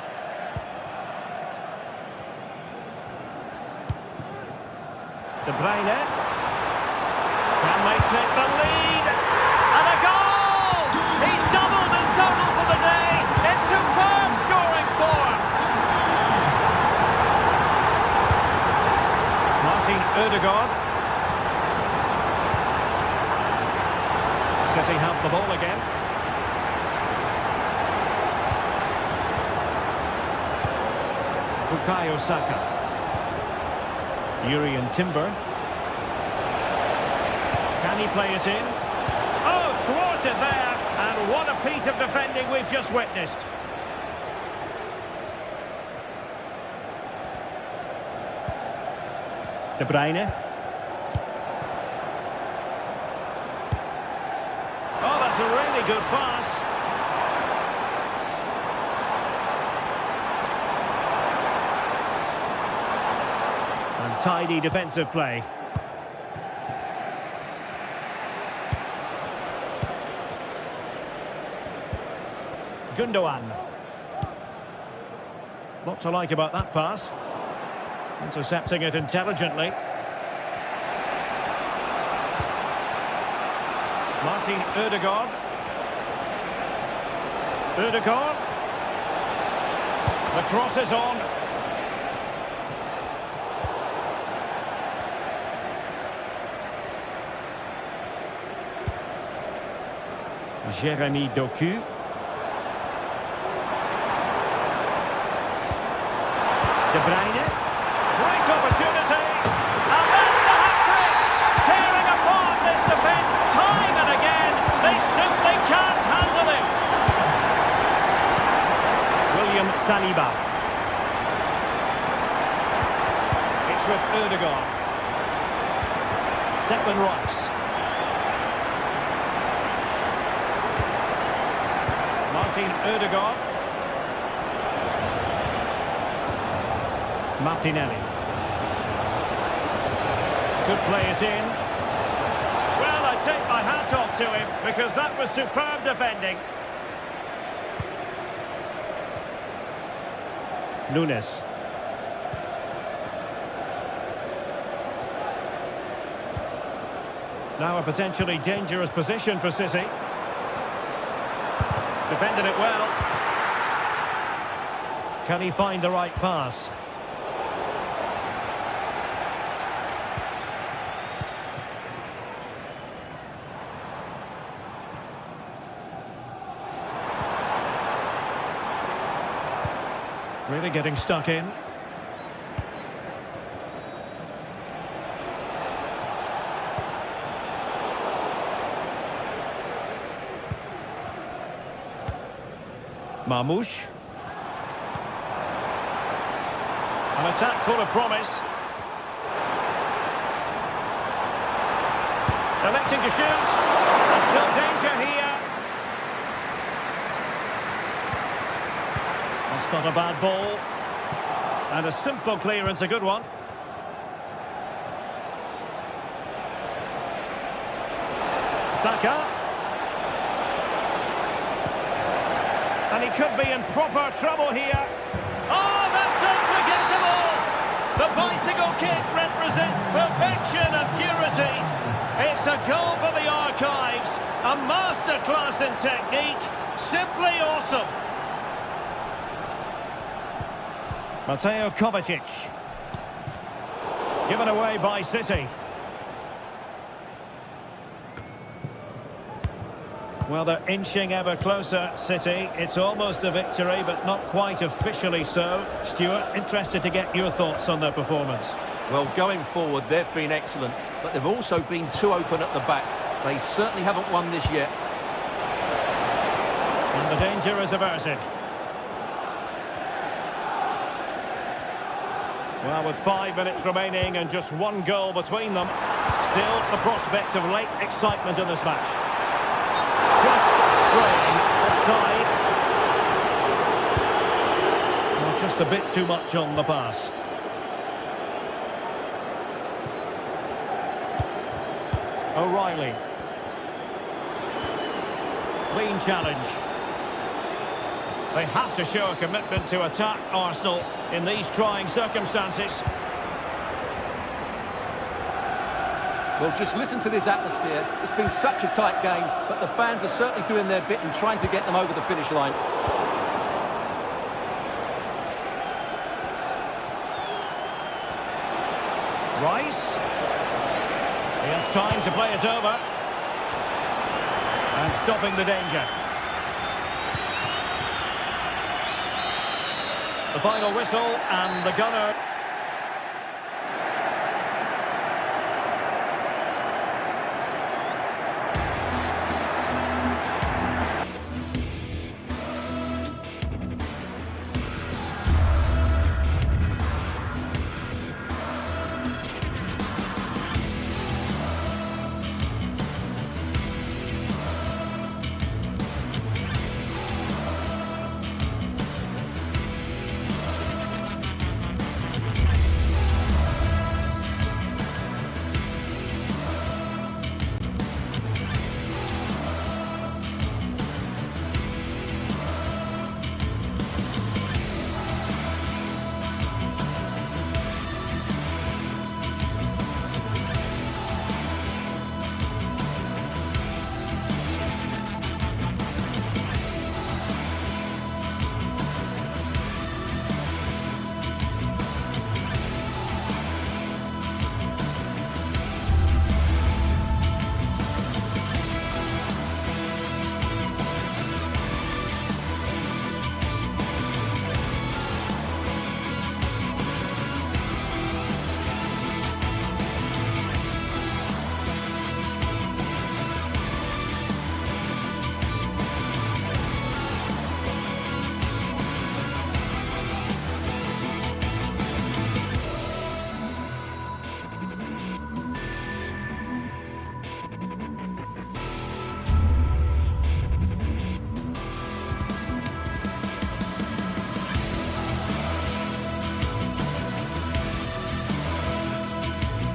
De Bruyne. Can they take the lead? And a goal! He's doubled his total for the day. It's superb scoring form. Martin Ødegaard. City have the ball again. Bukayo Saka. Urian Timber. Can he play it in? Oh, thwarted there. And what a piece of defending we've just witnessed. De Bruyne. Oh, that's a really good pass. Tidy defensive play. Gundogan. Lot to like about that pass. Intercepting it intelligently. Martin Ødegaard. Ødegaard. The cross is on. Jeremy Doku. De Bruyne. Great opportunity. And that's the hat-trick. Tearing apart this defence time and again. They simply can't handle it. William Saliba. It's with Ødegaard. Declan Rice. Martin Ødegaard. Martinelli. Could play it in. Well, I take my hat off to him because that was superb defending. Nunes. Now a potentially dangerous position for City. Defended it well. Can he find the right pass? Really getting stuck in. Marmouche. An attack full of promise. Electing to shoot. And still danger here. That's not a bad ball. And a simple clearance, a good one. Saka. And he could be in proper trouble here. Oh, that's unforgettable! The bicycle kick represents perfection and purity. It's a goal for the archives. A masterclass in technique. Simply awesome. Mateo Kovacic. Given away by City. Well, they're inching ever closer, City. It's almost a victory, but not quite officially so. Stuart, interested to get your thoughts on their performance. Well, going forward, they've been excellent, but they've also been too open at the back. They certainly haven't won this yet. And the danger is averted. Well, with 5 minutes remaining and just one goal between them, still the prospect of late excitement in this match. Just straying offside. Well, just a bit too much on the pass. O'Reilly. Clean challenge. They have to show a commitment to attack Arsenal in these trying circumstances. Well, just listen to this atmosphere. It's been such a tight game, but the fans are certainly doing their bit and trying to get them over the finish line. Rice. He has time to play it over. And stopping the danger. The final whistle and the gunner.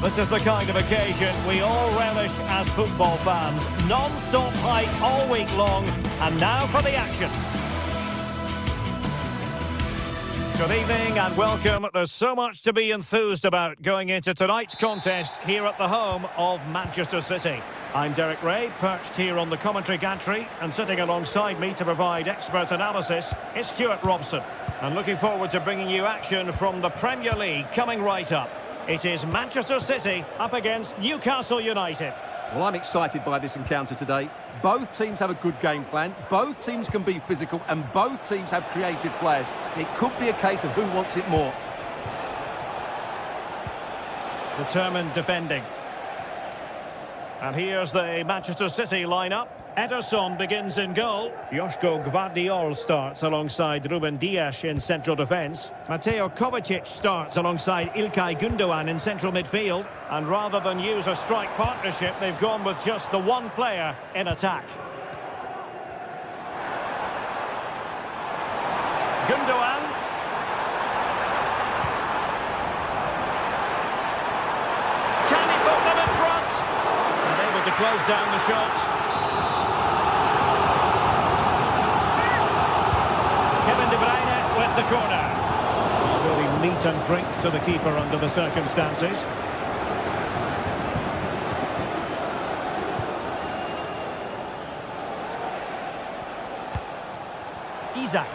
This is the kind of occasion we all relish as football fans. Non-stop hype all week long, and now for the action. Good evening and welcome. There's so much to be enthused about going into tonight's contest here at the home of Manchester City. I'm Derek Ray, perched here on the commentary gantry, and sitting alongside me to provide expert analysis is Stuart Robson. And looking forward to bringing you action from the Premier League coming right up. It is Manchester City up against Newcastle United. Well, I'm excited by this encounter today. Both teams have a good game plan, both teams can be physical, and both teams have creative players. It could be a case of who wants it more. Determined defending. And here's the Manchester City lineup. Ederson begins in goal. Joško Gvardiol starts alongside Ruben Dias in central defence. Mateo Kovacic starts alongside Ilkay Gundogan in central midfield. And rather than use a strike partnership, they've gone with just the one player in attack. Gundogan. Can he put them in front? And able to close down the shot. With the corner. Really meat and drink to the keeper under the circumstances. Isak.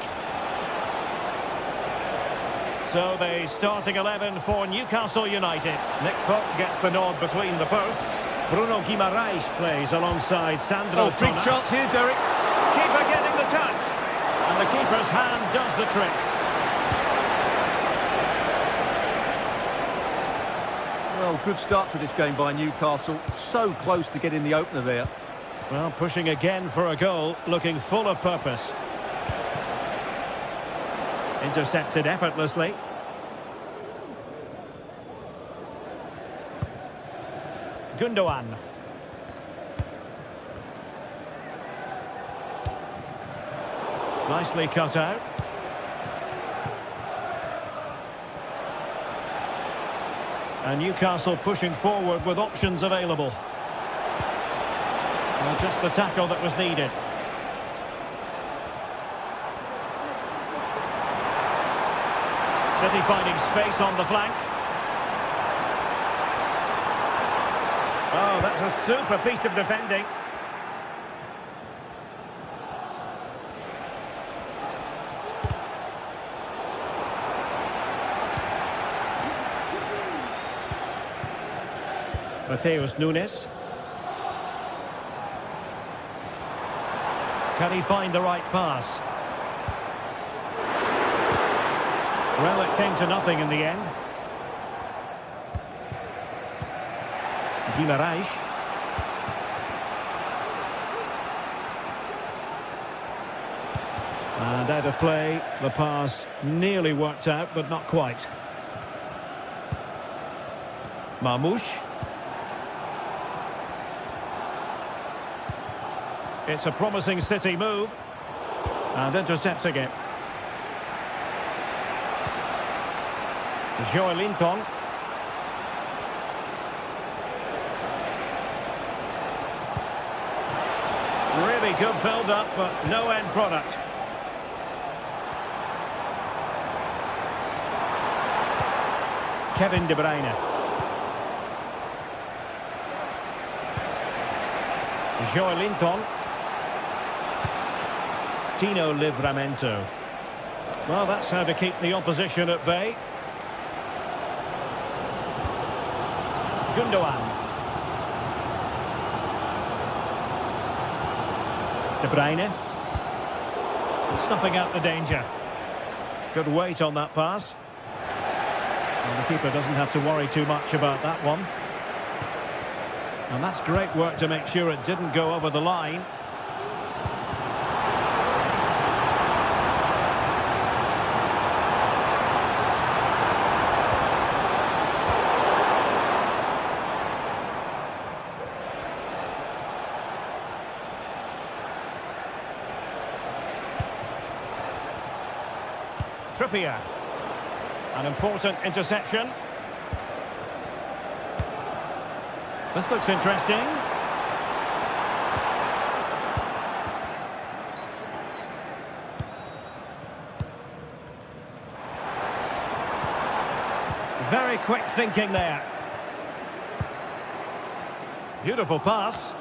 So the starting 11 for Newcastle United. Nick Pope gets the nod between the posts. Bruno Guimaraes plays alongside Sandro. Big chance here, Derek. Keeper getting the touch. And the keeper's hand does the trick. Well, good start to this game by Newcastle. So close to getting the opener there. Well, pushing again for a goal, looking full of purpose. Intercepted effortlessly. Gundogan. Nicely cut out. And Newcastle pushing forward with options available. Well, just the tackle that was needed. City finding space on the flank. Oh, that's a super piece of defending. Mateus Nunes. Can he find the right pass? Well, it came to nothing in the end. Guimaraes. And out of play, the pass nearly worked out, but not quite. Marmoush. It's a promising City move. And intercepting it. Joelinton. Really good build-up, but no end product. Kevin De Bruyne. Joelinton. Tino Livramento. Well, that's how to keep the opposition at bay. Gundogan. De Bruyne. Snuffing out the danger. Good weight on that pass. And the keeper doesn't have to worry too much about that one. And that's great work to make sure it didn't go over the line. Trippier. An important interception. This looks interesting. Very quick thinking there. Beautiful pass.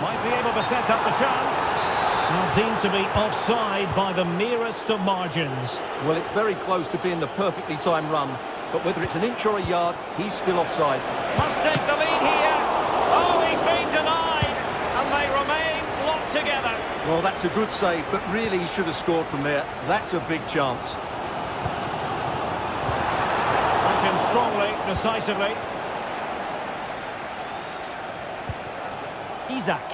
Might be able to set up the chance. Now deemed to be offside by the merest of margins. Well, it's very close to being the perfectly timed run, but whether it's an inch or a yard, he's still offside. Must take the lead here. Oh, he's been denied, and they remain locked together. Well, that's a good save, but really he should have scored from there. That's a big chance. Back in strongly, decisively. Isaac.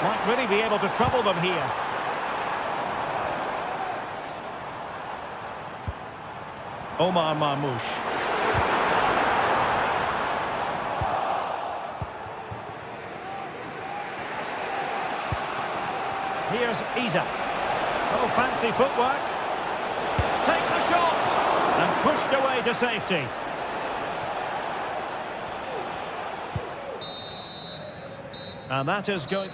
Might really be able to trouble them here. Omar Marmoush. Here's Isaac. Oh, fancy footwork. Takes the shot. And pushed away to safety. And that is going...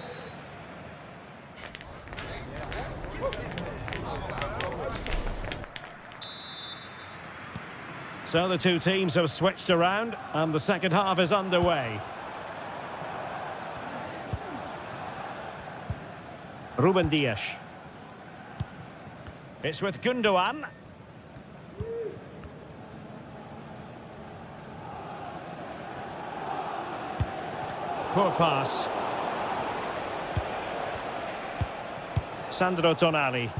So the two teams have switched around, and the second half is underway. Ruben Dias. It's with Gundogan. Poor pass. Sandro Tonali.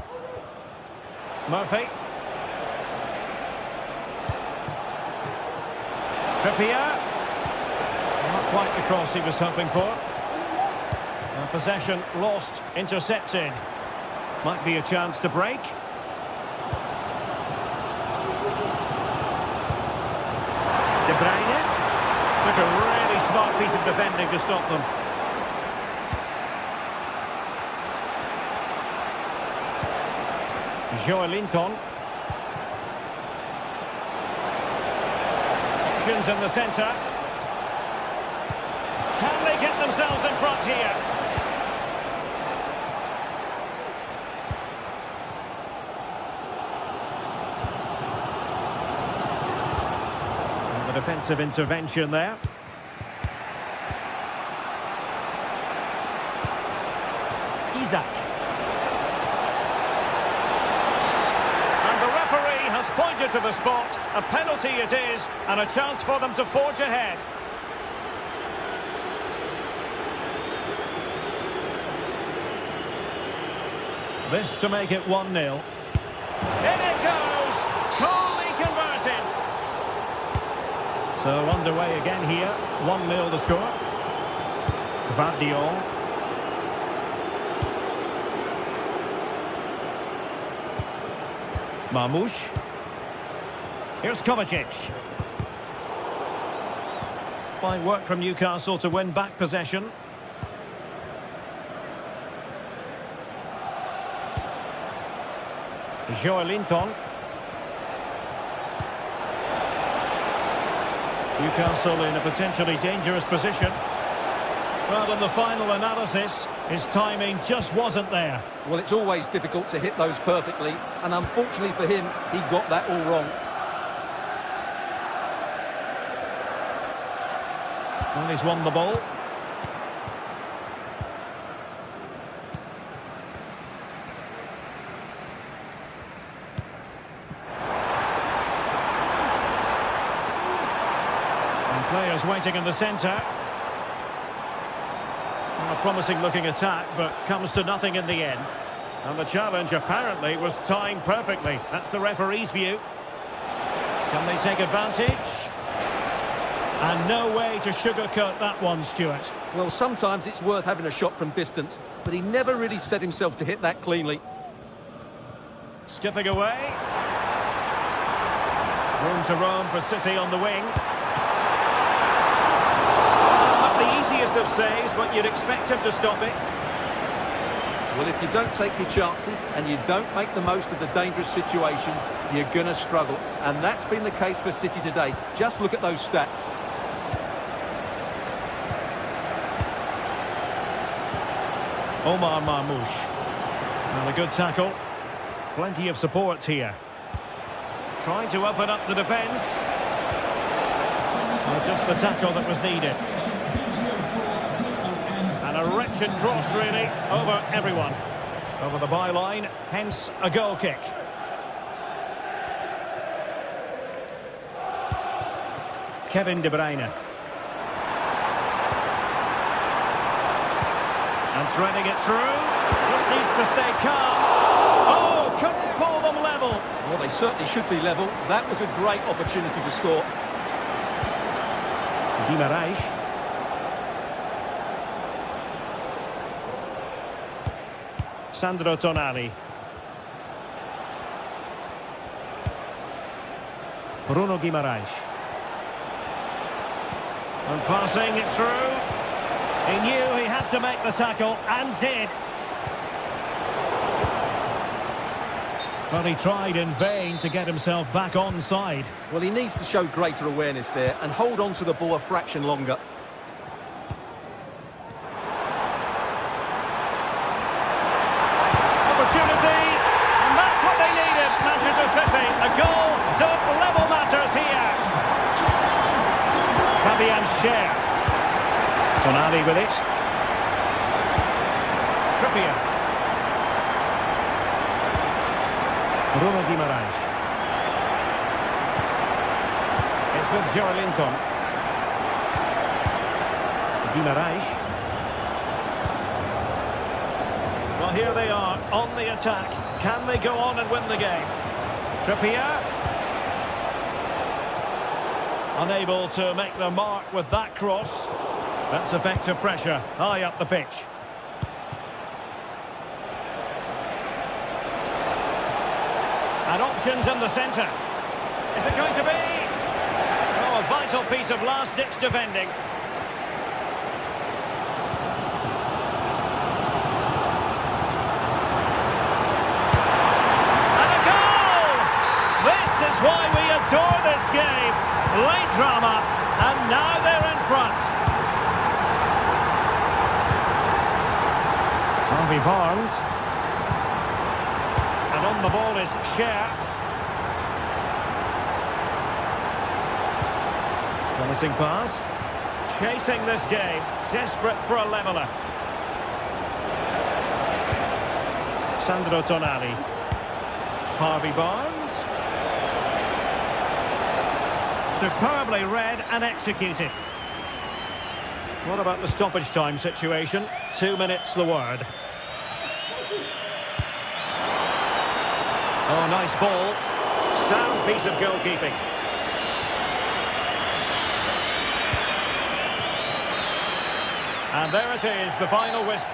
Murphy. Trippier. Not quite the cross he was hoping for. Possession lost, intercepted. Might be a chance to break. De Bruyne. Took a really smart piece of defending to stop them. Joelinton. Options in the centre. Can they get themselves in front here? And the defensive intervention there. Isaac. Pointed to the spot, a penalty it is, and a chance for them to forge ahead. This to make it 1-0. In it goes! Coolly converted. So underway again here, 1-0 the score. Gvardiol. Marmoush. Here's Kovacic. Fine work from Newcastle to win back possession. Joelinton. Newcastle in a potentially dangerous position. Well, in the final analysis, his timing just wasn't there. Well, it's always difficult to hit those perfectly, and unfortunately for him, he got that all wrong. Well, he's won the ball. And players waiting in the centre. A promising looking attack, but comes to nothing in the end. And the challenge apparently was timed perfectly. That's the referee's view. Can they take advantage? And no way to sugarcoat that one, Stuart. Well, sometimes it's worth having a shot from distance, but he never really set himself to hit that cleanly. Skipping away. Room to roam for City on the wing. Not the easiest of saves, but you'd expect him to stop it. Well, if you don't take your chances and you don't make the most of the dangerous situations, you're going to struggle. And that's been the case for City today. Just look at those stats. Omar Marmoush. And a good tackle. Plenty of support here. Trying to open up the defence. just the tackle that was needed. And a wretched cross, really, over everyone. Over the byline, hence a goal kick. Kevin De Bruyne. And threading it through. Just needs to stay calm. Oh, couldn't pull them level. Well, they certainly should be level. That was a great opportunity to score. Guimaraes. Sandro Tonali. Bruno Guimaraes. And passing it through. He knew he had to make the tackle, and did. But he tried in vain to get himself back onside. Well, he needs to show greater awareness there and hold on to the ball a fraction longer. Opportunity, and that's what they needed, Manchester City. A goal to level matters here. Fabian Schär. Tonali with it. Trippier. Bruno Guimaraes. It's with Joelinton. Guimaraes. Well, here they are on the attack. Can they go on and win the game? Trippier. Unable to make the mark with that cross. That's effective pressure high up the pitch. And options in the centre. Is it going to be? Oh, a vital piece of last-ditch defending. And a goal! This is why we adore this game. Late drama, and now they're in front. Harvey Barnes. And on the ball is Schär. Promising pass. Chasing this game. Desperate for a leveller. Sandro Tonali. Harvey Barnes. Superbly read and executed. What about the stoppage time situation? 2 minutes the word. Oh, nice ball. Sound piece of goalkeeping. And there it is, the final whistle.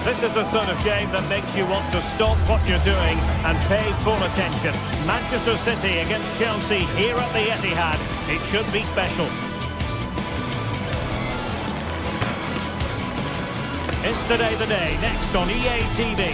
This is the sort of game that makes you want to stop what you're doing and pay full attention. Manchester City against Chelsea here at the Etihad. It should be special. It's Today the Day, next on EA TV.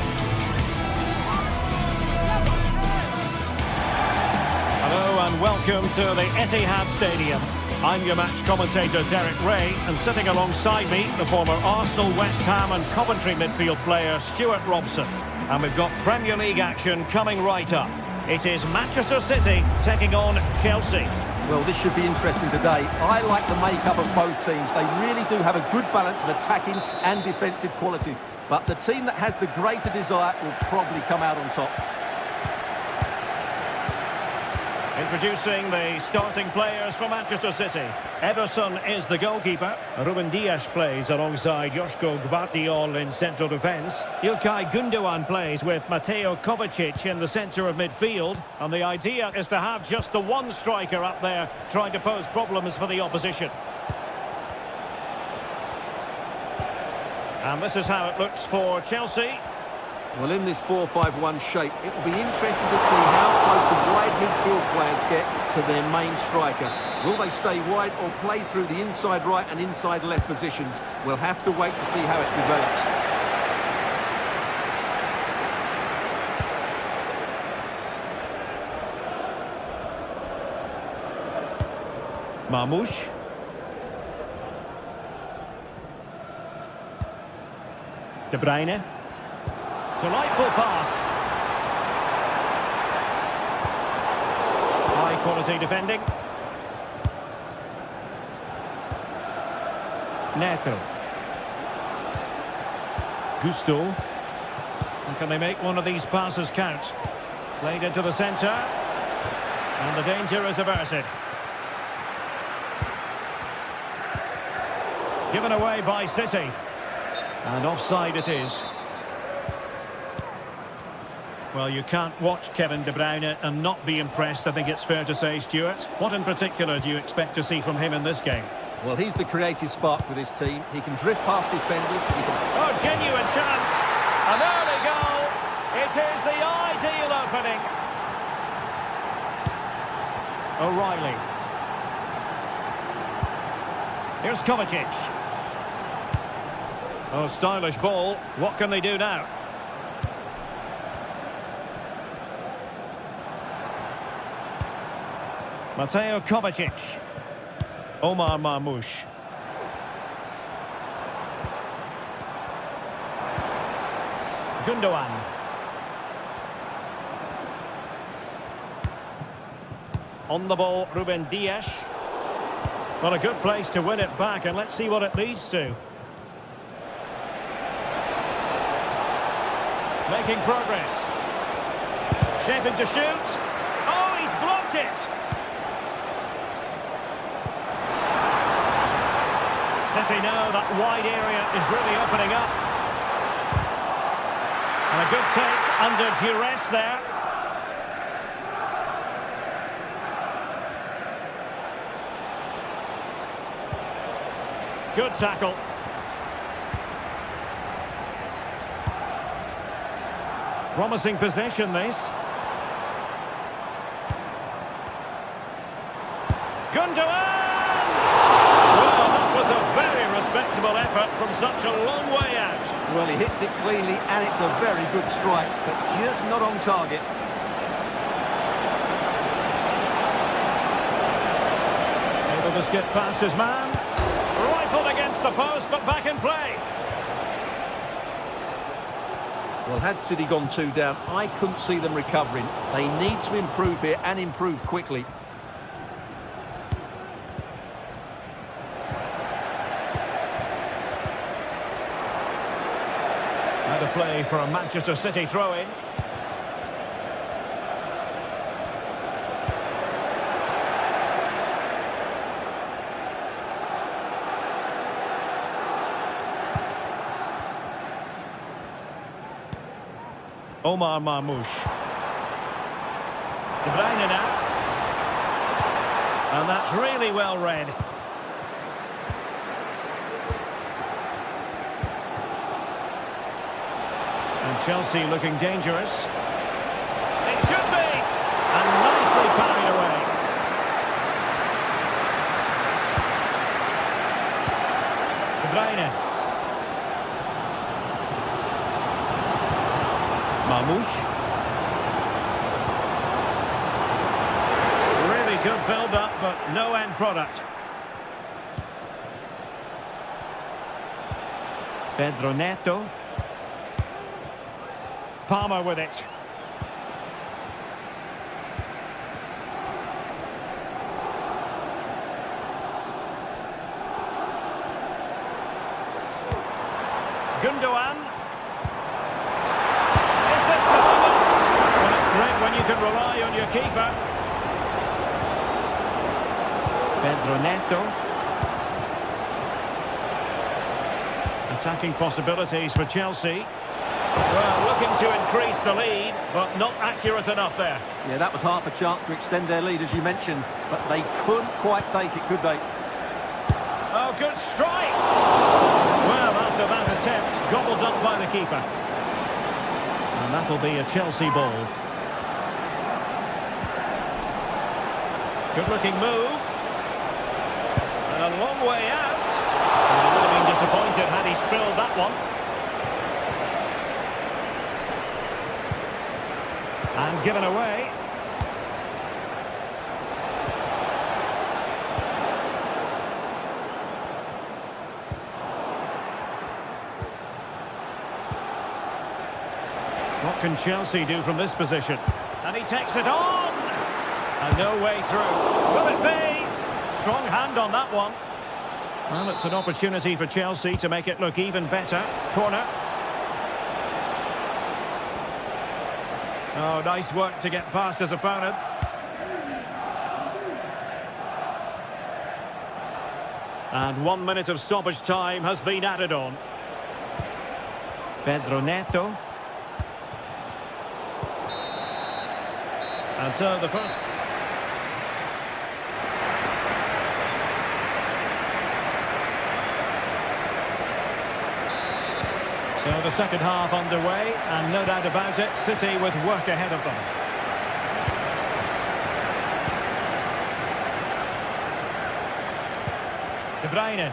Hello and welcome to the Etihad Stadium. I'm your match commentator Derek Ray, and sitting alongside me, the former Arsenal, West Ham and Coventry midfield player Stuart Robson. And we've got Premier League action coming right up. It is Manchester City taking on Chelsea. Well, this should be interesting today. I like the makeup of both teams. They really do have a good balance of attacking and defensive qualities. But the team that has the greater desire will probably come out on top. Introducing the starting players for Manchester City. Ederson is the goalkeeper. Ruben Dias plays alongside Joško Gvardiol in central defence. İlkay Gündoğan plays with Mateo Kovacic in the centre of midfield. And the idea is to have just the one striker up there trying to pose problems for the opposition. And this is how it looks for Chelsea. Well, in this 4-5-1 shape, it will be interesting to see how close the wide midfield players get to their main striker. Will they stay wide or play through the inside right and inside left positions? We'll have to wait to see how it develops. Marmoush. De Bruyne. Delightful pass. High quality defending. Neto. Gusto. And can they make one of these passes count? Played into the centre. And the danger is averted. Given away by City. And offside it is. Well, you can't watch Kevin De Bruyne and not be impressed, I think it's fair to say, Stuart. What in particular do you expect to see from him in this game? Well, he's the creative spark for this team. He can drift past defenders. Oh, genuine chance. An early goal. It is the ideal opening. O'Reilly. Here's Kovacic. Oh, stylish ball. What can they do now? Mateo Kovacic. Omar Marmoush. Gündoğan. On the ball, Ruben Dias. Well, a good place to win it back, and let's see what it leads to. Making progress. Shaping to shoot. Oh, he's blocked it. City know that wide area is really opening up. And a good take under duress there. Good tackle. Promising possession, this. Gündoğan! Well, that was a very respectable effort from such a long way out. Well, he hits it cleanly, and it's a very good strike, but just not on target. Able to skip past his man. Rifled against the post, but back in play. Well, had City gone 2 down, I couldn't see them recovering. They need to improve here, and improve quickly. Out of play for a Manchester City throw-in. Omar Marmoush. De Bruyne now. And that's really well read. And Chelsea looking dangerous. It should be! And nicely carried away. De Bruyne. Marmoush. Really good build-up, but no end product. Pedro Neto. Palmer with it. Gündoğan. Is this the moment? Well, it's great when you can rely on your keeper. Pedro Neto. Attacking possibilities for Chelsea. Well, looking to increase the lead, but not accurate enough there. Yeah, that was half a chance to extend their lead, as you mentioned, but they couldn't quite take it, could they? Oh, good strike! Well, after that attempt, gobbled up by the keeper. And that'll be a Chelsea ball. Good-looking move. And a long way out. And he would have been disappointed had he spilled that one. And given away. What can Chelsea do from this position? And he takes it on! And no way through. Will it be? Strong hand on that one. Well, it's an opportunity for Chelsea to make it look even better. Corner. Oh, nice work to get past his opponent. And 1 minute of stoppage time has been added on. Pedro Neto. And so the first... So the second half underway, and no doubt about it, City with work ahead of them. De Bruyne.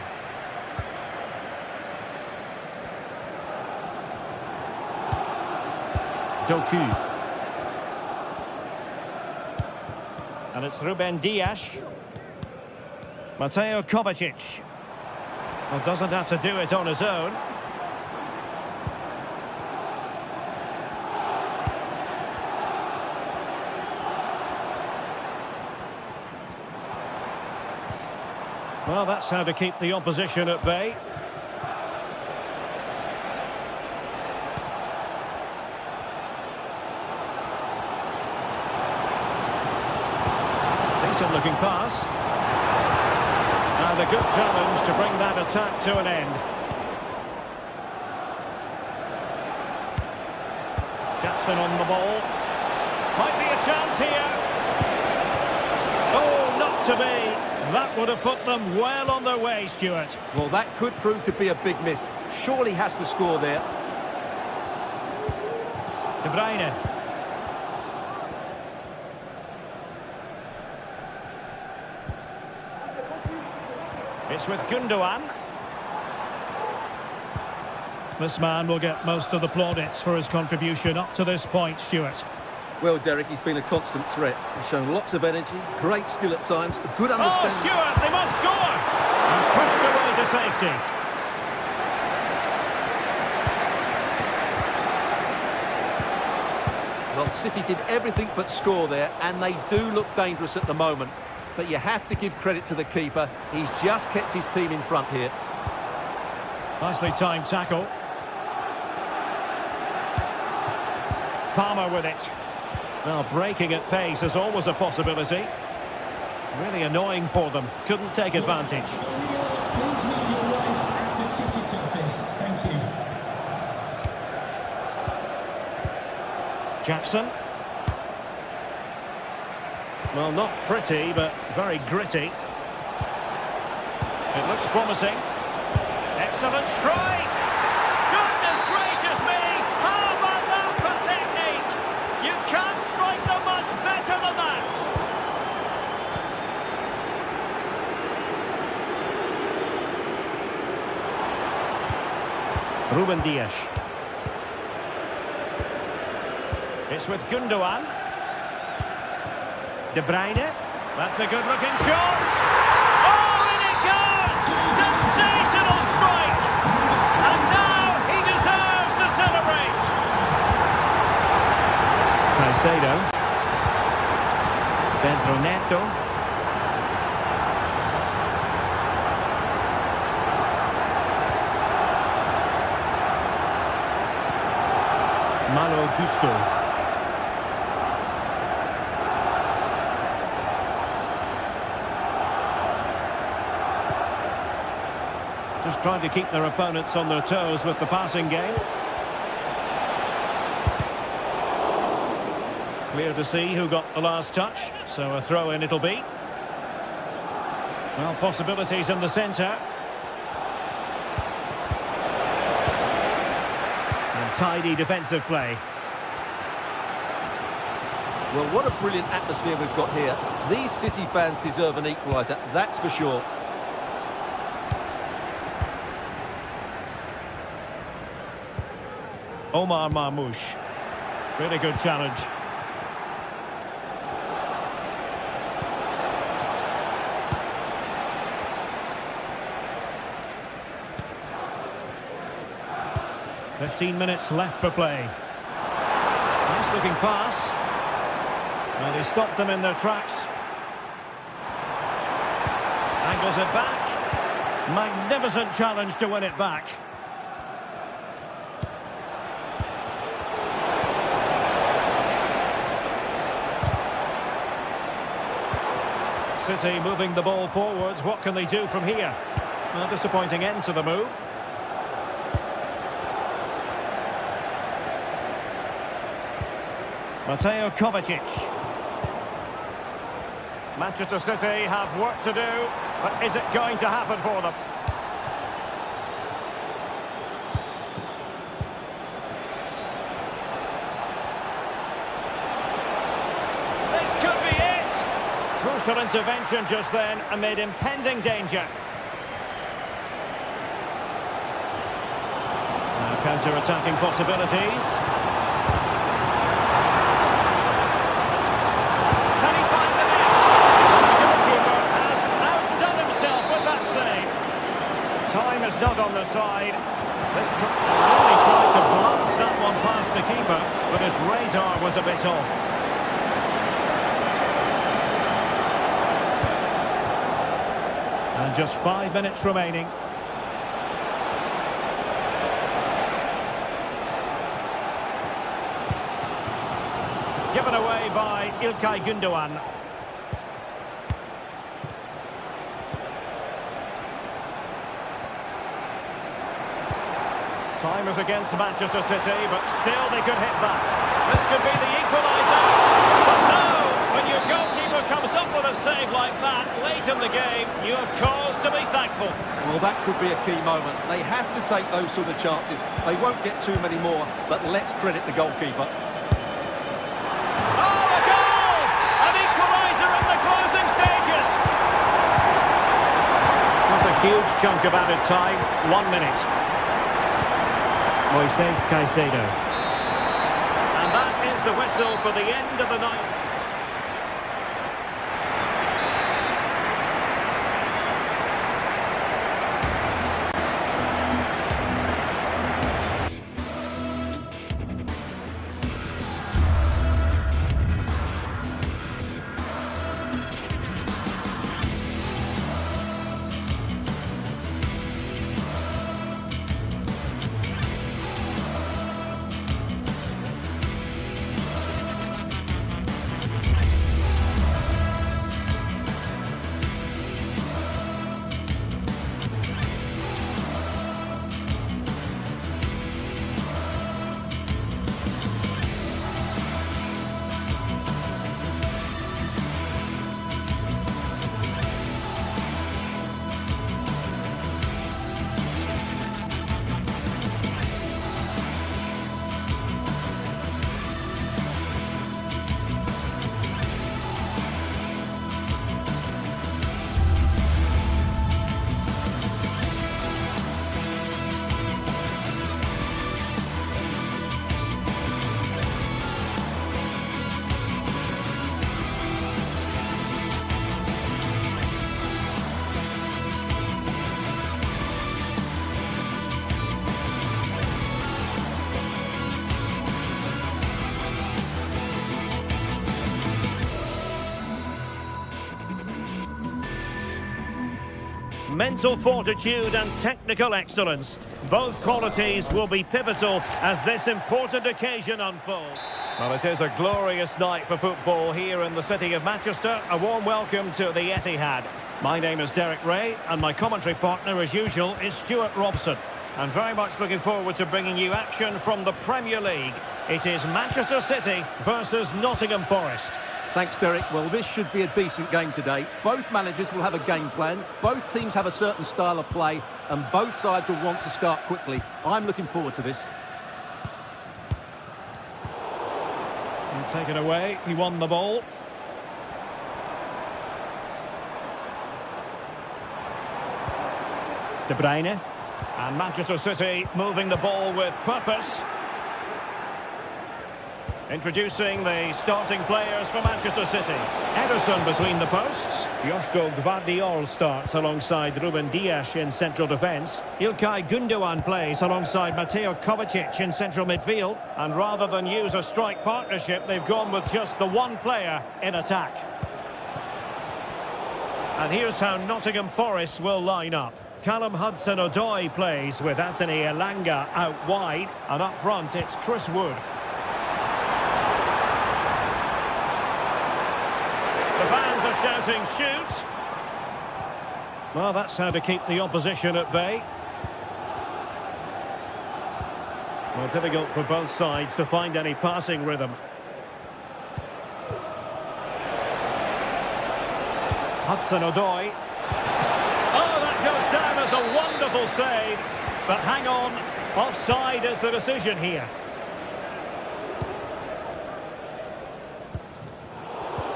Doku. And it's Ruben Dias. Mateo Kovacic. Well, doesn't have to do it on his own. Well, that's how to keep the opposition at bay. Decent looking pass. And a good challenge to bring that attack to an end. Jackson on the ball. Might be a chance here. Oh, not to be. That would have put them well on their way, Stuart. Well, that could prove to be a big miss. Surely has to score there. De Bruyne. It's with Gundogan. This man will get most of the plaudits for his contribution up to this point, Stuart. Well, Derek, he's been a constant threat. He's shown lots of energy, great skill at times, a good understanding. Oh, Stuart, they must score! And pushed away to safety. Well, City did everything but score there, and they do look dangerous at the moment. But you have to give credit to the keeper. He's just kept his team in front here. Nicely timed tackle. Palmer with it. Well, breaking at pace is always a possibility. Really annoying for them. Couldn't take advantage. Jackson. Well, not pretty, but very gritty. It looks promising. Excellent strike! Goodness gracious me! How about that for technique? You can't strike them much better than that! Ruben Dias. It's with Gundogan. De Bruyne. That's a good-looking shot. Oh, in it goes! Sensational strike! And now he deserves to celebrate. Caicedo. Pedro Neto. Malo Gusto. Just trying to keep their opponents on their toes with the passing game. Clear to see who got the last touch, so a throw-in it'll be. Well, possibilities in the centre. And tidy defensive play. Well, what a brilliant atmosphere we've got here. These City fans deserve an equaliser, that's for sure. Omar Marmoush. Really good challenge. "15 minutes left for play. Nice looking pass. Well, they stopped them in their tracks. Angles it back. Magnificent challenge to win it back. City moving the ball forwards. What can they do from here? Well, disappointing end to the move. Mateo Kovacic. Manchester City have work to do, but is it going to happen for them? This could be it! Crucial intervention just then amid impending danger. Now counter-attacking possibilities. Not on the side. This really tried to blast that one past the keeper, but his radar was a bit off. And just 5 minutes remaining. Given away by İlkay Gündoğan. Time is against Manchester City, but still they could hit back. This could be the equaliser. But no, when your goalkeeper comes up with a save like that late in the game, you have cause to be thankful. Well, that could be a key moment. They have to take those sort of chances. They won't get too many more, but let's credit the goalkeeper. Oh, a goal! An equaliser in the closing stages. Not a huge chunk of added time. 1 minute. Moises Caicedo. And that is the whistle for the end of the night. Mental fortitude and technical excellence. Both qualities will be pivotal as this important occasion unfolds. Well, it is a glorious night for football here in the city of Manchester. A warm welcome to the Etihad. My name is Derek Ray, and my commentary partner, as usual, is Stuart Robson. And very much looking forward to bringing you action from the Premier League. It is Manchester City versus Nottingham Forest. Thanks, Derek. Well, this should be a decent game today. Both managers will have a game plan. Both teams have a certain style of play, and both sides will want to start quickly. I'm looking forward to this. He'll take it away. He won the ball. De Bruyne. And Manchester City moving the ball with purpose. Introducing the starting players for Manchester City. Ederson between the posts. Joško Gvardiol starts alongside Ruben Dias in central defence. İlkay Gündoğan plays alongside Mateo Kovacic in central midfield. And rather than use a strike partnership, they've gone with just the one player in attack. And here's how Nottingham Forest will line up. Callum Hudson-Odoi plays with Anthony Elanga out wide. And up front, it's Chris Wood. The fans are shouting, shoot! Well, that's how to keep the opposition at bay. Well, difficult for both sides to find any passing rhythm. Hudson-Odoi. Oh, that goes down as a wonderful save. But hang on, offside is the decision here.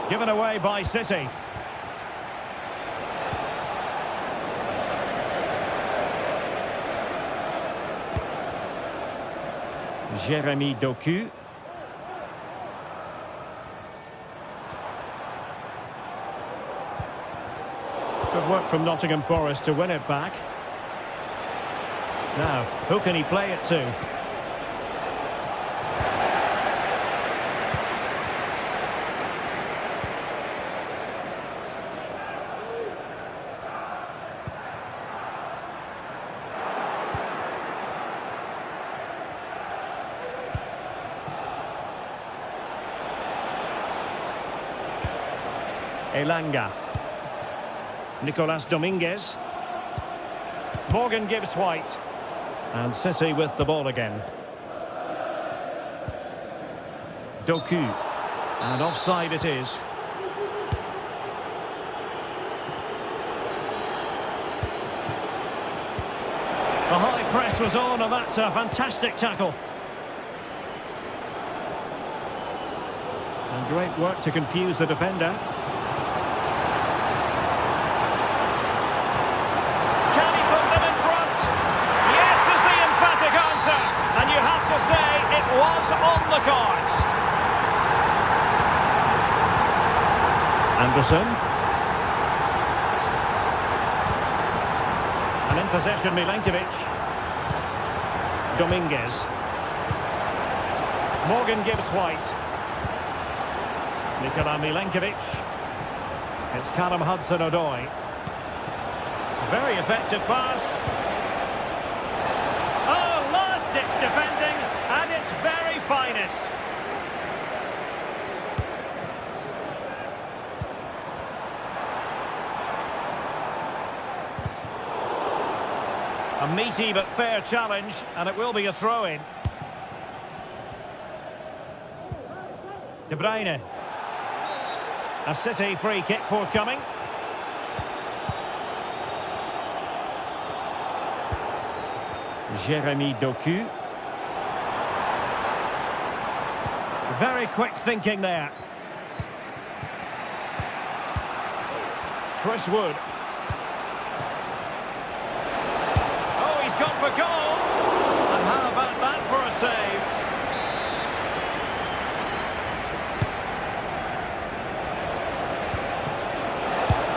Given away by City. Jeremy Doku. Good work from Nottingham Forest to win it back. Now, who can he play it to? Elanga. Nicolas Dominguez. Morgan Gibbs-White. And City with the ball again. Doku. And offside it is. The high press was on, and that's a fantastic tackle. And great work to confuse the defender. Was on the cards. Anderson. And in possession, Milenkovic. Dominguez. Morgan Gibbs-White. Nikola Milenkovic. It's Callum Hudson-Odoi. Very effective pass. Oh, last-ditch defending. At its very finest. A meaty but fair challenge, and it will be a throw-in. De Bruyne. A City free kick forthcoming. Jeremy Doku. Very quick thinking there. Chris Wood. Oh, he's gone for goal. And how about that for a save?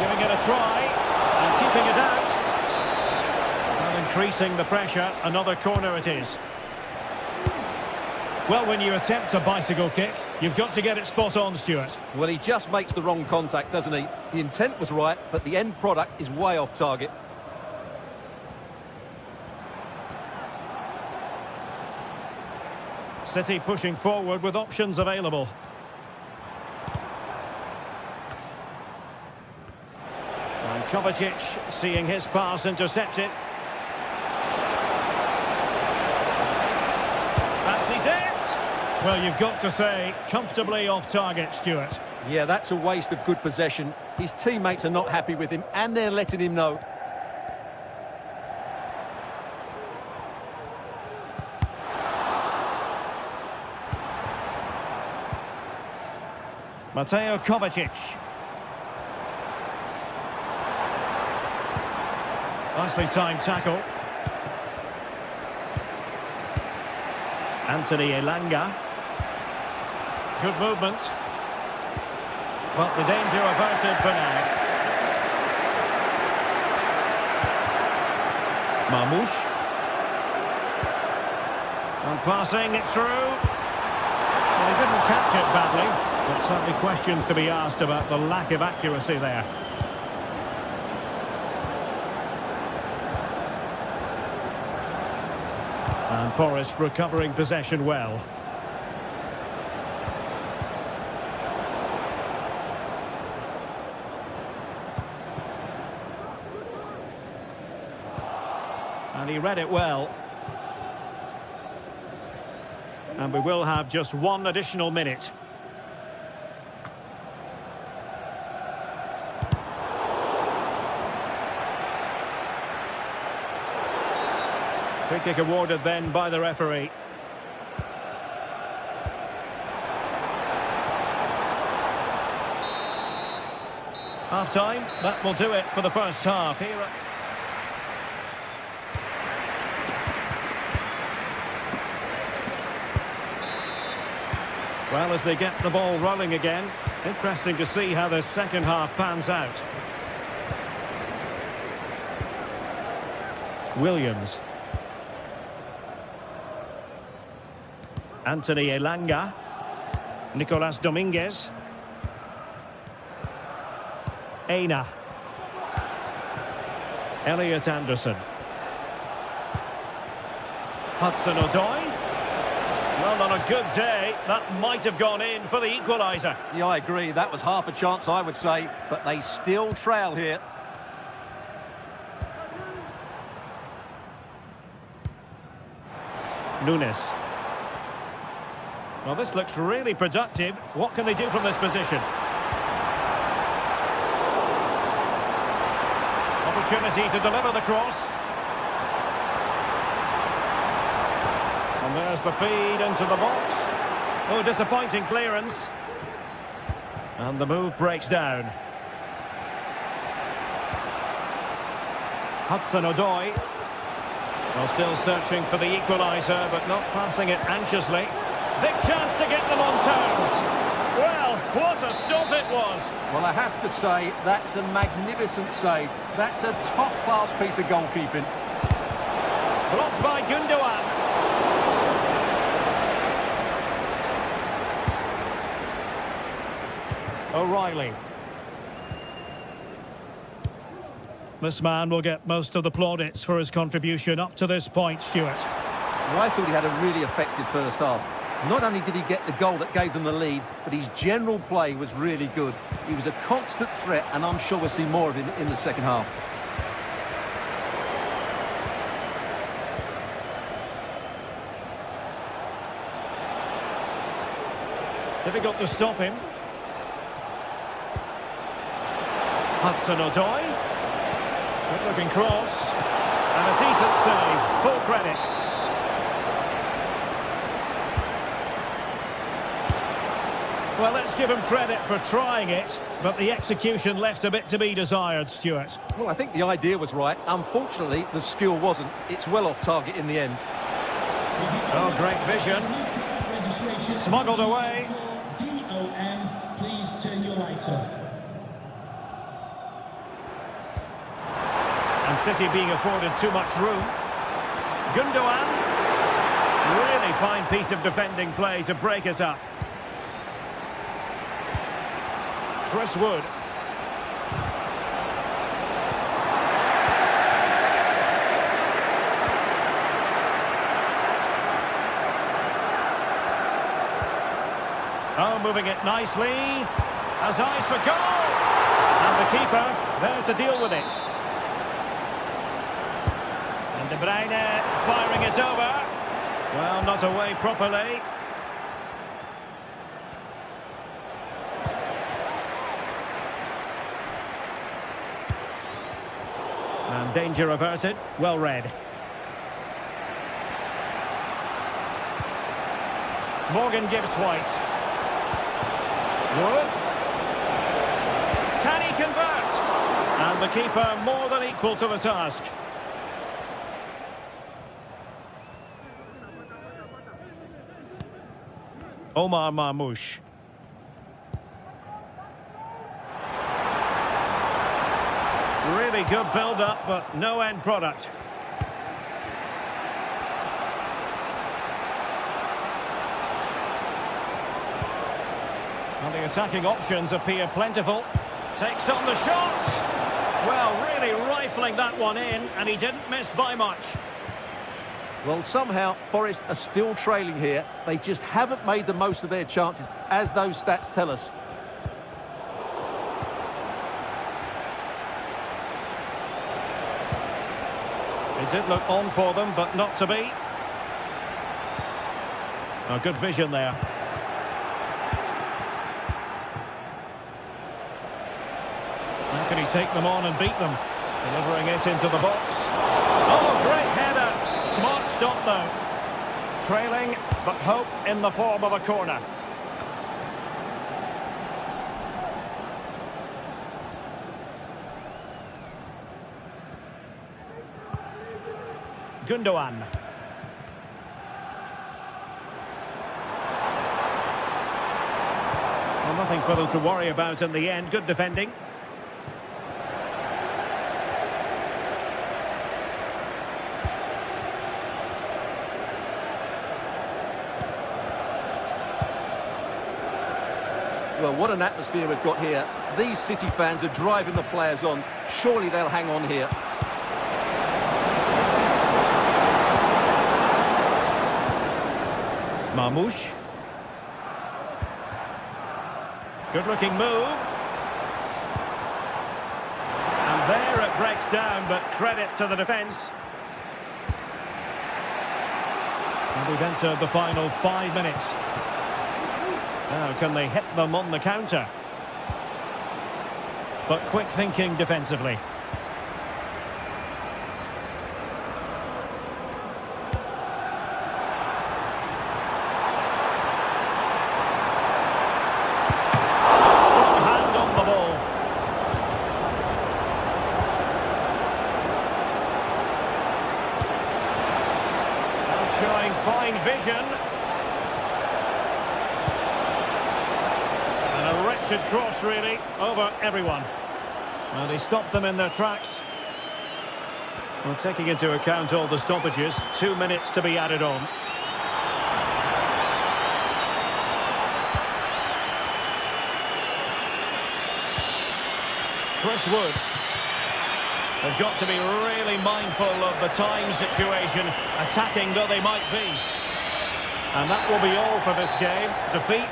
Giving it a try and keeping it out. And increasing the pressure. Another corner it is. Well, when you attempt a bicycle kick, you've got to get it spot on, Stuart. Well, he just makes the wrong contact, doesn't he? The intent was right, but the end product is way off target. City pushing forward with options available. And Kovacic seeing his pass intercepted. Fancies it! Well, you've got to say, comfortably off target, Stuart. Yeah, that's a waste of good possession. His teammates are not happy with him, and they're letting him know. Mateo Kovacic. Nicely timed tackle. Anthony Elanga. Good movement. But the danger averted for now. Mamouche. And passing it through. Well, he didn't catch it badly. But certainly questions to be asked about the lack of accuracy there. And Forest recovering possession well. And he read it well. And we will have just one additional minute. Free kick awarded then by the referee. Half-time, that will do it for the first half. Here. Well, as they get the ball rolling again, interesting to see how the second half pans out. Williams. Anthony Elanga. Nicolas Dominguez. Aina. Elliot Anderson. Hudson-Odoi. Well, on a good day, that might have gone in for the equaliser. Yeah, I agree. That was half a chance, I would say. But they still trail here. Nunes. Well, this looks really productive. What can they do from this position? Opportunity to deliver the cross. And there's the feed into the box. Oh, disappointing clearance. And the move breaks down. Hudson-Odoi. Well, still searching for the equaliser, but not passing it anxiously. Big chance to get them on toes. Well, what a stop it was. Well, I have to say, that's a magnificent save. That's a top-class piece of goalkeeping. Blocked by Gundogan. O'Reilly. This man will get most of the plaudits for his contribution up to this point, Stuart. Well, I thought he had a really effective first half. Not only did he get the goal that gave them the lead, but his general play was really good. He was a constant threat, and I'm sure we'll see more of him in the second half. Difficult to stop him. Hudson-Odoi. Good-looking cross. And a decent save. Full credit. Well, let's give him credit for trying it, but the execution left a bit to be desired, Stuart. Well, I think the idea was right. Unfortunately, the skill wasn't. It's well off target in the end. Oh, great vision. Smuggled away. DOM, please turn your lights off. And City being afforded too much room. Gundogan. Really fine piece of defending play to break it up. Chris Wood. moving it nicely. Has eyes for goal. And the keeper there to deal with it. And De Bruyne firing it over. Well, not away properly. And danger averted. Well read. Morgan gives White. Wood. Can he convert? And the keeper more than equal to the task. Omar Marmoush. Really good build-up, but no end product. Well, the attacking options appear plentiful. Takes on the shot. Well, really rifling that one in, and he didn't miss by much. Well, somehow Forest are still trailing here. They just haven't made the most of their chances, as those stats tell us. It did look on for them, but not to be. Oh, good vision there. How can he take them on and beat them? Delivering it into the box. Oh, great header. Smart stop, though. Trailing, but hope in the form of a corner. Gundogan. Well, nothing for them to worry about in the end. Good defending. Well, what an atmosphere we've got here. These City fans are driving the players on. Surely they'll hang on here. Marmoush. Good-looking move. And there it breaks down, but credit to the defence. And we've entered the final 5 minutes. Now, can they hit them on the counter? But quick thinking defensively. Hand on the ball. Now showing fine vision. A wretched cross, really, over everyone. Well, they stopped them in their tracks. Well, taking into account all the stoppages, 2 minutes to be added on. Chris Wood. They've got to be really mindful of the time situation, attacking though they might be. And that will be all for this game. Defeat.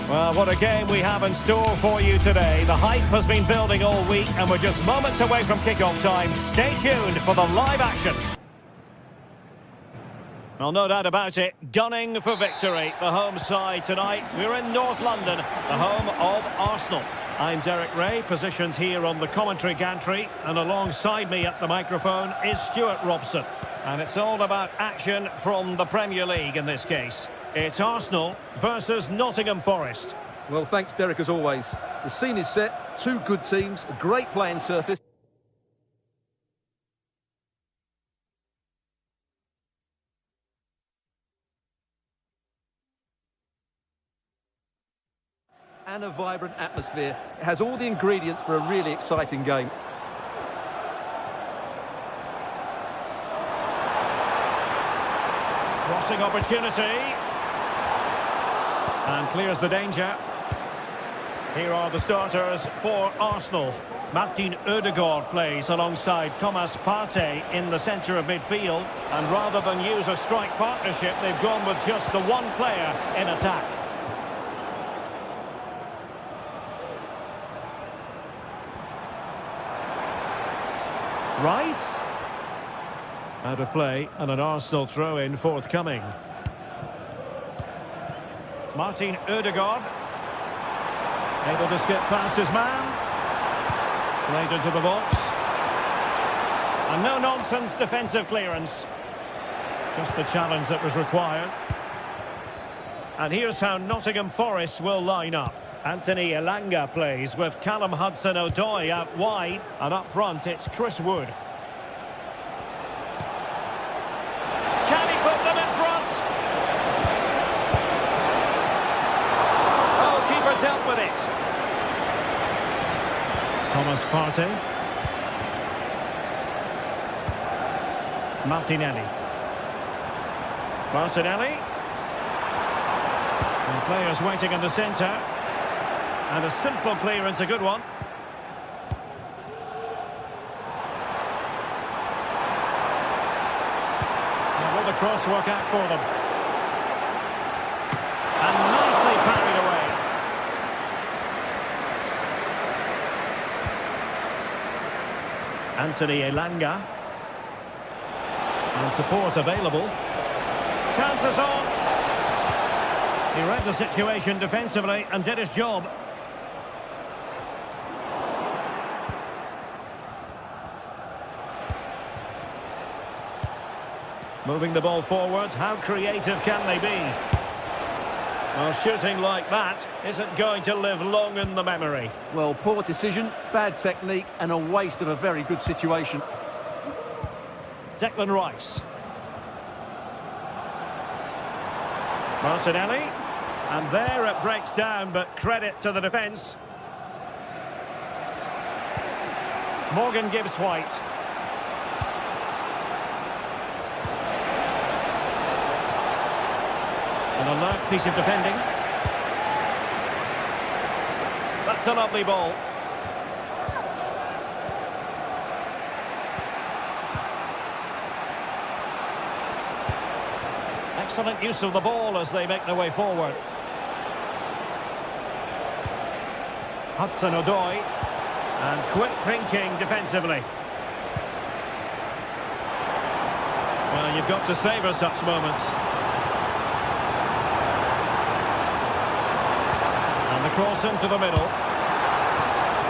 Well, what a game we have in store for you today. The hype has been building all week and we're just moments away from kick-off time. Stay tuned for the live action. Well, no doubt about it, gunning for victory. The home side tonight. We're in North London, the home of Arsenal. I'm Derek Ray, positioned here on the commentary gantry, and alongside me at the microphone is Stuart Robson. And it's all about action from the Premier League in this case. It's Arsenal versus Nottingham Forest. Well, thanks, Derek, as always. The scene is set, two good teams, a great playing surface. And a vibrant atmosphere. It has all the ingredients for a really exciting game. Crossing opportunity. And clears the danger. Here are the starters for Arsenal. Martin Ødegaard plays alongside Thomas Partey in the centre of midfield. And rather than use a strike partnership, they've gone with just the one player in attack. Rice. Out of play, and an Arsenal throw-in forthcoming. Martin Ødegaard. Able to skip past his man. Played into the box. And no-nonsense defensive clearance. Just the challenge that was required. And here's how Nottingham Forest will line up. Anthony Elanga plays with Callum Hudson-Odoi out wide, and up front it's Chris Wood. Can he put them in front? Oh, keeper dealt with it. Thomas Partey. Martinelli. Martinelli. And players waiting in the centre. And a simple clearance, a good one. And will the cross work out for them? And nicely parried away. Anthony Elanga. And support available. Chances on. He read the situation defensively and did his job. Moving the ball forwards, how creative can they be? Well, shooting like that isn't going to live long in the memory. Well, poor decision, bad technique, and a waste of a very good situation. Declan Rice. Martinelli. And there it breaks down, but credit to the defence. Morgan Gibbs-White. An alert piece of defending. That's a lovely ball. Excellent use of the ball as they make their way forward. Hudson-Odoi. And quick thinking defensively. Well, you've got to savour such moments. And the cross into the middle.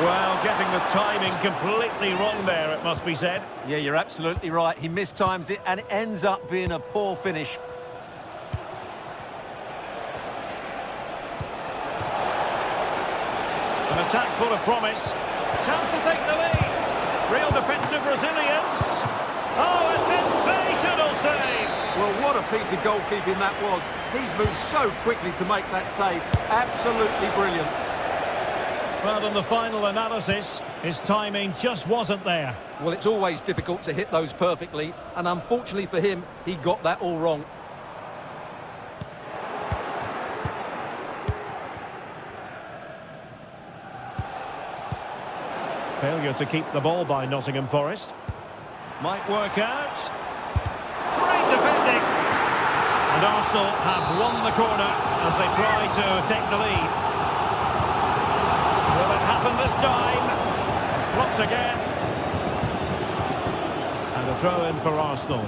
Well, getting the timing completely wrong there, it must be said. Yeah, you're absolutely right. He mistimes it, and it ends up being a poor finish. An attack full of promise. Chance to take the lead. Real defensive resilience. Oh, a sensational save. Well, what a piece of goalkeeping that was. He's moved so quickly to make that save. Absolutely brilliant. Well, in the final analysis, his timing just wasn't there. Well, it's always difficult to hit those perfectly, and unfortunately for him, he got that all wrong. Failure to keep the ball by Nottingham Forest. Might work out. Great defending. And Arsenal have won the corner as they try to take the lead. Will it happen this time? Blocked again. And a throw in for Arsenal.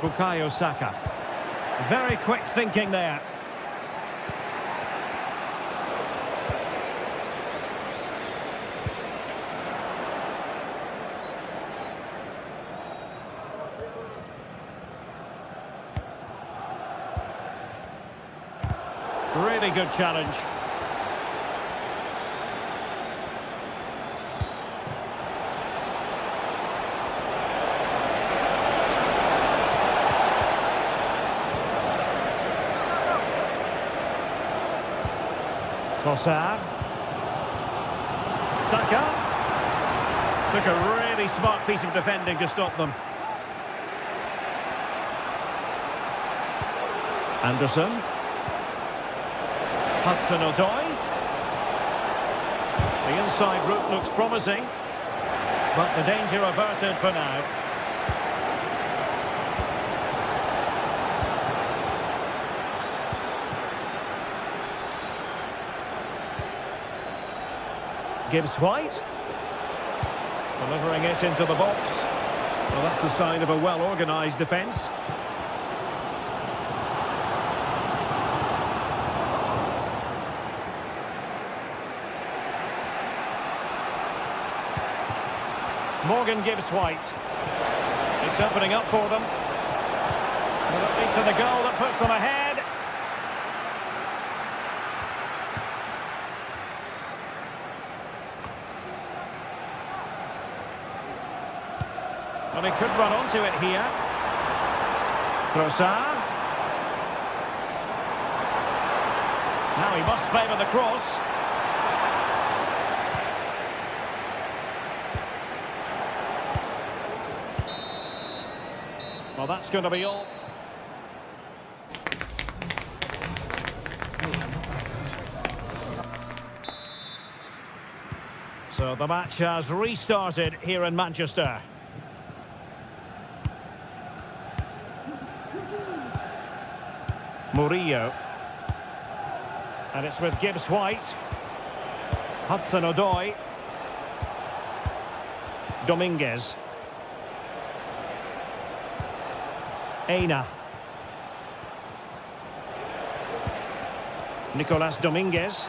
Bukayo Saka. Very quick thinking there. Really good challenge. Trossard. Saka. Took a really smart piece of defending to stop them. Anderson. Hudson-Odoi. The inside route looks promising, but the danger averted for now. Gibbs-White. Delivering it into the box. Well, that's a sign of a well-organised defence. Morgan Gibbs-White. It's opening up for them. Will it lead to the goal that puts them ahead? Well, he could run onto it here. Trossard. Now he must favour the cross. Well, that's going to be all. So the match has restarted here in Manchester. Murillo. And it's with Gibbs-White. Hudson-Odoi. Dominguez. Aina. Nicolas Dominguez.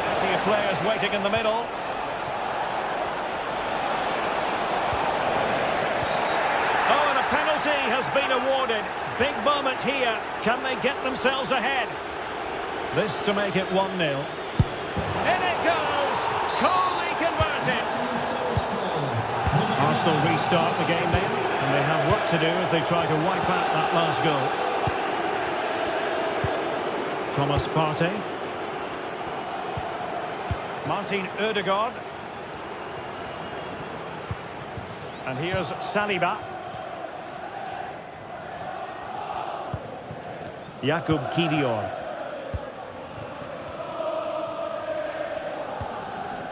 Plenty of players waiting in the middle. Oh, and a penalty has been awarded. Big moment here. Can they get themselves ahead? This to make it 1-0. In it goes. Coolly converted. Arsenal restart the game then. And they have work to do as they try to wipe out that last goal. Thomas Partey. Martin Ødegaard. And here's Saliba. Jakub Kivior.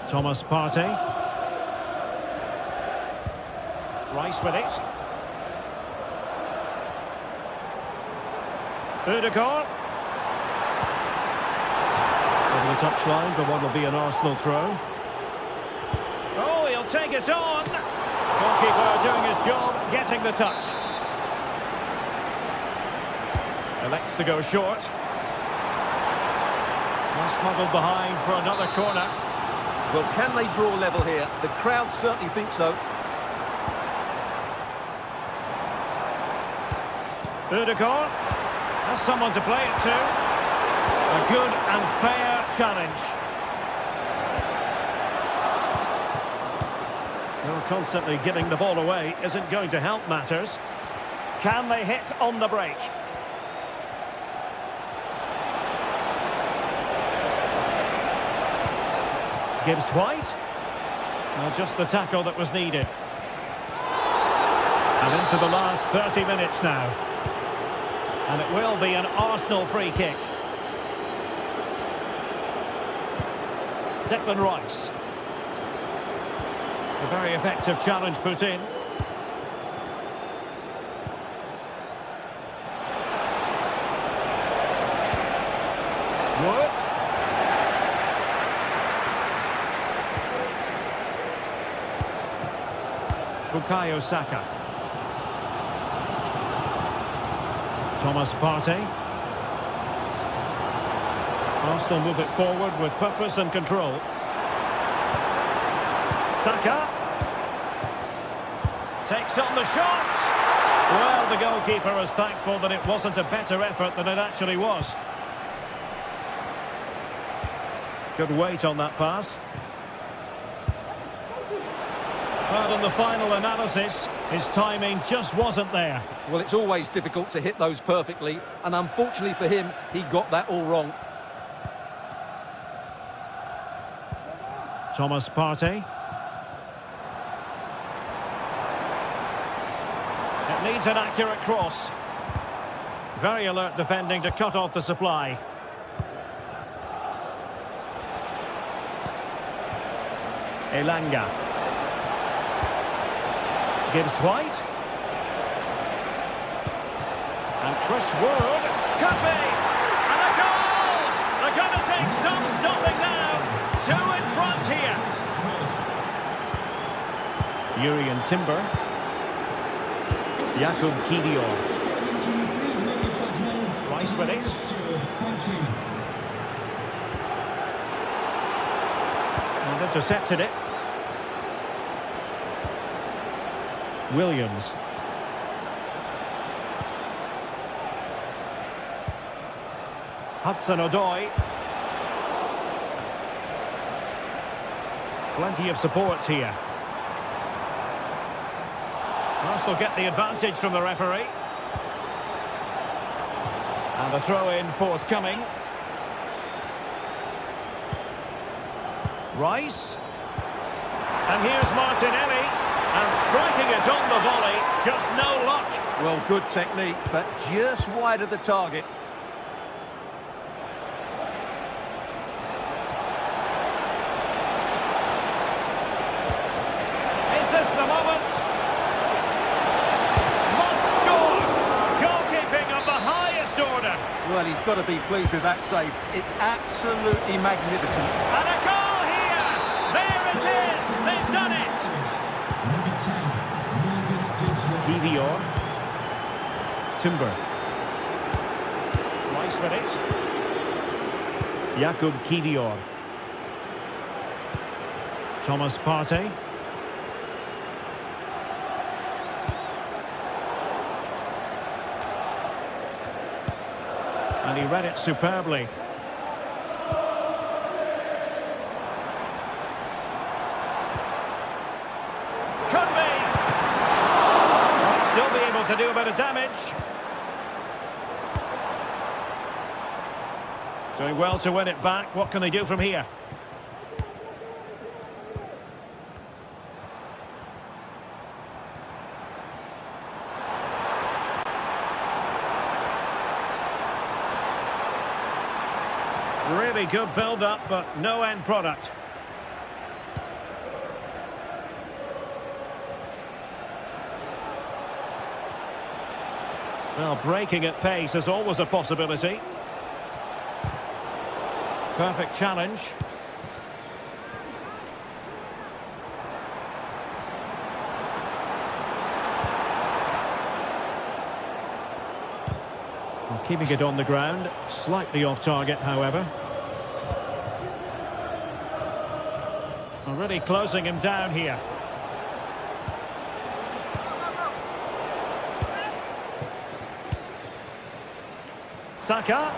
Thomas Partey. Rice with it. Ødegaard. Over the touchline, but one will be an Arsenal throw. Oh, he'll take it on. Goalkeeper doing his job, getting the touch. Elects to go short. Well, smuggled behind for another corner. Well, can they draw level here? The crowd certainly think so. Ødegaard has someone to play it to. A good and fair challenge. Well, constantly giving the ball away isn't going to help matters. Can they hit on the break? Gibbs-White. Well, just the tackle that was needed. And into the last 30 minutes now. And it will be an Arsenal free kick. Declan Rice. A very effective challenge put in. Wood. Bukayo Saka. Thomas Partey. Arsenal move it forward with purpose and control. Saka takes on the shot. Well, the goalkeeper is thankful that it wasn't a better effort than it actually was. Good weight on that pass. But in the final analysis, his timing just wasn't there. Well, it's always difficult to hit those perfectly, and unfortunately for him, he got that all wrong. Thomas Partey. It needs an accurate cross. Very alert defending to cut off the supply. Elanga. Gibbs White. And Chris Wood. Could be. And a goal! They're going to take some stopping now. Two in front here. Jurrien Timber. Jakub Kivior. Rice with it. And intercepted it. Williams. Hudson-Odoi. Plenty of support here. Arsenal get the advantage from the referee. And the throw-in forthcoming. Rice. And here's Martinelli. And striking it on the volley. Just no luck. Well, good technique, but just wide of the target. Is this the moment? Must score. Goalkeeping of the highest order. Well, he's got to be pleased with that save. It's absolutely magnificent. And a goal here. There it is. They've done it. Kivior. Timber. Rice with it. Jakub Kivior. Thomas Partey. And he read it superbly. Could be. Might still be able to do a bit of damage. Doing well to win it back. What can they do from here? Really good build-up, but no end product. Well, breaking at pace is always a possibility. Perfect challenge. Well, keeping it on the ground, slightly off target, however. Already closing him down here. Saka.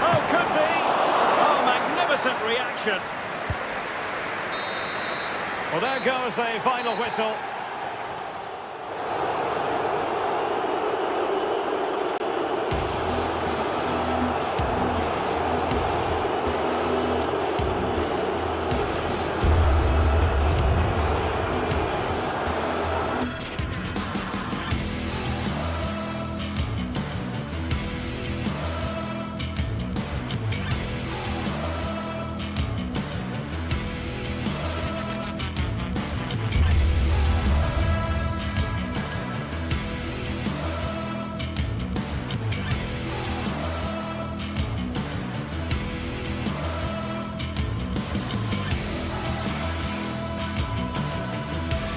Oh, could be. Oh, magnificent reaction. Well, there goes the final whistle.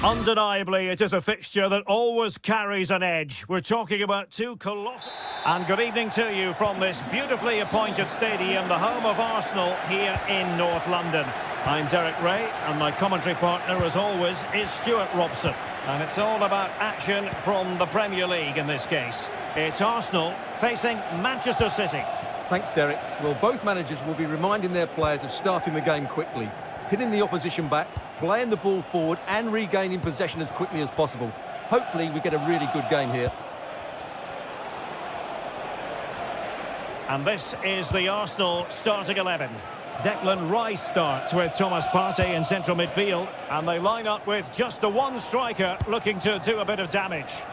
Undeniably, it is a fixture that always carries an edge. We're talking about two colossal... And good evening to you from this beautifully appointed stadium, the home of Arsenal here in North London. I'm Derek Ray, and my commentary partner, as always, is Stuart Robson. And it's all about action from the Premier League in this case. It's Arsenal facing Manchester City. Thanks, Derek. Well, both managers will be reminding their players of starting the game quickly, pinning the opposition back, playing the ball forward and regaining possession as quickly as possible. Hopefully we get a really good game here. And this is the Arsenal starting 11. Declan Rice starts with Thomas Partey in central midfield, and they line up with just the one striker looking to do a bit of damage.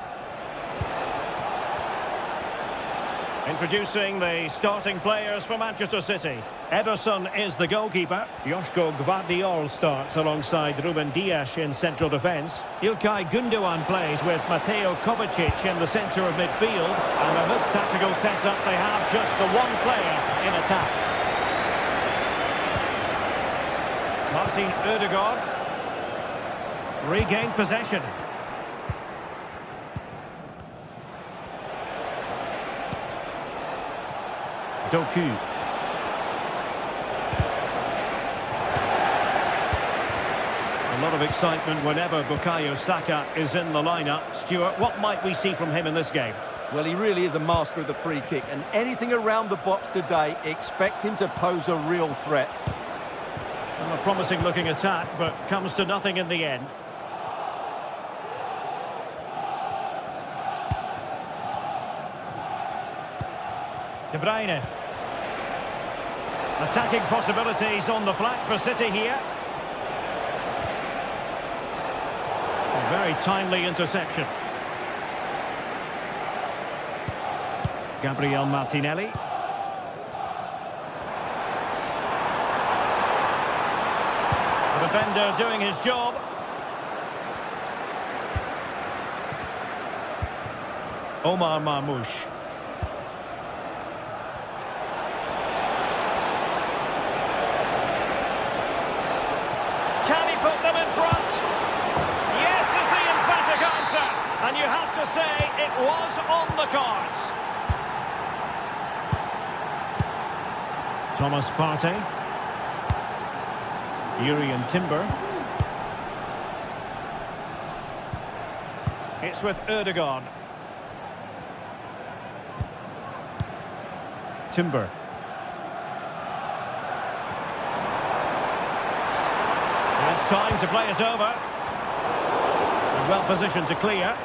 Introducing the starting players for Manchester City. Ederson is the goalkeeper. Joško Gvardiol starts alongside Ruben Dias in central defence. İlkay Gündoğan plays with Mateo Kovacic in the centre of midfield. And in this tactical setup, they have just the one player in attack. Martin Ødegaard regained possession. Doku. A lot of excitement whenever Bukayo Saka is in the lineup. Stuart, what might we see from him in this game? Well, he really is a master of the free kick, and anything around the box today, expect him to pose a real threat. Well, a promising looking attack, but comes to nothing in the end. De Bruyne. Attacking possibilities on the flank for City here. A very timely interception. Gabriel Martinelli. The defender doing his job. Omar Marmoush. Put them in front. Yes is the emphatic answer. And you have to say it was on the cards. Thomas Partey. Urian Timber. It's with Ødegaard. Timber. It's time to play it over. And well positioned to clear.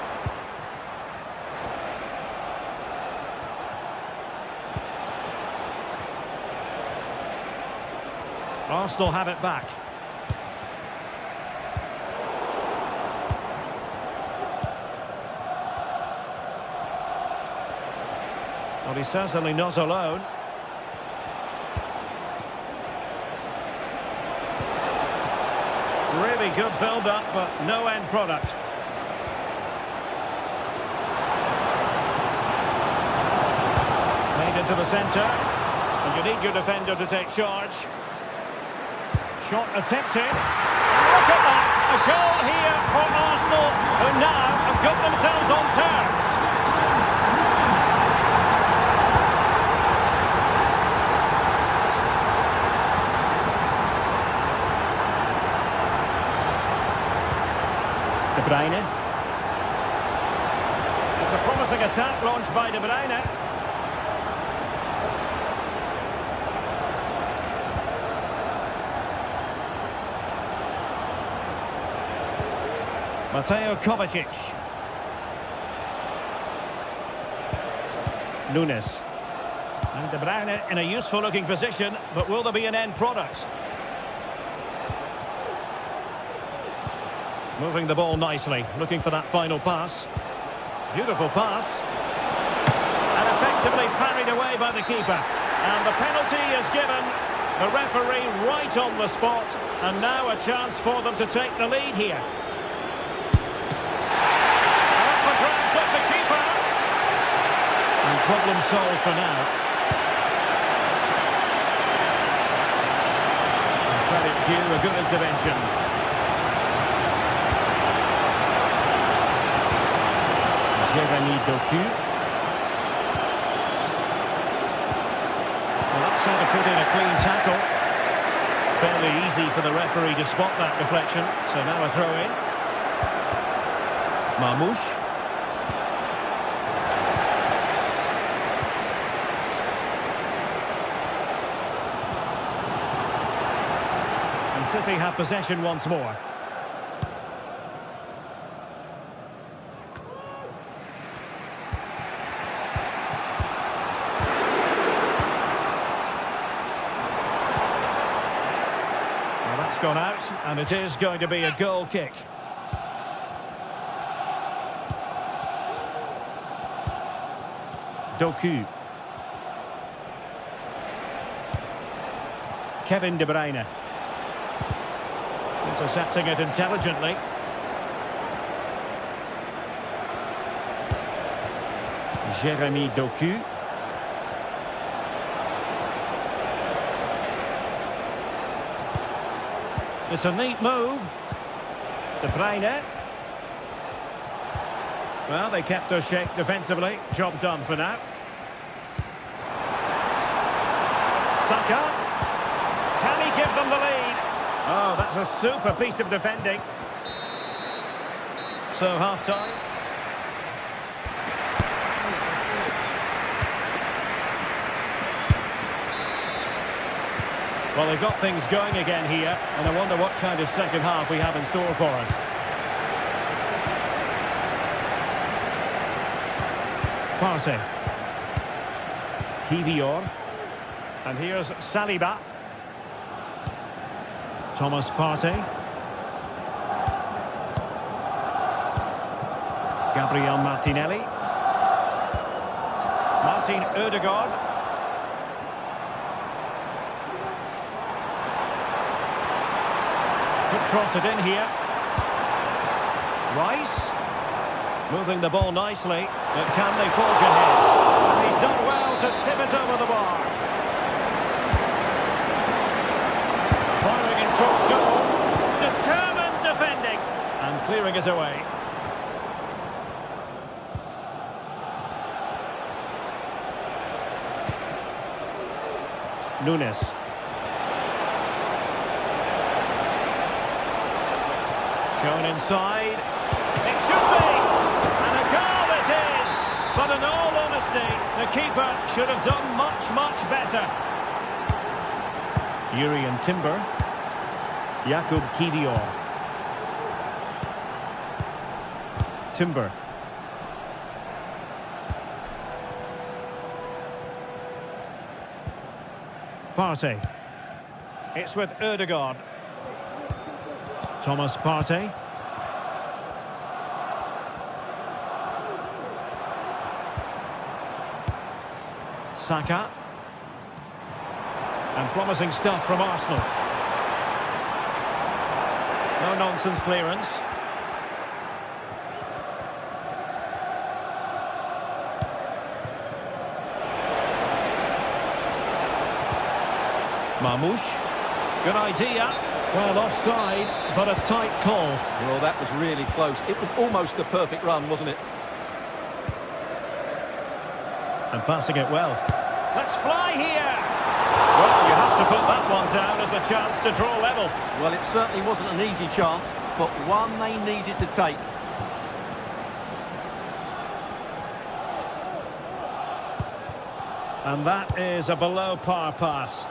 Arsenal have it back. Well, he's certainly not alone. Really good build-up, but no end product. Made into the centre. And you need your defender to take charge. Shot attempted. Look at that! A goal here for Arsenal, who now have got themselves on terms. De Bruyne. It's a promising attack launched by De Bruyne. Mateo Kovacic. Nunes. And De Bruyne in a useful looking position, but will there be an end product? Moving the ball nicely, looking for that final pass. Beautiful pass. And effectively parried away by the keeper. And the penalty is given. The referee right on the spot. And now a chance for them to take the lead here. Up for grabs of the keeper. And problem solved for now. And credit due, a good intervention. Jeremy Doku. Well, that's how to put in a clean tackle. Fairly easy for the referee to spot that deflection. So now a throw in. Marmoush. And City have possession once more. Gone out, and it is going to be a goal kick. Doku. Kevin De Bruyne. Intercepting it intelligently. Jeremy Doku. It's a neat move. De Bruyne. Well, they kept their shape defensively. Job done for now. Saka. Can he give them the lead? Oh, that's a super piece of defending. So, half-time. Well, they've got things going again here, and I wonder what kind of second half we have in store for us. Partey. Kivior. And here's Saliba. Thomas Partey. Gabriel Martinelli. Martin Ødegaard. Could cross it in here. Rice. Moving the ball nicely. But can they forge ahead? And he's done well to tip it over the bar. Firing in towards goal. Determined defending. And clearing it away. Nunes. Shown inside. It should be. And a goal it is. But in all honesty, the keeper should have done much, much better. Urian Timber. Jakub Kivior. Timber. Partey. It's with Ødegaard. Thomas Partey. Saka. And promising stuff from Arsenal. No nonsense clearance. Marmoush. Good idea. Well, offside, but a tight call. Well, that was really close. It was almost the perfect run, wasn't it? And passing it well. Let's fly here! Well, you have to put that one down as a chance to draw level. Well, it certainly wasn't an easy chance, but one they needed to take. And that is a below-par pass.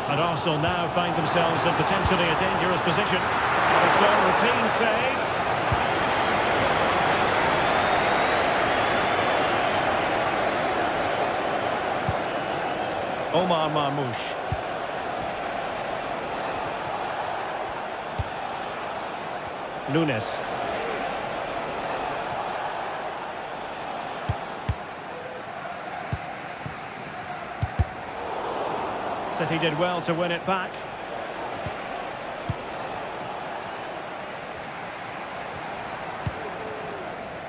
And Arsenal now find themselves in potentially a dangerous position. And it's their routine save. Omar Marmoush. Nunes. City did well to win it back.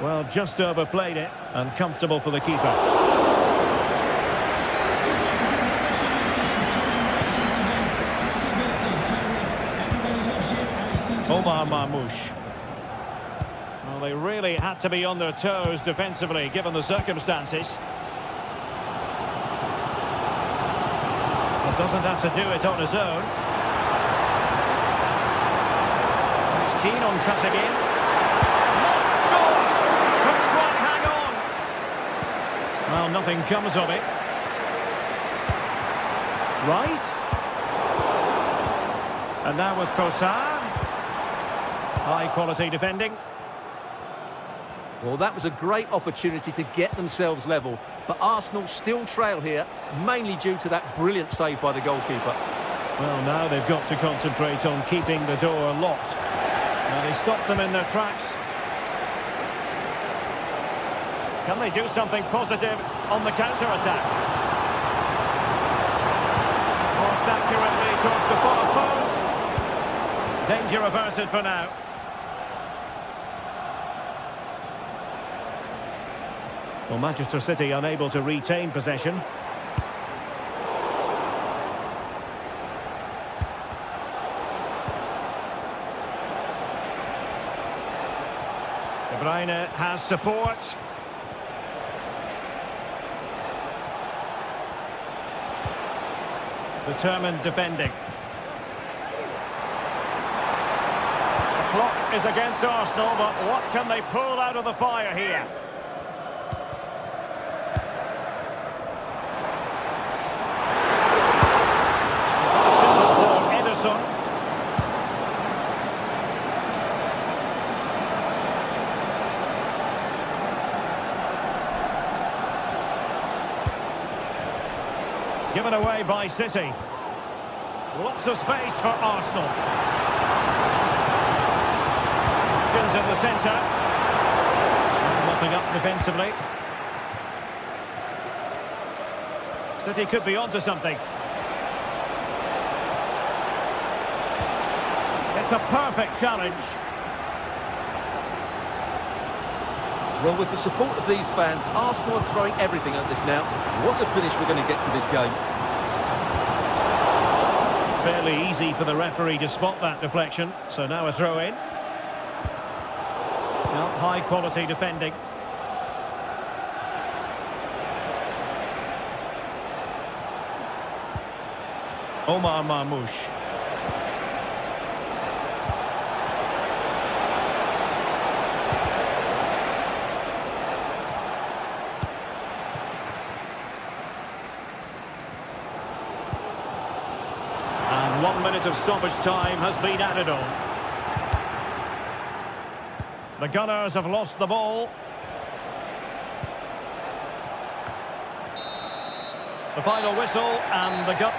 Well, just overplayed it, and comfortable for the keeper. Omar Marmoush. Well, Well, they really had to be on their toes defensively, given the circumstances. But doesn't have to do it on his own. He's keen on cutting in. Score! Couldn't quite hang on. Well, nothing comes of it. Rice. And now with Trossard. High quality defending. Well, that was a great opportunity to get themselves level. But Arsenal still trail here, mainly due to that brilliant save by the goalkeeper. Well, now they've got to concentrate on keeping the door locked. Now they stop them in their tracks. Can they do something positive on the counter-attack? Crossed accurately towards the far post. Danger averted for now. Well, Manchester City unable to retain possession. De Bruyne has support. Determined defending. The clock is against Arsenal, but what can they pull out of the fire here? Given away by City. Lots of space for Arsenal. Options in the centre. Mopping up defensively. City could be onto something. It's a perfect challenge. Well, with the support of these fans, Arsenal are throwing everything at this now. What a finish we're going to get to this game. Fairly easy for the referee to spot that deflection. So now a throw-in. Well, high-quality defending. Omar Marmoush. And 1 minute of stoppage time has been added on. The Gunners have lost the ball. The final whistle and the gun.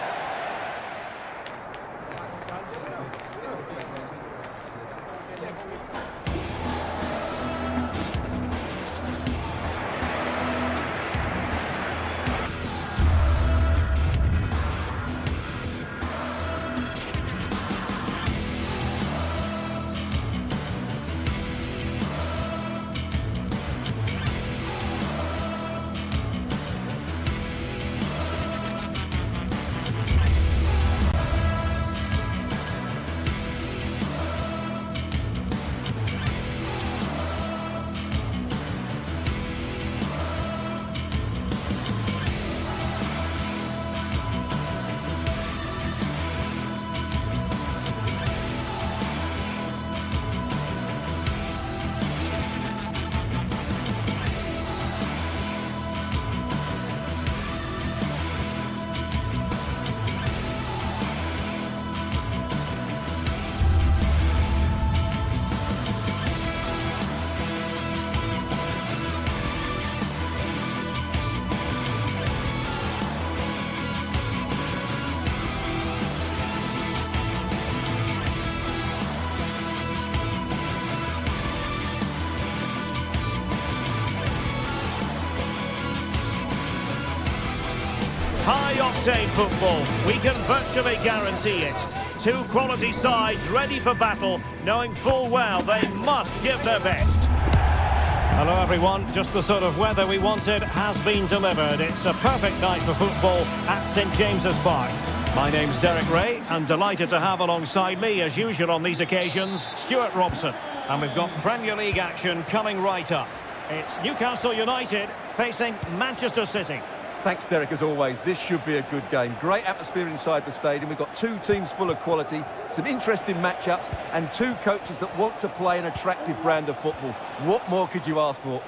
High-octane football, we can virtually guarantee it. Two quality sides ready for battle, knowing full well they must give their best. Hello everyone, just the sort of weather we wanted has been delivered. It's a perfect night for football at St James's Park. My name's Derek Ray, and delighted to have alongside me, as usual on these occasions, Stuart Robson. And we've got Premier League action coming right up. It's Newcastle United facing Manchester City. Thanks, Derek, as always. This should be a good game. Great atmosphere inside the stadium. We've got two teams full of quality, some interesting matchups, and two coaches that want to play an attractive brand of football. What more could you ask for?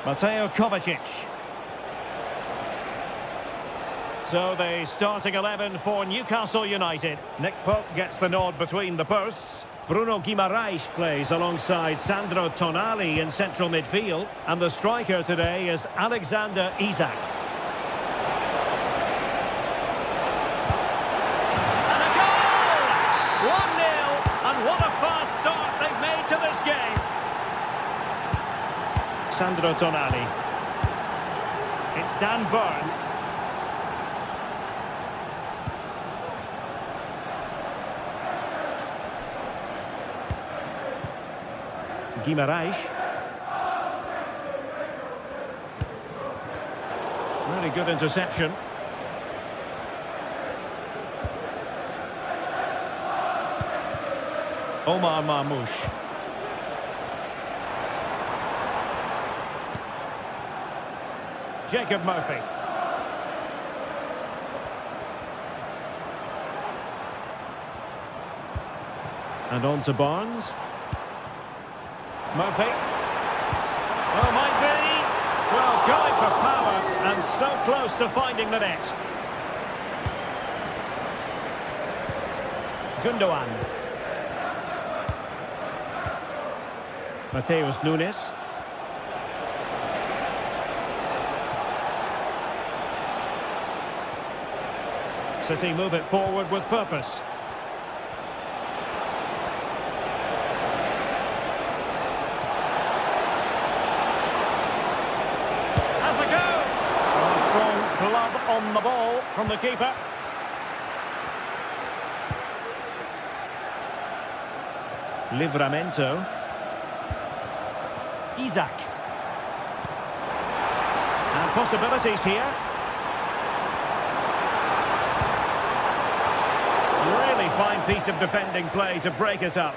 Mateo Kovacic. So the starting 11 for Newcastle United. Nick Pope gets the nod between the posts. Bruno Guimaraes plays alongside Sandro Tonali in central midfield. And the striker today is Alexander Isak. And a goal! 1-0, and what a fast start they've made to this game. Sandro Tonali. It's Dan Burn. Guimaraes. Really good interception. Omar Marmoush. Jacob Murphy. And on to Barnes. Murphy. Oh, might be. Well, going for power and so close to finding the net. Gundogan. Mateus Nunes. City move it forward with purpose. On the ball from the keeper. Livramento. Isak. And possibilities here. Really fine piece of defending play to break it up.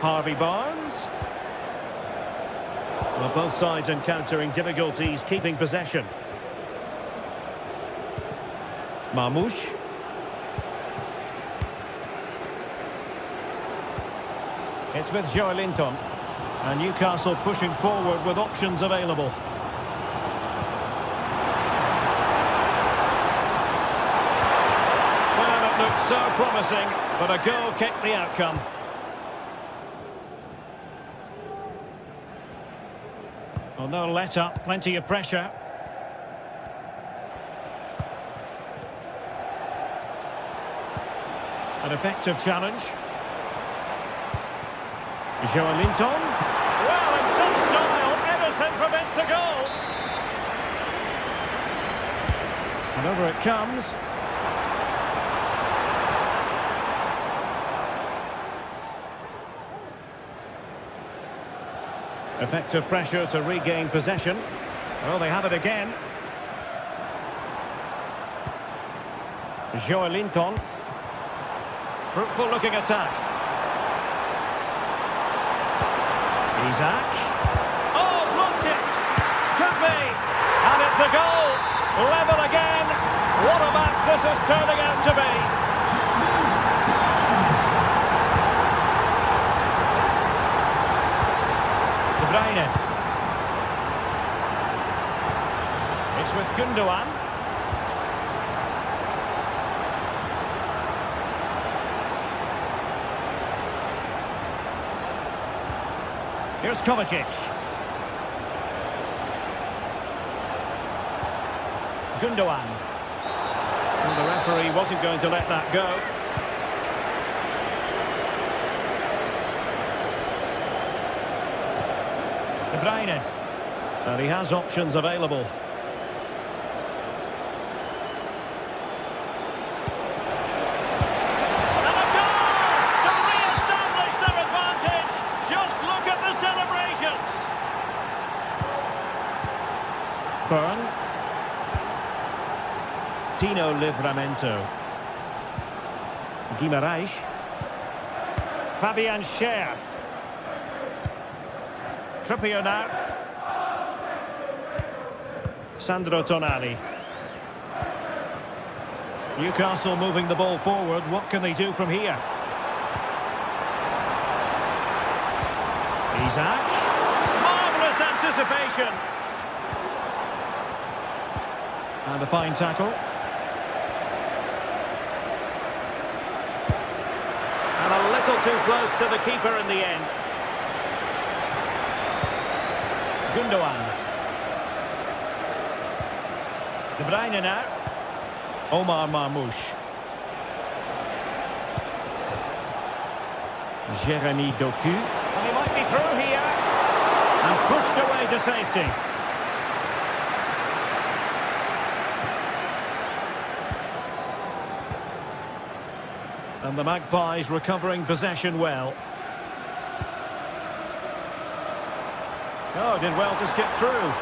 Harvey Barnes. Well, both sides encountering difficulties keeping possession. Marmoush. It's with Joelinton. And Newcastle pushing forward with options available. Well, it looked so promising, but a goal kicked the outcome. Well, no let up, plenty of pressure. An effective challenge. Joelinton. Well, in some style, Ederson prevents a goal. And over it comes. Effective pressure to regain possession. Well, they have it again. Joelinton. Fruitful looking attack. Isak. Oh, blocked it. Could be. And it's a goal. Level again. What a match this is turning out to be. It's with Gundogan. Here's Kovacic. Gundogan. And the referee wasn't going to let that go. De Bruyne. And he has options available. And a goal to re-establish their advantage. Just look at the celebrations. Fern. Tino Livramento. Guimarães. Fabian Schär. Trippier now. Sandro Tonali. Newcastle moving the ball forward. What can they do from here? Isaac. Marvellous anticipation. And a fine tackle. And a little too close to the keeper in the end. Gundogan. De Bruyne now. Omar Marmoush. Jeremy Doku. And he might be through here. And pushed away to safety. And the Magpies recovering possession well. Oh, did well to skip through.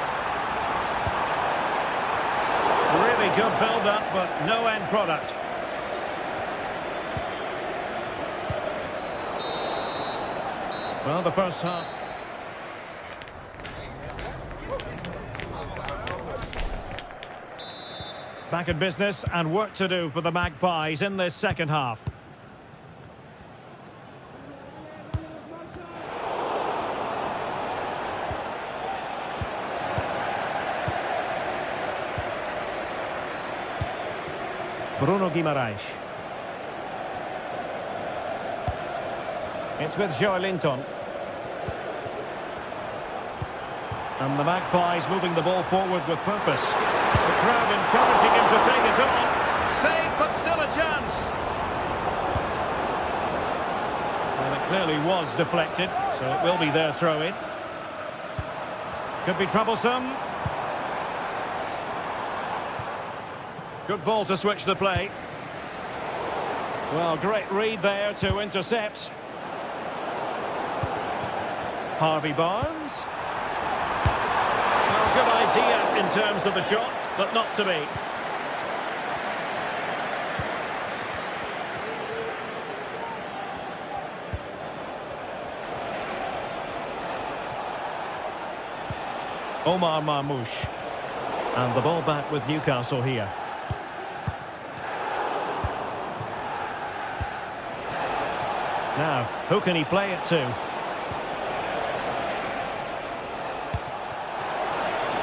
Really good build-up, but no end product. Well, the first half. Back in business and work to do for the Magpies in this second half. Bruno Guimarães. It's with Joelinton. And the Magpies moving the ball forward with purpose. The crowd encouraging him to take it on. Save, but still a chance. Well, it clearly was deflected, so it will be their throw-in. Could be troublesome. Good ball to switch the play. Well, great read there to intercept. Harvey Barnes. Well, good idea in terms of the shot, but not to be. Omar Marmoush. And the ball back with Newcastle here. Now, who can he play it to?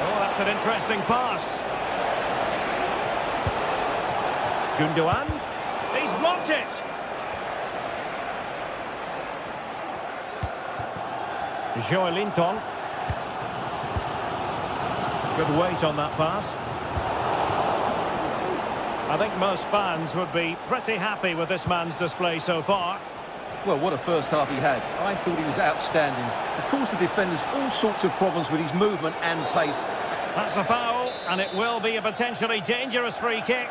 Oh, that's an interesting pass. Gundogan. He's blocked it. Joelinton. Good weight on that pass. I think most fans would be pretty happy with this man's display so far. Well, what a first half he had. I thought he was outstanding. Of course, the defenders all sorts of problems with his movement and pace. That's a foul, and it will be a potentially dangerous free kick.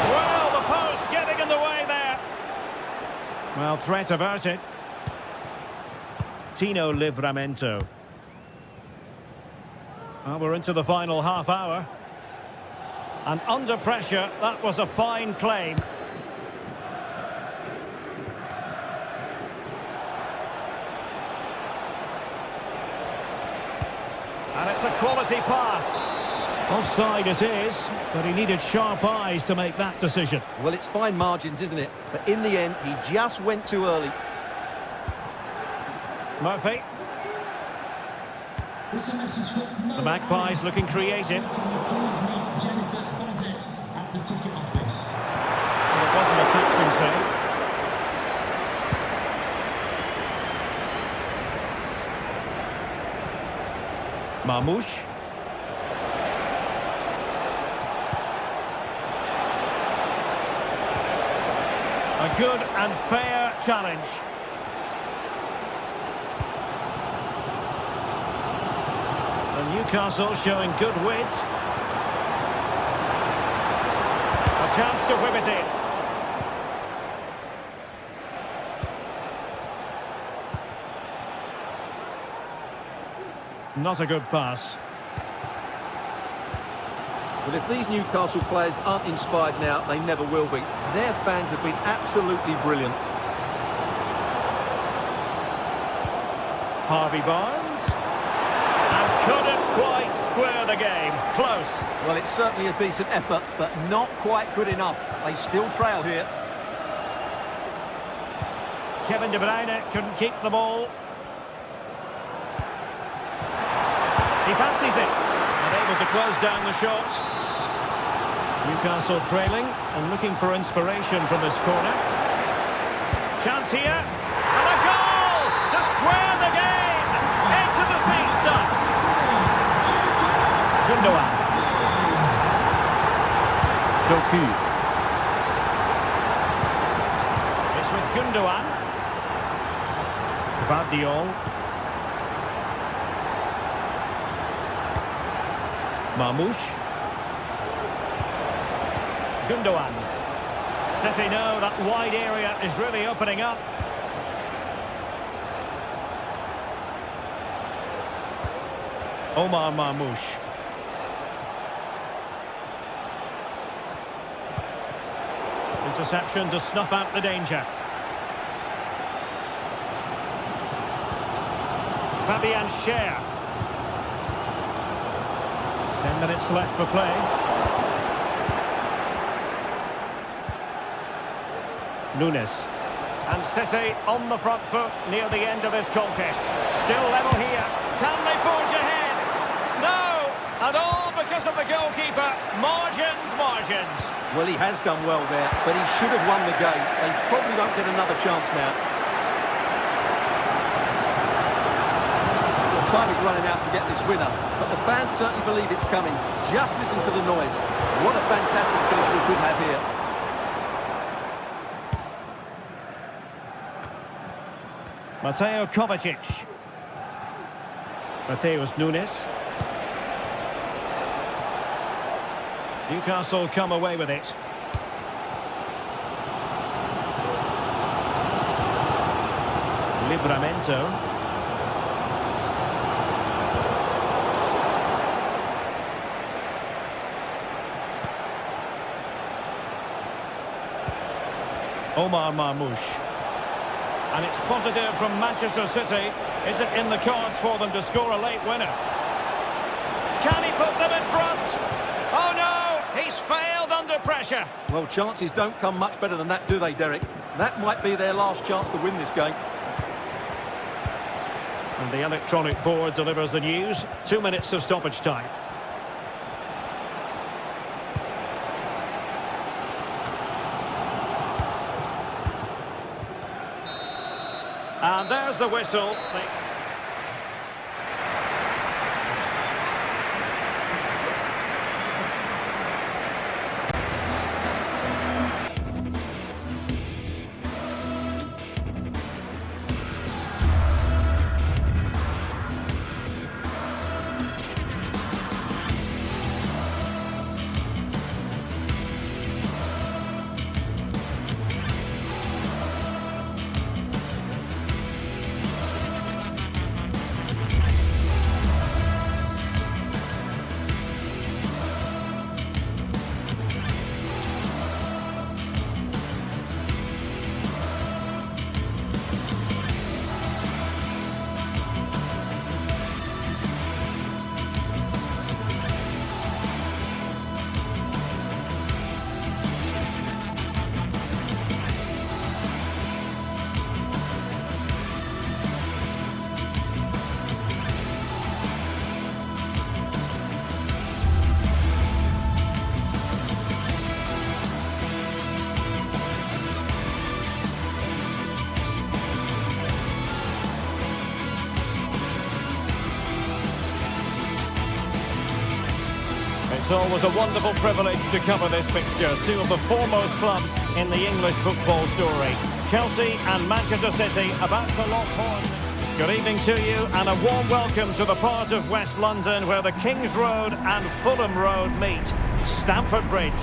Well, the post getting in the way there. Well, threat averted. Tino Livramento. Well, we're into the final half hour. And under pressure, that was a fine claim. And it's a quality pass. Offside it is, but he needed sharp eyes to make that decision. Well, it's fine margins, isn't it? But in the end, he just went too early. Murphy. The Magpies looking creative. Well, it wasn't a taxing save. Marmoush. A good and fair challenge. And Newcastle showing good width. A chance to whip it in. Not a good pass. Well, if these Newcastle players aren't inspired now, they never will be. Their fans have been absolutely brilliant. Harvey Barnes. And couldn't quite square the game. Close. Well, it's certainly a decent effort, but not quite good enough. They still trail here. Kevin De Bruyne couldn't keep the ball. He fancies it. And able to close down the shot. Newcastle trailing and looking for inspiration from this corner. Chance here. And a goal to square the game. Into the seat stuff. Gundogan. Doku. It's with Gundogan. Vardiol. Marmoush. Gundogan. City know that wide area is really opening up. Omar Marmoush. Interception to snuff out the danger. Fabian Schär. 10 minutes left for play. Nunes. And City on the front foot near the end of this contest. Still level here. Can they forge ahead? No! And all because of the goalkeeper. Margins. Well, he has done well there, but he should have won the game. They probably won't get another chance now. The time is running out to get this winner, but the fans certainly believe it's coming. Just listen to the noise. What a fantastic finish we could have here. Mateo Kovacic. Mateus Nunes. Newcastle come away with it. Livramento. Omar Marmoush. And it's positive from Manchester City. Is it in the cards for them to score a late winner? Can he put them in front? Oh no! He's failed under pressure. Well, chances don't come much better than that, do they, Derek? That might be their last chance to win this game. And the electronic board delivers the news. 2 minutes of stoppage time. And there's the whistle. It's always a wonderful privilege to cover this fixture. Two of the foremost clubs in the English football story. Chelsea and Manchester City about to lock horns. Good evening to you and a warm welcome to the part of West London where the Kings Road and Fulham Road meet. Stamford Bridge.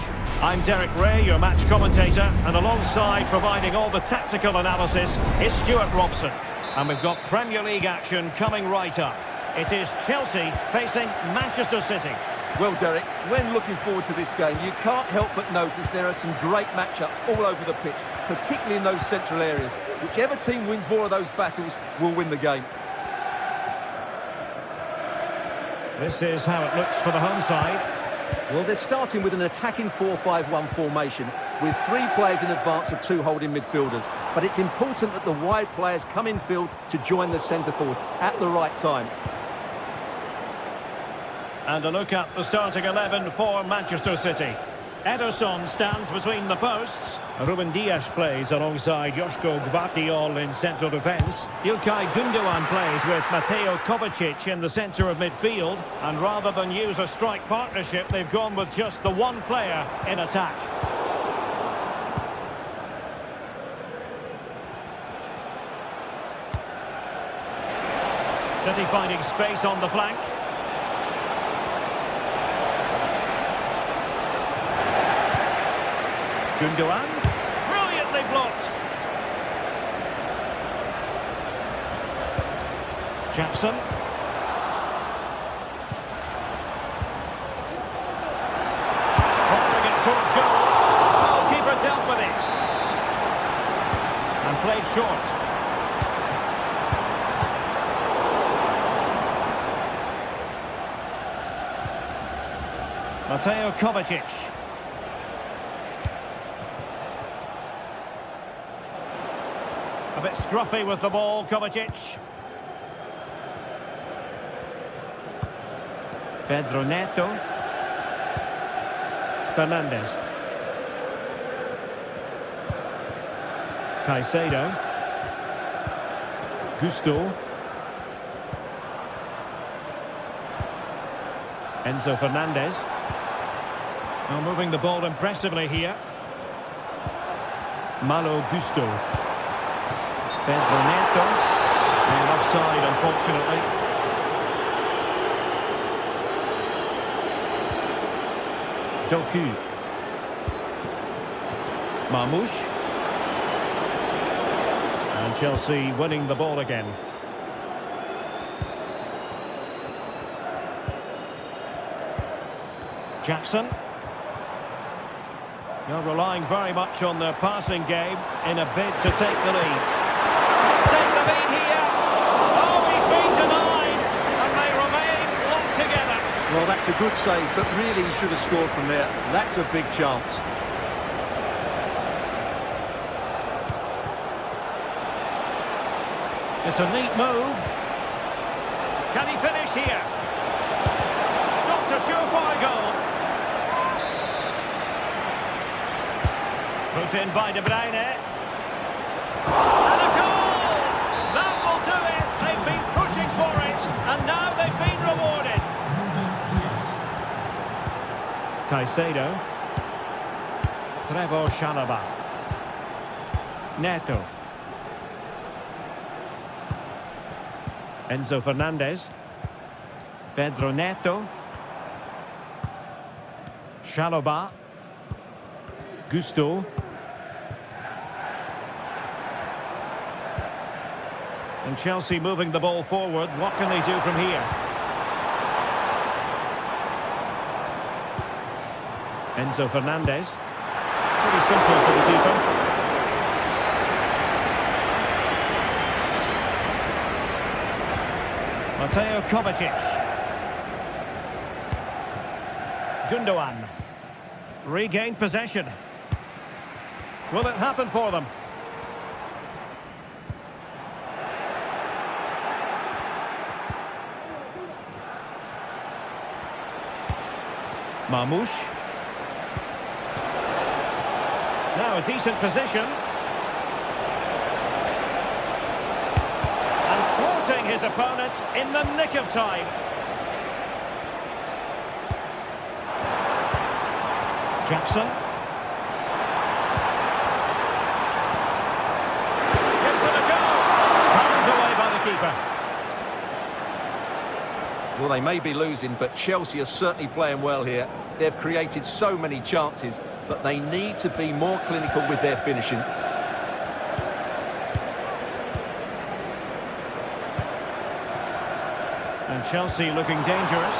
I'm Derek Ray, your match commentator, and alongside providing all the tactical analysis is Stuart Robson. And we've got Premier League action coming right up. It is Chelsea facing Manchester City. Well, Derek, when looking forward to this game, you can't help but notice there are some great matchups all over the pitch, particularly in those central areas. Whichever team wins more of those battles will win the game. This is how it looks for the home side. Well, they're starting with an attacking 4-5-1 formation with 3 players in advance of 2 holding midfielders. But it's important that the wide players come in field to join the centre forward at the right time. And a look at the starting 11 for Manchester City. Ederson stands between the posts. Ruben Dias plays alongside Joško Gvardiol in central defence. Ilkay Gundogan plays with Mateo Kovacic in the centre of midfield. And rather than use a strike partnership, they've gone with just the one player in attack. City finding space on the flank. Gundogan, brilliantly blocked. Jackson. Firing it towards goal. Goalkeeper dealt with it. And played short. Mateo Kovacic. A bit scruffy with the ball, Kovacic. Pedro Neto. Fernandes. Caicedo. Gusto. Enzo Fernandez. Now moving the ball impressively here. Malo Gusto. Pedro Neto. And offside, unfortunately. Doku. Marmoush. And Chelsea winning the ball again. Jackson. Now relying very much on their passing game in a bid to take the lead. Take the lead here. Oh, he's been denied. And they remain locked together. Well, that's a good save, but really he should have scored from there. That's a big chance. It's a neat move. Can he finish here? Not a surefire goal. Put in by De Bruyne. And a goal! That will do it. They've been pushing for it. And now they've been rewarded. Caicedo. Trevor Chalobah. Neto. Enzo Fernandez. Pedro Neto. Chalobah. Gusto. And Chelsea moving the ball forward. What can they do from here? Enzo Fernandez. Pretty simple for the keeper. Mateo Kovacic. Gundogan. Regained possession. Will it happen for them? Marmoush. Now a decent position. And thwarting his opponent in the nick of time. Jackson. Gives it a go. Turned away by the keeper. Well, they may be losing, but Chelsea are certainly playing well here. They've created so many chances, but they need to be more clinical with their finishing. And Chelsea looking dangerous.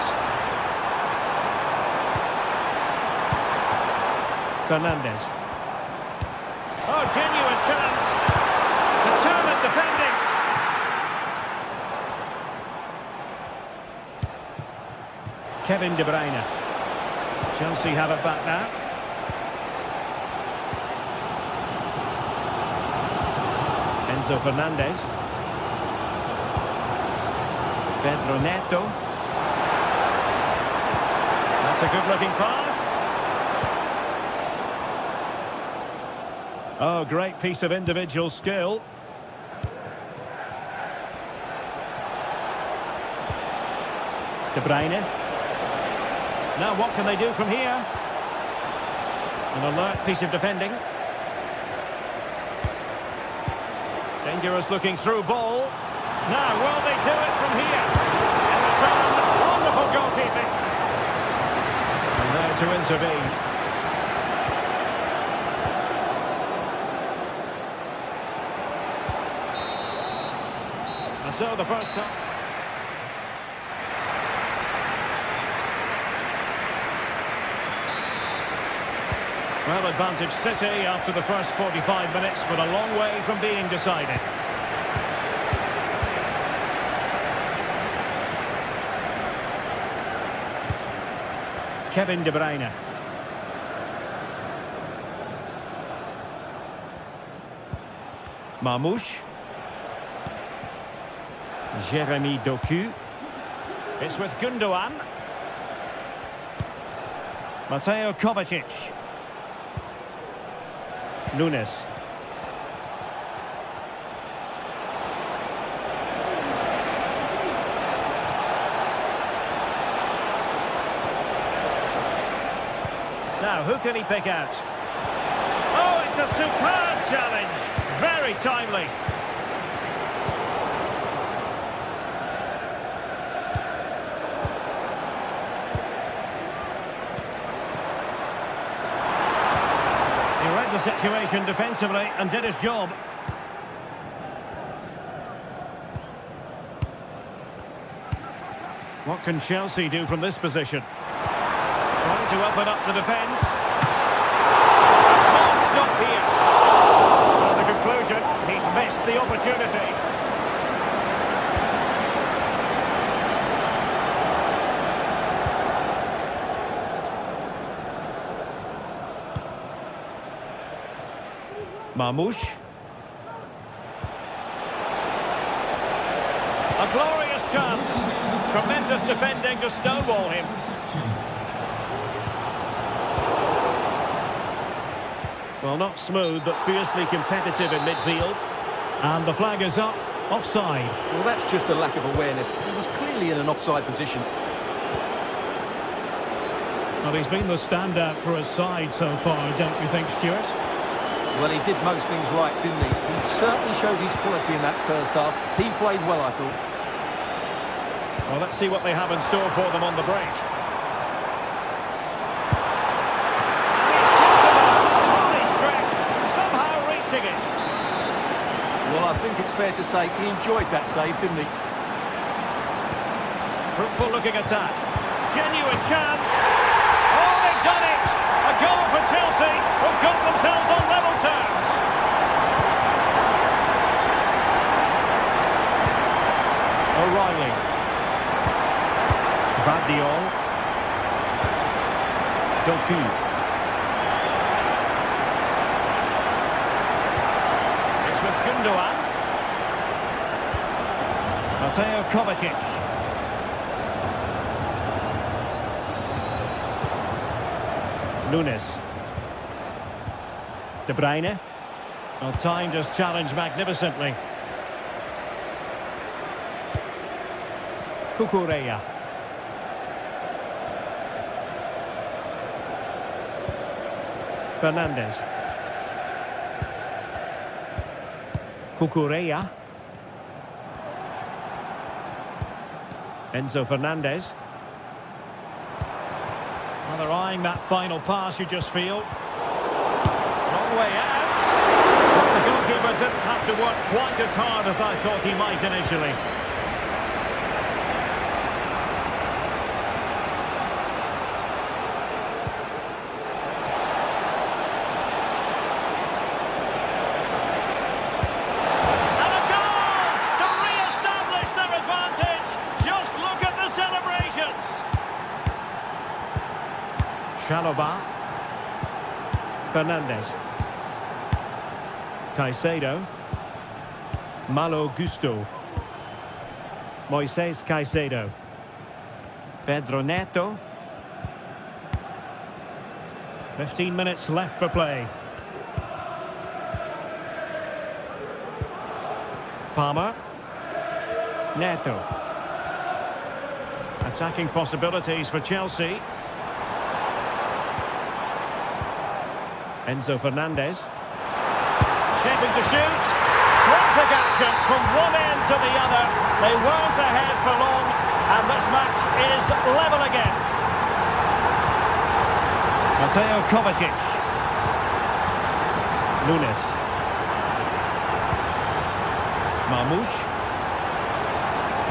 Fernandes. Oh, genuine chance. Determined defending. Kevin De Bruyne. Chelsea have it back now. Enzo Fernandez. Pedro Neto. That's a good-looking pass. Oh, great piece of individual skill. De Bruyne. Now what can they do from here? An alert piece of defending. Dangerous looking through ball. Now will they do it from here? In the zone, wonderful goalkeeping. And there to intervene. And so the first time. Well, advantage City after the first 45 minutes, but a long way from being decided. Kevin De Bruyne. Marmouche. Jeremy Doku. It's with Gundogan. Mateo Kovacic. Nunes. Now, who can he pick out? Oh, it's a superb challenge. Very timely. The situation defensively and did his job. What can Chelsea do from this position? Trying to open up the defence. Stop here. Well, the conclusion, he's missed the opportunity. Marmouche. A glorious chance. Tremendous defending to stonewall him. Well, not smooth, but fiercely competitive in midfield. And the flag is up. Offside. Well, that's just a lack of awareness. He was clearly in an offside position. Well, he's been the standout for his side so far, don't you think, Stuart? Well, he did most things right, didn't he? He certainly showed his quality in that first half. He played well, I thought. Well, let's see what they have in store for them on the break. He's stretched, somehow reaching it. Well, I think it's fair to say he enjoyed that save, didn't he? Fruitful looking attack. Genuine chance. Oh, they've done it. A goal for Chelsea, who've got themselves on level terms. O'Reilly. Vardiol. Doku. It's with Gundogan. Mateo Kovacic. Nunes. De Bruyne. Well, timed his challenge magnificently. Cucurella. Fernandes. Cucurella. Enzo Fernandez. Well, they're eyeing that final pass, you just feel. Long way out. But the goalkeeper didn't have to work quite as hard as I thought he might initially. Chalobah. Fernandez. Caicedo. Malo Gusto. Moises Caicedo. Pedro Neto. 15 minutes left for play. Palmer. Neto. Attacking possibilities for Chelsea. Enzo Fernandez. Shaping to shoot. Frantic action from one end to the other. They weren't ahead for long, and this match is level again. Mateo Kovacic. Nunes. Marmoush.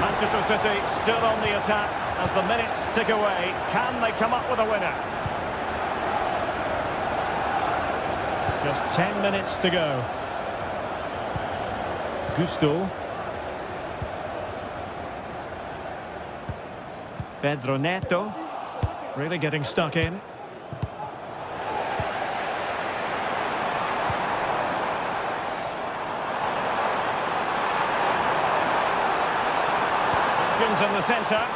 Manchester City still on the attack as the minutes tick away. Can they come up with a winner? Just 10 minutes to go. Gusto. Pedro Neto. Really getting stuck in. Options in the centre.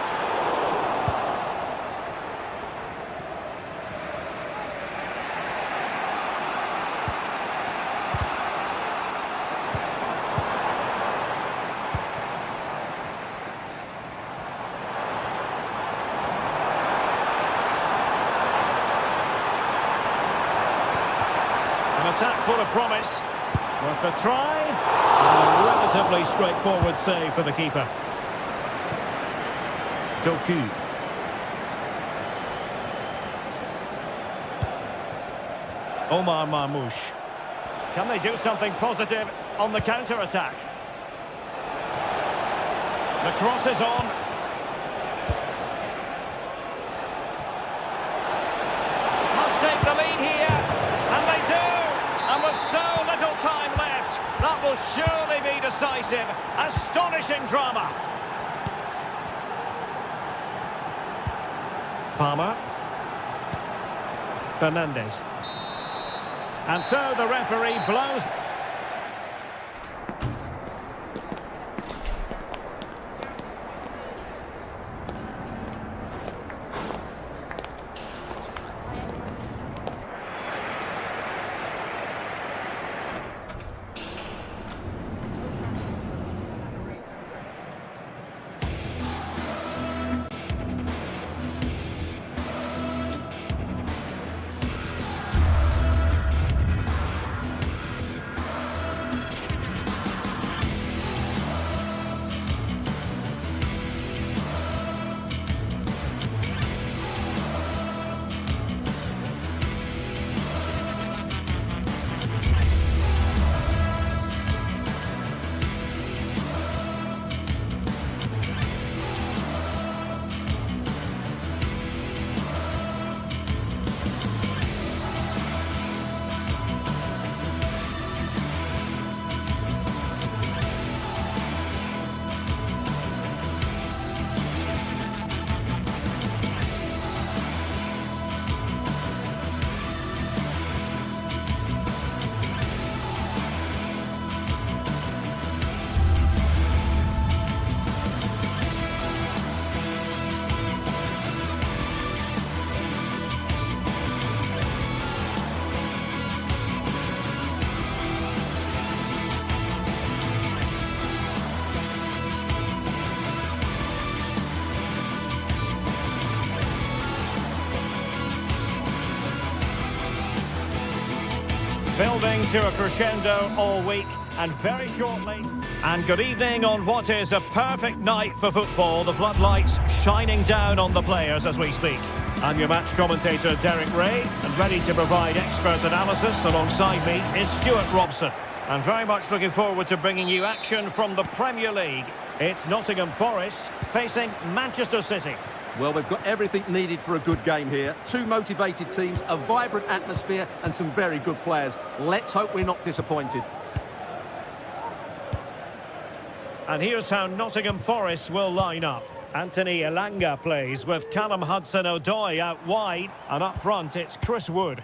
Attack full of promise. Worth a try. And a relatively straightforward save for the keeper. Doku. Omar Marmoush. Can they do something positive on the counter-attack? The cross is on. Must take the lead here. And they do. And with so little time left, that will surely be decisive. Astonishing drama. Palmer. Fernandez. And so the referee blows. Building to a crescendo all week, and very shortly. And good evening on what is a perfect night for football. The floodlights shining down on the players as we speak. I'm your match commentator, Derek Ray, and ready to provide expert analysis. Alongside me is Stuart Robson. I'm very much looking forward to bringing you action from the Premier League. It's Nottingham Forest facing Manchester City. Well, we've got everything needed for a good game here. Two motivated teams, a vibrant atmosphere and some very good players. Let's hope we're not disappointed. And here's how Nottingham Forest will line up. Anthony Elanga plays with Callum Hudson-Odoi out wide. And up front, it's Chris Wood.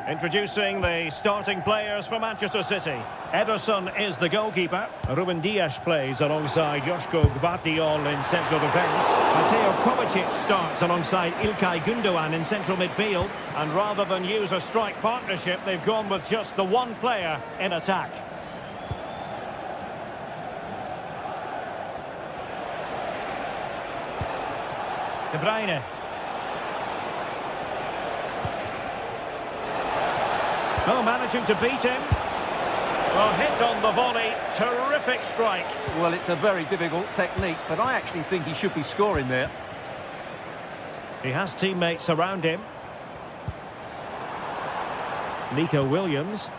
Introducing the starting players for Manchester City. Ederson is the goalkeeper. Ruben Dias plays alongside Joško Gvardiol in central defence. Mateo Kovacic starts alongside Ilkay Gundogan in central midfield. And rather than use a strike partnership, they've gone with just the one player in attack. De Bruyne. Oh, managing to beat him. Well, hit on the volley. Terrific strike. Well, it's a very difficult technique, but I actually think he should be scoring there. He has teammates around him. Nico Williams.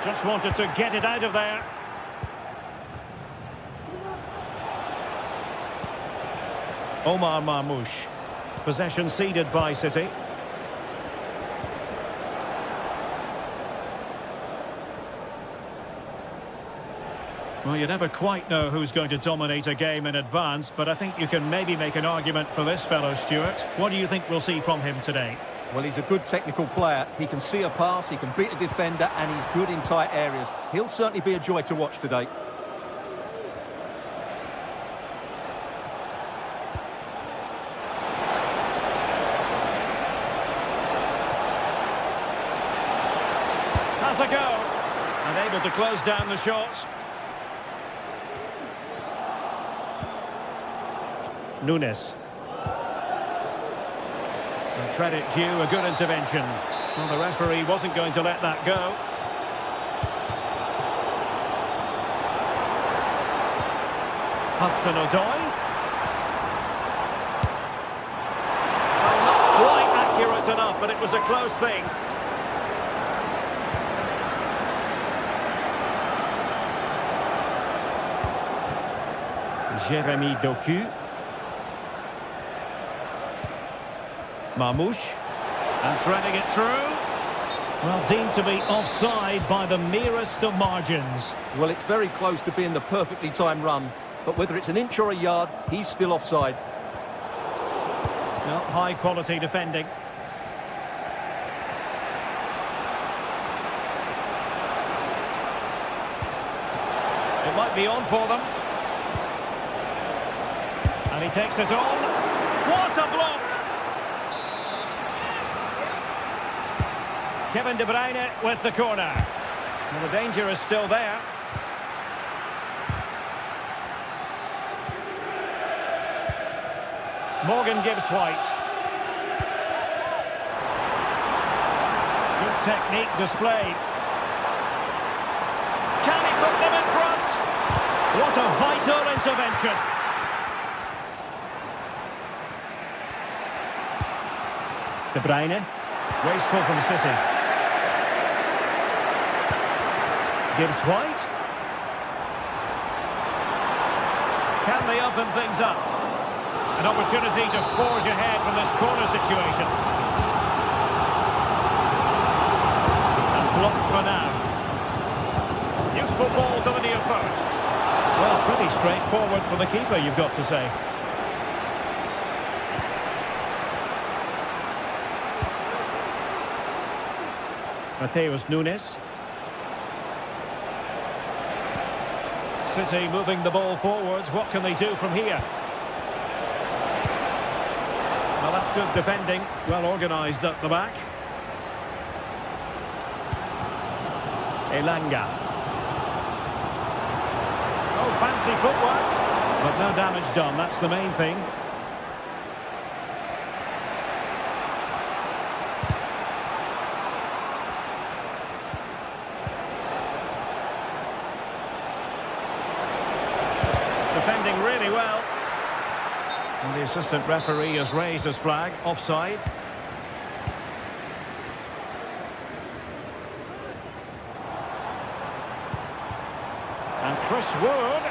Just wanted to get it out of there. Omar Marmoush. Possession ceded by City. Well, you never quite know who's going to dominate a game in advance, but I think you can maybe make an argument for this fellow, Stuart. What do you think we'll see from him today? Well, he's a good technical player. He can see a pass, he can beat a defender, and he's good in tight areas. He'll certainly be a joy to watch today. Has a go. And able to close down the shots. Nunes. And credit due, a good intervention. Well, the referee wasn't going to let that go. Hudson-Odoi. Well, not quite accurate enough, but it was a close thing. Jeremy Doku. Marmoush, and threading it through. Well, deemed to be offside by the merest of margins. Well, it's very close to being the perfectly timed run, but whether it's an inch or a yard, he's still offside. Well, high quality defending. It might be on for them. And he takes it on. What a block! Kevin De Bruyne with the corner. Well, the danger is still there. Morgan gives White. Good technique displayed. Can he put them in front? What a vital intervention. De Bruyne. Wasteful from City. Gives White. Can they open things up? An opportunity to forge ahead from this corner situation. And blocked for now. Useful ball to the near post. Well, pretty straightforward for the keeper, you've got to say. Mateus Nunes. City moving the ball forwards. What can they do from here? Well, that's good defending. Well organised at the back. Elanga. Oh, fancy footwork. But no damage done. That's the main thing. Defending really well. And the assistant referee has raised his flag. Offside. And Chris Wood.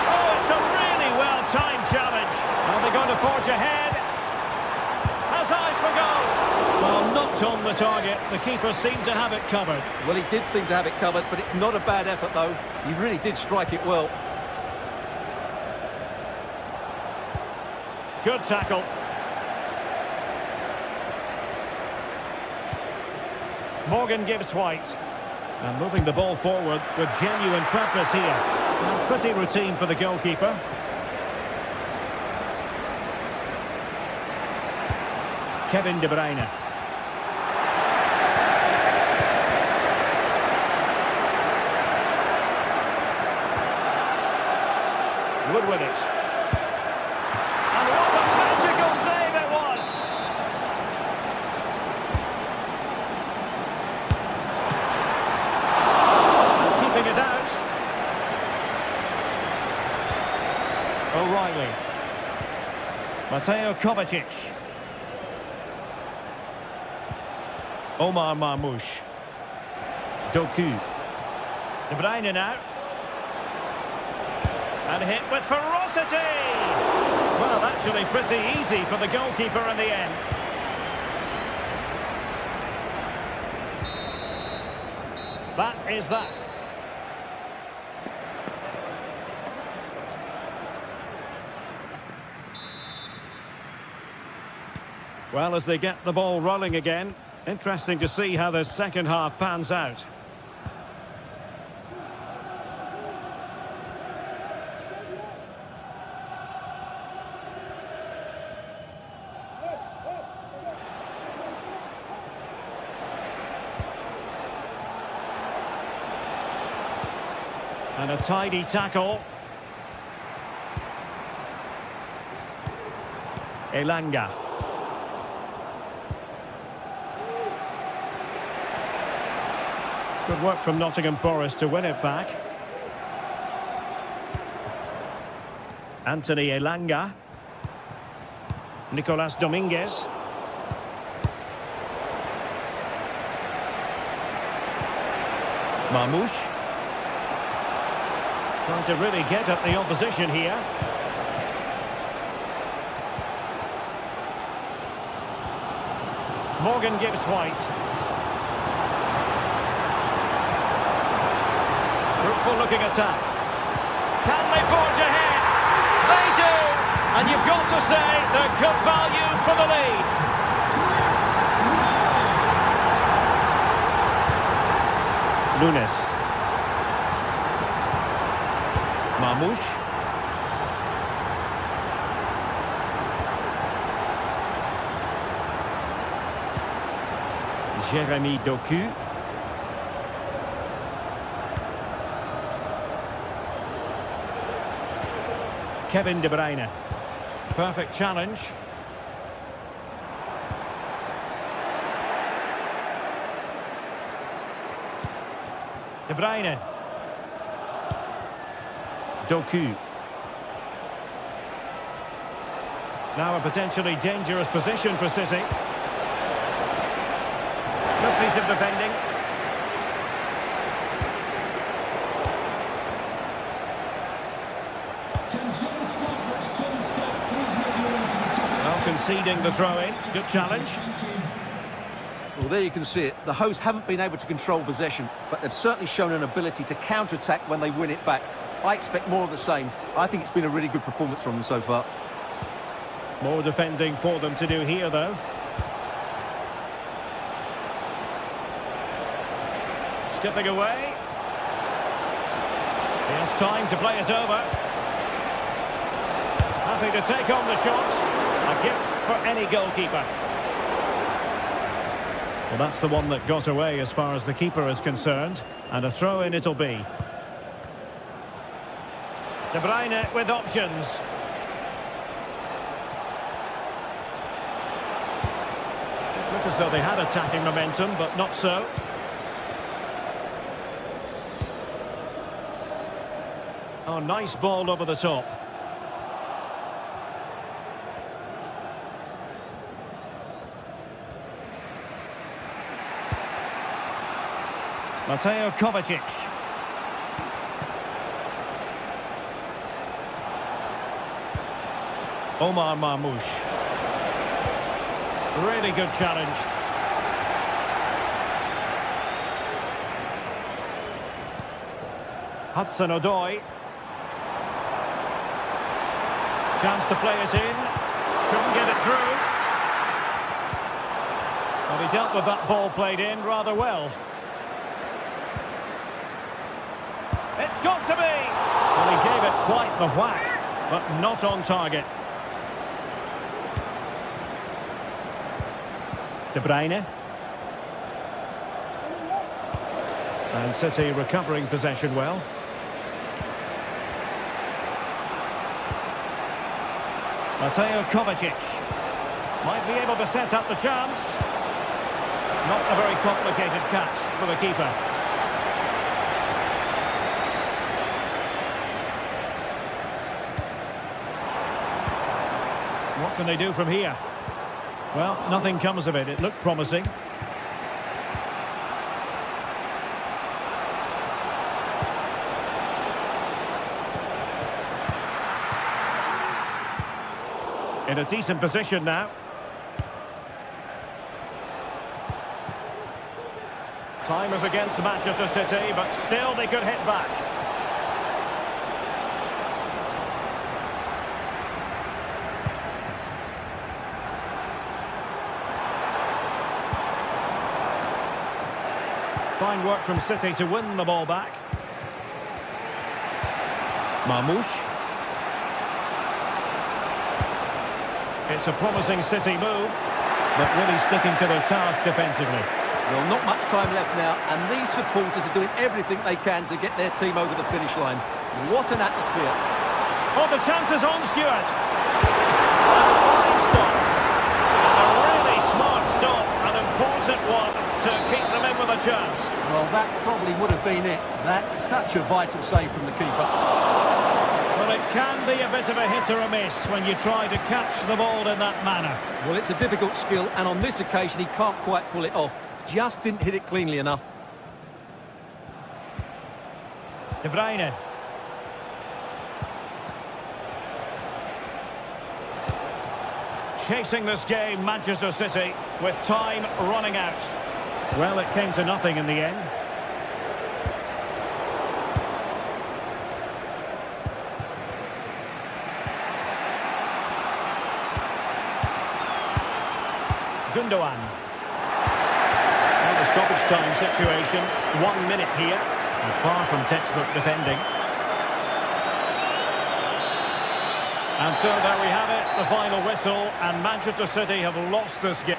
Oh, it's a really well-timed challenge. Are they going to forge ahead? Has eyes for goal. Well, not on the target. The keeper seemed to have it covered. Well, he did seem to have it covered, but it's not a bad effort, though. He really did strike it well. Good tackle. Morgan gives White. And moving the ball forward with genuine purpose here. And pretty routine for the goalkeeper. Kevin De Bruyne. Wood with it. And what a magical save it was! And keeping it out. O'Reilly. Mateo Kovacic. Omar Marmoush. Doku. De Bruyne now. And hit with ferocity! Well, actually pretty easy for the goalkeeper in the end. That is that. Well, as they get the ball rolling again, interesting to see how the second half pans out. And a tidy tackle. Elanga. Good work from Nottingham Forest to win it back. Anthony Elanga. Nicolas Dominguez. Marmoush. Trying to really get at the opposition here. Morgan gives White. Fruitful looking attack. Can they forge ahead? They do! And you've got to say they're good value for the lead. Nunes. Marmoush. Jérémy Doku. Kevin De Bruyne. Perfect challenge. De Bruyne. Doku. Now a potentially dangerous position for City. Good piece of defending. Well, conceding the throw-in. Good challenge. Well, there you can see it. The hosts haven't been able to control possession, but they've certainly shown an ability to counter-attack when they win it back. I expect more of the same. I think it's been a really good performance from them so far. More defending for them to do here, though. Skipping away. He has time to play it over. Happy to take on the shot. A gift for any goalkeeper. Well, that's the one that got away as far as the keeper is concerned. And a throw-in it'll be. De Bruyne with options. It looked as though they had attacking momentum, but not so. Oh, nice ball over the top. Mateo Kovacic. Omar Marmoush. Really good challenge. Hudson-Odoi. Chance to play it in. Couldn't get it through. Well, he dealt with that ball played in rather well. It's got to be! Well, he gave it quite the whack, but not on target. De Bruyne. And City recovering possession well. Mateo Kovacic might be able to set up the chance. Not a very complicated catch for the keeper. What can they do from here? Well, nothing comes of it. It looked promising. In a decent position now. Time is against Manchester City, but still they could hit back. Fine work from City to win the ball back. Marmoush. It's a promising City move, but really sticking to their task defensively. Well, not much time left now, and these supporters are doing everything they can to get their team over the finish line. What an atmosphere. Oh, the chance is on, Stuart. A fine stop. A really smart stop, an important one to keep them in with a chance. Well, that probably would have been it. That's such a vital save from the keeper. Well, it can be a bit of a hit or a miss when you try to catch the ball in that manner. Well, it's a difficult skill, and on this occasion he can't quite pull it off. Just didn't hit it cleanly enough. De Bruyne. Chasing this game, Manchester City, with time running out. Well, it came to nothing in the end. Gundogan. Well, the stoppage time situation, 1 minute here. And far from textbook defending. And so there we have it, the final whistle, and Manchester City have lost this game.